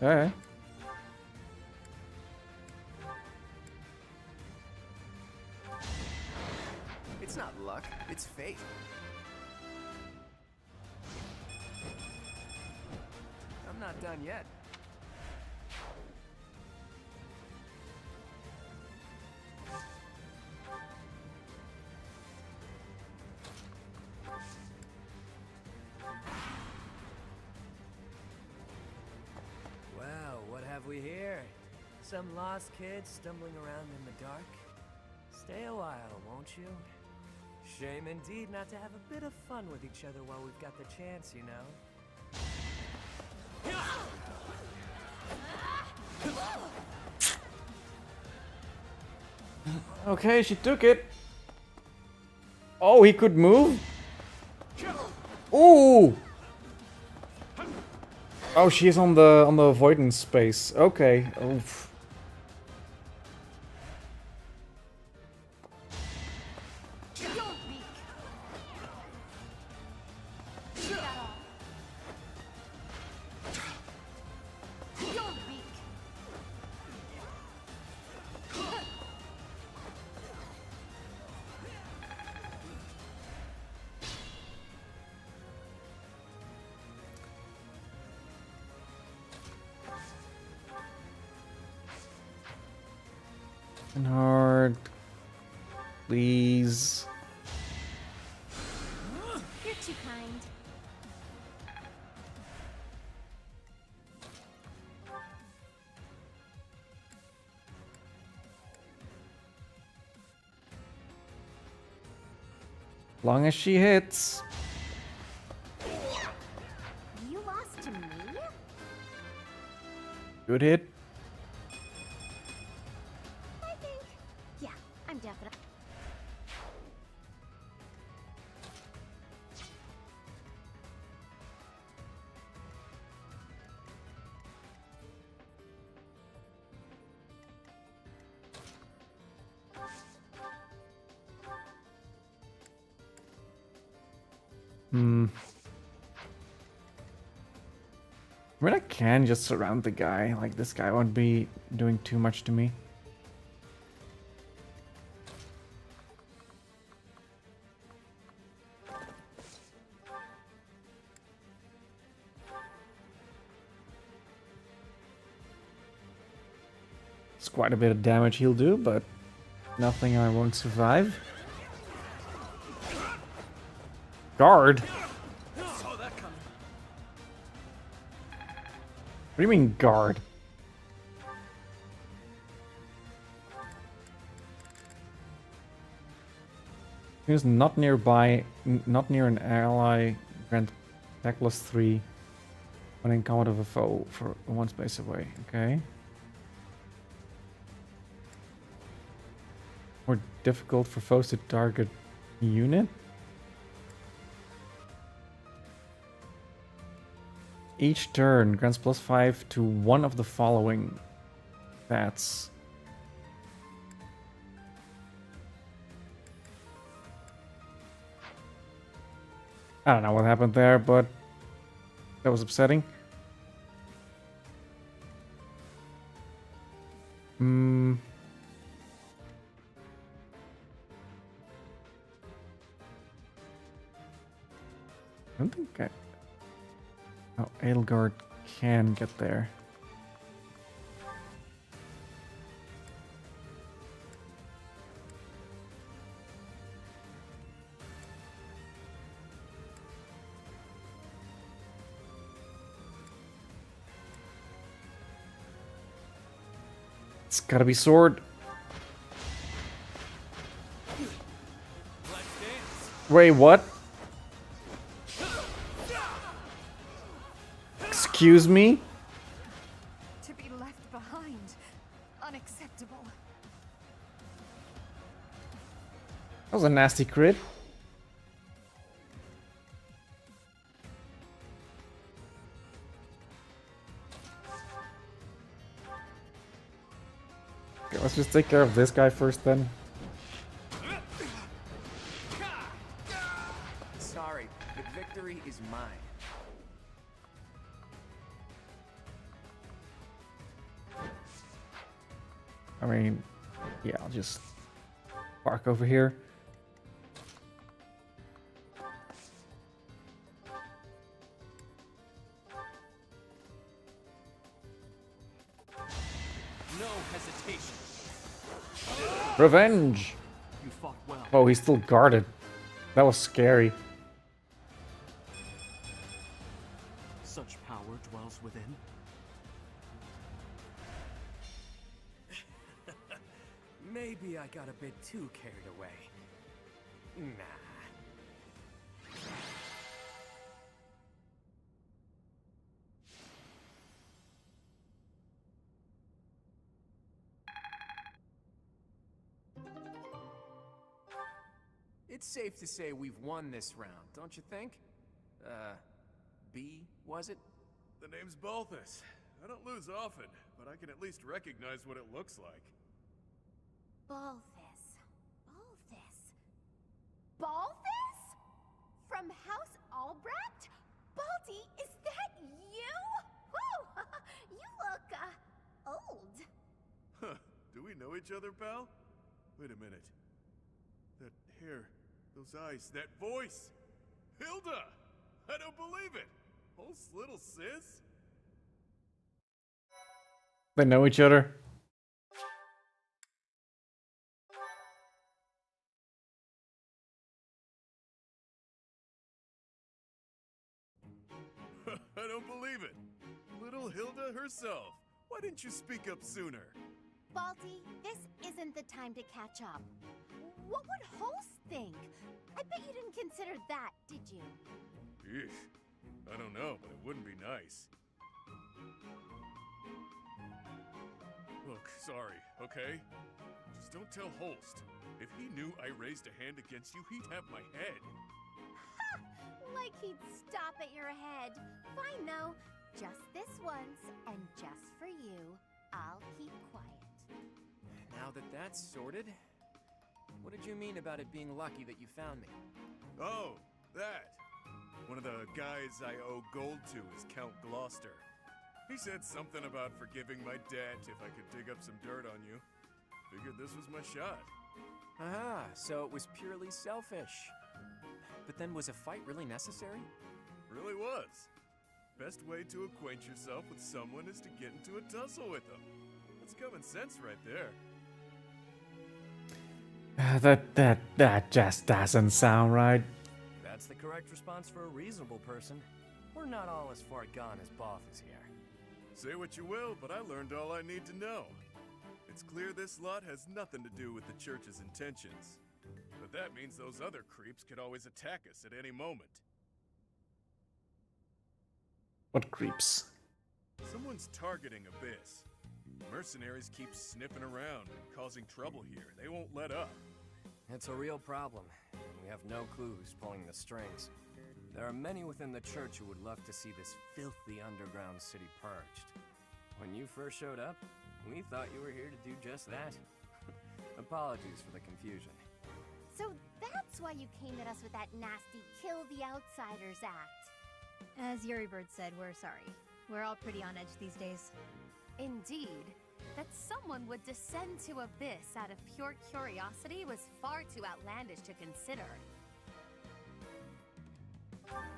Okay. It's not luck, it's fate. I'm not done yet. We here? Some lost kids stumbling around in the dark? Stay a while, won't you? Shame indeed not to have a bit of fun with each other while we've got the chance, you know? Okay, she took it. Oh, he could move? Ooh! Oh, she's on the avoidance space. Okay. Oof. Hard. Please. You're too kind. Long as she hits. You lost to me? Good hit. I think. Yeah, I'm definitely. I mean, I can just surround the guy. Like, this guy won't be doing too much to me. It's quite a bit of damage he'll do, but nothing I won't survive. Guard? What do you mean, guard? He was not nearby, not near an ally. Grant attack +3 when in combat of a foe for one space away. Okay. More difficult for foes to target unit. Each turn grants +5 to one of the following stats. I don't know what happened there, but that was upsetting. I don't think I... Oh, Edelgard can get there. It's gotta be sword. Wait, what? Excuse me? To be left behind. Unacceptable. That was a nasty crit. Okay, let's just take care of this guy first then. Sorry, but victory is mine. I mean, yeah, I'll just park over here. No hesitation. Revenge! You fought well. Oh, he's still guarded. That was scary. Such power dwells within. Maybe I got a bit too carried away. Nah. It's safe to say we've won this round, don't you think? B, was it? The name's Balthus. I don't lose often, but I can at least recognize what it looks like. Balthus. Balthus? From House Albrecht? Baldy, is that you? Whew! You look, old. Huh. Do we know each other, pal? Wait a minute. That hair, those eyes, that voice! Hilda! I don't believe it! Oh, little sis? They know each other. I don't believe it. Little Hilda herself. Why didn't you speak up sooner? Baldy, this isn't the time to catch up. What would Holst think? I bet you didn't consider that, did you? Eesh. I don't know, but it wouldn't be nice. Look, sorry, okay? Just don't tell Holst. If he knew I raised a hand against you, he'd have my head. Ha! Like he'd stop at your head. Fine, though. Just this once, and just for you, I'll keep quiet. Now that that's sorted, what did you mean about it being lucky that you found me? Oh, that. One of the guys I owe gold to is Count Gloucester. He said something about forgiving my debt if I could dig up some dirt on you. Figured this was my shot. Aha, so it was purely selfish. But then was a fight really necessary? Really was. Best way to acquaint yourself with someone is to get into a tussle with them. That's common sense right there. That just doesn't sound right. That's the correct response for a reasonable person. We're not all as far gone as Balthus here. Say what you will, but I learned all I need to know. It's clear this lot has nothing to do with the church's intentions. But that means those other creeps could always attack us at any moment. What creeps? Someone's targeting Abyss. Mercenaries keep sniffing around and causing trouble here. They won't let up. It's a real problem, and we have no clue who's pulling the strings. There are many within the church who would love to see this filthy underground city purged. When you first showed up, we thought you were here to do just that. Apologies for the confusion. So that's why you came at us with that nasty Kill the Outsiders act. As Yuribird said, we're sorry. We're all pretty on edge these days. Indeed. That someone would descend to Abyss out of pure curiosity was far too outlandish to consider.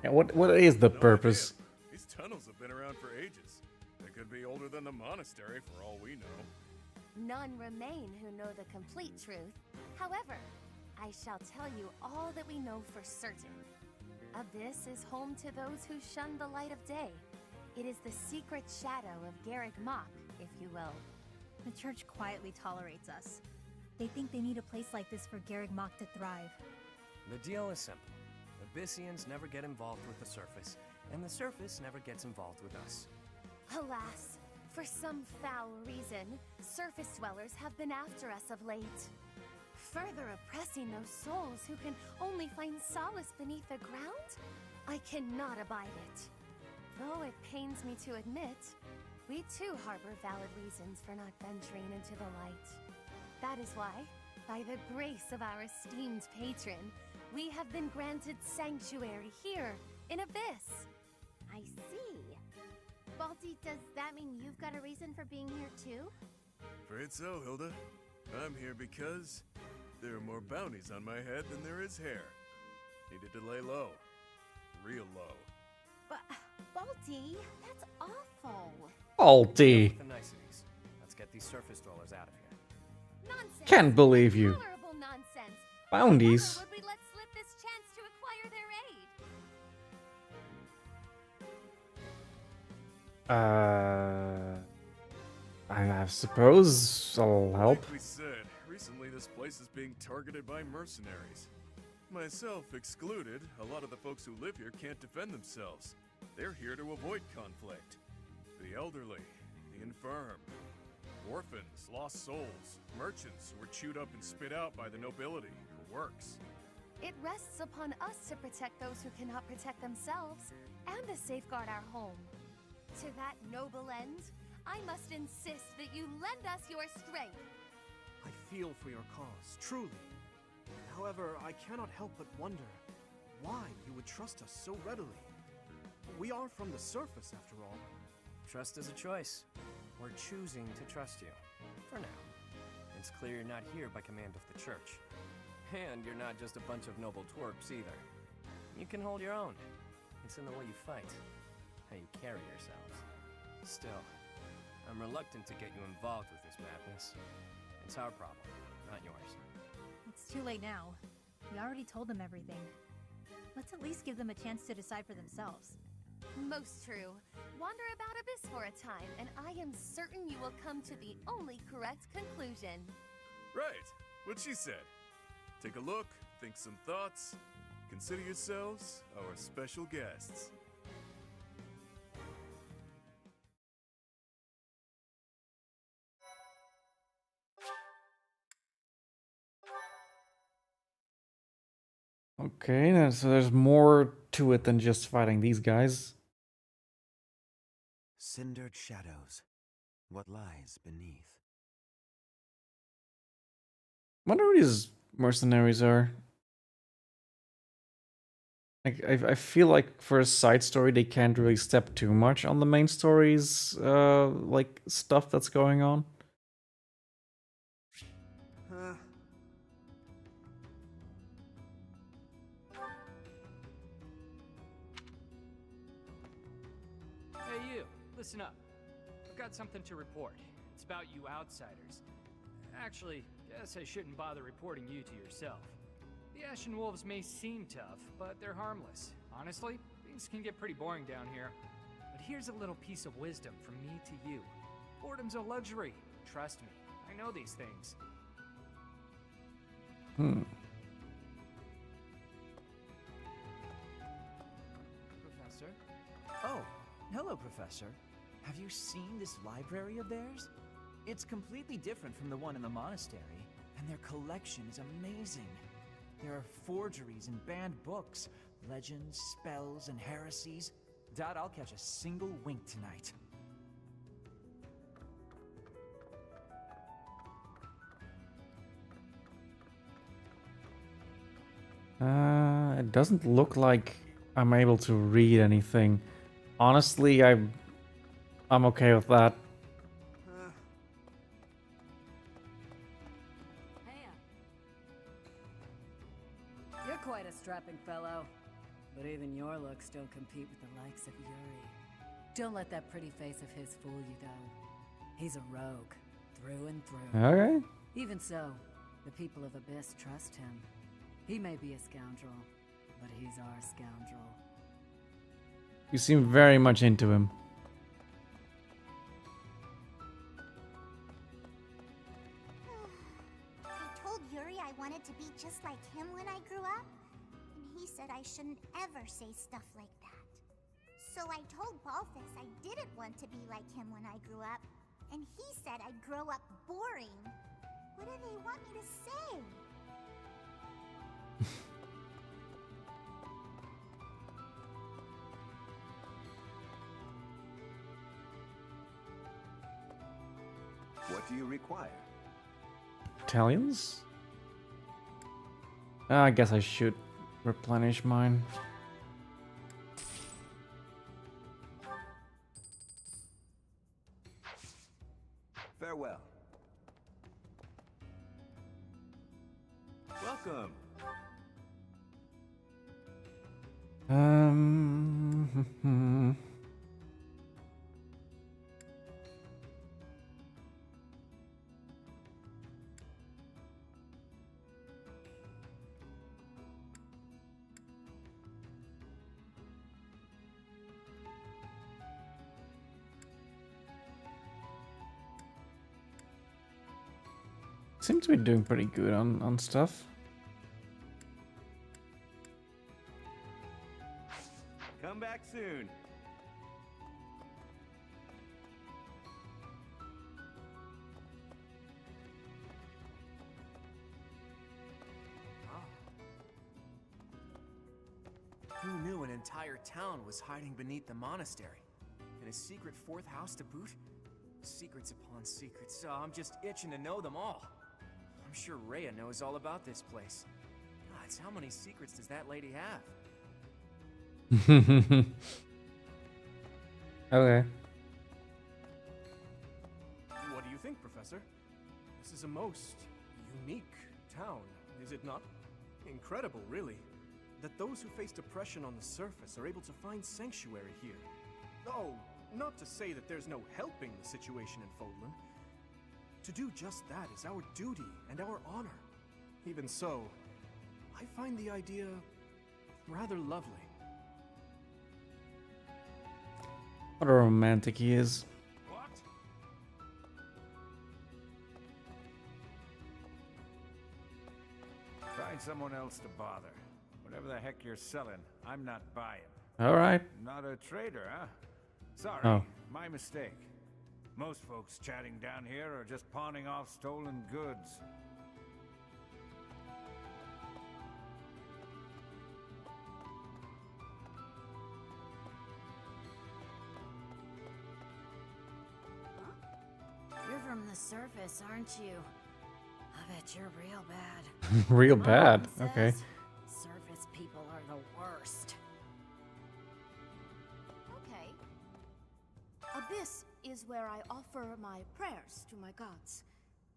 Yeah, what is the purpose? These tunnels have been around for ages. They could be older than the monastery for all we know. None remain who know the complete truth. However, I shall tell you all that we know for certain. Abyss is home to those who shun the light of day. It is the secret shadow of Garrick Mach, if you will. The church quietly tolerates us. They think they need a place like this for Garrick Mach to thrive. The deal is simple. Abyssians never get involved with the surface, and the surface never gets involved with us. Alas, for some foul reason, surface dwellers have been after us of late. Further oppressing those souls who can only find solace beneath the ground? I cannot abide it. Though it pains me to admit, we too harbor valid reasons for not venturing into the light. That is why, by the grace of our esteemed patron, we have been granted sanctuary here in Abyss. I see. Baldy, does that mean you've got a reason for being here too? Afraid so, Hilda. I'm here because there are more bounties on my head than there is hair. Needed to lay low. Real low. But, Baldy, that's awful. Baldy. The niceties. Let's get these surface dwellers out of here. Nonsense. Can't believe you. Tolerable nonsense. Bounties. Never would we let slip this chance to acquire their aid. I suppose I'll help. Like we said, recently this place is being targeted by mercenaries. Myself excluded, a lot of the folks who live here can't defend themselves. They're here to avoid conflict. The elderly, the infirm, orphans, lost souls, merchants who were chewed up and spit out by the nobility who works. It rests upon us to protect those who cannot protect themselves, and to safeguard our home. To that noble end, I must insist that you lend us your strength. I feel for your cause, truly. However, I cannot help but wonder why you would trust us so readily. We are from the surface, after all. Trust is a choice. We're choosing to trust you. For now. It's clear you're not here by command of the church. And you're not just a bunch of noble twerps either. You can hold your own. It's in the way you fight, how you carry yourselves. Still, I'm reluctant to get you involved with this madness. It's our problem, not yours. It's too late now. We already told them everything. Let's at least give them a chance to decide for themselves. Most true. Wander about Abyss for a time, and I am certain you will come to the only correct conclusion. Right, what she said. Take a look, think some thoughts. Consider yourselves our special guests. Okay, so there's more to it than just fighting these guys. Cindered shadows. What lies beneath? Wonder who these mercenaries are. Like, I feel like for a side story they can't really step too much on the main story's like stuff that's going on. Hey you, listen up. I've got something to report. It's about you outsiders. Actually, guess I shouldn't bother reporting you to yourself. The Ashen Wolves may seem tough, but they're harmless. Honestly, things can get pretty boring down here. But here's a little piece of wisdom from me to you. Boredom's a luxury. Trust me, I know these things. Professor? Oh, hello, Professor. Have you seen this library of theirs? It's completely different from the one in the monastery, and their collection is amazing. There are forgeries and banned books, legends, spells, and heresies. Doubt I'll catch a single wink tonight. It doesn't look like I'm able to read anything. Honestly, I'm okay with that. You're quite a strapping fellow, but even your looks don't compete with the likes of Yuri. Don't let that pretty face of his fool you, though. He's a rogue, through and through. Okay. Even so, the people of Abyss trust him. He may be a scoundrel, but he's our scoundrel. You seem very much into him. I told Yuri I wanted to be just like him when I grew up, and he said I shouldn't ever say stuff like that. So I told Balthus I didn't want to be like him when I grew up, and he said I'd grow up boring. What do they want me to say? What do you require? Italians? I guess I should replenish mine. Farewell. Welcome. Seem to be doing pretty good on stuff. Come back soon. Who knew an entire town was hiding beneath the monastery? It a secret fourth house to boot? Secrets upon secrets, so I'm just itching to know them all. I'm sure Rhea knows all about this place. Gods, how many secrets does that lady have? Okay. What do you think, Professor? This is a most unique town, is it not? Incredible, really, that those who face depression on the surface are able to find sanctuary here. Oh, not to say that there's no helping the situation in Fódlan. To do just that is our duty and our honor. Even so, I find the idea rather lovely. What a romantic he is. What? Find someone else to bother. Whatever the heck you're selling, I'm not buying. Alright. Not a trader, huh? Sorry, Oh. my mistake. Most folks chatting down here are just pawning off stolen goods. You're from the surface, aren't you? I bet you're real bad. Real My bad. mom Okay. says surface people are the worst. Okay. Abyss is where I offer my prayers to my gods.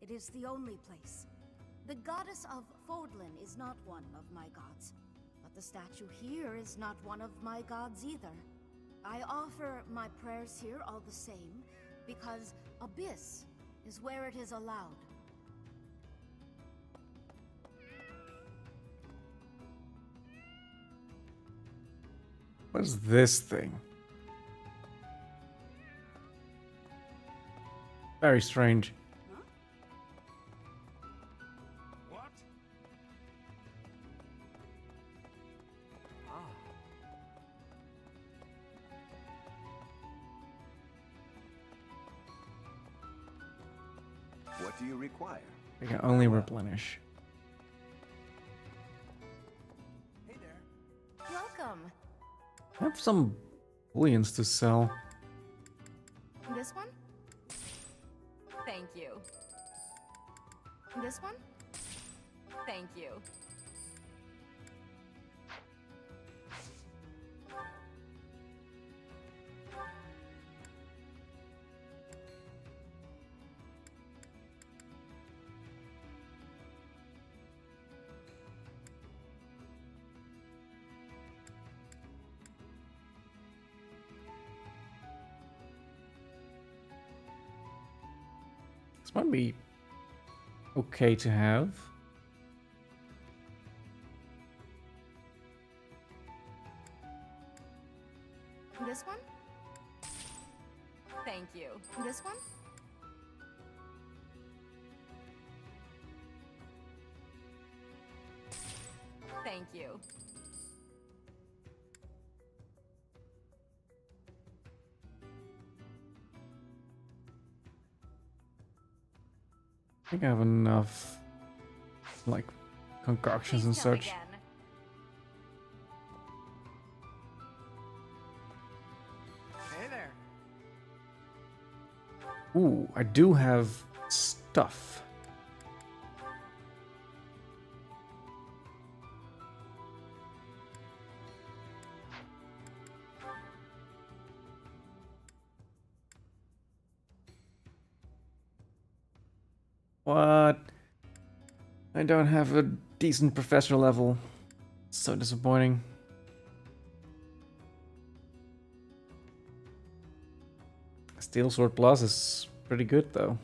It is the only place. The goddess of Fódlan is not one of my gods, but the statue here is not one of my gods either. I offer my prayers here all the same, because Abyss is where it is allowed. What is this thing? Very strange. What? Ah. What do you require? We can only replenish. Hey there. Welcome. I have some bullions to sell. This one? Thank you. This one? Thank you. This might be okay to have. This one? Thank you. This one? Thank you. I think I have enough, like, concoctions and such. Hey there. Ooh, I do have stuff. What? I don't have a decent professor level. So disappointing. Steel Sword Plus is pretty good though.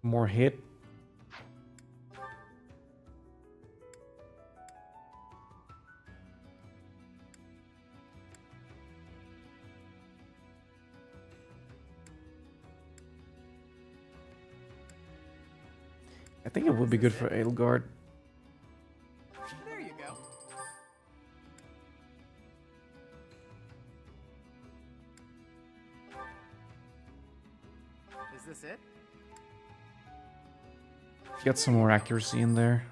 more hit. I think it would be good for Edelgard. There you go. Is this it? Get some more accuracy in there.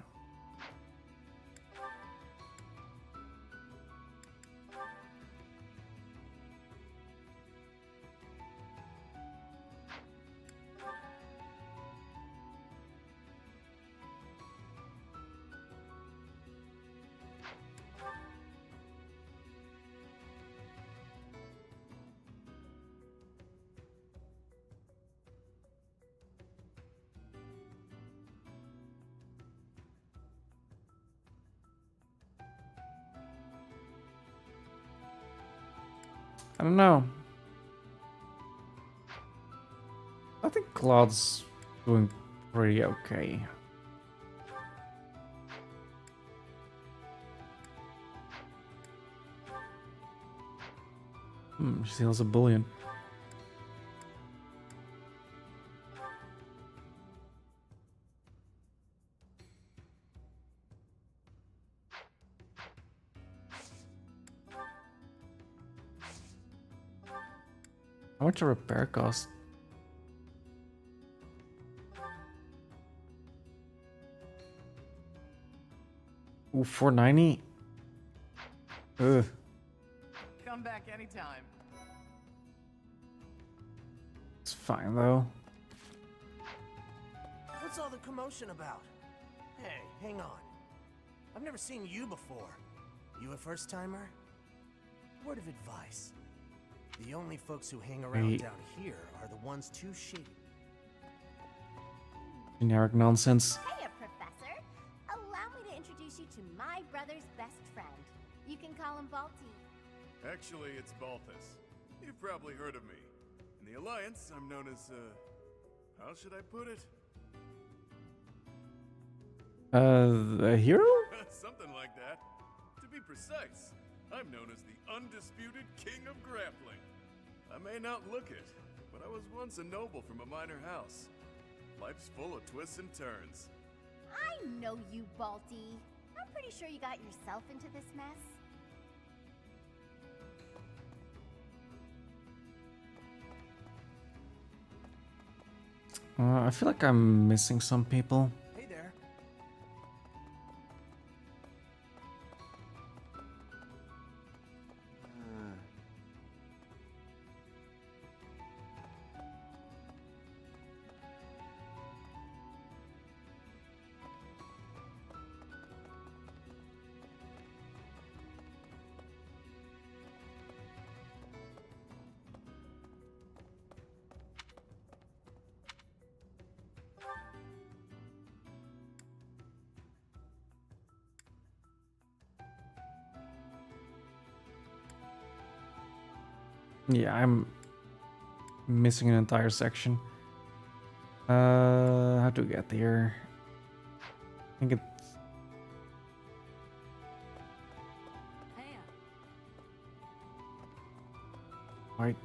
I don't know. I think Claude's doing pretty okay. She steals a bullion. How much a repair cost? Ooh, 490. Ugh. Come back anytime. It's fine though. What's all the commotion about? Hey, hang on. I've never seen you before. You a first-timer? Word of advice. The only folks who hang around Wait. down here are the ones too shady. Generic nonsense. Hiya, Professor. Allow me to introduce you to my brother's best friend. You can call him Balti. Actually, it's Balthus. You've probably heard of me. In the Alliance, I'm known as, how should I put it? The hero? Something like that. To be precise, I'm known as the undisputed king of grappling. I may not look it, but I was once a noble from a minor house. Life's full of twists and turns. I know you, Balti. I'm pretty sure you got yourself into this mess. I feel like I'm missing some people. Hey there. Yeah, I'm missing an entire section. How to get there? I think it's right.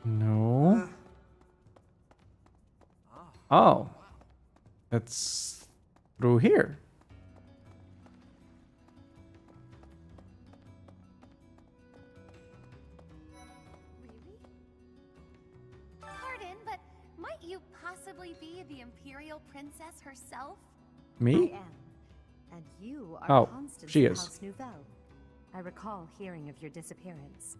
No. Oh, it's through here. Pardon, but might you possibly be the Imperial Princess herself? Me? I am. And you are Oh, Constance she of is. House Nouvelle. I recall hearing of your disappearance.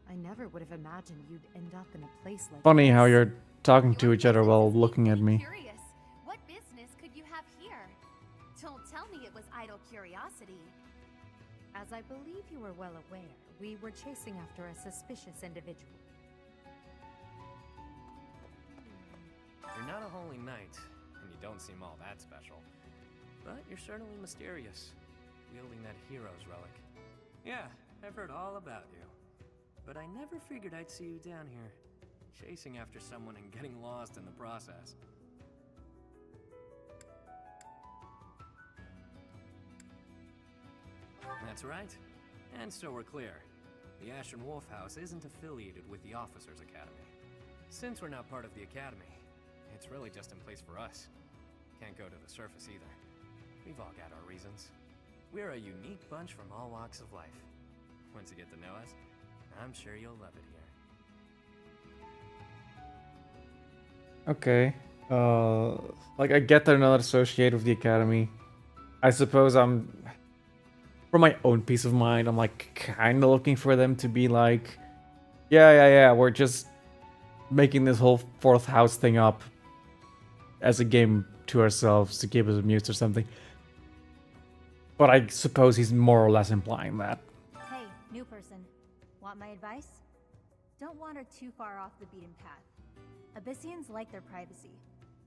I never would have imagined you'd end up in a place like Funny this. how you're talking to each other while looking at me. Curious. What business could you have here? Don't tell me it was idle curiosity. As I believe you were well aware, we were chasing after a suspicious individual. You're not a holy knight, and you don't seem all that special. But you're certainly mysterious, wielding that hero's relic. Yeah, I've heard all about you. But I never figured I'd see you down here. chasing after someone and getting lost in the process. That's right. And so we're clear. The Ashen Wolf House isn't affiliated with the Officers Academy. Since we're not part of the Academy, it's really just in place for us. Can't go to the surface either. We've all got our reasons. We're a unique bunch from all walks of life. Once you get to know us, I'm sure you'll love it here. Okay. Like, I get they're not associated with the Academy. I suppose for my own peace of mind, I'm like kind of looking for them to be like, yeah, we're just making this whole fourth house thing up as a game to ourselves to keep us amused or something. But I suppose he's more or less implying that. Hey, new person. Want my advice? Don't wander too far off the beaten path. Abyssians like their privacy.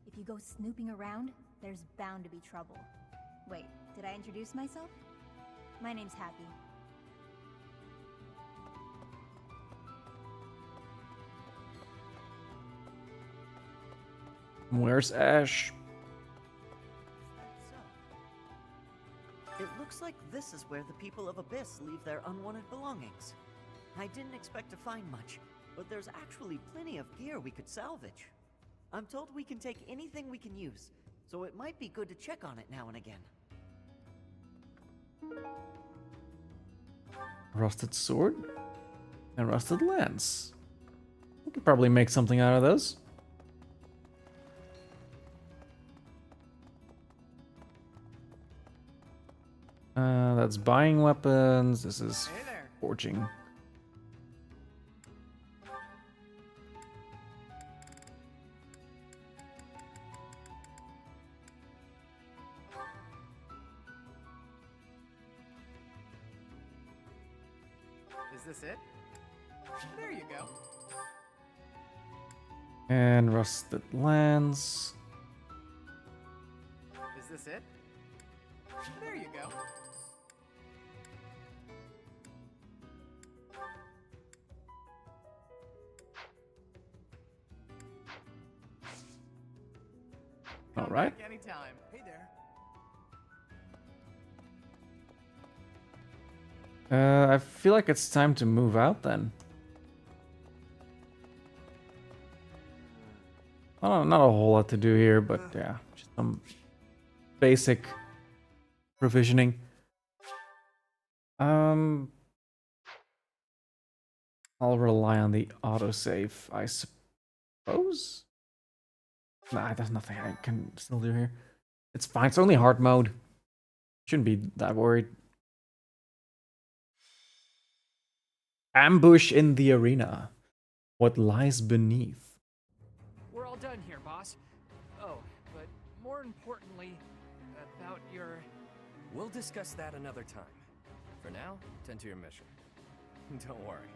If you go snooping around, there's bound to be trouble. Wait, did I introduce myself? My name's Happy. Where's Ash? It looks like this is where the people of Abyss leave their unwanted belongings. I didn't expect to find much, but there's actually plenty of gear we could salvage. I'm told we can take anything we can use, so it might be good to check on it now and again. Rusted sword and rusted lance. We could probably make something out of those. That's buying weapons. This is forging. Is this it? There you go. And rusted lance. Is this it? There you go. All right. Back anytime. Hey there. I feel like it's time to move out then. I don't know, not a whole lot to do here, but yeah, just some basic provisioning. I'll rely on the autosave, I suppose. Nah, there's nothing I can still do here. It's fine. It's only hard mode. Shouldn't be that worried. Ambush in the arena. What lies beneath? We're all done here, boss. Oh, but more importantly, about your... We'll discuss that another time. For now, tend to your mission. Don't worry.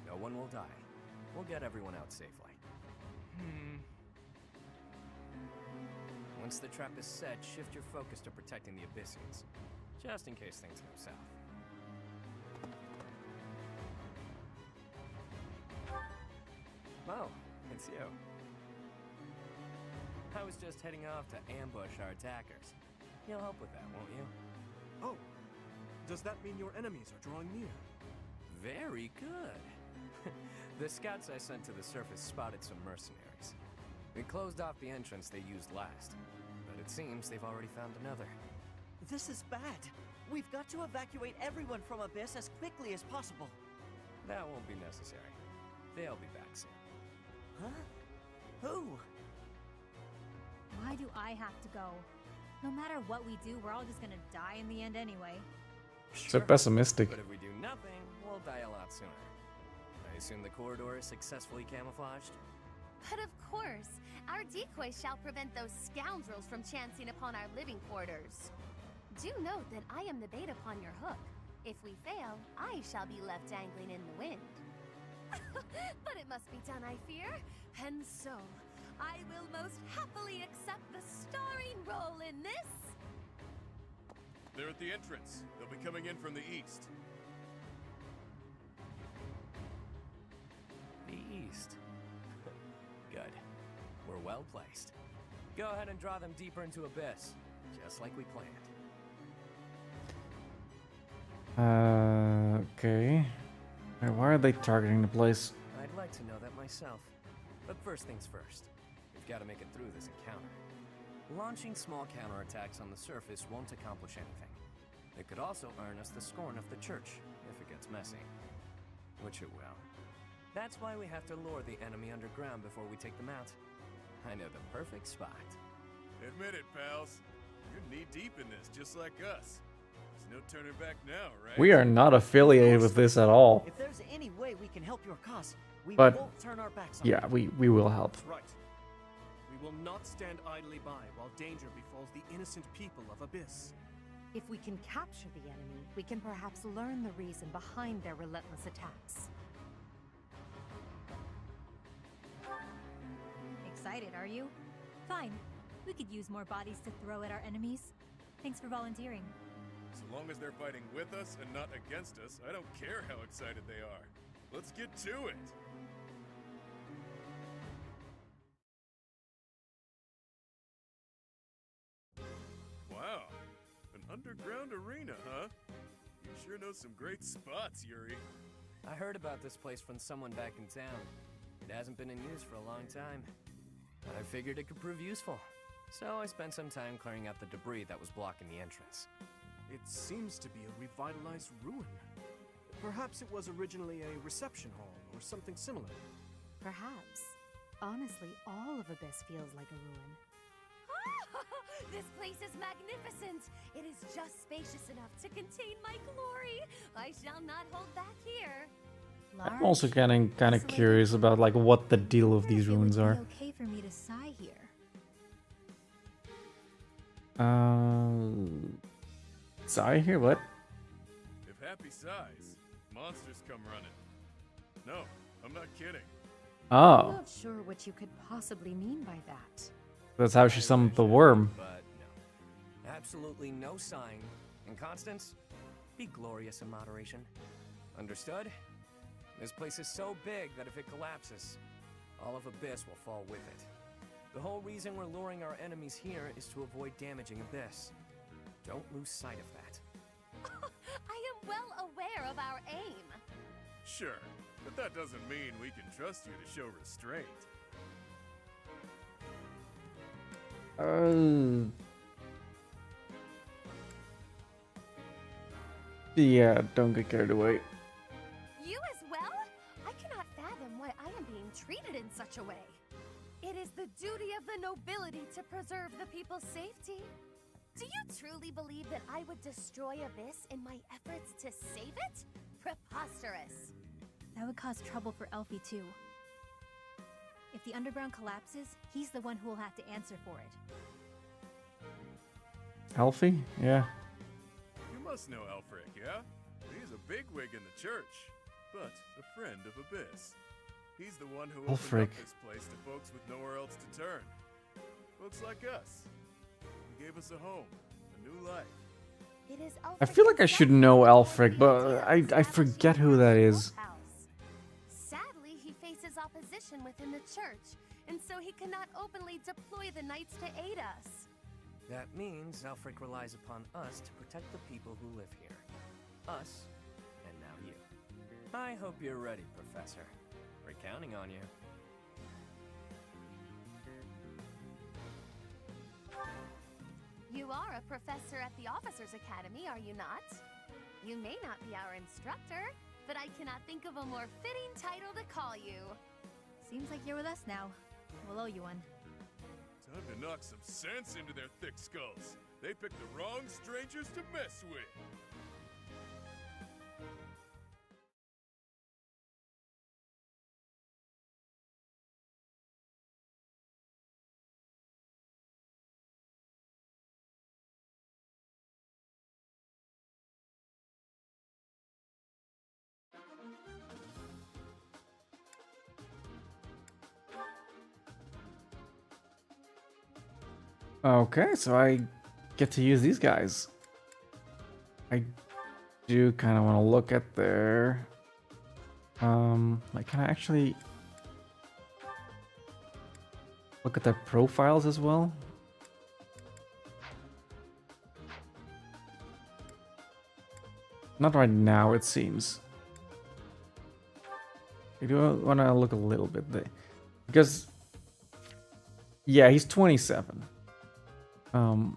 No one will die. We'll get everyone out safely. Once the trap is set, shift your focus to protecting the Abyssians. Just in case things go south. Oh, it's you. I was just heading off to ambush our attackers. You'll help with that, won't you? Oh, does that mean your enemies are drawing near? Very good. The scouts I sent to the surface spotted some mercenaries. We closed off the entrance they used last, but it seems they've already found another. This is bad. We've got to evacuate everyone from Abyss as quickly as possible. That won't be necessary. They'll be back soon. Huh? Who? Why do I have to go? No matter what we do, we're all just gonna die in the end anyway. So pessimistic. But if we do nothing, we'll die a lot sooner. I assume the corridor is successfully camouflaged? But of course, our decoy shall prevent those scoundrels from chancing upon our living quarters. Do note that I am the bait upon your hook. If we fail, I shall be left dangling in the wind. But it must be done, I fear. And so, I will most happily accept the starring role in this. They're at the entrance. They'll be coming in from the east. The east. well placed. Go ahead and draw them deeper into Abyss, just like we planned. Okay. Why are they targeting the place? I'd like to know that myself. But first things first, we've got to make it through this encounter. Launching small counterattacks on the surface won't accomplish anything. It could also earn us the scorn of the church, if it gets messy. Which it will. That's why we have to lure the enemy underground before we take them out. I know the perfect spot. Admit it, pals. You're knee-deep in this, just like us. There's no turning back now, right? We are not affiliated with this at all. If there's any way we can help your cause, we But won't turn our backs on yeah, you. we will help. That's right. We will not stand idly by while danger befalls the innocent people of Abyss. If we can capture the enemy, we can perhaps learn the reason behind their relentless attacks. Excited, are you? Fine. We could use more bodies to throw at our enemies. Thanks for volunteering. So long as they're fighting with us and not against us, I don't care how excited they are. Let's get to it! Wow, an underground arena, huh? You sure know some great spots, Yuri. I heard about this place from someone back in town. It hasn't been in use for a long time. But I figured it could prove useful. So I spent some time clearing out the debris that was blocking the entrance. It seems to be a revitalized ruin. Perhaps it was originally a reception hall or something similar. Perhaps. Honestly, all of Abyss feels like a ruin. This place is magnificent! It is just spacious enough to contain my glory! I shall not hold back here! I'm also getting kind of curious about like what the deal of these ruins are. Okay for me to sigh here. Sorry here, what? If Happy sighs, monsters come running. No, I'm not kidding. Oh. I'm not sure what you could possibly mean by that. That's how she summoned the worm. But no. Absolutely no sign. And Constance, be glorious in moderation. Understood? This place is so big that if it collapses, all of Abyss will fall with it. The whole reason we're luring our enemies here is to avoid damaging Abyss. Don't lose sight of that. I am well aware of our aim. Sure, but that doesn't mean we can trust you to show restraint. Yeah, don't get carried away. You as well? I cannot fathom why I am being treated in such a way. It is the duty of the nobility to preserve the people's safety. Do you truly believe that I would destroy Abyss in my efforts to save it? Preposterous. That would cause trouble for Elfie too. If the underground collapses, he's the one who will have to answer for it. Alfie? Yeah. You must know Alfric, yeah? He's a bigwig in the church, but a friend of Abyss. He's the one who opened Alfric. up this place to folks with nowhere else to turn. Folks like us. He gave us a home, a new life. It is I feel like I should know Alfric, but I forget who that is. Sadly, he faces opposition within the church, and so he cannot openly deploy the knights to aid us. That means Alfric relies upon us to protect the people who live here. Us, and now you. I hope you're ready, Professor. We're counting on you. You are a professor at the Officers Academy, are you not? You may not be our instructor, but I cannot think of a more fitting title to call you. Seems like you're with us now. We'll owe you one. Time to knock some sense into their thick skulls. They picked the wrong strangers to mess with. Okay, so I get to use these guys. I do kind of want to look at their... like, can I actually... look at their profiles as well. Not right now, it seems. I do want to look a little bit there. Because, yeah, he's 27. So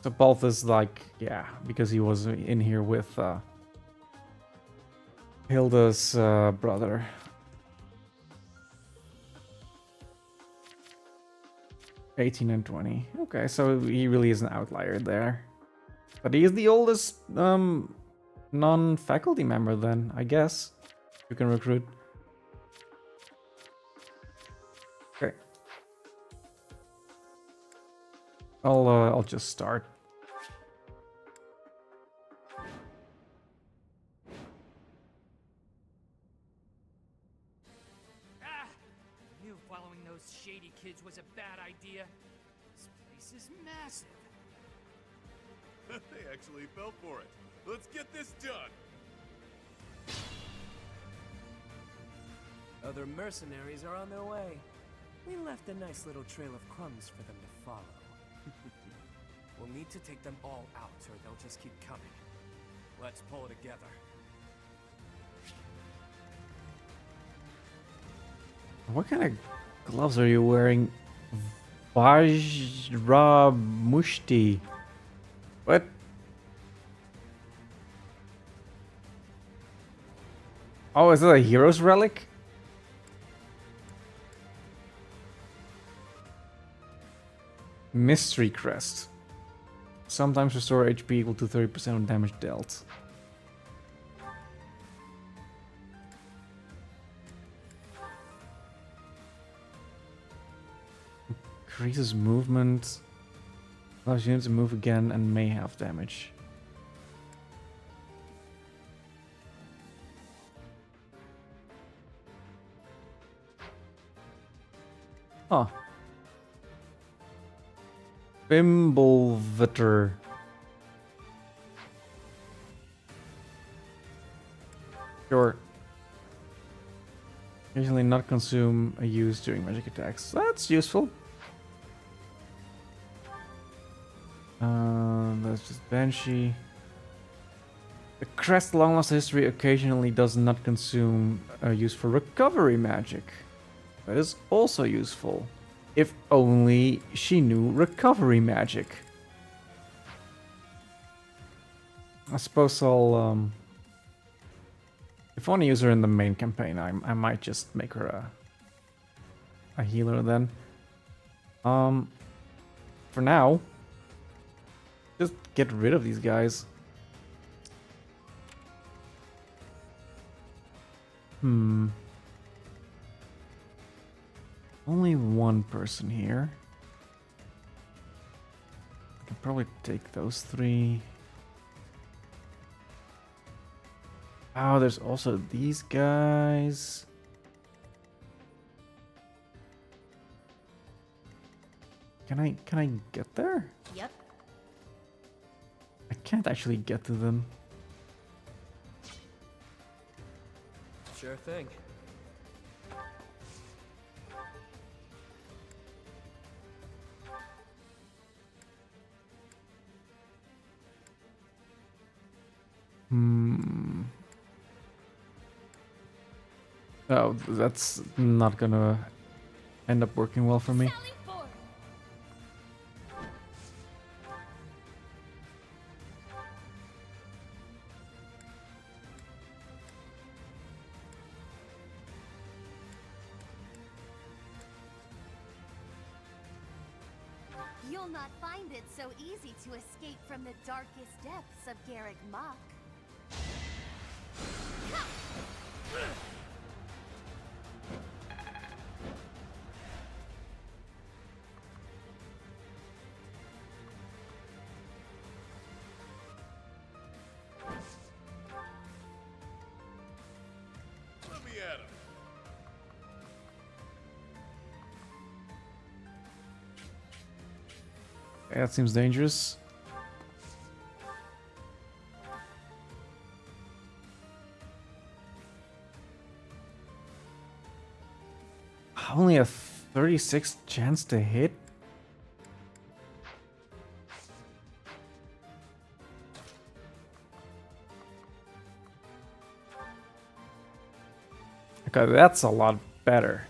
both is like, yeah, because he was in here with Hilda's brother. (18 and 20). Okay, so he really is an outlier there. But he is the oldest non-faculty member then, I guess. You can recruit. Okay. I'll just start. Ah! I knew following those shady kids was a bad idea. This place is massive. They actually fell for it. Let's get this done! Other mercenaries are on their way. We left a nice little trail of crumbs for them to follow. We'll need to take them all out, or they'll just keep coming. Let's pull it together. What kind of gloves are you wearing? Vajra Mushti. What? Oh, is it a hero's relic? Mystery Crest. Sometimes restore HP equal to 30% of damage dealt. Increases movement. Allows units to move again and may have damage. Huh. Bimblevitter. Sure. Occasionally not consume a use during magic attacks. That's useful. That's just Banshee. The crest long lost history occasionally does not consume a use for recovery magic. That is also useful. If only she knew recovery magic. I suppose I'll if I want to use her in the main campaign, I might just make her a healer then. For now, just get rid of these guys. Only one person here. I can probably take those three. Oh, there's also these guys. Can I get there? Yep. I can't actually get to them. Sure thing. Oh, that's not gonna end up working well for me. You'll not find it so easy to escape from the darkest depths of Garrick Mach. Let me at him. That seems dangerous. Only a 36 chance to hit? Okay, that's a lot better.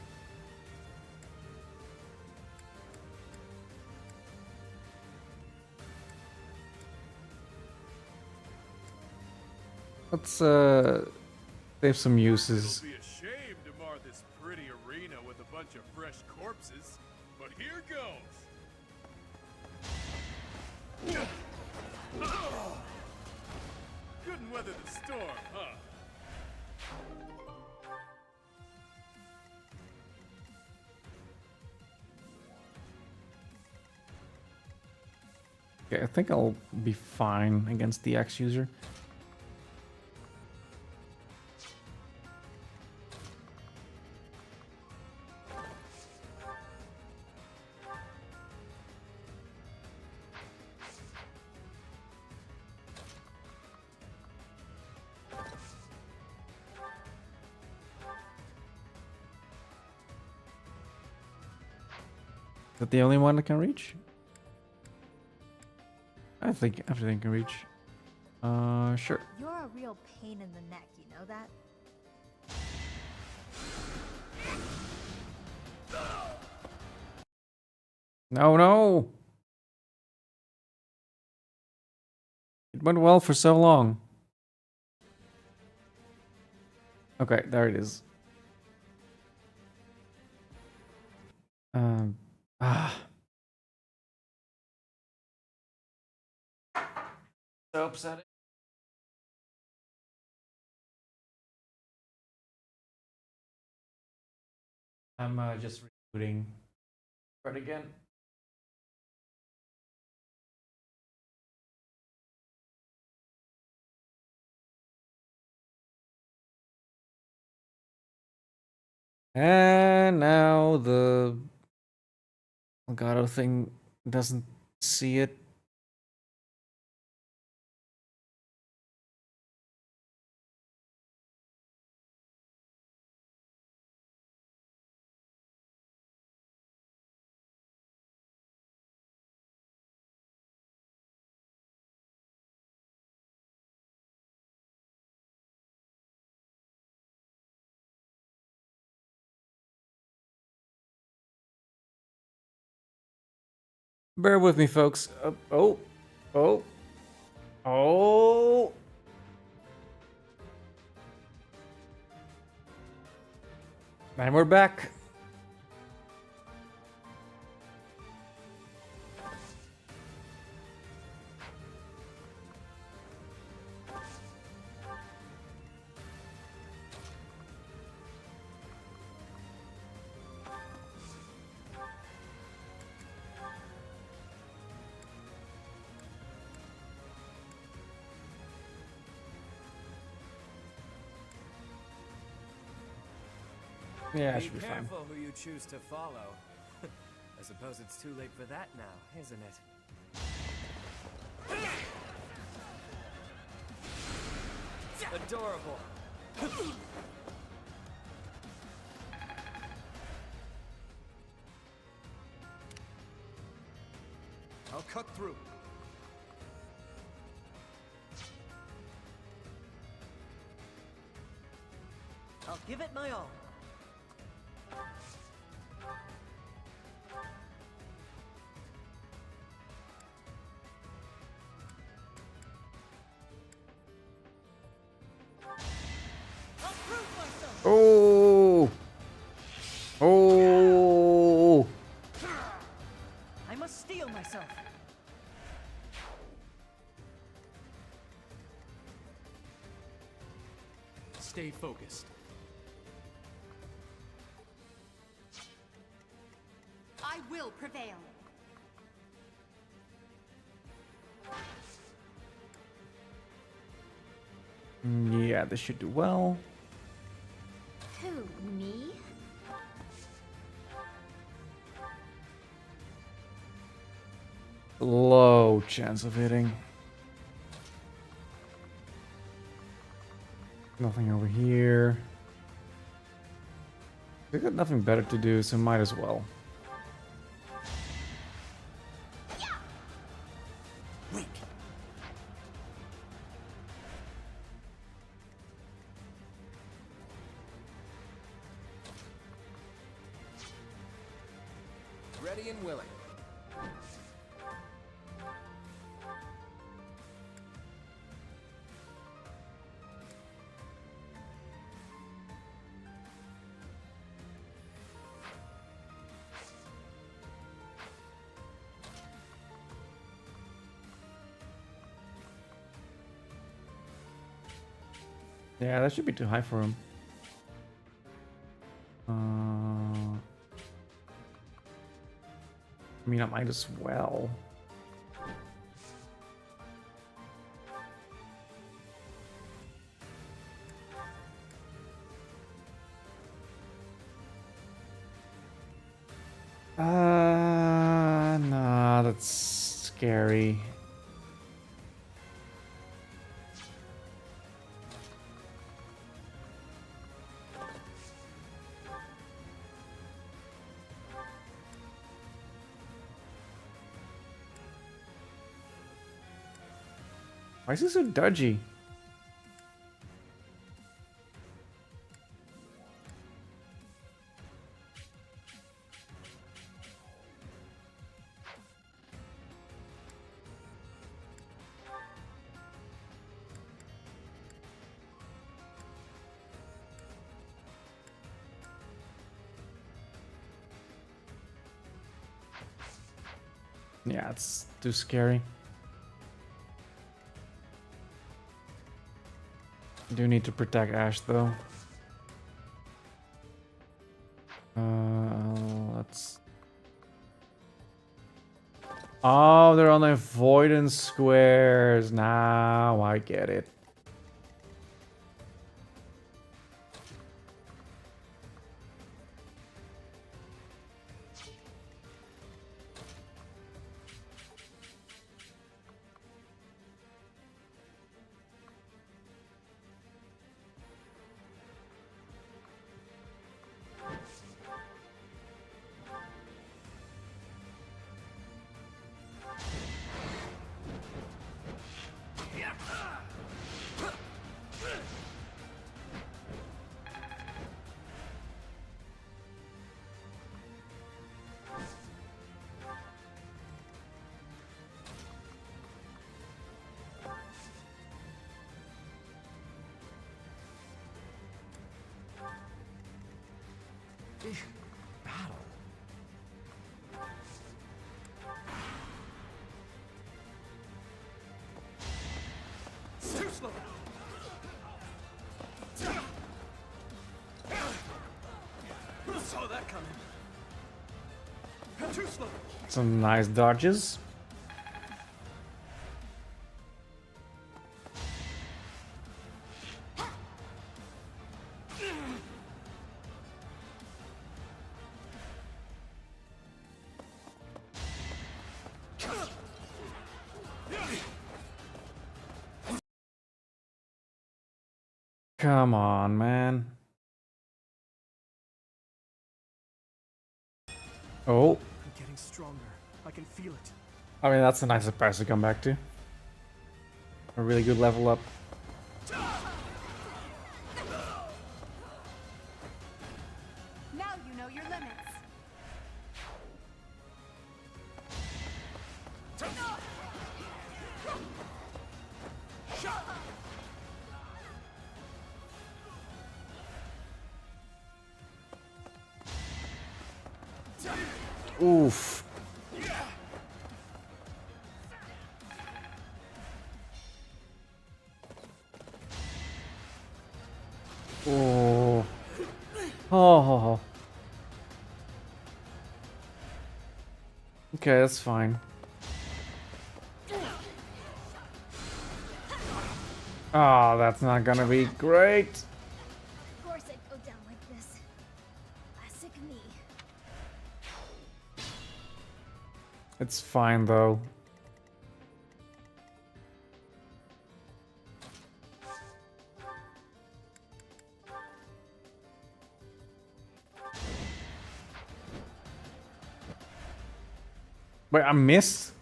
Let's save some uses. It'll be a shame to mar this pretty arena with a bunch of fresh corpses, but here goes. Couldn't weather the storm, huh? Okay, I think I'll be fine against the Axe user. Is that the only one that can reach? I think everything can reach. Sure. You're a real pain in the neck, you know that? No, no! It went well for so long. Okay, there it is. So upsetting. I'm just rebooting. Start again. And now the Elgato thing doesn't see it. Bear with me, folks. Oh. And we're back. Yeah, I should be fine. Be careful who you choose to follow. I suppose it's too late for that now, isn't it? Adorable. I'll cut through. I'll give it my all. Oh! Oh! I must steel myself. Stay focused. I will prevail. Yeah, this should do well. Who, me? Low chance of hitting. Nothing over here. We got nothing better to do, so might as well. Wait. Ready and willing. Yeah, that should be too high for him. I mean, I might as well. Nah, that's scary. Why is he so dodgy? Yeah, it's too scary. Do need to protect Ash though. Let's. Oh, they're on avoidance squares. Now I get it. Battle. Too slow. Saw that coming. Too slow. Some nice dodges. Come on, man. Oh. I'm getting stronger. I can feel it. I mean, that's a nice surprise to come back to. A really good level up. Now you know your limits. Oof. Oh. Oh. Okay, that's fine. Oh, that's not gonna be great. Of course I'd go down like this. Classic me. It's fine though. Wait, I missed?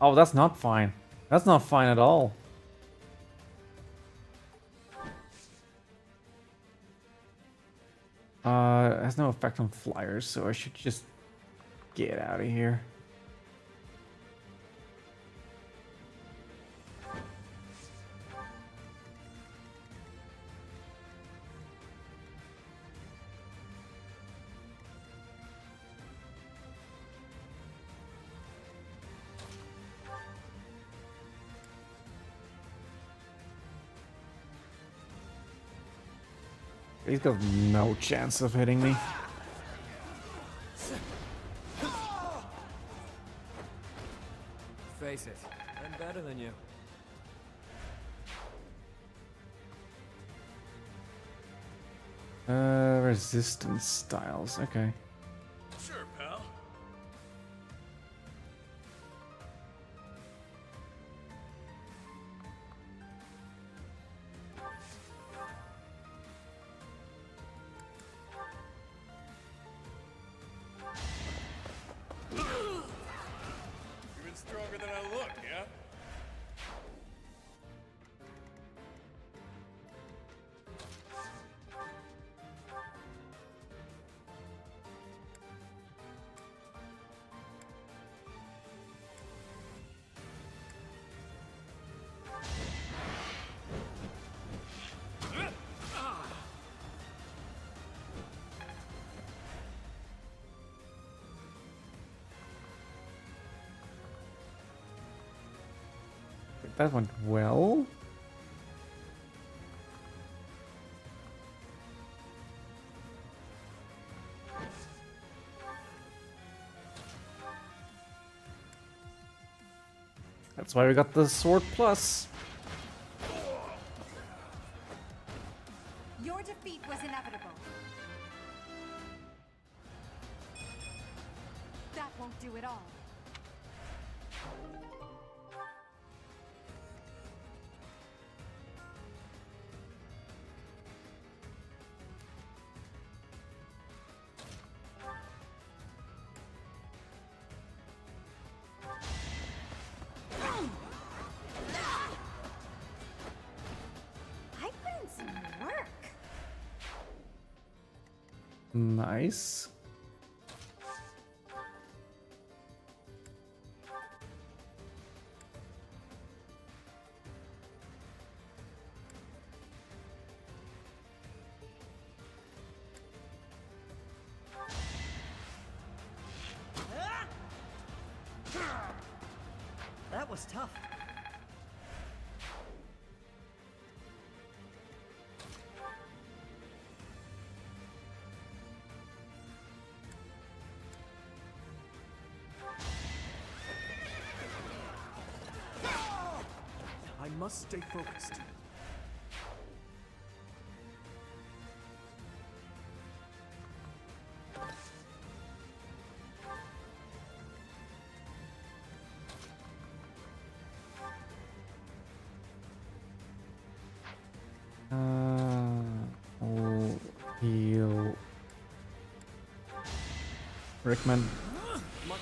Oh, that's not fine. That's not fine at all. It has no effect on flyers, so I should just get out of here. He's got no chance of hitting me. Face it, I'm better than you. Resistance styles, okay. Sure, pal. Even stronger than I look, yeah? That went well. That's why we got the sword plus. Your defeat was inevitable. That won't do it all. Nice. That was tough. I must stay focused. I'll heal Rickman. Much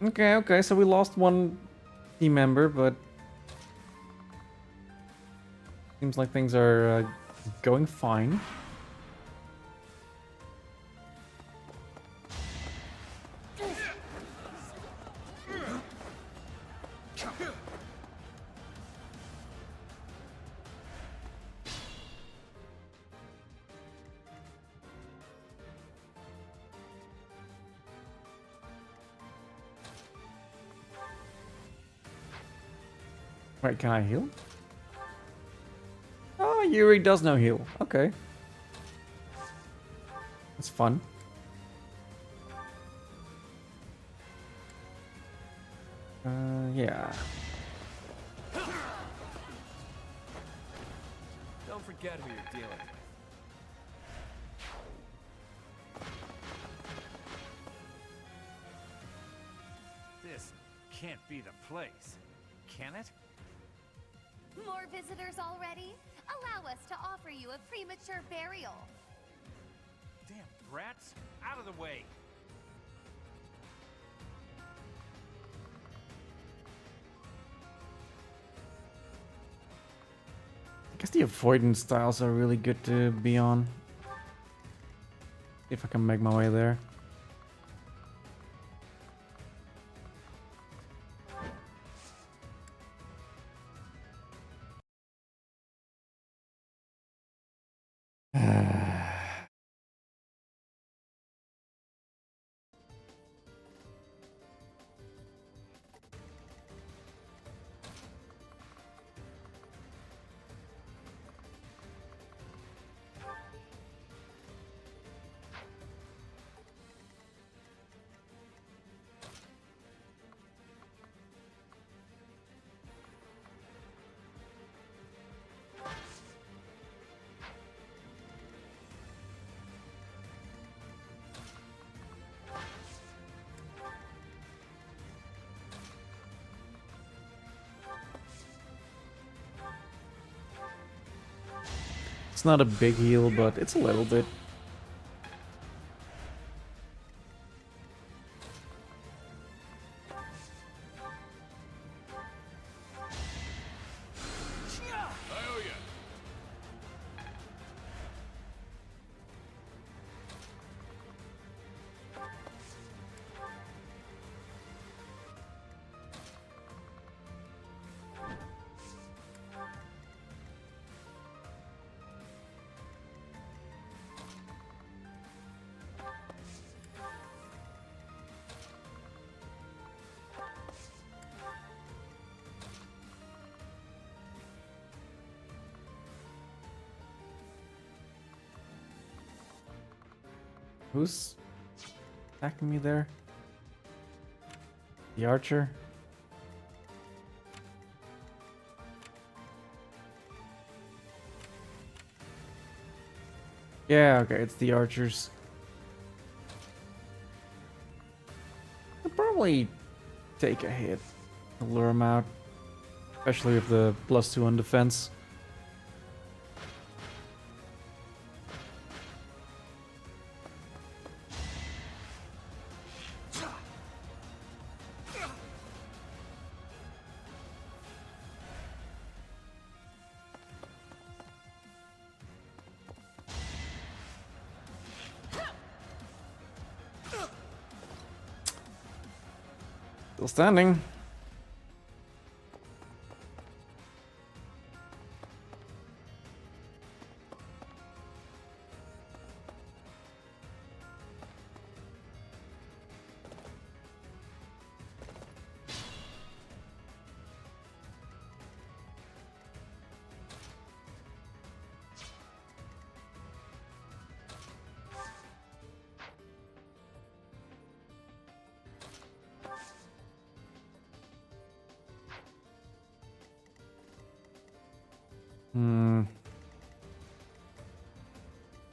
Okay, okay, so we lost one team member, but seems like things are going fine. Wait, can I heal? Oh, Yuri does know heal. Okay. That's fun. Yeah. Don't forget who you're dealing with. This can't be the place, can it? More visitors already? Allow us to offer you a premature burial. brats. Out of the way. I guess the avoidance styles are really good to be on. If I can make my way there. It's not a big heal, but it's a little bit. Who's attacking me there? The archer? Yeah, okay, it's the archers. I'll probably take a hit to lure them out. Especially with the +2 on defense. Still standing.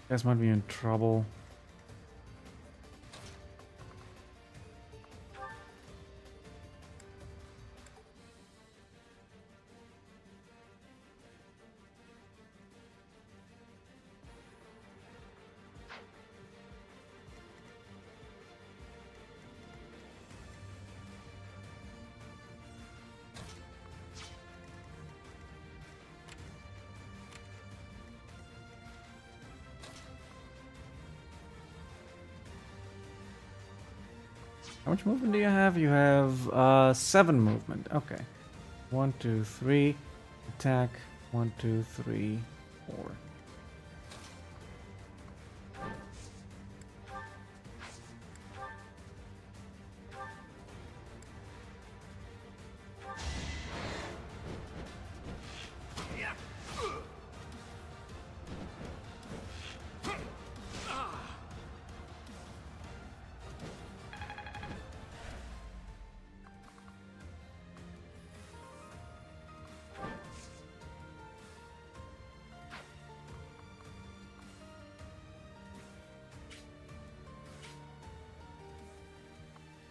Guys might be in trouble. How much movement do you have? You have 7 movement. Okay. 1, 2, 3. Attack. 1, 2, 3, 4.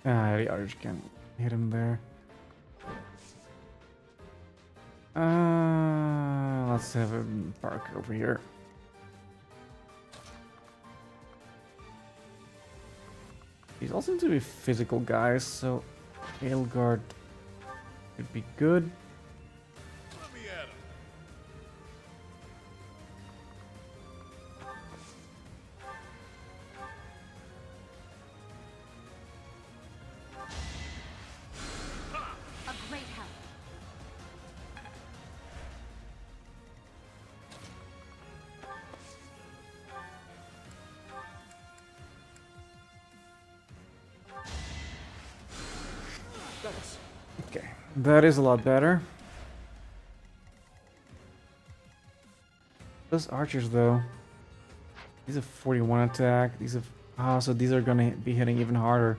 Ah, the others can hit him there. Let's have a park over here. These all seem to be physical guys, so Aelgard could be good. Let me at him. A great help. Okay, that is a lot better. Those archers, though, these have 41 attack. These have so these are gonna be hitting even harder.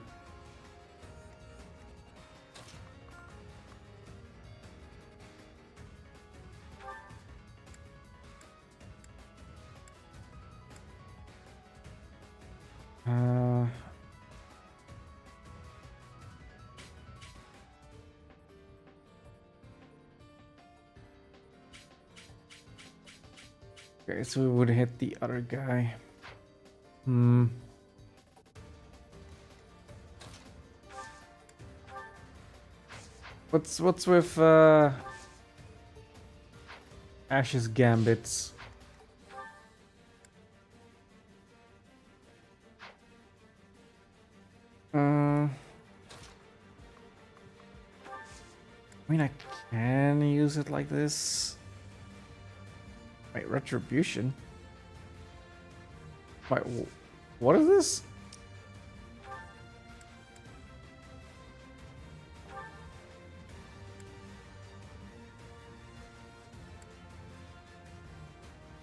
Okay, so we would hit the other guy. What's with Ash's gambits? I mean, I can use it like this. Wait, retribution? Wait, what is this?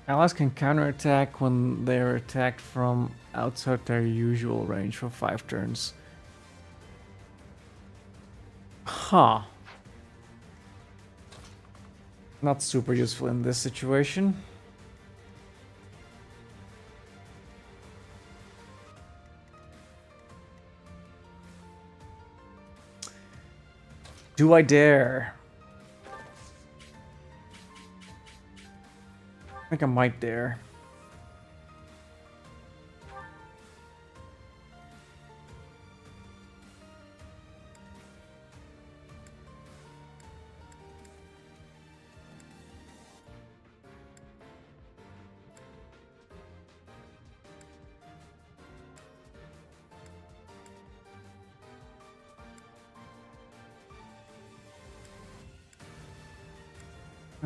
Allies can counterattack when they're attacked from outside their usual range for 5 turns. Huh. Not super useful in this situation. Do I dare? I think I might dare.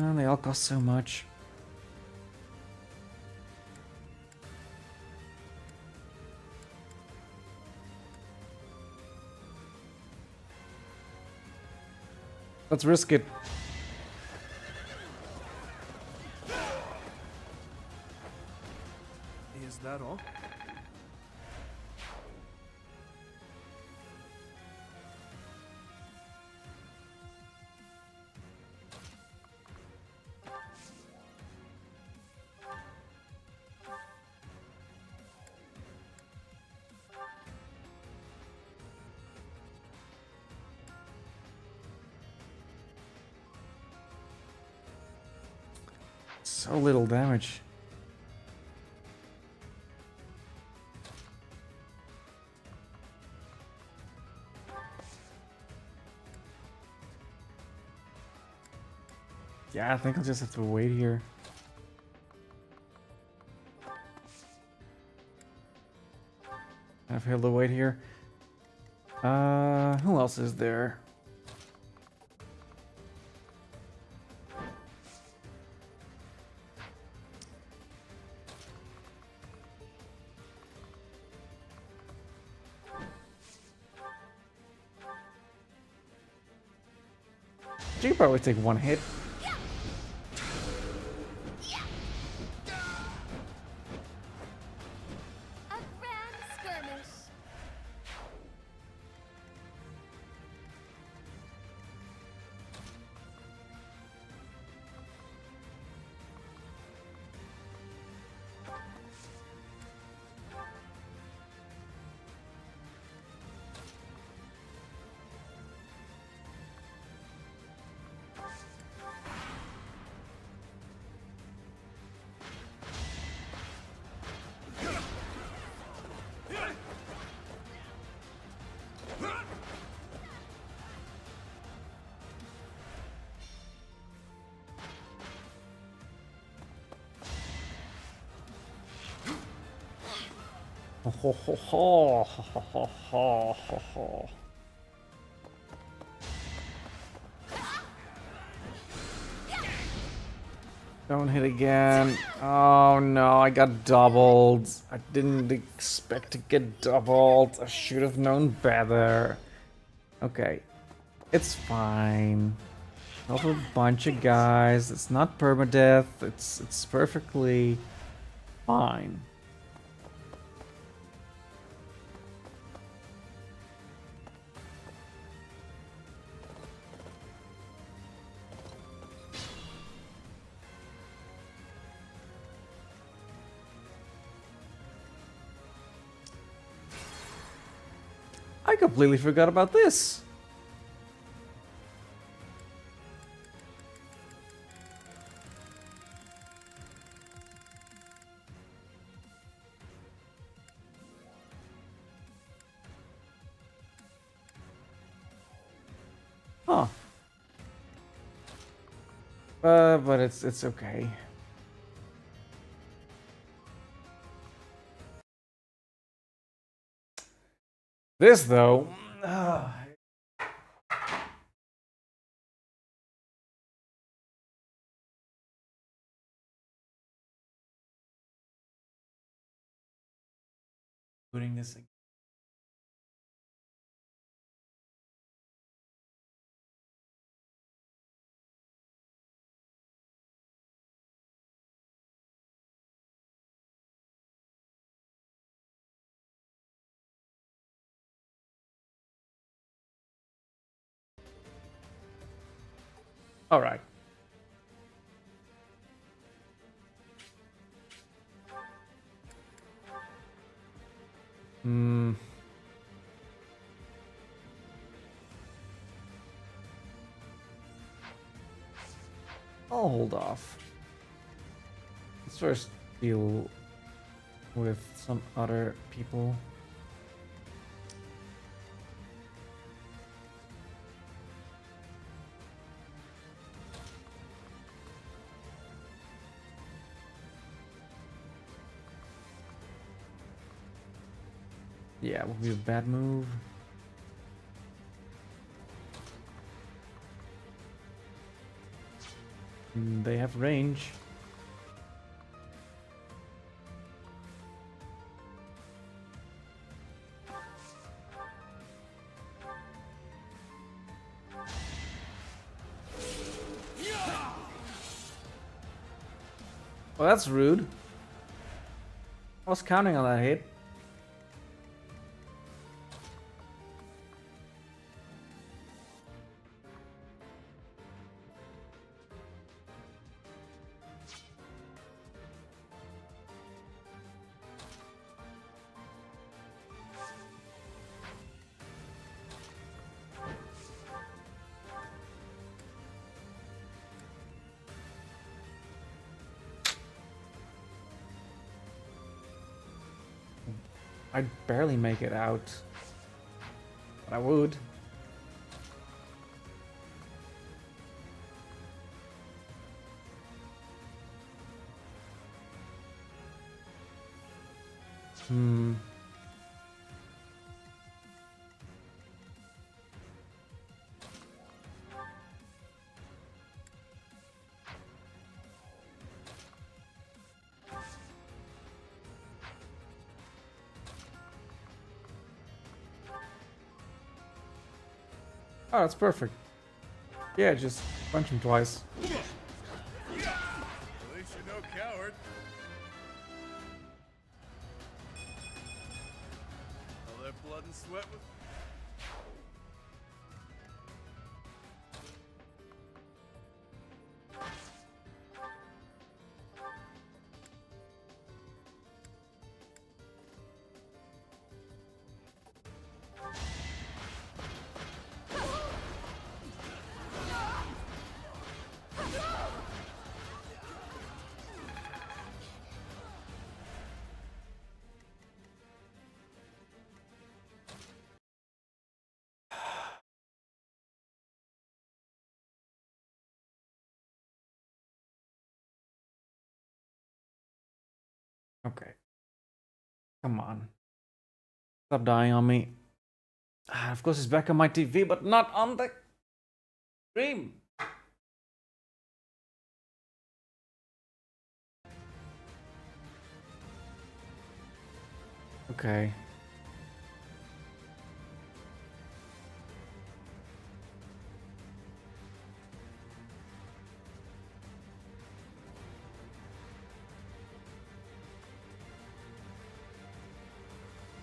Oh, they all cost so much. Let's risk it. Is that all? So little damage. Yeah, I think I'll just have to wait here. I have to wait here. Who else is there? You can probably take one hit. A grand skirmish. Don't hit again. Oh no, I got doubled. I didn't expect to get doubled. I should have known better. Okay. It's fine. Help a bunch of guys. It's not permadeath. It's perfectly fine. I completely forgot about this. Huh. But it's okay. This though. Putting this. All right. Hmm. I'll hold off. Let's first deal with some other people. Yeah, would be a bad move. They have range. Well, that's rude. I was counting on that hit. I'd barely make it out. But I would. Hmm. Oh, that's perfect. Yeah, just punch him twice. At least you're no coward. All that blood and sweat was. Okay. Come on. Stop dying on me. Of course, it's back on my TV, but not on the stream. Okay.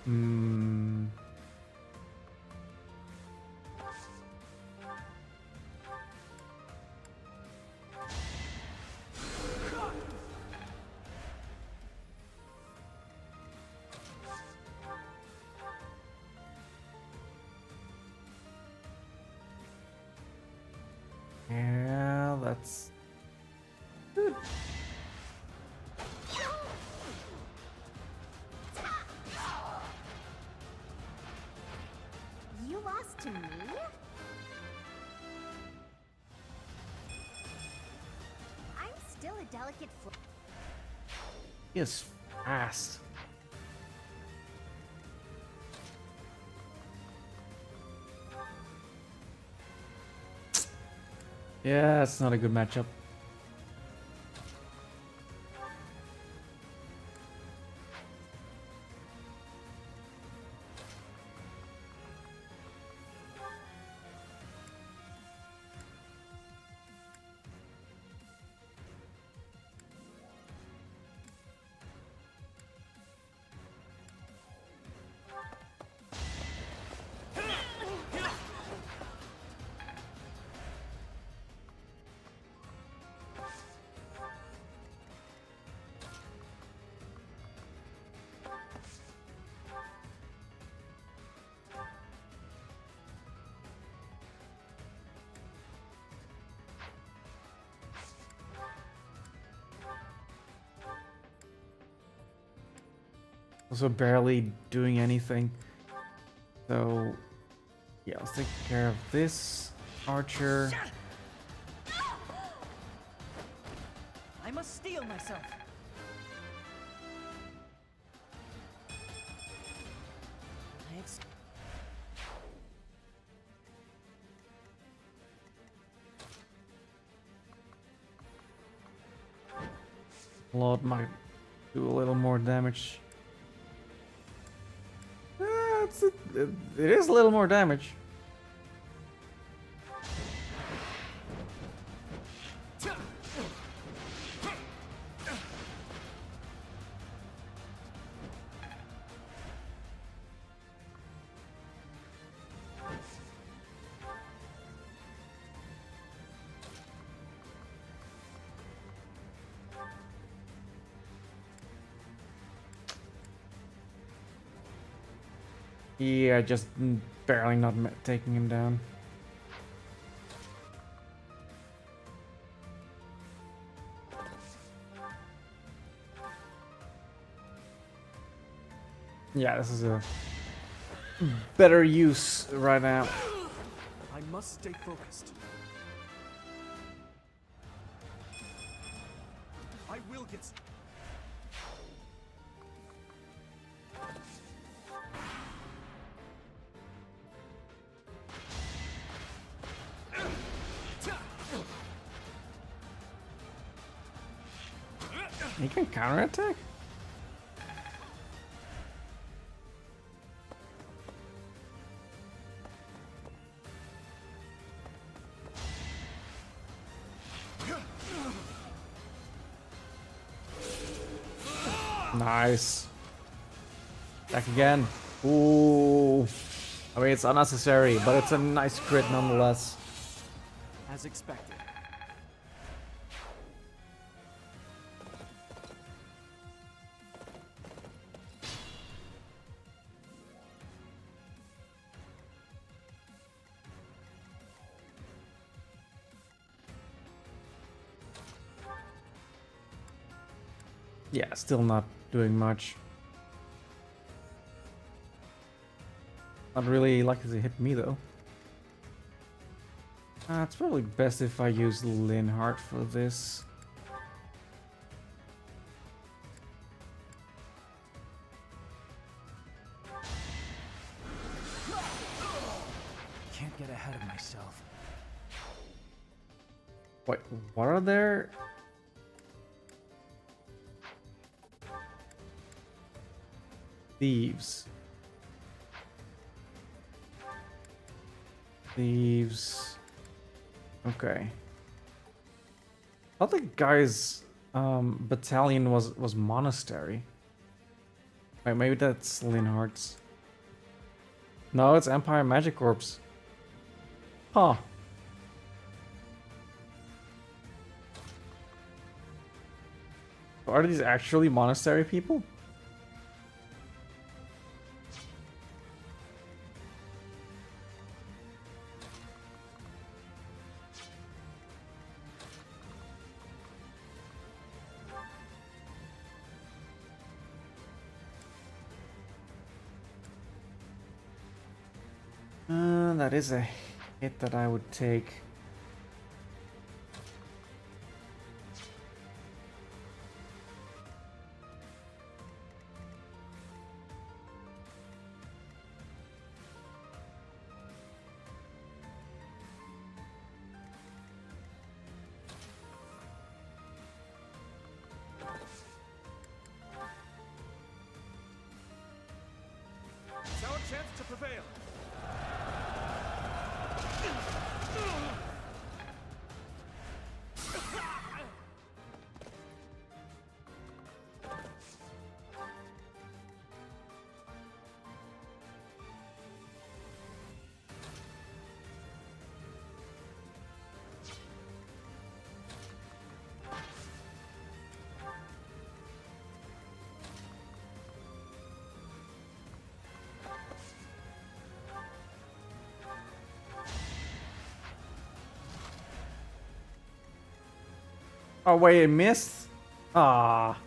Hmm. Yeah, that's good. You lost to me? I'm still a delicate He is fast. Yeah, it's not a good matchup. Also barely doing anything. So yeah, let's take care of this archer. I must steel myself. Lord might do a little more damage. It is a little more damage. Yeah, just barely not taking him down. Yeah, this is a better use right now. I must stay focused. I will get... He can counterattack? Nice. Back again. Ooh. I mean, it's unnecessary, but it's a nice crit nonetheless. As expected. Yeah, still not doing much. Not really likely to hit me though. It's probably best if I use Linhardt for this. Wait, what are there? Thieves. Thieves. Okay. I thought the guy's battalion was monastery. Wait, maybe that's Linhardt's. No, it's Empire Magic Corps. Huh. Are these actually monastery people? That is a hit that I would take. It's our chance to prevail. Oh wait, it missed? Ah.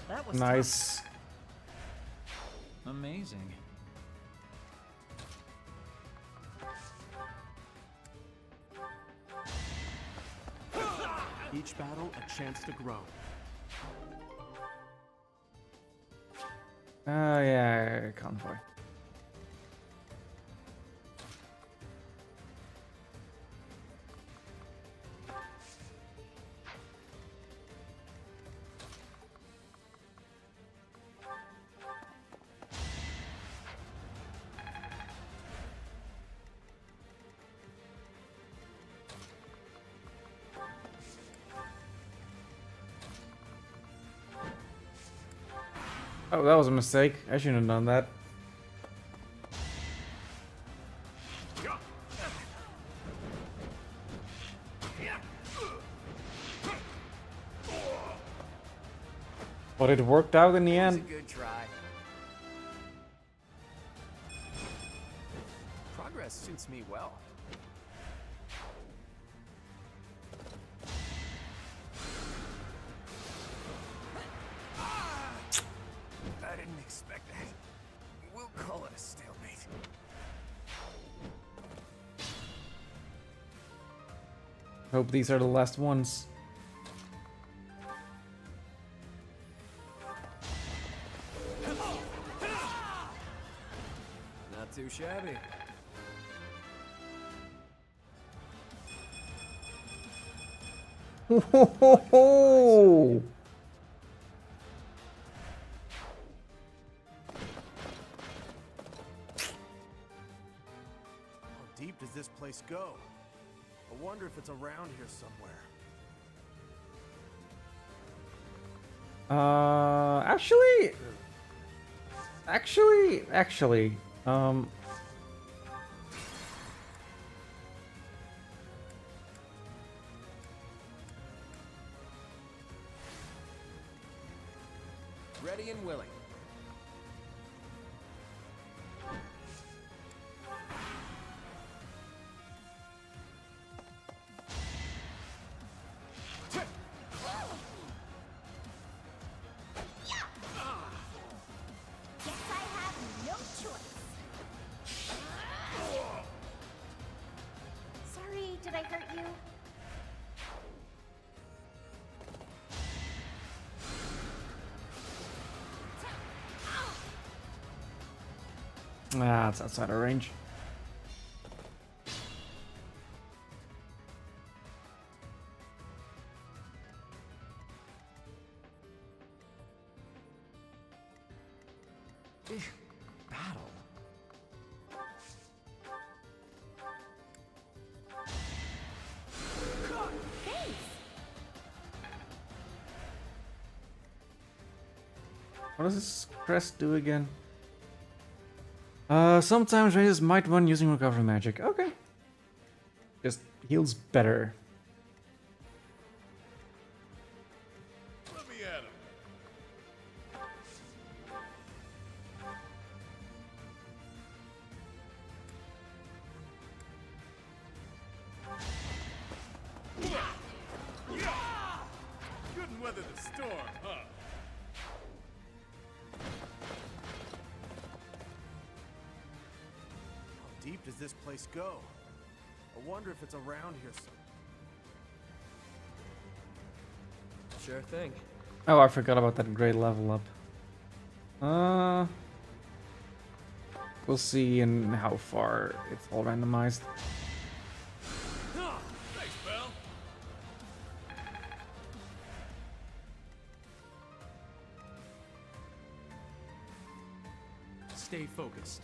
That was Nice. tough. Amazing. Each battle a chance to grow. Yeah, convoy. Oh, that was a mistake. I shouldn't have done that. But it worked out in the It was a end. good try. Progress suits me well. I didn't expect that. We'll call it a stalemate. Hope these are the last ones. Not too shabby. Ho ho ho ho! How deep does this place go? I wonder if it's around here somewhere. Actually, Ready and willing. Ah, it's outside our range. Battle. What does this crest do again? Sometimes races might win using recovery magic. Okay. Just heals better. Let me at him. Couldn't weather the storm, huh? How deep does this place go? I wonder if it's around here somewhere. Sure thing. Oh, I forgot about that great level up. We'll see in how far it's all randomized. Thanks, pal. Stay focused.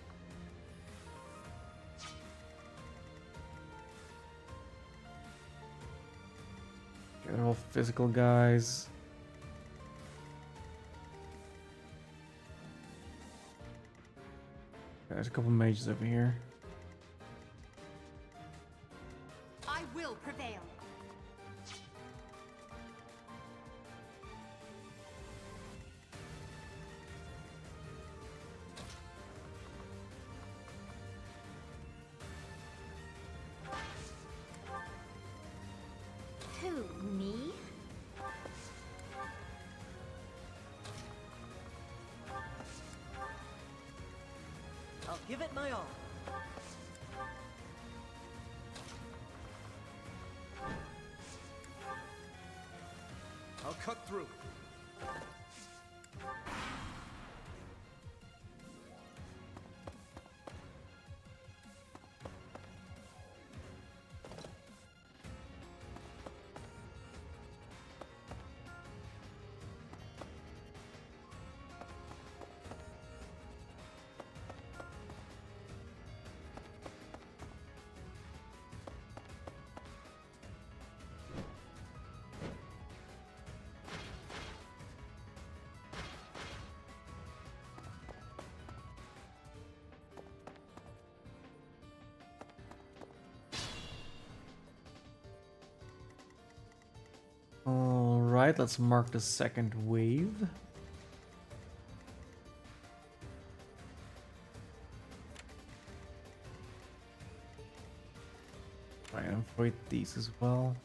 They're all physical guys. There's a couple mages over here. I will prevail. Who, me? I'll give it my all. I'll cut through. Alright, let's mark the second wave. Try and avoid these as well.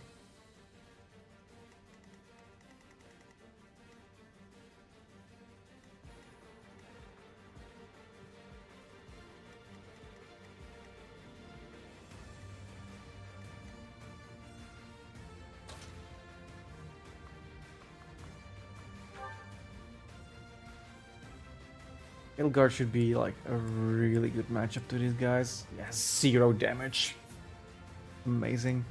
Ilgard should be like a really good matchup to these guys. He has 0 damage. Amazing.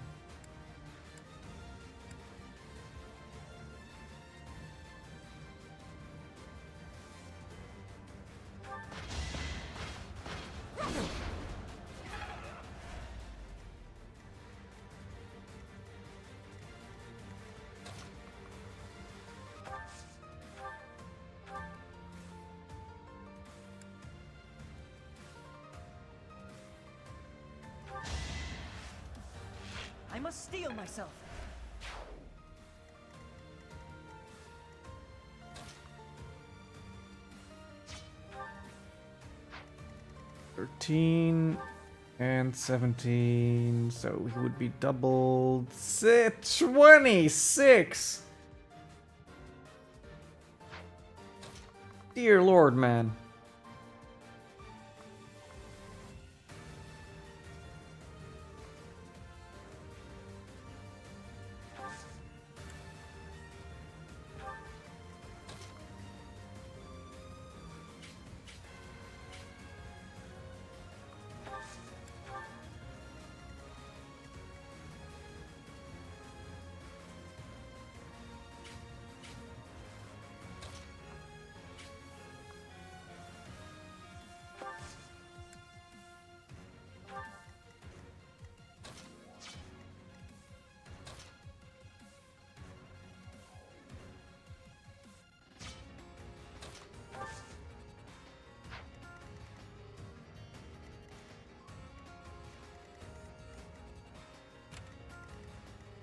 I must steel myself. $13 and 17, so he would be doubled. 26. Dear Lord, man.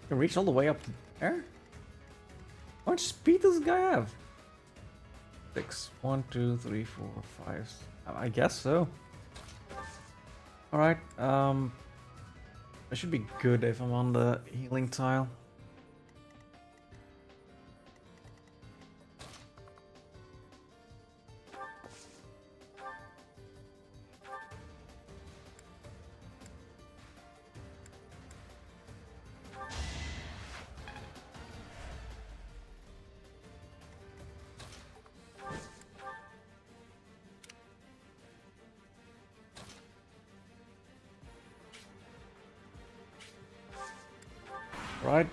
can reach all the way up there? How much speed does this guy have? 6. 1, 2, 3, 4, 5. I guess so. Alright, that should be good if I'm on the healing tile. Right.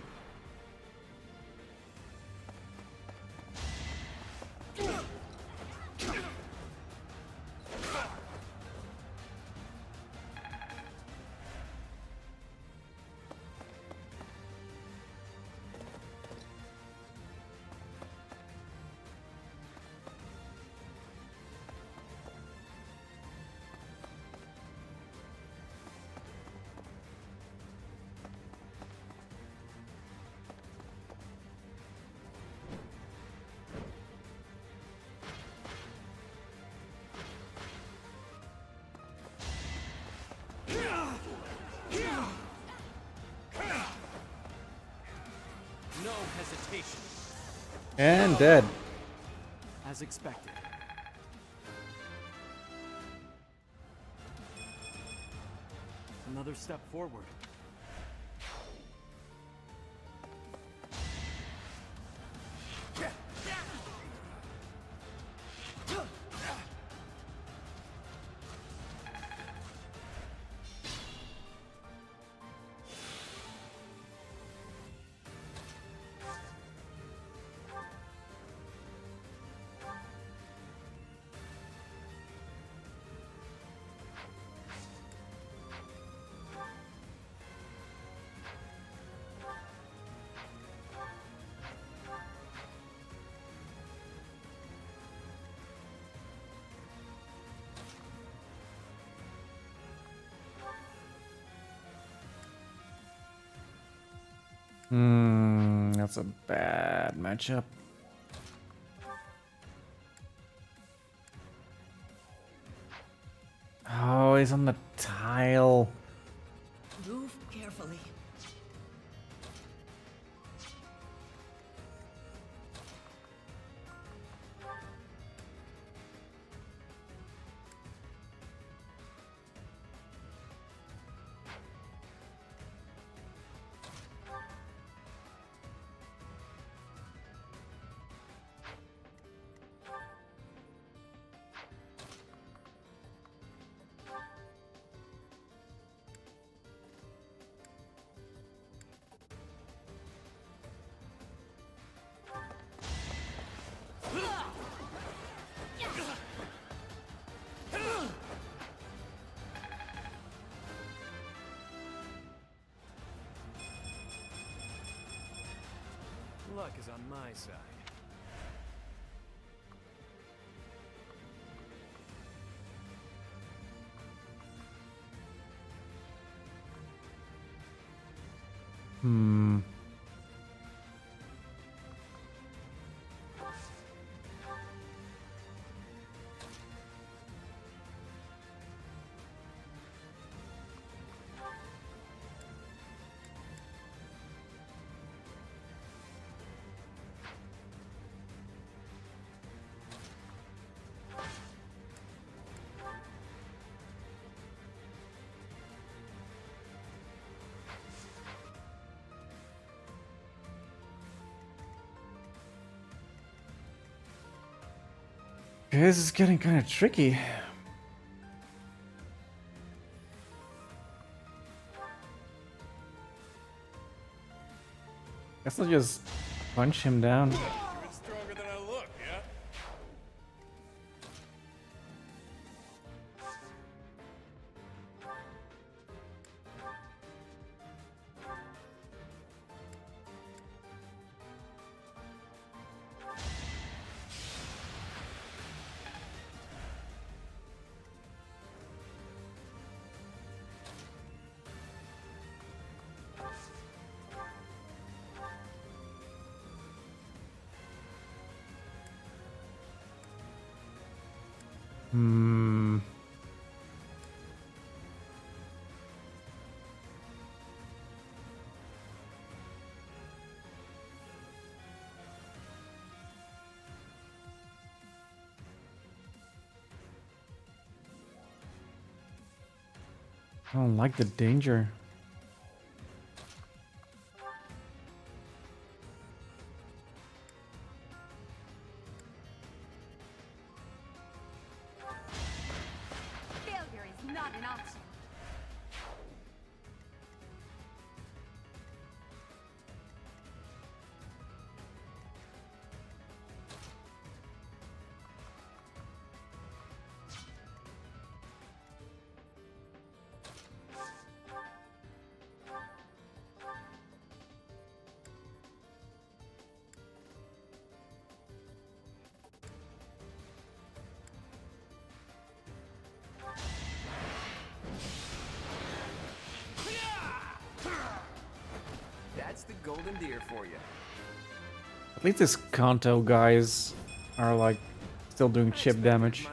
No hesitation. And dead. As expected. Another step forward. That's a bad matchup. Oh, he's on the tile. Move carefully. Luck is on my side. This is getting kind of tricky. Guess I'll just punch him down. Even stronger than I look, yeah? Hmm. I don't like the danger. Failure is not an option. That's the golden deer for you. At least these Kanto guys are like still doing chip damage.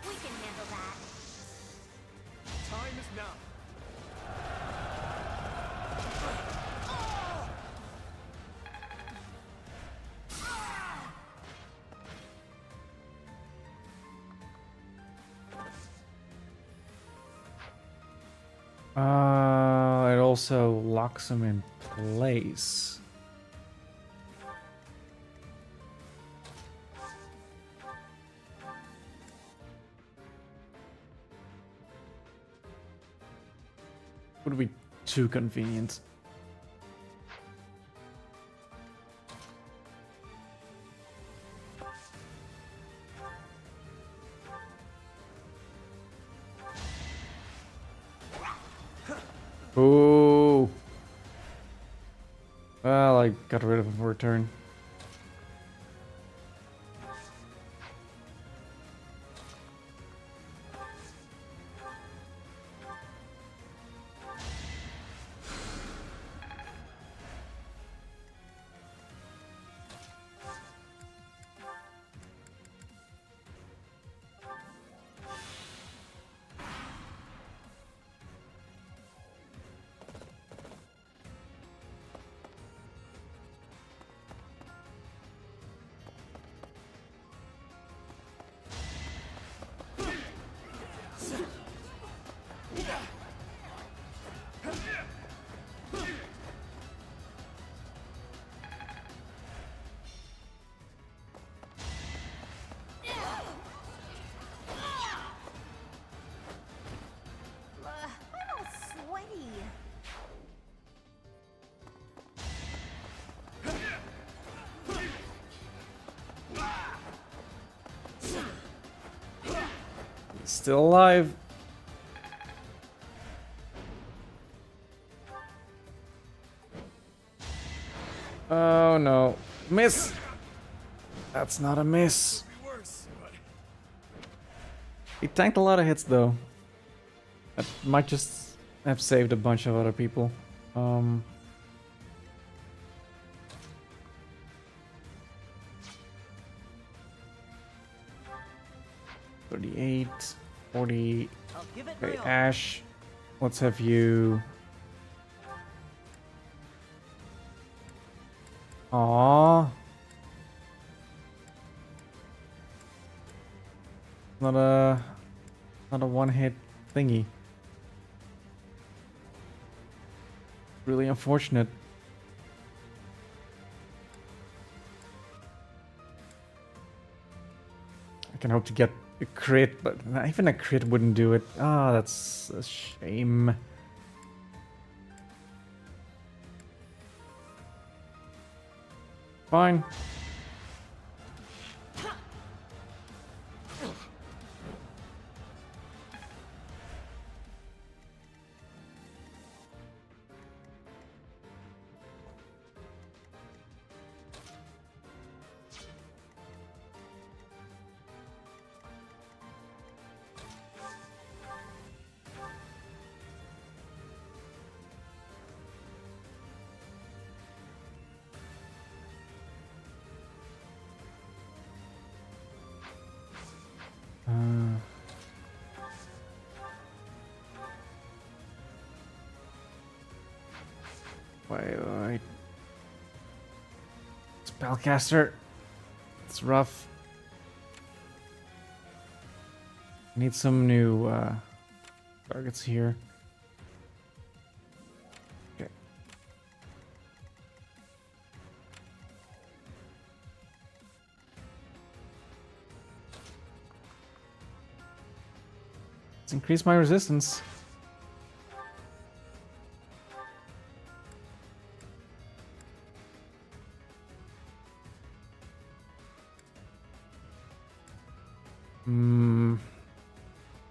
We can handle that. Time is now. It also locks him in place. Would be too convenient. Ooh. Well, I got rid of him for a turn. I'm all sweaty. Still alive. Oh no. Miss! That's not a miss. He tanked a lot of hits though. That might just have saved a bunch of other people. 38, 40. Okay, Ash, let's have you. Aww. Not a one-hit thingy. Really unfortunate. I can hope to get a crit, but even a crit wouldn't do it. Ah, that's a shame. fine. Wait. Spellcaster. It's rough. Need some new targets here. Okay. Let's increase my resistance.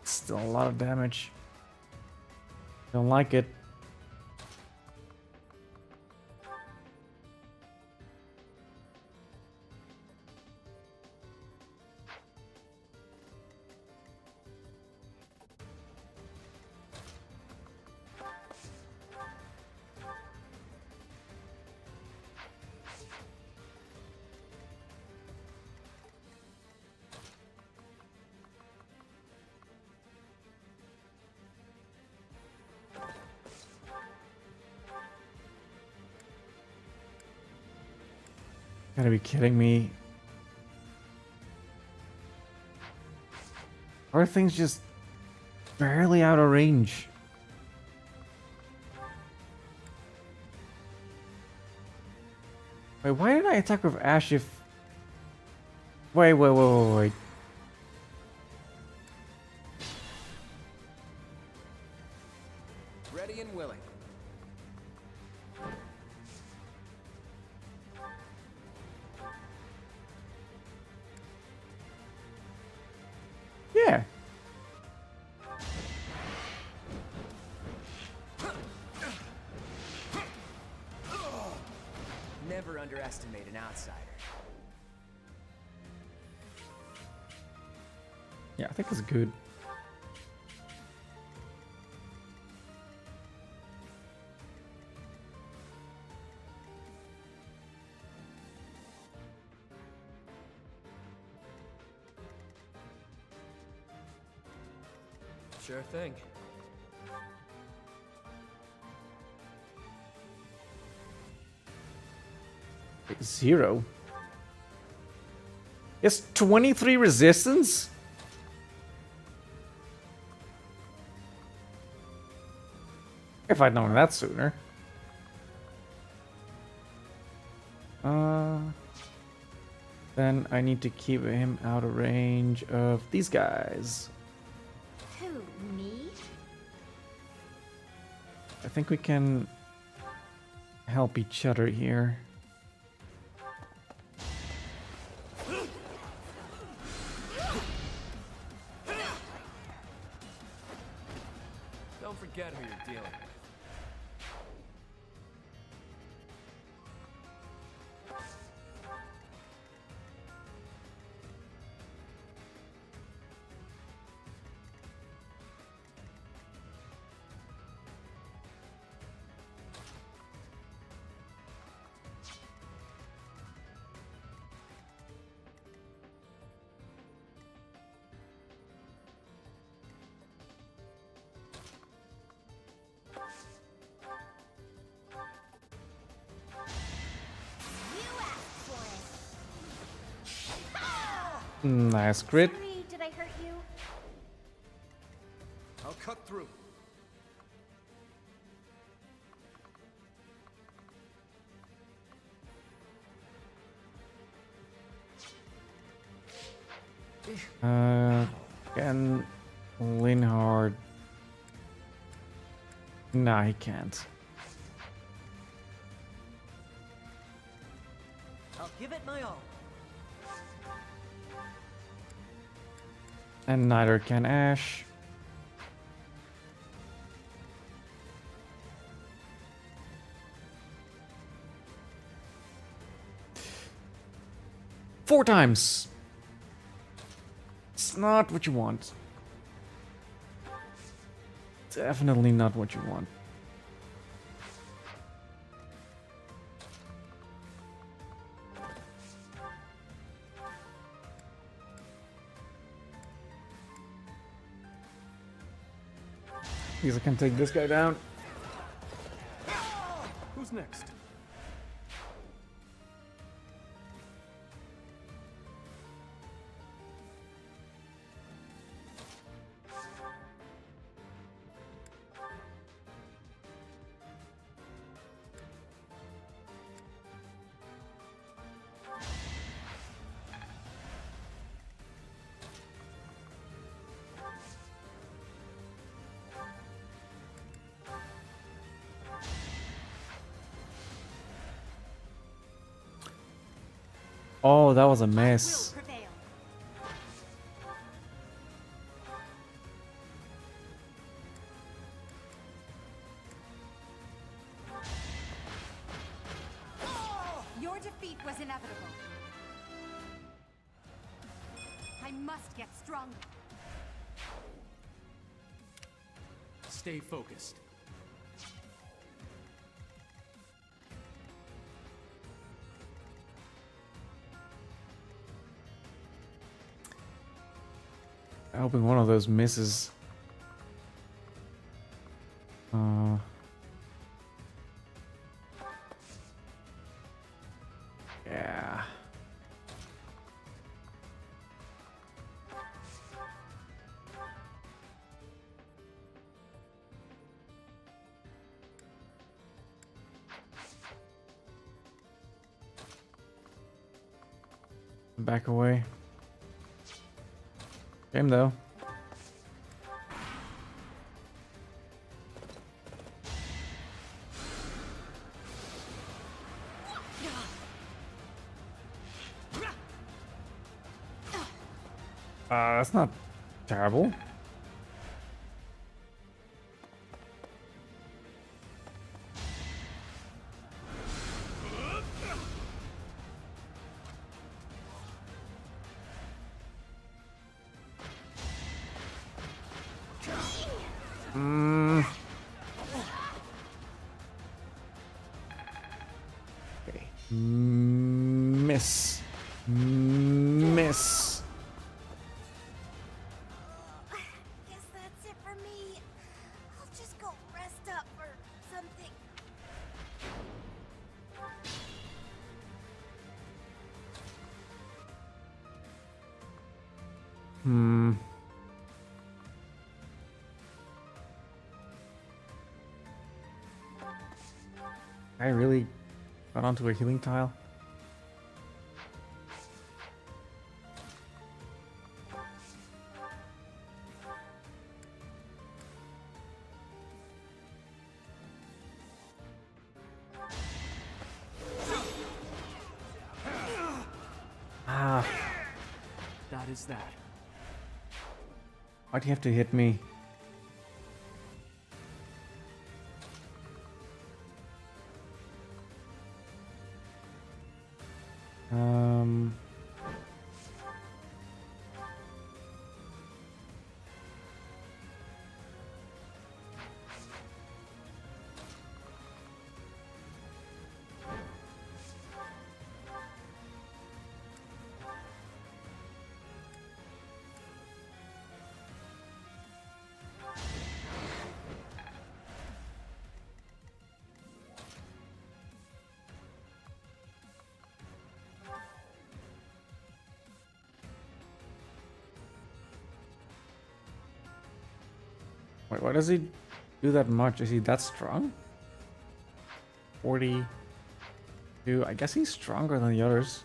Still a lot of damage. Don't like it. Gotta be kidding me. Are things just barely out of range? Wait, why did I attack with Ash if... Wait. Ready and willing. Yeah. Never underestimate an outsider. Yeah, I think it's good. Sure thing. Zero. Yes, 23 resistance? If I'd known that sooner. Then I need to keep him out of range of these guys. Who, me? I think we can help each other here. Don't forget who you're dealing with. Nice crit. Sorry, did I hurt you? I'll cut through. Can Linhard? Nah, he can't. I'll give it my all. And neither can Ash. Four times. It's not what you want. Definitely not what you want. Because I can take this guy down. Who's next? Oh, that was a mess. Your defeat was inevitable. I must get stronger. Stay focused. Hoping one of those misses. Yeah. Back away. Game though. That's not terrible. Okay. Miss. Miss. Guess that's it for me. I'll just go rest up or something. I really got onto a healing tile. That is that. Why'd you have to hit me? Wait, why does he do that much? Is he that strong? 42. I guess he's stronger than the others.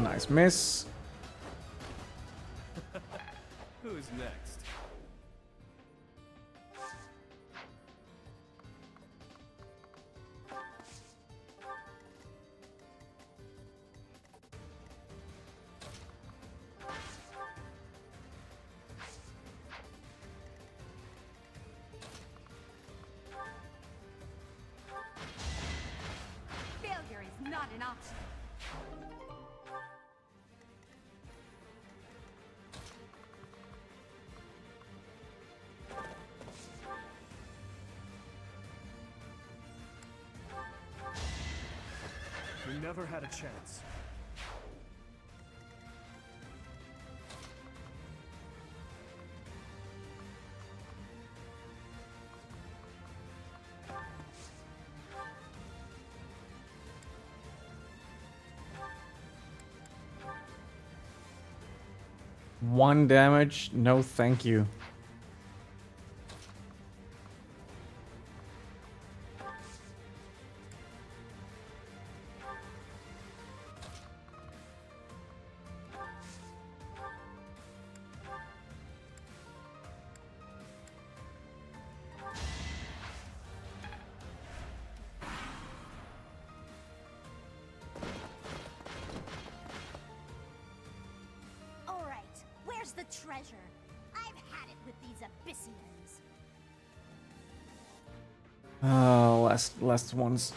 Nice miss. Who's next? an option. We never had a chance. One damage? No, thank you. The treasure. I've had it with these Abyssians. Oh, last ones.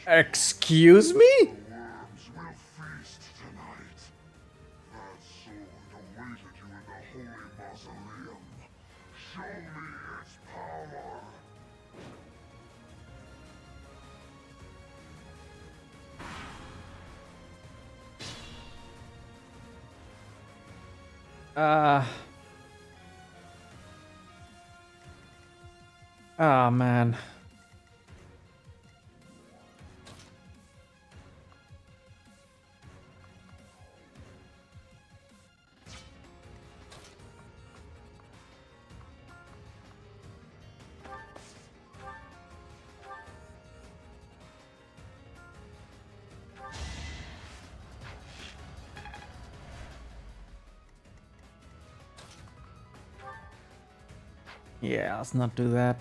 Excuse me? Oh man. Yeah, let's not do that.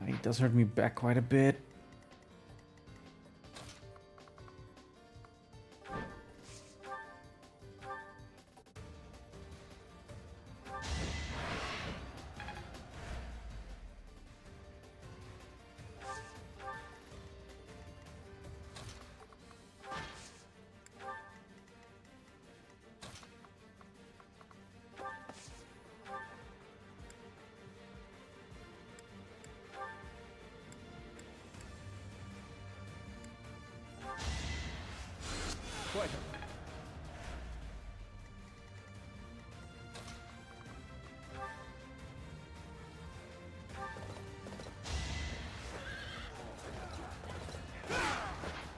He does hurt me back quite a bit.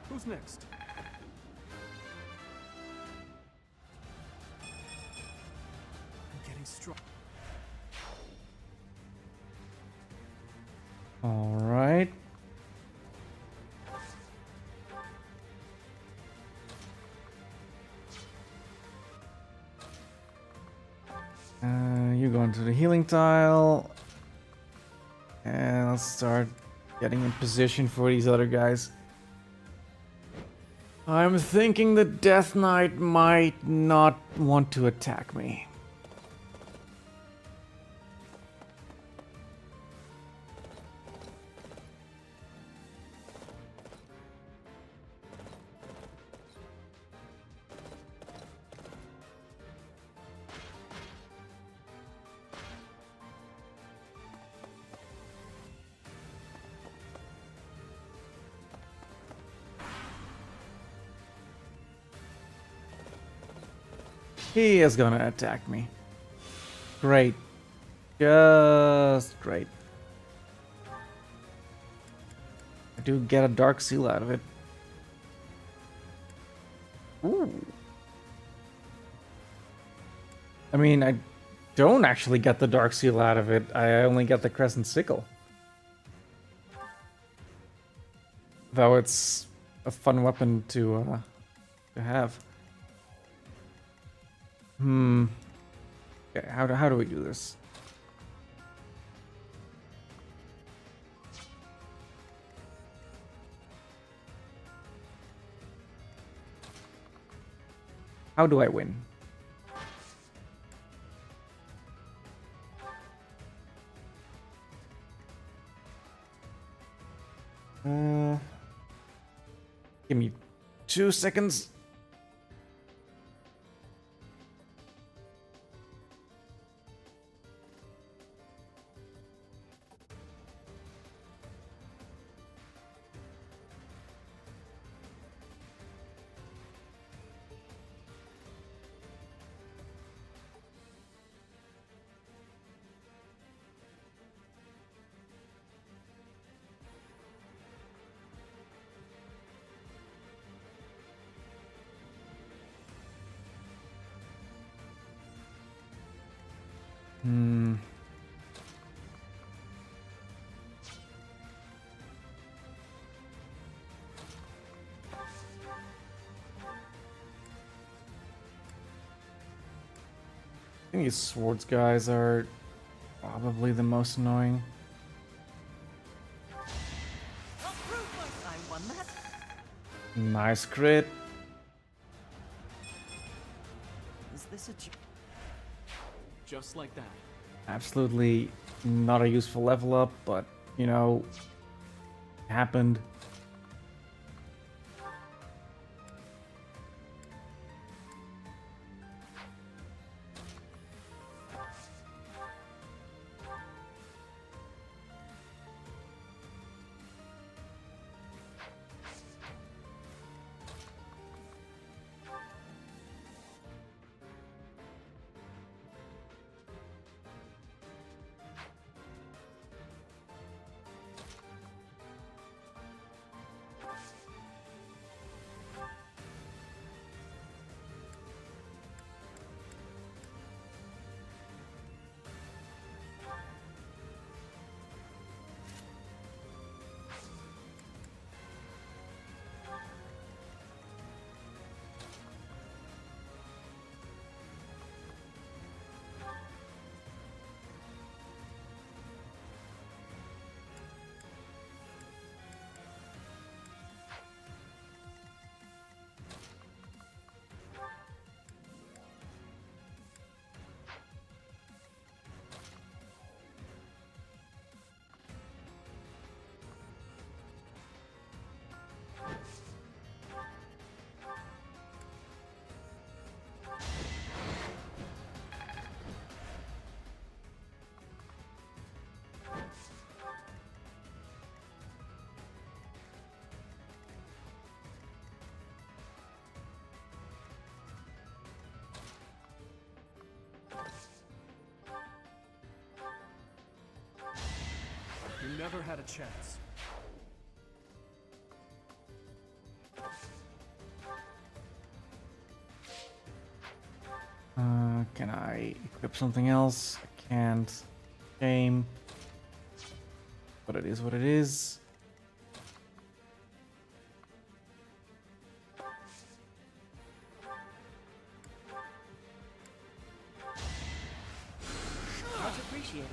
Who's next? I'm getting strong. All right. You go into the healing tile. And let's start getting in position for these other guys. I'm thinking the Death Knight might not want to attack me. He is gonna attack me. Great. Just great. I do get a dark seal out of it. Ooh. I mean, I don't actually get the dark seal out of it. I only get the crescent sickle. Though it's a fun weapon to have. Okay, how do we do this? How do I win? Give me 2 seconds. I think these swords guys are probably the most annoying. I won that. Nice crit. Is this a Just like that. Absolutely not a useful level up, but you know, happened. You never had a chance. Can I equip something else? I can't. Shame. But it is what it is. Much appreciated.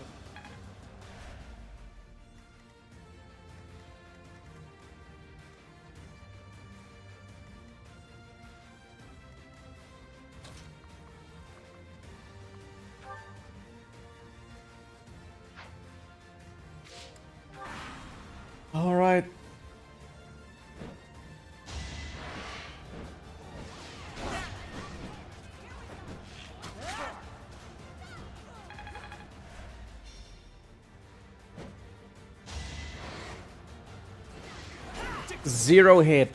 All right. Zero hit.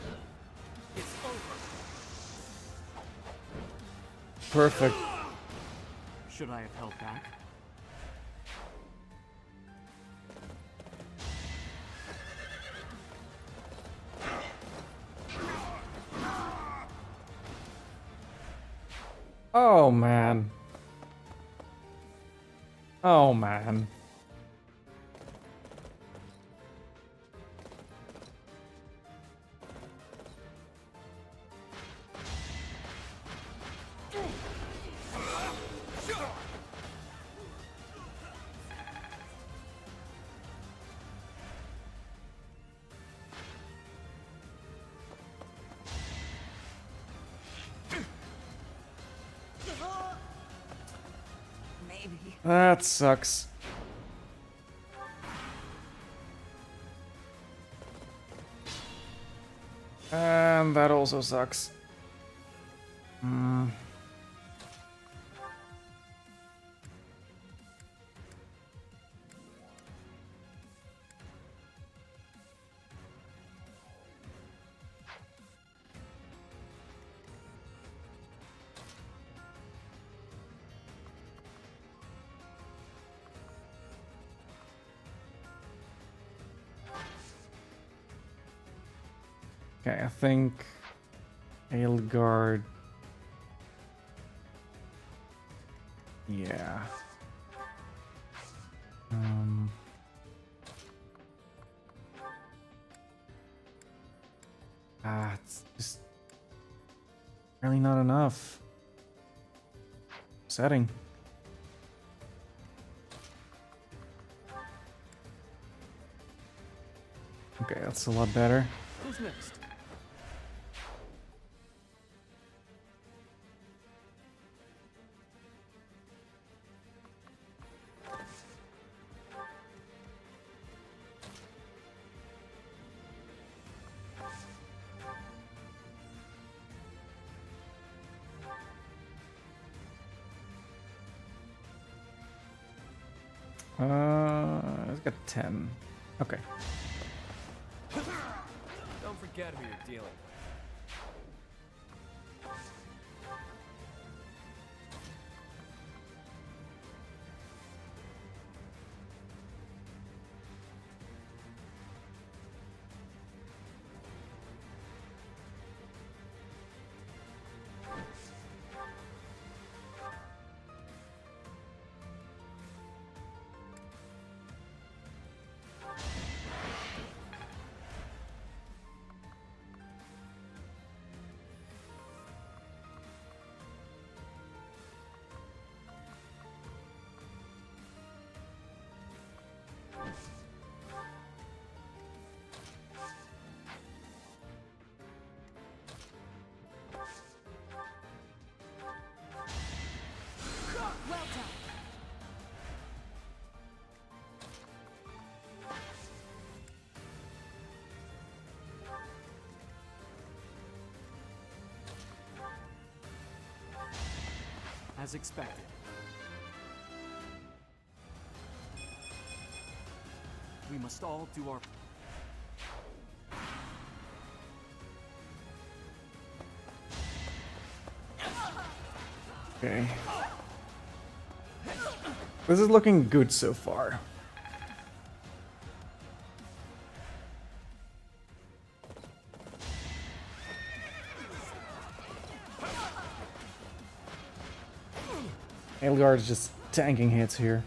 Perfect. Should I have held back? Oh man. Oh man. That sucks. And that also sucks. Hmm. Okay, I think Aelgard. Yeah. It's just really not enough. Setting. Okay, that's a lot better. Who's next? Let's get 10. Okay. Don't forget who you're dealing with. Well done. As expected. We must all do our... Okay. This is looking good so far. Aelgard is just tanking hits here.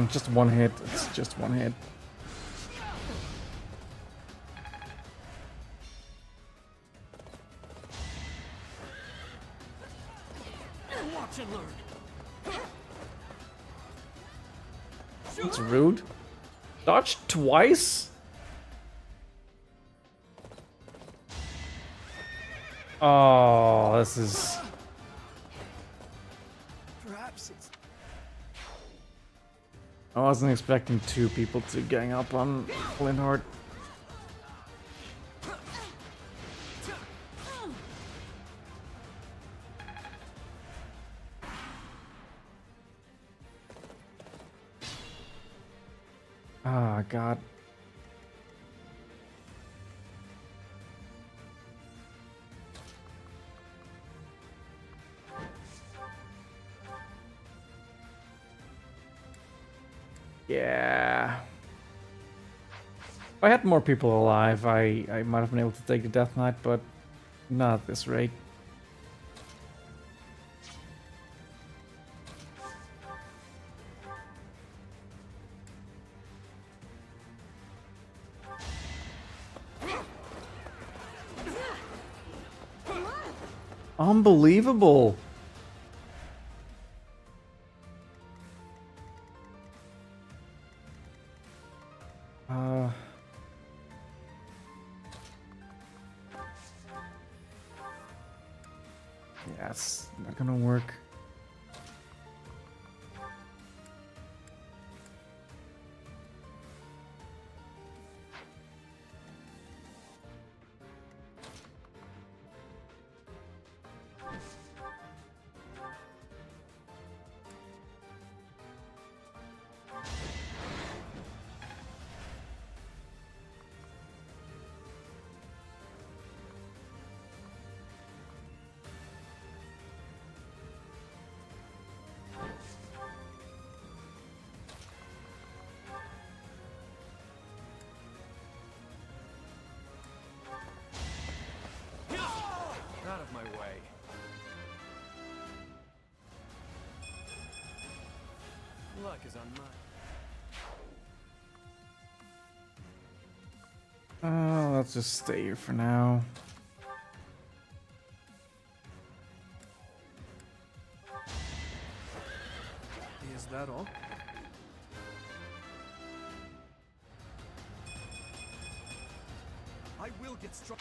Just one hit. It's just one hit. Watch and learn. It's rude. Dodge twice? Oh, this is... Perhaps it's... I wasn't expecting two people to gang up on Flintheart. Ah, God. Yeah. If I had more people alive, I might have been able to take the Death Knight, but not at this rate. Unbelievable. That's not gonna work. Out of my way. Luck is on mine. Let's just stay here for now. Is that all? I will get strong.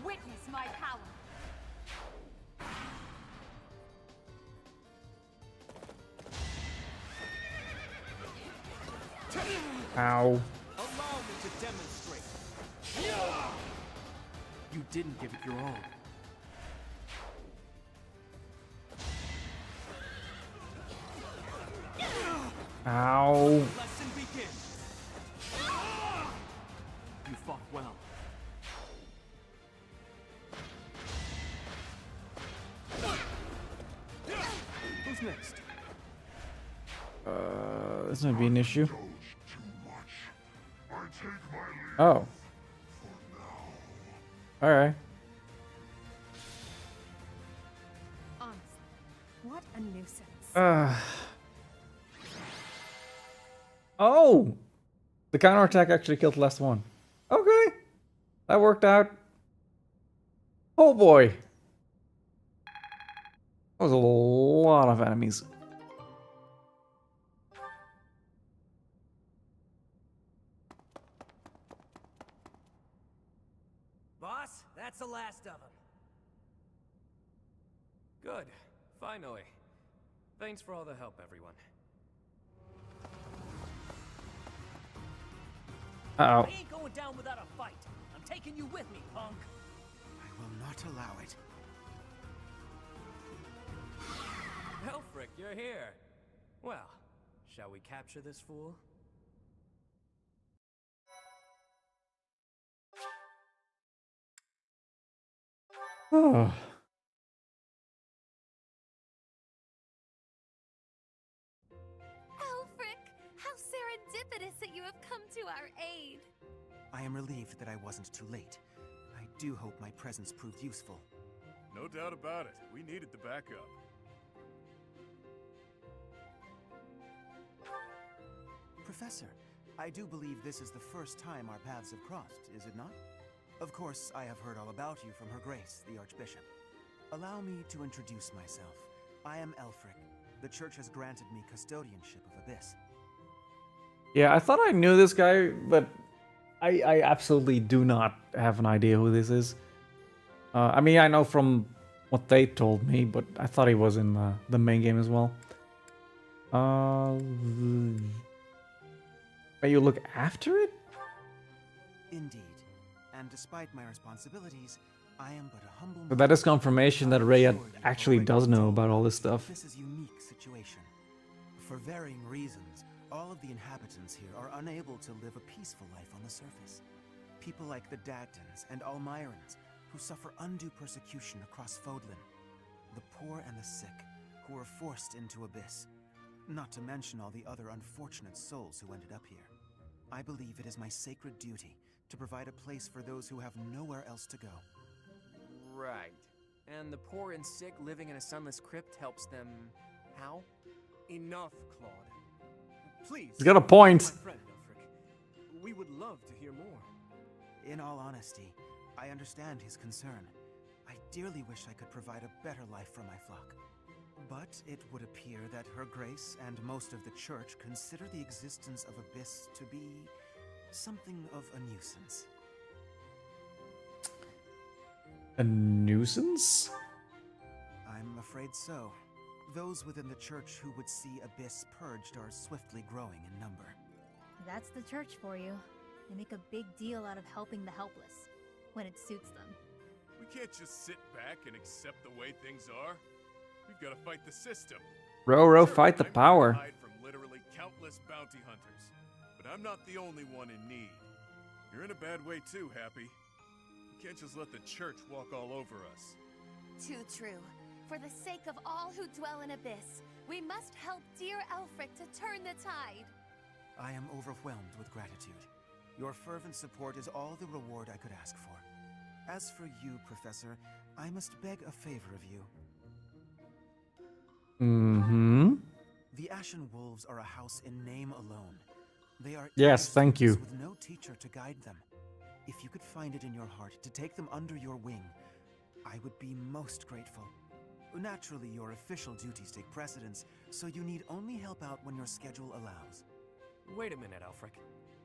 Witness my power. Ow. Allow me to demonstrate. You didn't give it your all. Ow. Lesson begins. You fought well. Who's next? This might be an issue. Oh. Alright. Honestly, what a nuisance. Oh! The counterattack actually killed the last one. Okay. That worked out. Oh boy. That was a lot of enemies. Boss, that's the last of them. Good. Finally. Thanks for all the help, everyone. Uh-oh. I ain't going down without a fight. I'm taking you with me, punk. I will not allow it. Helfric, you're here. Well, shall we capture this fool? Oh. Alfric, how serendipitous that you have come to our aid. I am relieved that I wasn't too late. I do hope my presence proved useful. No doubt about it. We needed the backup. Professor, I do believe this is the first time our paths have crossed, is it not? Of course, I have heard all about you from Her Grace, the Archbishop. Allow me to introduce myself. I am Elfric. The Church has granted me custodianship of Abyss. Yeah, I thought I knew this guy, but I absolutely do not have an idea who this is. I mean, I know from what they told me, but I thought he was in the main game as well. May you look after it? Indeed. And despite my responsibilities, I am but a humble... But that is confirmation that Rhea actually does know about all this stuff. This is a unique situation. For varying reasons, all of the inhabitants here are unable to live a peaceful life on the surface. People like the Dagdans and Almirans, who suffer undue persecution across Fódlan. The poor and the sick, who are forced into Abyss. Not to mention all the other unfortunate souls who ended up here. I believe it is my sacred duty to provide a place for those who have nowhere else to go. Right. And the poor and sick living in a sunless crypt helps them... how? Enough, Claude. Please. He's got a point. My friend, Elfric. We would love to hear more. In all honesty, I understand his concern. I dearly wish I could provide a better life for my flock. But it would appear that Her Grace and most of the Church consider the existence of Abyss to be something of a nuisance. A nuisance? I'm afraid so. Those within the Church who would see Abyss purged are swiftly growing in number. That's the Church for you. They make a big deal out of helping the helpless, when it suits them. We can't just sit back and accept the way things are. We've got to fight the system. Roro, fight the power. Hide from literally countless bounty hunters, but I'm not the only one in need. You're in a bad way too, Happy. We can't just let the Church walk all over us. Too true. For the sake of all who dwell in Abyss, we must help dear Elfric to turn the tide. I am overwhelmed with gratitude. Your fervent support is all the reward I could ask for. As for you, Professor, I must beg a favor of you. Mm-hmm. The Ashen Wolves are a house in name alone. They are Yes, thank you. with no teacher to guide them. If you could find it in your heart to take them under your wing, I would be most grateful. Naturally, your official duties take precedence, so you need only help out when your schedule allows. Wait a minute, Elfric.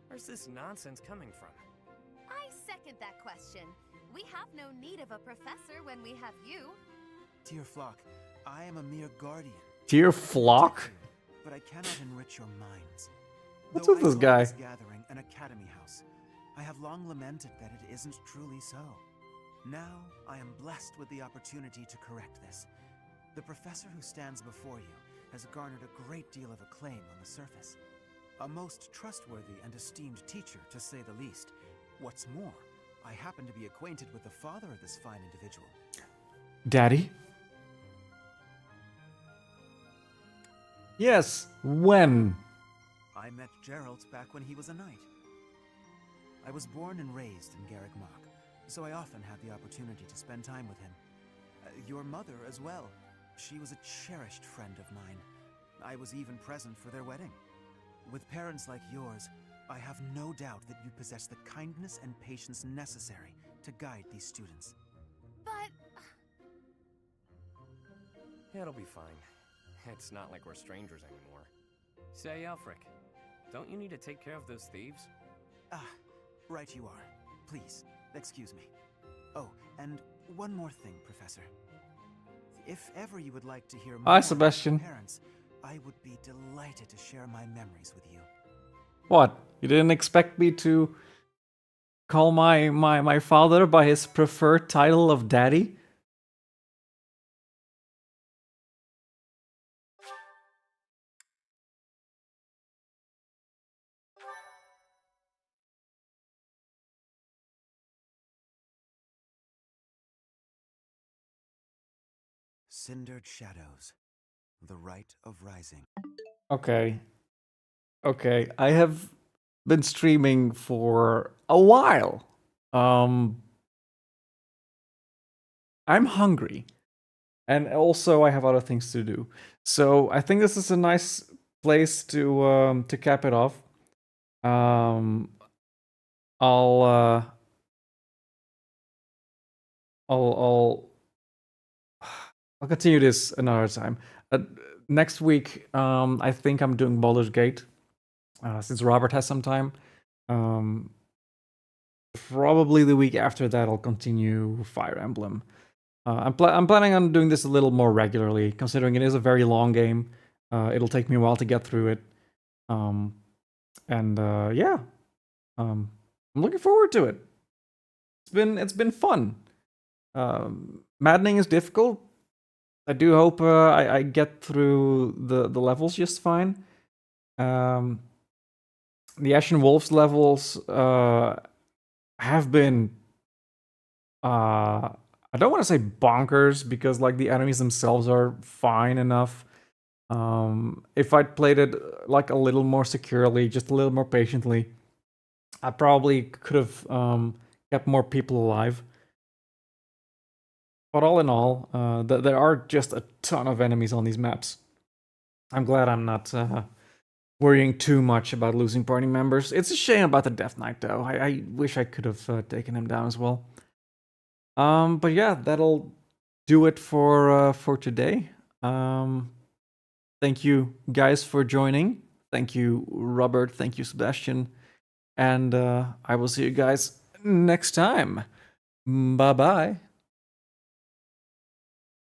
Where's this nonsense coming from? I second that question. We have no need of a professor when we have you. Dear flock, I am a mere guardian. Dear flock? But I cannot enrich your minds. What's Though with this I call guy? This gathering an academy house. I have long lamented that it isn't truly so. Now, I am blessed with the opportunity to correct this. The professor who stands before you has garnered a great deal of acclaim on the surface. A most trustworthy and esteemed teacher, to say the least. What's more, I happen to be acquainted with the father of this fine individual. Daddy? Yes, when? I met Geralt back when he was a knight. I was born and raised in Garreg Mach, so I often had the opportunity to spend time with him. Your mother as well. She was a cherished friend of mine. I was even present for their wedding. With parents like yours, I have no doubt that you possess the kindness and patience necessary to guide these students. But... It'll be fine. It's not like we're strangers anymore. Say, Elfric, don't you need to take care of those thieves? Ah, right you are. Please, excuse me. Oh, and one more thing, Professor. If ever you would like to hear more Hi, about Sebastian. your parents, I would be delighted to share my memories with you. What? You didn't expect me to call my father by his preferred title of daddy? Cindered Shadows. The Rite of Rising. Okay. Okay, I have been streaming for a while. I'm hungry. And also I have other things to do. So I think this is a nice place to cap it off. I'll continue this another time. Next week, I think I'm doing Baldur's Gate, since Robert has some time. Probably the week after that, I'll continue Fire Emblem. I'm planning on doing this a little more regularly, considering it is a very long game. It'll take me a while to get through it. Yeah, I'm looking forward to it. It's been fun. Maddening is difficult. I do hope I get through the levels just fine. The Ashen Wolves levels have been I don't want to say bonkers, because like the enemies themselves are fine enough. If I'd played it like a little more securely, just a little more patiently, I probably could have kept more people alive. But all in all, there are just a ton of enemies on these maps. I'm glad I'm not worrying too much about losing party members. It's a shame about the Death Knight, though. I wish I could have taken him down as well. But yeah, that'll do it for today. Thank you guys for joining. Thank you, Robert. Thank you, Sebastian. And I will see you guys next time. Bye bye.